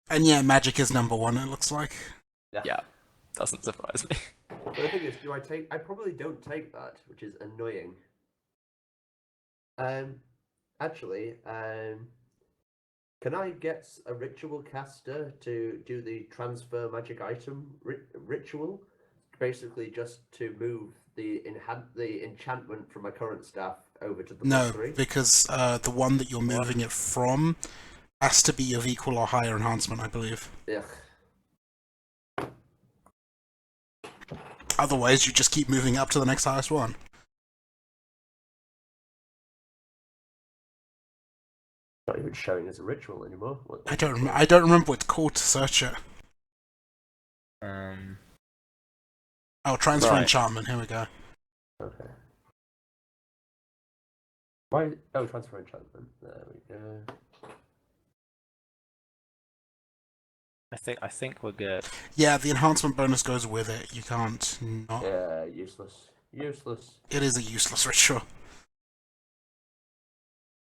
And yeah, magic is number 1. It looks like. Yeah, doesn't surprise me. But the thing is, do I take? I probably don't take that, which is annoying. Actually, can I get a ritual caster to do the transfer magic item ritual? Basically, just to move the enchantment from my current staff over to the No, +3. because the one that you're moving it from has to be of equal or higher enhancement, I believe. Ugh. Otherwise, you just keep moving up to the next highest one. Not even showing as a ritual anymore. I don't remember what it's called to search it. Oh, transfer Right. enchantment. Here we go. Okay. Why? Oh, transfer enchantment. There we go. I think we're good. Yeah, the enhancement bonus goes with it. You can't not. Yeah, useless. Useless. It is a useless ritual.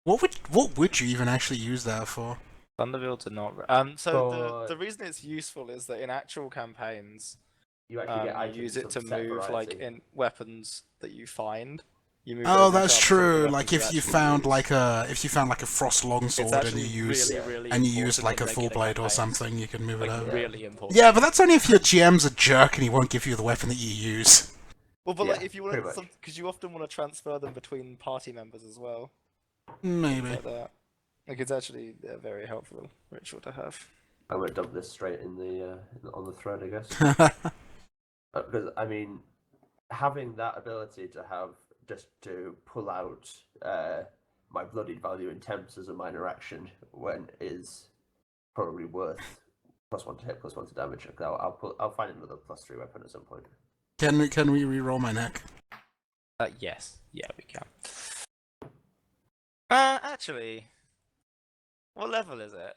What would you even actually use that for? Thunderbolts are not. So For- the reason it's useful is that in actual campaigns, You actually get items you use it of to set move like variety. in weapons that you find. You move Oh, those that's into other true. weapons Like you if you actually found use. like a frost longsword and actually you use really and you use important like in a full regular blade or campaigns. something, you can move it Like over. really important. Yeah, but that's only if your GM's a jerk and he won't give you the weapon that you use. Well, but like Yeah, if you want pretty to, much. because you often want to transfer them between party members as well, Maybe. like that. Like it's actually a very helpful ritual to have. I'm gonna dump this straight in the on the thread, I guess. Because I mean, having that ability to have just to pull out my bloodied value in temps as a minor action when is probably worth +1 to hit, +1 to damage. I'll find another +3 weapon at some point. Can we re-roll my neck? Yes. Yeah, we can. Actually, what level is it?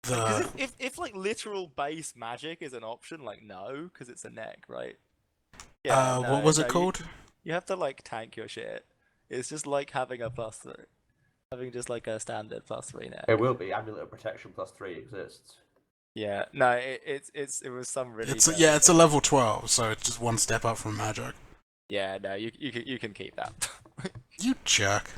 Because The if like literal base magic is an option, like no, because it's a neck, right? what was it called? You have to like tank your shit. It's just like having a +3, having just like a standard +3 neck. It will be Amulet of Protection +3 exists. Yeah, no, it was some really. It's very it's a thing. level 12, so it's just one step up from magic. Yeah, no, you can keep that. You jerk.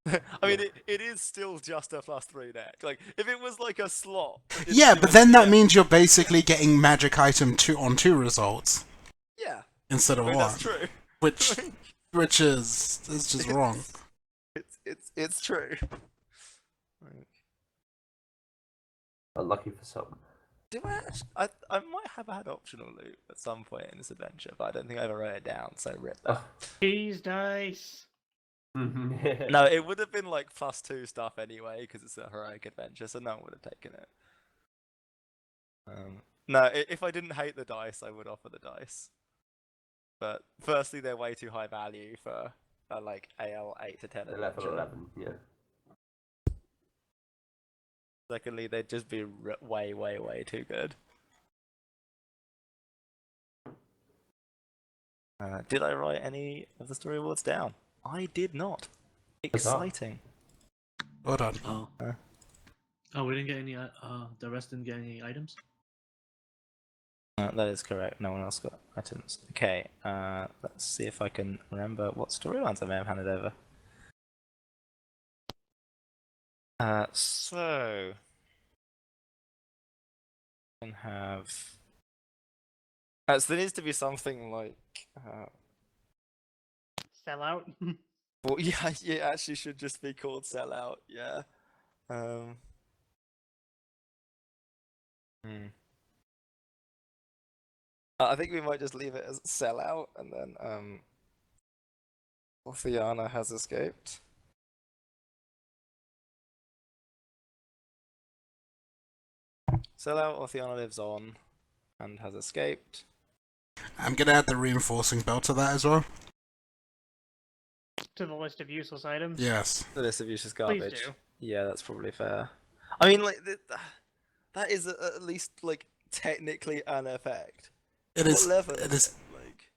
I mean, it is still just a +3 neck. Like if it was like a slot. Yeah, but then that means you're basically getting magic item 2 on 2 results Yeah, instead of I mean, one, that's true. which is it's just wrong. It's true. Unlucky for some. Do I actually? I might have had optional loot at some point in this adventure, but I don't think I ever wrote it down, so rip that. Cheese dice. No, it would have been like +2 stuff anyway, because it's a heroic adventure, so no one would have taken it. No, if I didn't hate the dice, I would offer the dice. But firstly, they're way too high value for a like AL 8 to 10 Level adventure. 11, yeah. Secondly, they'd just be way too good. Did I write any of the story awards down? I did not. Exciting. Well done. Oh. Oh, we didn't get any. The rest didn't get any items. That is correct. No one else got items. Okay. Let's see if I can remember what storylines I may have handed over. So we can have. So there needs to be something like. Sell out. Well, yeah, it actually should just be called Sellout. Yeah. I think we might just leave it as Sellout, and then Orthiana has escaped. Sellout, Orthiana lives on, and has escaped. I'm gonna add the reinforcing belt to that as well. To the list of useless items. Yes. The list of useless Please garbage. do. Yeah, that's probably fair. I mean, like that is at least like technically an effect. It What is. level It is is. it? Like,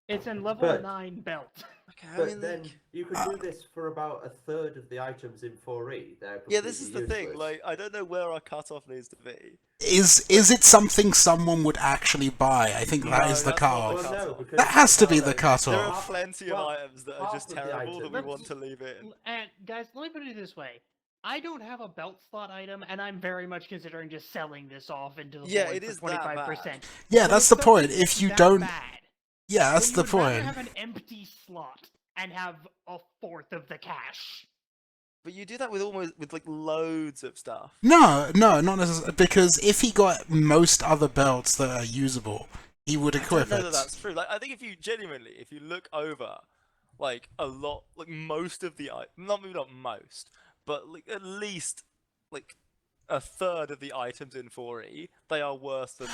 It's in level But- 9 belt. okay, I But mean, then like, you could do this for about a third of the items in 4E. They're yeah, this is the completely thing. useless. Like, I don't know where our cutoff needs to be. Is it something someone would actually buy? I think that No, is the that's not cutoff. Well, no, cutoff. because That has to be well, the cutoff. There are Off. plenty Well, of items that are half just of the terrible that we items- want to leave in. And guys, let me put it this way. I don't have a belt slot item, and I'm very much considering just selling this off into the Yeah, void it for is that 25%. bad. Yeah, But that's if the point. something If is you that don't, bad, yeah, that's then the you would rather point. have an empty slot and have a fourth of the cash. But you do that with like loads of stuff. No, not necessarily. Because if he got most other belts that are usable, he would I equip don't know it. that that's true. Like, I think if you look over, like a lot, like most of the maybe not most, but like at least like a third of the items in 4E, they are worse than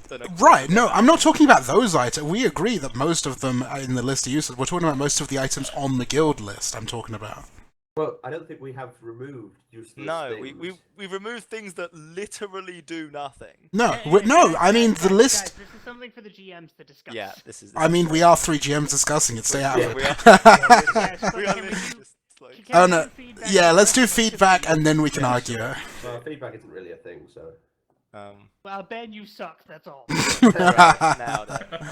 than a Right, quarter no, of I'm not talking about those items. We agree that most of them are in the list of uses. We're talking about most of the items on the guild list, I'm talking about. Well, I don't think we have removed useless No, things. we removed things that literally do nothing. No, Anyways, no, guys, I mean, guys, the guys, list... guys, this is something for the GMs to discuss. Yeah, this is. I mean, we are 3 GMs discussing it, stay out of We it. are. Yes, but we are can we literally do- just like. Can Oh we no, do feedback yeah, let's do first, like, feedback to me? and then we can Yeah, argue. sure. Well, feedback isn't really a thing, so. Well, Ben, you suck. That's all. Right, now then.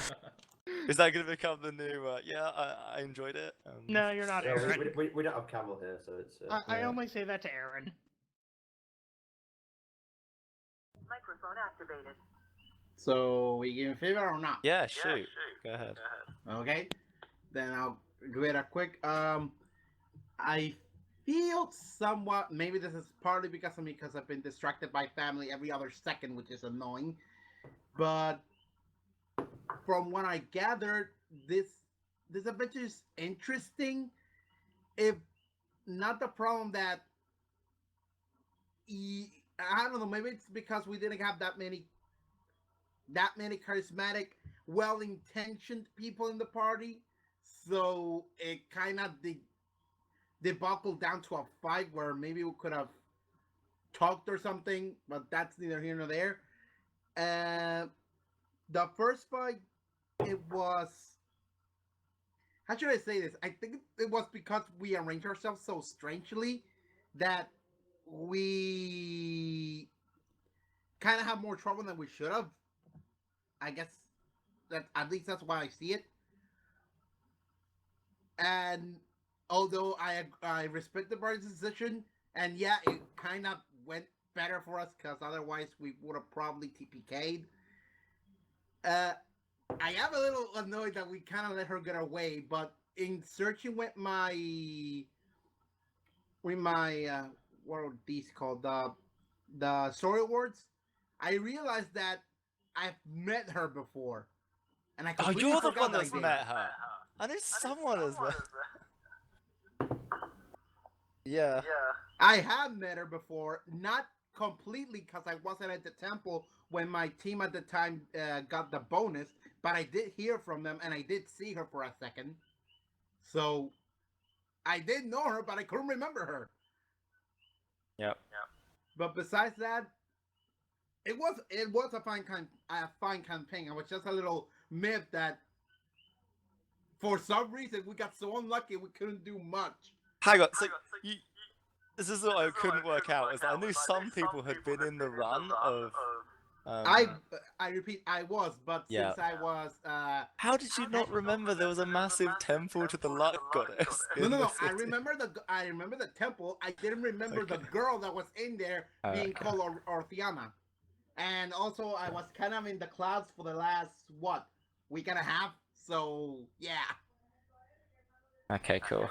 Is that going to become the new? Yeah, I enjoyed it. No, you're not No, Aaron. we don't have Camel here, so it's. I only say that to Aaron. Microphone activated. So we give feedback or not? Yeah, shoot. Go ahead. Okay, then I'll do it a quick. I feel somewhat. Maybe this is partly because of me, because I've been distracted by family every other second, which is annoying. But from what I gathered, this adventure is interesting. If not the problem that I don't know. Maybe it's because we didn't have that many charismatic, well-intentioned people in the party, so it kind of debacled down to a fight where maybe we could have talked or something, but that's neither here nor there. The first fight, it was... How should I say this? I think it was because we arranged ourselves so strangely that we kind of have more trouble than we should have. I guess that at least that's why I see it. And although I respect the party's decision, and yeah, it kind of went better for us because otherwise we would have probably TPK'd. I am a little annoyed that we kind of let her get away, but in searching with my what are these called, the story awards, I realized that I've met her before, and I Oh, completely you're the forgot one that I that's did. met her. I knew someone as well. Yeah. I have met her before, not completely because I wasn't at the temple when my team at the time got the bonus, but I did hear from them and I did see her for a second. So I did know her, but I couldn't remember her. Yep. But besides that, it was a fine campaign. I was just a little miffed that for some reason we got so unlucky we couldn't do much. Hang on. So you, this is what I couldn't work out. Is I knew some people had been in the run of. I repeat, I was, but Yeah. since I was How did you not remember there was a massive temple to the luck goddess? no, in the I city? remember the temple. I didn't remember the Okay. girl that was in there being Okay. called Orthiana. And also I was kind of in the clouds for the last week and a half. So yeah. Okay, cool.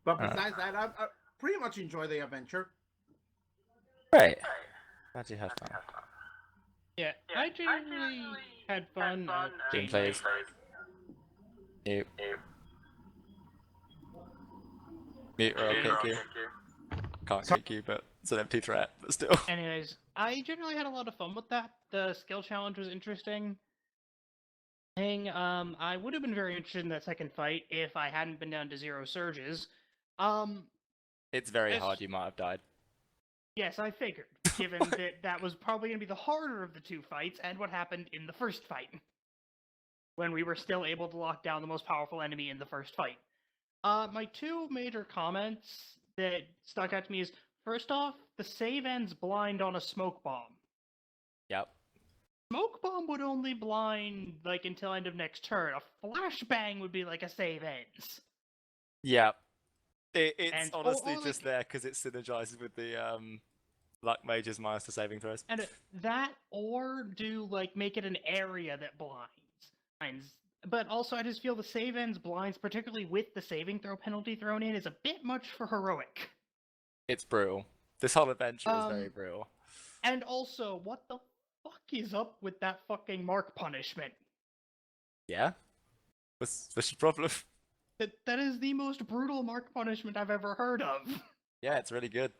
But besides that, I pretty much enjoy the adventure. Great. Glad you had fun. Yeah, I generally had fun. Team plays. Mute. Mute or I'll kick you. Can't kick you, but it's an empty threat, but still. Anyways, I generally had a lot of fun with that. The skill challenge was interesting. I would have been very interested in that second fight if I hadn't been down to 0 surges. It's very It's- hard, you might have died. Yes, I figured, given that that was probably going to be the harder of the 2 fights, and what happened in the first fight, when we were still able to lock down the most powerful enemy in the first fight. My 2 major comments that stuck out to me is, first off, the save ends blind on a smoke bomb. Yep. Smoke bomb would only blind, like, until end of next turn. A flashbang would be like a save ends. Yep. It's And- honestly or, just like- there because it synergizes with the luck mages minus the saving throws. And that, or make it an area that blinds. But also, I just feel the save ends blinds, particularly with the saving throw penalty thrown in, is a bit much for heroic. It's brutal. This whole adventure is very Um, brutal. And also, what the fuck is up with that fucking mark punishment? Yeah? What's the problem? That is the most brutal mark punishment I've ever heard of. Yeah, it's really good.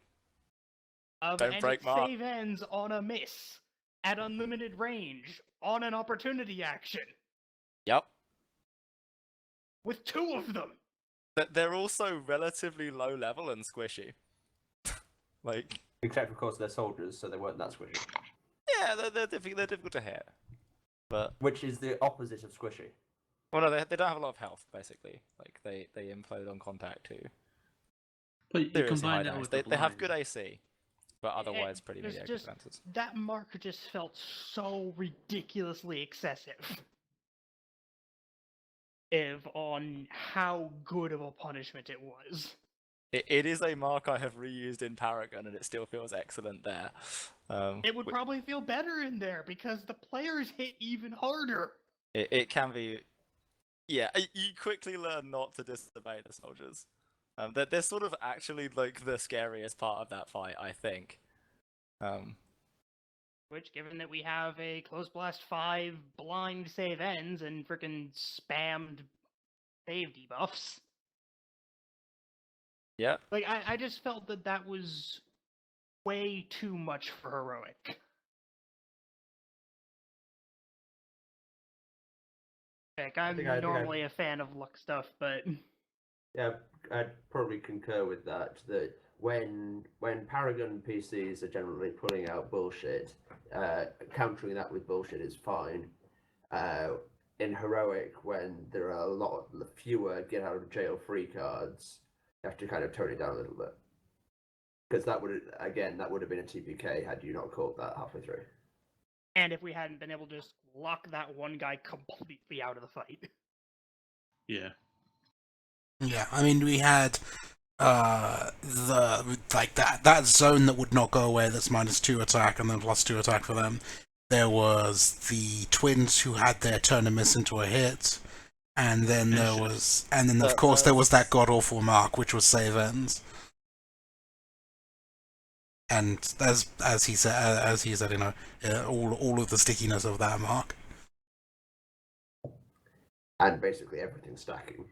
Don't and break its Mark. save ends on a miss at unlimited range on an opportunity action Yep. with 2 of them. But they're also relatively low level and squishy. Like, Except, of course, they're soldiers, so they weren't that squishy. yeah, they're difficult to hit. But Which is the opposite of squishy. well, no, they don't have a lot of health basically. Like they implode on contact too. But you Seriously high combine that damage. with They have blind. good AC, but otherwise pretty There's mediocre just defenses. that mark just felt so ridiculously excessive. On how good of a punishment it was. It is a mark I have reused in Paragon, and it still feels excellent there. It would probably feel better in there because the players hit even harder. It can be. Yeah, you quickly learn not to disobey the soldiers. They're sort of actually like the scariest part of that fight, I think. Which, given that we have a Close Blast 5 blind save ends and frickin' spammed save debuffs, Yeah. like, I just felt that that was way too much for Heroic. Like, I'm think I- normally a fan of luck stuff, but Yeah, I'd probably concur with that. That when Paragon PCs are generally pulling out bullshit, countering that with bullshit is fine. In Heroic, when there are a lot fewer get out of jail free cards, you have to kind of tone it down a little bit. Because that would have been a TPK had you not called that halfway through. and if we hadn't been able to just lock that one guy completely out of the fight. Yeah. Yeah, I mean, we had that zone that would not go away. That's -2 attack and then +2 attack for them. There was the twins who had their turn and miss into a hit, and then there was, and then of course there was that god awful mark, which was save ends. And as he said, you know, all of the stickiness of that mark. And basically everything stacking.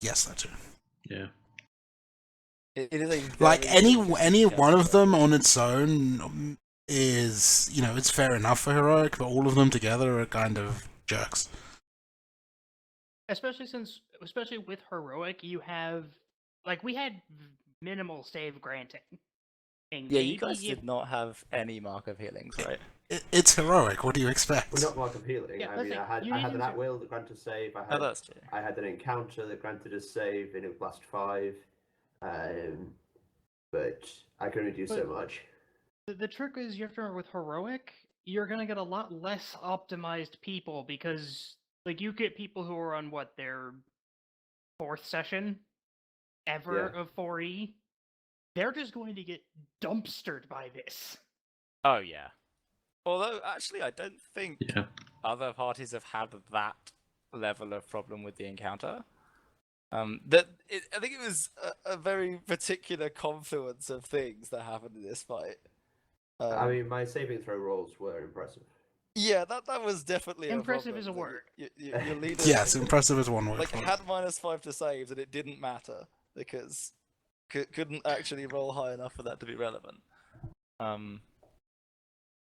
Yes, that's true. Yeah. It is a Like very any one of them disgusting on its own is, you know, it's fair enough for Heroic, but all of them together are kind of jerks. Especially with Heroic, you have, like, we had minimal save granting. And Yeah, you maybe guys if- did not have any mark of healings, right? It's Heroic. What do you expect? Well, not mark of healing. Yeah, I let's mean, say I had you an needn't at will that granted save. Oh, that's true. I had an encounter that granted a save in a blast 5, but I can only do so But- much. The trick is, you have to remember with Heroic, you're gonna get a lot less optimized people because, like, you get people who are on their 4th session ever Yeah. of 4E. They're just going to get dumpstered by this. Oh yeah. Although actually, I don't think Yeah. other parties have had that level of problem with the encounter. I think it was a very particular confluence of things that happened in this fight. I mean, my saving throw rolls were impressive. yeah, that was definitely Impressive a is a problem. word. Your leader, Yes, impressive is one word like for it. had -5 to saves, and it didn't matter because couldn't actually roll high enough for that to be relevant.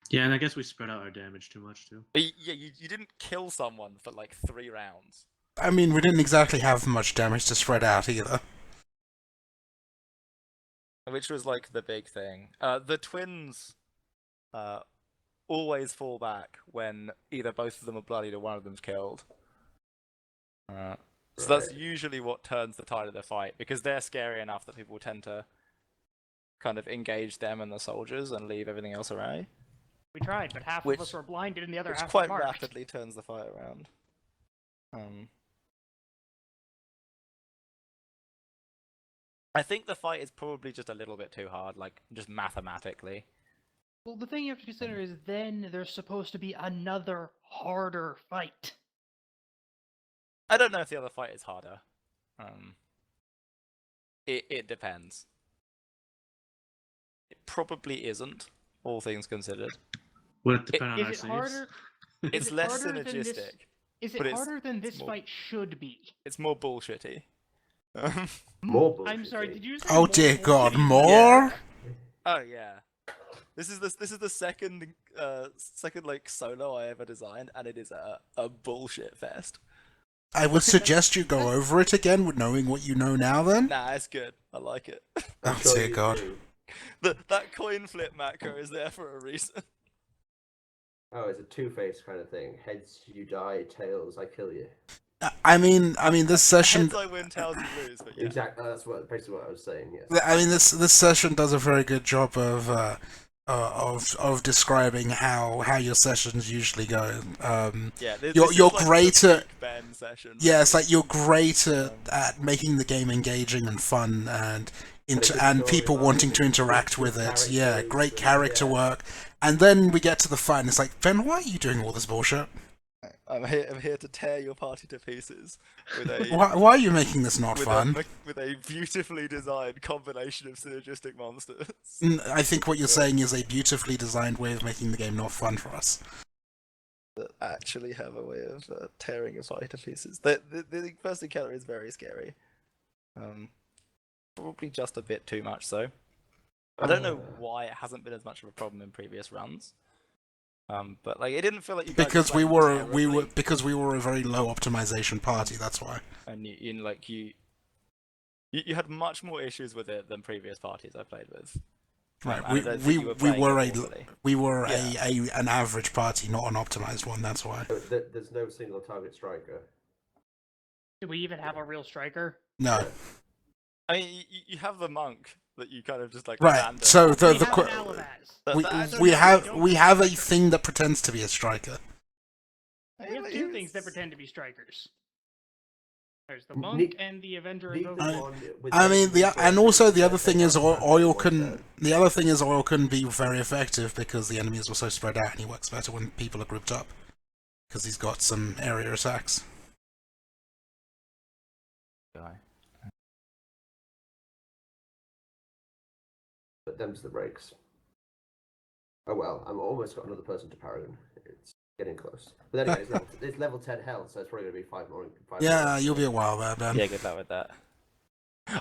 Yeah, and I guess we spread out our damage too much too. Yeah, you didn't kill someone for like 3 rounds. I mean, we didn't exactly have much damage to spread out either. Which was like the big thing. The twins always fall back when either both of them are bloodied or one of them's killed. So that's Right. usually what turns the tide of the fight, because they're scary enough that people tend to kind of engage them and the soldiers and leave everything else around. We tried, but half Which- of us were blinded and the other Which half quite were marked. rapidly turns the fight around. I think the fight is probably just a little bit too hard, like just mathematically. Well, the thing you have to consider is then there's supposed to be another harder fight. I don't know if the other fight is harder. It depends. It probably isn't, all things considered. Would it depend on our Is it saves? harder? It's it less harder than this- synergistic. Is But it it's harder than this more- fight should be? It's more bullshitty. More I'm sorry, did you say Oh more dear God, bullshit? more? Oh yeah. This is the second like solo I ever designed, and it is a bullshit fest. I would suggest you go over it again with knowing what you know now. Then. Nah, it's good. I like it. Oh dear God. That coin flip macro is there for a reason. Oh, it's a two-faced kind of thing. Heads, you die. Tails, I kill you. I mean, this session. Heads I win, tails you lose. But yeah. Exactly. That's basically what I was saying. Yes. I mean, this session does a very good job of describing how your sessions usually go. Yeah, you're is like great the at Big Ben session. yeah, it's like you're great at making the game engaging and fun and people wanting to interact with it. Yeah, great character work. And then we get to the fight, and it's like, Ben, why are you doing all this bullshit? I'm here to tear your party to pieces with a Why are you making this not fun? with a beautifully designed combination of synergistic monsters. I think what you're saying is a beautifully designed way of making the game not fun for us. That actually have a way of tearing your party to pieces. The first encounter is very scary. Probably just a bit too much so. I don't know why it hasn't been as much of a problem in previous runs. But like it didn't feel like you guys because were because we were a very low optimization party. That's why. And you had much more issues with it than previous parties I played with. Right, we were an average party, not an optimized one. That's why. There's no single target striker. Do we even have a real striker? No. I mean, you have the monk that you kind of just like. Right. Abandon. So we have a thing that pretends to be a striker. We have two things that pretend to be strikers. There's the monk and the Avenger. I mean, the other thing is oil can. The other thing is oil can be very effective because the enemies are so spread out, and he works better when people are grouped up because he's got some area attacks. But them's the breaks. Oh well, I'm almost got another person to Paragon. It's getting close. But anyway, it's level 10 health, so it's probably going to be 5 more. You'll be a while there, Ben. Yeah, good luck with that.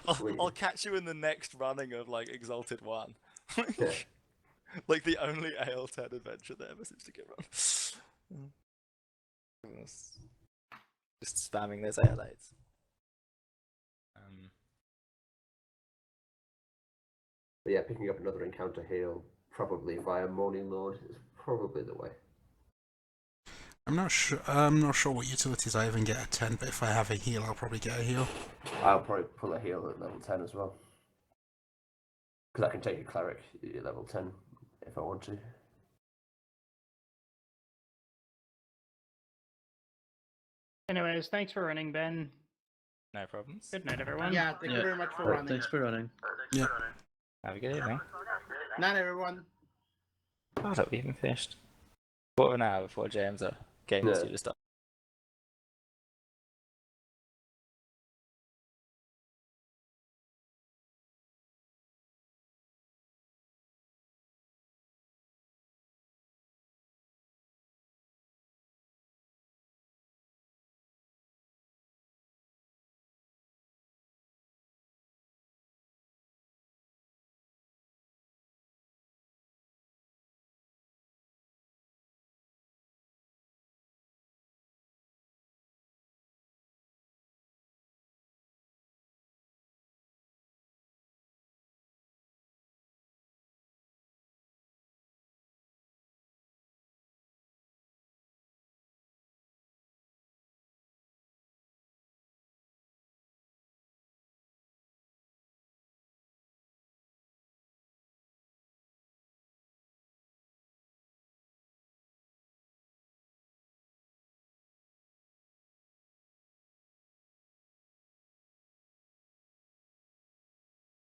I'll catch you in the next running of like Exalted 1. Like the only AL10 adventure that ever seems to get run. Just spamming those AL8s. But yeah, picking up another encounter heal, probably via Morning Lord, is probably the way. I'm not sure what utilities I even get at 10, but if I have a heal, I'll probably get a heal. I'll probably pull a heal at level 10 as well. Because I can take a cleric at level 10 if I want to. Anyways, thanks for running, Ben. No problems. Good night, everyone. Yeah, thank you very much for running. Thanks for running. Yeah. Have a good evening. Not everyone. Oh, that we even finished. Quarter of an hour before James game was due to start.